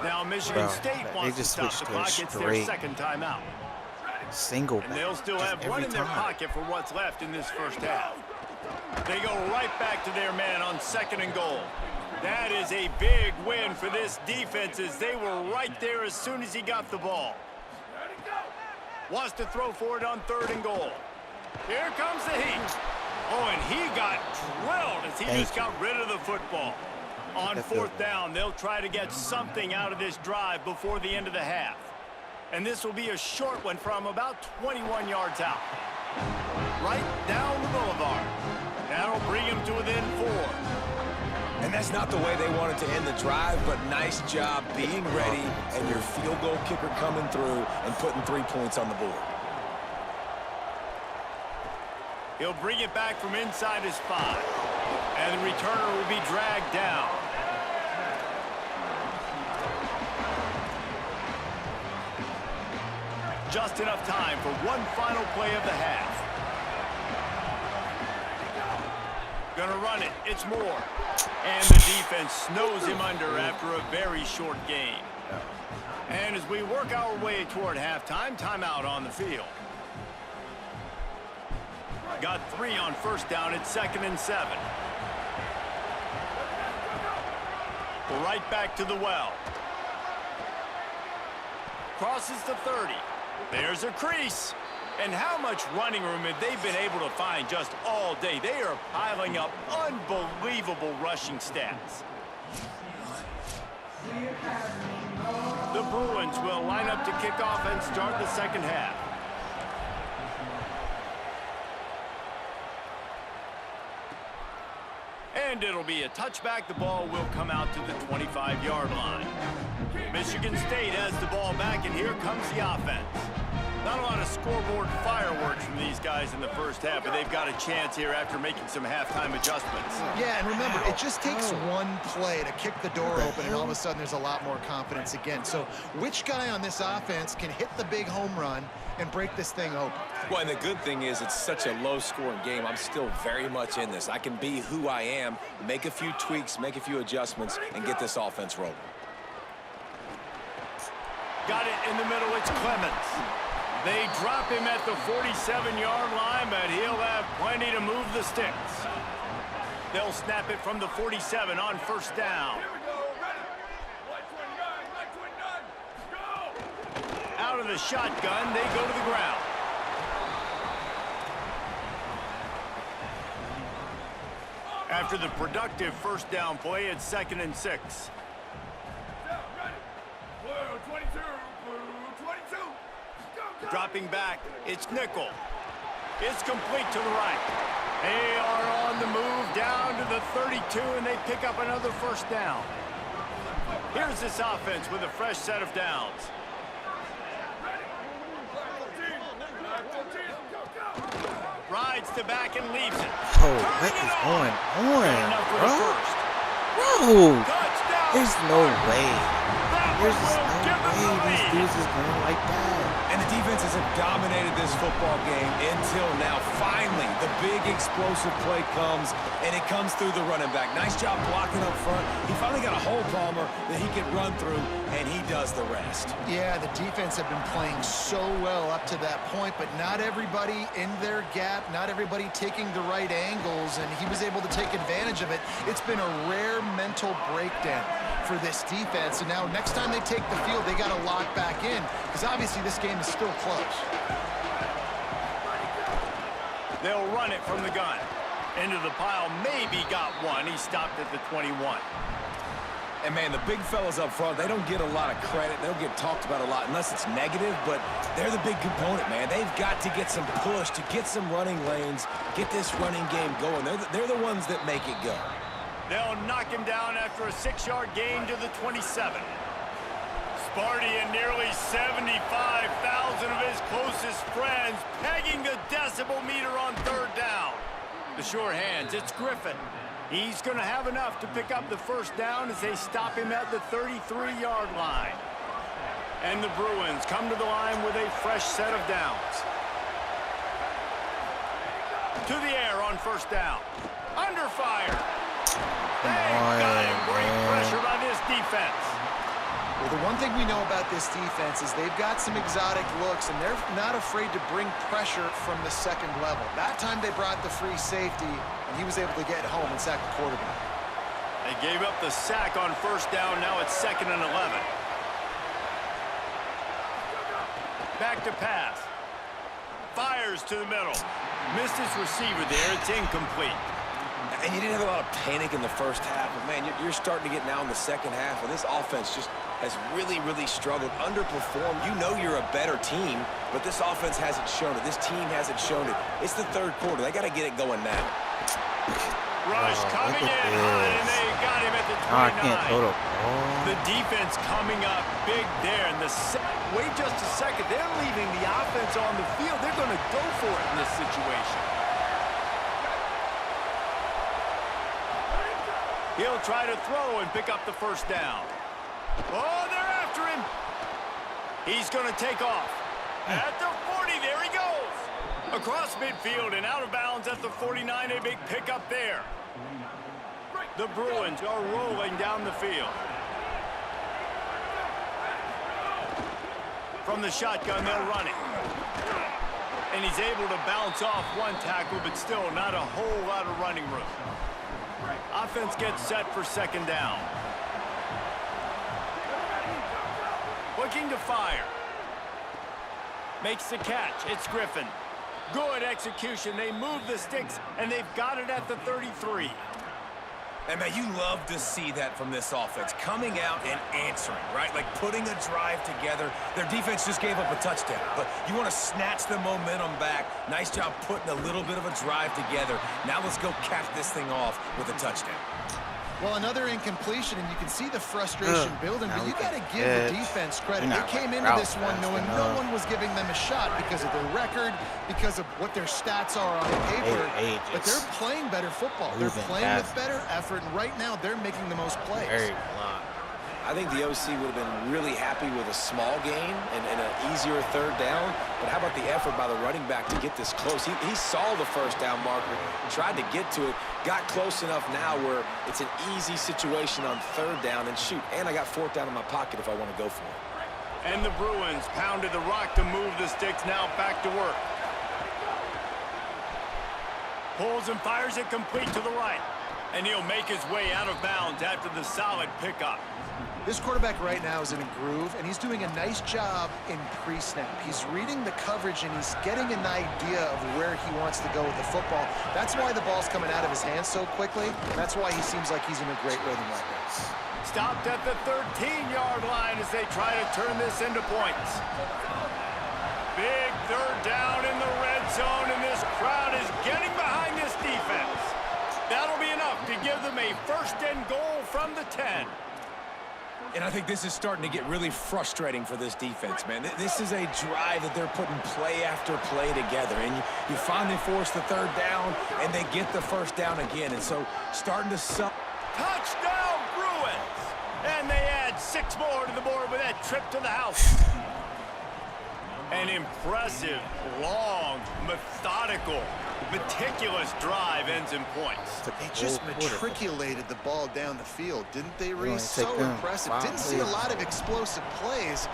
Now Michigan State wants to stop the clock. It's their second timeout. Single. And they'll still have one in their pocket for what's left in this first half. They go right back to their man on 2nd and goal. That is a big win for this defense as they were right there as soon as he got the ball. Wants to throw for it on 3rd and goal. Here comes the heat. Oh, and he got drilled as he just got rid of the football. On 4th down, they'll try to get something out of this drive before the end of the half. And this will be a short one from about 21 yards out. Right down the boulevard. That'll bring him to within 4. And that's not the way they wanted to end the drive, but nice job being ready and your field goal kicker coming through and putting 3 points on the board. He'll bring it back from inside his 5. And the returner will be dragged down. Just enough time for one final play of the half. Gonna run it. It's Moore. And the defense snows him under after a very short gain. And as we work our way toward halftime, timeout on the field. Got 3 on 1st down at 2nd and 7. Right back to the well. Crosses the 30. There's a crease. And how much running room have they been able to find just all day? They are piling up unbelievable rushing stats. The Bruins will line up to kick off and start the second half. And it'll be a touchback. The ball will come out to the 25-yard line. Michigan State has the ball back, and here comes the offense. Not a lot of scoreboard fireworks from these guys in the first half, but they've got a chance here after making some halftime adjustments. Yeah, and remember, it just takes one play to kick the door open, and all of a sudden there's a lot more confidence again. So which guy on this offense can hit the big home run and break this thing open? Well, and the good thing is it's such a low-scoring game. I'm still very much in this. I can be who I am, make a few tweaks, make a few adjustments, and get this offense rolling. Got it in the middle. It's Clemens. They drop him at the 47-yard line, but he'll have plenty to move the sticks. They'll snap it from the 47 on 1st down. Out of the shotgun, they go to the ground. After the productive 1st down play, it's 2nd and 6. Dropping back, it's Nickel. It's complete to the right. They are on the move down to the 32, and they pick up another 1st down. Here's this offense with a fresh set of downs. Rides to back and leaves it. Oh, what is going on, bro? Bro, there's no way. There's no way these dudes is going like that. And the defenses have dominated this football game until now. Finally, the big explosive play comes, and it comes through the running back. Nice job blocking up front. He finally got a hole, Palmer, that he could run through, and he does the rest. Yeah, the defense have been playing so well up to that point, but not everybody in their gap, not everybody taking the right angles, and he was able to take advantage of it. It's been a rare mental breakdown for this defense, and now next time they take the field, they got to lock back in, because obviously this game is still close. They'll run it from the gun. Into the pile, maybe got one. He stopped at the 21. And, man, the big fellas up front, they don't get a lot of credit. They don't get talked about a lot unless it's negative, but they're the big component, man. They've got to get some push, to get some running lanes, get this running game going. They're the ones that make it go. They'll knock him down after a 6-yard gain to the 27. Sparty and nearly 75,000 of his closest friends pegging the decibel meter on third down. The sure hands, it's Griffin. He's going to have enough to pick up the first down as they stop him at the 33-yard line. And the Bruins come to the line with a fresh set of downs. To the air on first down. Under fire. They got him. Great pressure by this defense. Well, the one thing we know about this defense is they've got some exotic looks, and they're not afraid to bring pressure from the second level. That time they brought the free safety, and he was able to get home and sack the quarterback. They gave up the sack on first down. Now it's 2nd and 11. Back to pass. Fires to the middle. Missed his receiver there. It's incomplete. And you didn't have a lot of panic in the first half, but man, you're starting to get now in the second half, and this offense just has really, really struggled, underperformed. You know you're a better team, but this offense hasn't shown it. This team hasn't shown it. It's the third quarter. They got to get it going now. Rush coming in hot, and they got him at the 29. I can't throw the ball. The defense coming up big there. And wait just a second. They're leaving the offense on the field. They're going to go for it in this situation. He'll try to throw and pick up the first down. Oh, they're after him. He's going to take off. At the 40, there he goes. Across midfield and out of bounds at the 49, a big pickup there. The Bruins are rolling down the field. From the shotgun, they'll run it. And he's able to bounce off one tackle, but still not a whole lot of running room. Offense gets set for second down. Looking to fire. Makes the catch. It's Griffin. Good execution. They move the sticks, and they've got it at the 33. And, man, you love to see that from this offense. Coming out and answering, right? Like putting a drive together. Their defense just gave up a touchdown. But you want to snatch the momentum back. Nice job putting a little bit of a drive together. Now let's go cap this thing off with a touchdown. Well, another incompletion, and you can see the frustration building, but you got to give the defense credit. They came into this one knowing no one was giving them a shot because of their record, because of what their stats are on paper, but they're playing better football. They're playing with better effort, and right now they're making the most plays. I think the OC would have been really happy with a small gain and an easier third down. But how about the effort by the running back to get this close? He saw the first down marker, tried to get to it, got close enough now where it's an easy situation on third down. And shoot, and I got fourth down in my pocket if I want to go for it. And the Bruins pounded the rock to move the sticks. Now back to work. Pulls and fires it complete to the right. And he'll make his way out of bounds after the solid pickup. This quarterback right now is in a groove, and he's doing a nice job in pre-snap. He's reading the coverage, and he's getting an idea of where he wants to go with the football. That's why the ball's coming out of his hands so quickly, and that's why he seems like he's in a great rhythm right now. Stopped at the 13-yard line as they try to turn this into points. Big third down in the red zone, and this crowd is getting behind this defense. That'll be enough to give them a first and goal from the 10. And I think this is starting to get really frustrating for this defense, man. This is a drive that they're putting play after play together. And you finally force the third down, and they get the first down again. And so starting to suck. Touchdown, Bruins! And they add 6 more to the board with that trip to the house. An impressive, long, methodical, meticulous drive ends in points. They just matriculated the ball down the field, didn't they, Reese? So impressive. Didn't see a lot of explosive plays,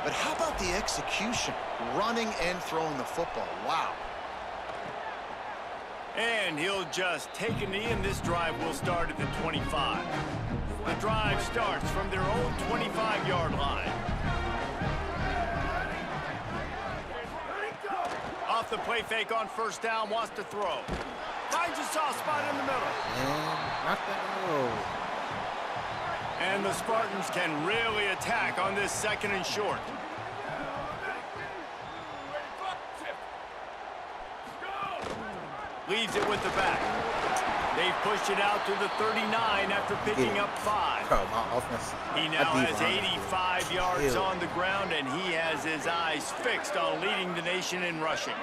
but how about the execution? Running and throwing the football. Wow. And he'll just take a knee, and this drive will start at the 25. The drive starts from their own 25-yard line. Off the play fake on first down, wants to throw. Finds a soft spot in the middle. And the Spartans can really attack on this second and short. Leaves it with the back. They've pushed it out to the 39 after picking up 5. Bro, my offense. He now has 85 yards on the ground, and he has his eyes fixed on leading the nation in rushing.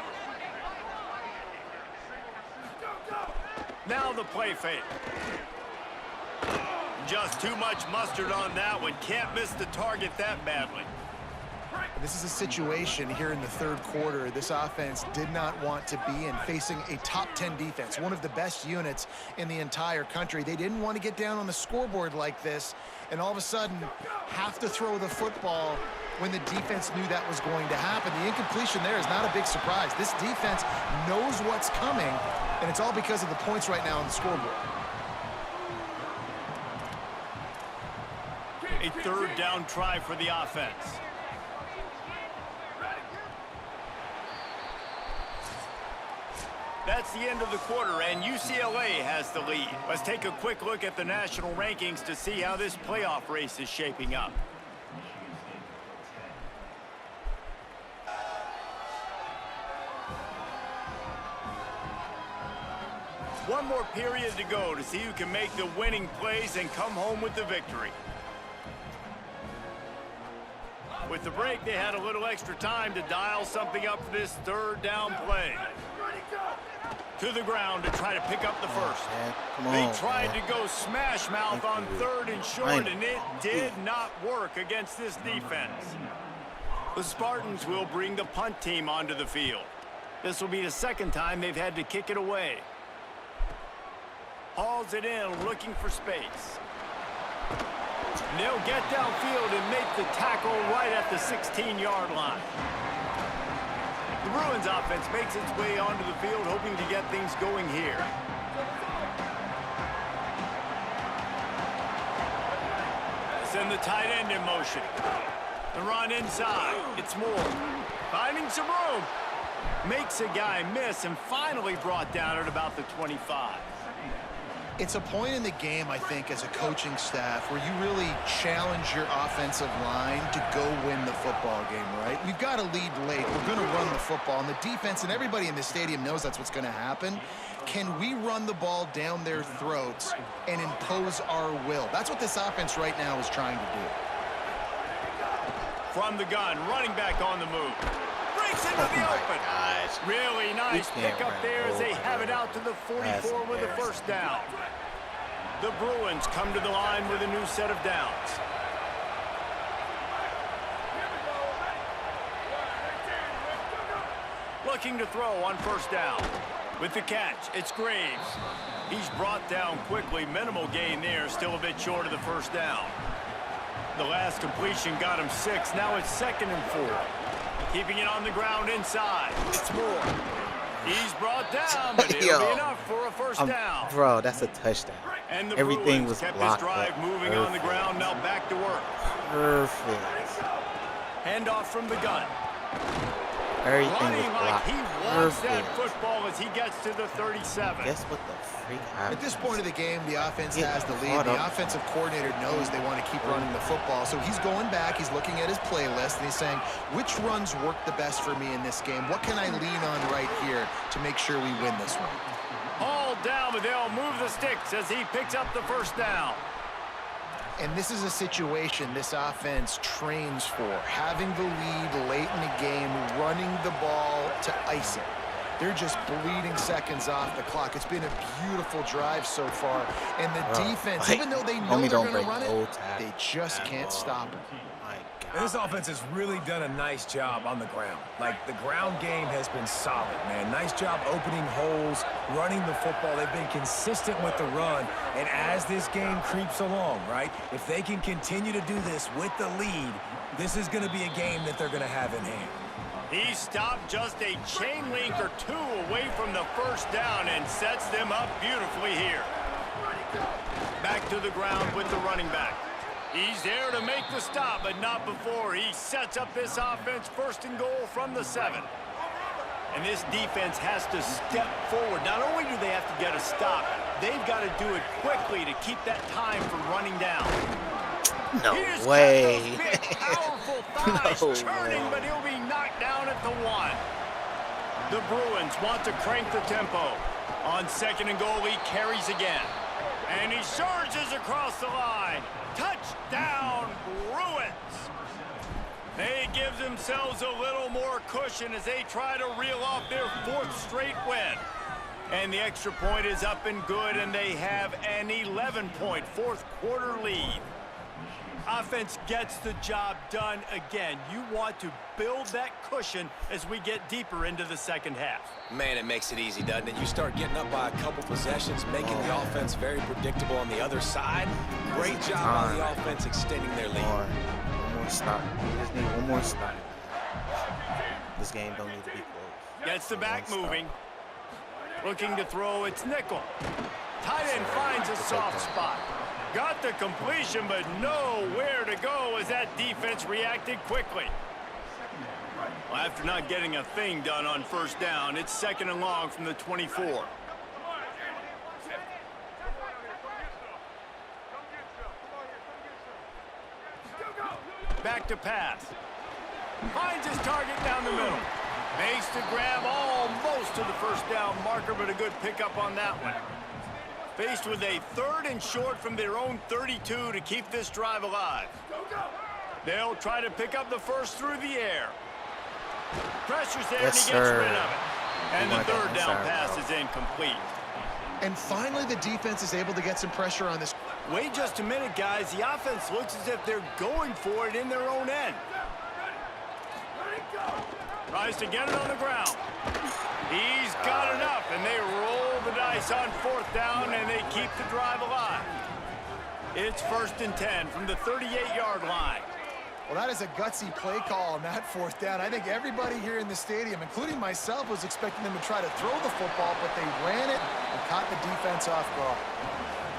Now the play fake. Just too much mustard on that one. Can't miss the target that badly. This is a situation here in the third quarter this offense did not want to be in, facing a top 10 defense, one of the best units in the entire country. They didn't want to get down on the scoreboard like this and all of a sudden have to throw the football when the defense knew that was going to happen. The incompletion there is not a big surprise. This defense knows what's coming, and it's all because of the points right now on the scoreboard. A third down try for the offense. That's the end of the quarter, and UCLA has the lead. Let's take a quick look at the national rankings to see how this playoff race is shaping up. One more period to go to see who can make the winning plays and come home with the victory. With the break, they had a little extra time to dial something up for this third down play. To the ground to try to pick up the first. They tried to go smash mouth on third and short, and it did not work against this defense. The Spartans will bring the punt team onto the field. This will be the second time they've had to kick it away. Hauls it in, looking for space. And they'll get downfield and make the tackle right at the 16-yard line. The Bruins offense makes its way onto the field, hoping to get things going here. Send the tight end in motion. The run inside. It's Moore. Finding some room. Makes a guy miss and finally brought down at about the 25. It's a point in the game, I think, as a coaching staff where you really challenge your offensive line to go win the football game, right? We've got to lead late. We're going to run the football. And the defense and everybody in the stadium knows that's what's going to happen. Can we run the ball down their throats and impose our will? That's what this offense right now is trying to do. From the gun, running back on the move. Breaks into the open. Really nice pickup there as they have it out to the 44 with a first down. The Bruins come to the line with a new set of downs. Looking to throw on first down. With the catch, it's Graves. He's brought down quickly. Minimal gain there, still a bit short of the first down. The last completion got him 6. Now it's 2nd and 4. Keeping it on the ground inside. It's Moore. He's brought down, but it'll be enough for a first down. Bro, that's a touchdown. And the Everything Bruins was kept blocked this drive moving on the ground. Now back to work. Perfect. Handoff from the gun. Everything was Running like blocked. he wants that football as he gets to the 37. Guess what the freak happened? At this point of the game, the offense has the lead. The offensive coordinator knows they want to keep running the football. So he's going back, he's looking at his playlist, and he's saying, which runs work the best for me in this game? What can I lean on right here to make sure we win this one? Hauled down, but they'll move the sticks as he picks up the first down. And this is a situation this offense trains for. Having the lead late in the game, running the ball to ice it. They're just bleeding seconds off the clock. It's been a beautiful drive so far. And the defense, even though they know they're going to run it, they just can't stop it. And this offense has really done a nice job on the ground. Like, the ground game has been solid, man. Nice job opening holes, running the football. They've been consistent with the run. And as this game creeps along, right, if they can continue to do this with the lead, this is going to be a game that they're going to have in hand. He stopped just a chain link or two away from the first down and sets them up beautifully here. Back to the ground with the running back. He's there to make the stop, but not before. He sets up this offense 1st and goal from the 7. And this defense has to step forward. Not only do they have to get a stop, they've got to do it quickly to keep that time from running down. No way. Big, powerful thighs churning, but he'll be knocked down at the 1. The Bruins want to crank the tempo. On 2nd and goal, he carries again. And he surges across the line. Touchdown, Bruins. They give themselves a little more cushion as they try to reel off their 4th straight win. And the extra point is up and good, and they have an 11-point fourth-quarter lead. Offense gets the job done again. You want to build that cushion as we get deeper into the second half. Man, it makes it easy, doesn't it? You start getting up by a couple possessions, making the offense very predictable on the other side. Great job on the offense extending their lead. One more stop. We just need one more stop. This game don't need to be close. Gets the back moving. Looking to throw, it's nickel. Tight end finds a soft spot. Got the completion, but nowhere to go as that defense reacted quickly. Well, after not getting a thing done on first down, it's 2nd and long from the 24. Back to pass. Finds his target down the middle. Makes the grab almost to the first down marker, but a good pickup on that one. Faced with a 3rd and short from their own 32 to keep this drive alive. They'll try to pick up the first through the air. Pressure's there, and he gets rid of it. And the 3rd down pass is incomplete. And finally, the defense is able to get some pressure on this. Wait just a minute, guys. The offense looks as if they're going for it in their own end. Tries to get it on the ground. He's got enough, and they roll the dice on 4th down, and they keep the drive alive. It's 1st and 10 from the 38-yard line. Well, that is a gutsy play call on that 4th down. I think everybody here in the stadium, including myself, was expecting them to try to throw the football, but they ran it and caught the defense off guard.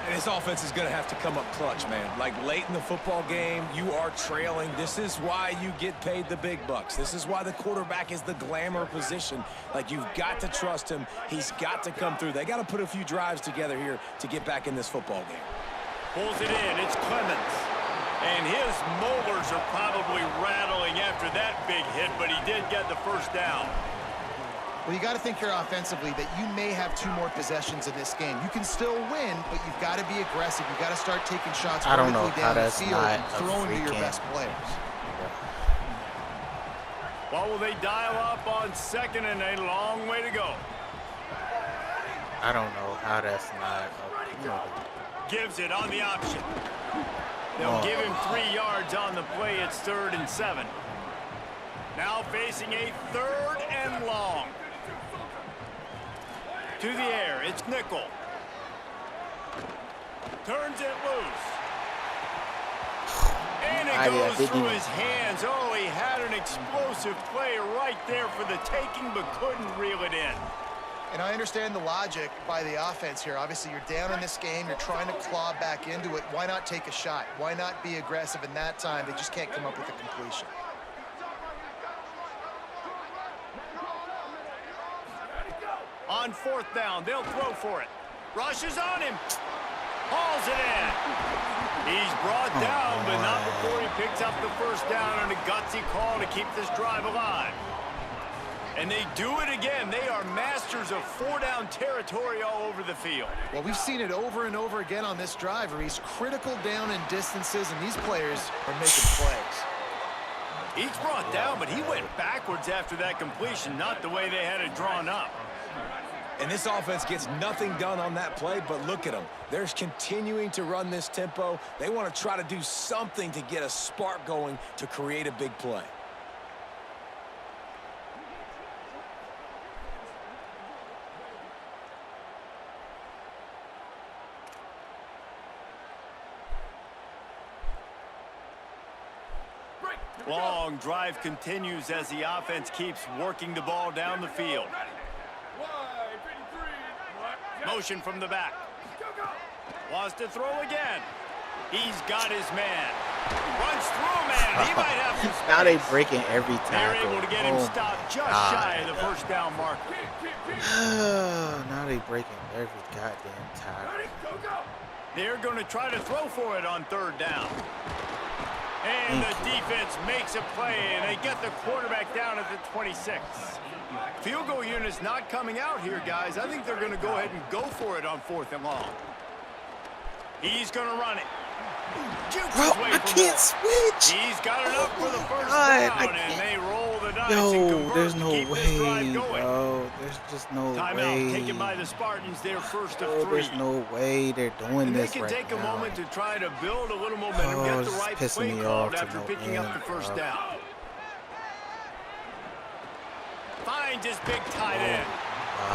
And this offense is going to have to come up clutch, man. Like late in the football game, you are trailing. This is why you get paid the big bucks. This is why the quarterback is the glamour position. Like, you've got to trust him. He's got to come through. They got to put a few drives together here to get back in this football game. Pulls it in. It's Clemens. And his molars are probably rattling after that big hit, but he did get the first down. Well, you got to think here offensively that you may have 2 more possessions in this game. You can still win, but you've got to be aggressive. You've got to start taking shots vertically down the field and throwing to your best players. Well, will they dial up on 2nd and a long way to go? I don't know how that's not. Gives it on the option. They'll give him 3 yards on the play. It's 3rd and 7. Now facing a 3rd and long. To the air, it's Nickel. Turns it loose. And it goes through his hands. Oh, he had an explosive play right there for the taking, but couldn't reel it in. And I understand the logic by the offense here. Obviously, you're down in this game. You're trying to claw back into it. Why not take a shot? Why not be aggressive in that time? They just can't come up with a completion. On 4th down, they'll throw for it. Rushes on him. Hauls it in. He's brought down, but not before he picks up the first down on a gutsy call to keep this drive alive. And they do it again. They are masters of 4-down territory all over the field. Well, we've seen it over and over again on this drive, where he's critical down in distances, and these players are making plays. He's brought down, but he went backwards after that completion, not the way they had it drawn up. And this offense gets nothing done on that play, but look at them. They're continuing to run this tempo. They want to try to do something to get a spark going to create a big play. Long drive continues as the offense keeps working the ball down the field. Motion from the back. Wants to throw again. He's got his man. Runs through, man. He might have some space. Now they breaking every tackle. They're able to get him stopped just shy of the first down marker. Now they breaking every goddamn tackle. They're going to try to throw for it on 3rd down. And the defense makes a play, and they get the quarterback down at the 26. Field goal unit's not coming out here, guys. I think they're going to go ahead and go for it on 4th and long. He's going to run it. Bro, I can't switch. He's got enough for the first God, down, and they roll the dice and Yo, convert there's to no keep this drive way, going. bro. There's just no Timeout way. taken by the Spartans, their first of Bro, 3. there's no way they're doing And they this can right take a now. moment to try to build a little momentum, Oh, get the this is right pissing play me called off to after no picking up end, the first bro. down. Finds his big tight end.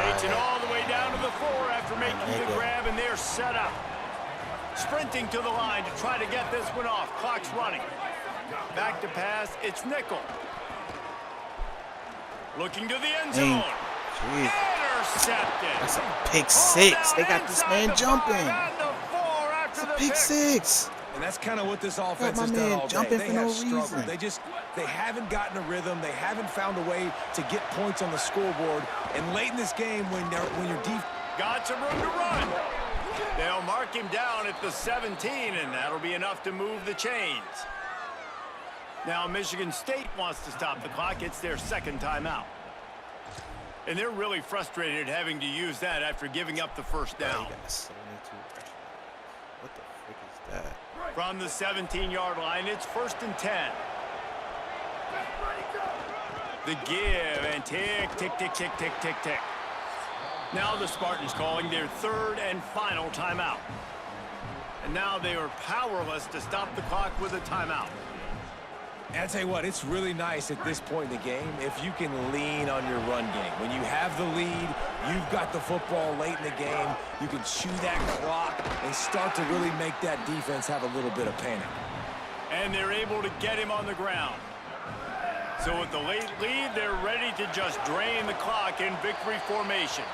Takes it all the way down to the 4 after making the grab, and they're set up. Sprinting to the line to try to get this one off. Clock's running. Back to pass. It's Nickel. Looking to the end zone. Jeez. Intercepted. That's a pick 6. They got this man jumping. It's a pick 6. And that's kind of what this offense my has done man all day. jumping They for have no struggled. reason. They haven't gotten a rhythm. They haven't found a way to get points on the scoreboard. And late in this game, when your defense Got some room to run. They'll mark him down at the 17, and that'll be enough to move the chains. Now Michigan State wants to stop the clock. It's their second timeout. And they're really frustrated having to use that after giving up the first down. What the frick is that? From the 17-yard line, it's 1st and 10. The give, and tick, tick, tick, tick, tick, tick, tick. Now the Spartans calling their 3rd and final timeout. And now they are powerless to stop the clock with a timeout. And I tell you what, it's really nice at this point in the game if you can lean on your run game. When you have the lead, you've got the football late in the game, you can chew that clock and start to really make that defense have a little bit of panic. And they're able to get him on the ground. So with the late lead, they're ready to just drain the clock in victory formation.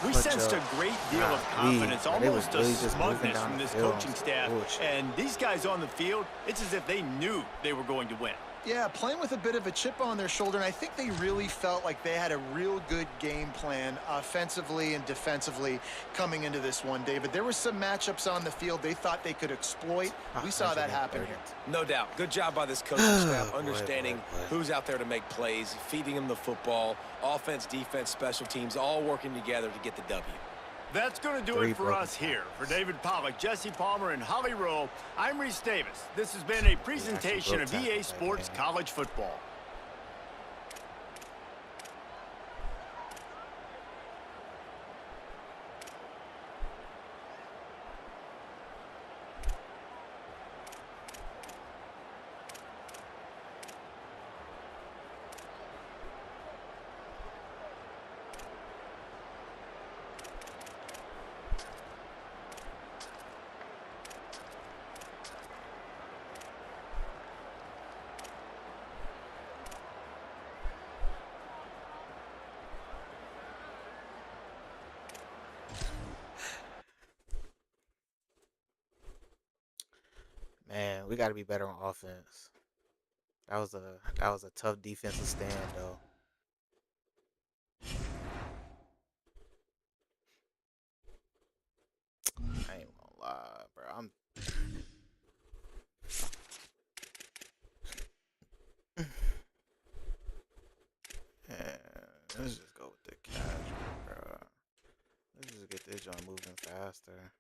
We sensed a great deal of confidence, almost a smugness from this coaching staff. And these guys on the field, it's as if they knew they were going to win. Yeah, playing with a bit of a chip on their shoulder, and I think they really felt like they had a real good game plan offensively and defensively coming into this one, David. There were some matchups on the field they thought they could exploit. We saw that happen here. No doubt. Good job by this coaching staff, understanding who's out there to make plays, feeding them the football, offense, defense, special teams, all working together to get the W. That's going to do it for us here. For David Pollack, Jesse Palmer, and Holly Rowe, I'm Reese Davis. This has been a presentation of EA Sports College Football. Man, we got to be better on offense. That was a tough defensive stand though. I ain't gonna lie, bro. Let's just go with the casual, bro. Let's just get this joint moving faster.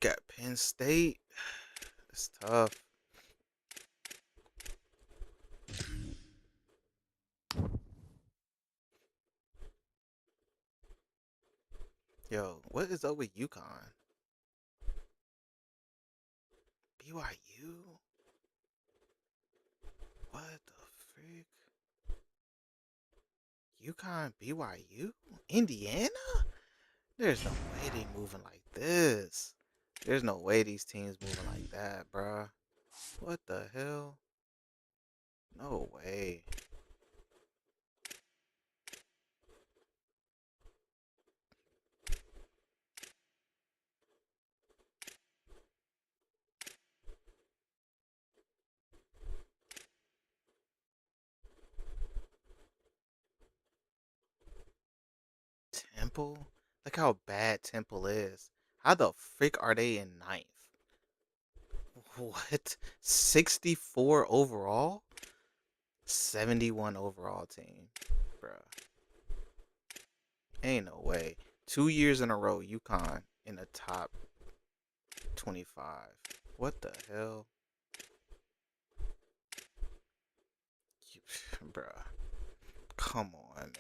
Got Penn State. It's tough. Yo, what is up with UConn? BYU? What the frick? UConn, BYU? Indiana? There's no way they moving like this. There's no way these teams moving like that, bruh. What the hell? No way. Temple? Look how bad Temple is. How the frick are they in ninth? What? 64 overall? 71 overall team. Bruh. Ain't no way. 2 years in a row, UConn in the top 25. What the hell? Bruh. Come on, man.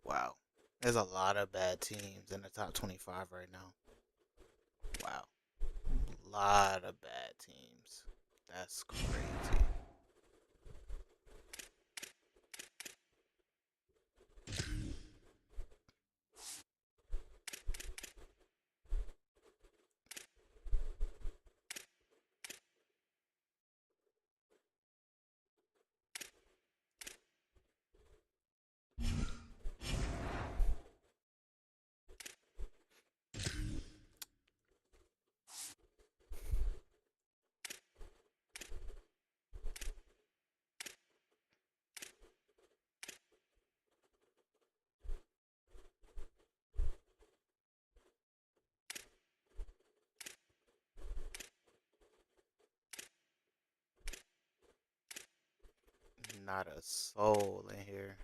Wow. There's a lot of bad teams in the top 25 right now. Wow. A lot of bad teams. That's crazy. Not a soul in here.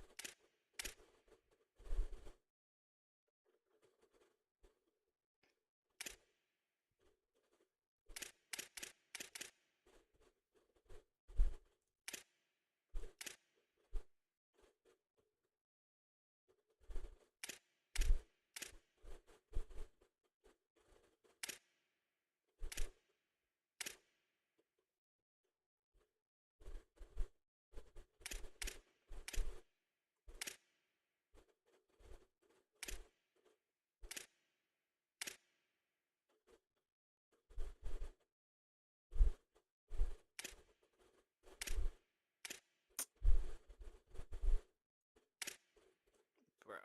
Bruh,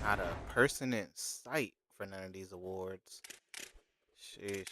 not a person in sight for none of these awards. Sheesh.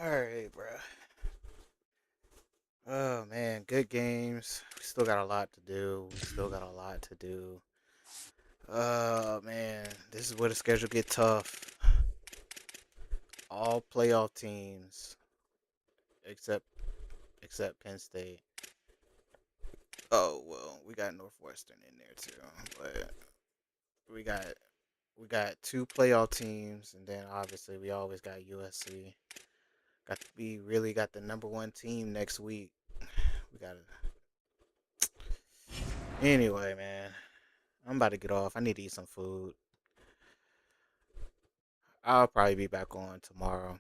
Alright, bro. Oh man, good games. We still got a lot to do. We still got a lot to do. Oh man, this is where the schedule get tough. All playoff teams except Penn State. Oh well, we got Northwestern in there too, but we got two playoff teams, and then obviously we always got USC. We really got the number one team next week. We got to. Anyway, man, I'm about to get off. I need to eat some food. I'll probably be back on tomorrow.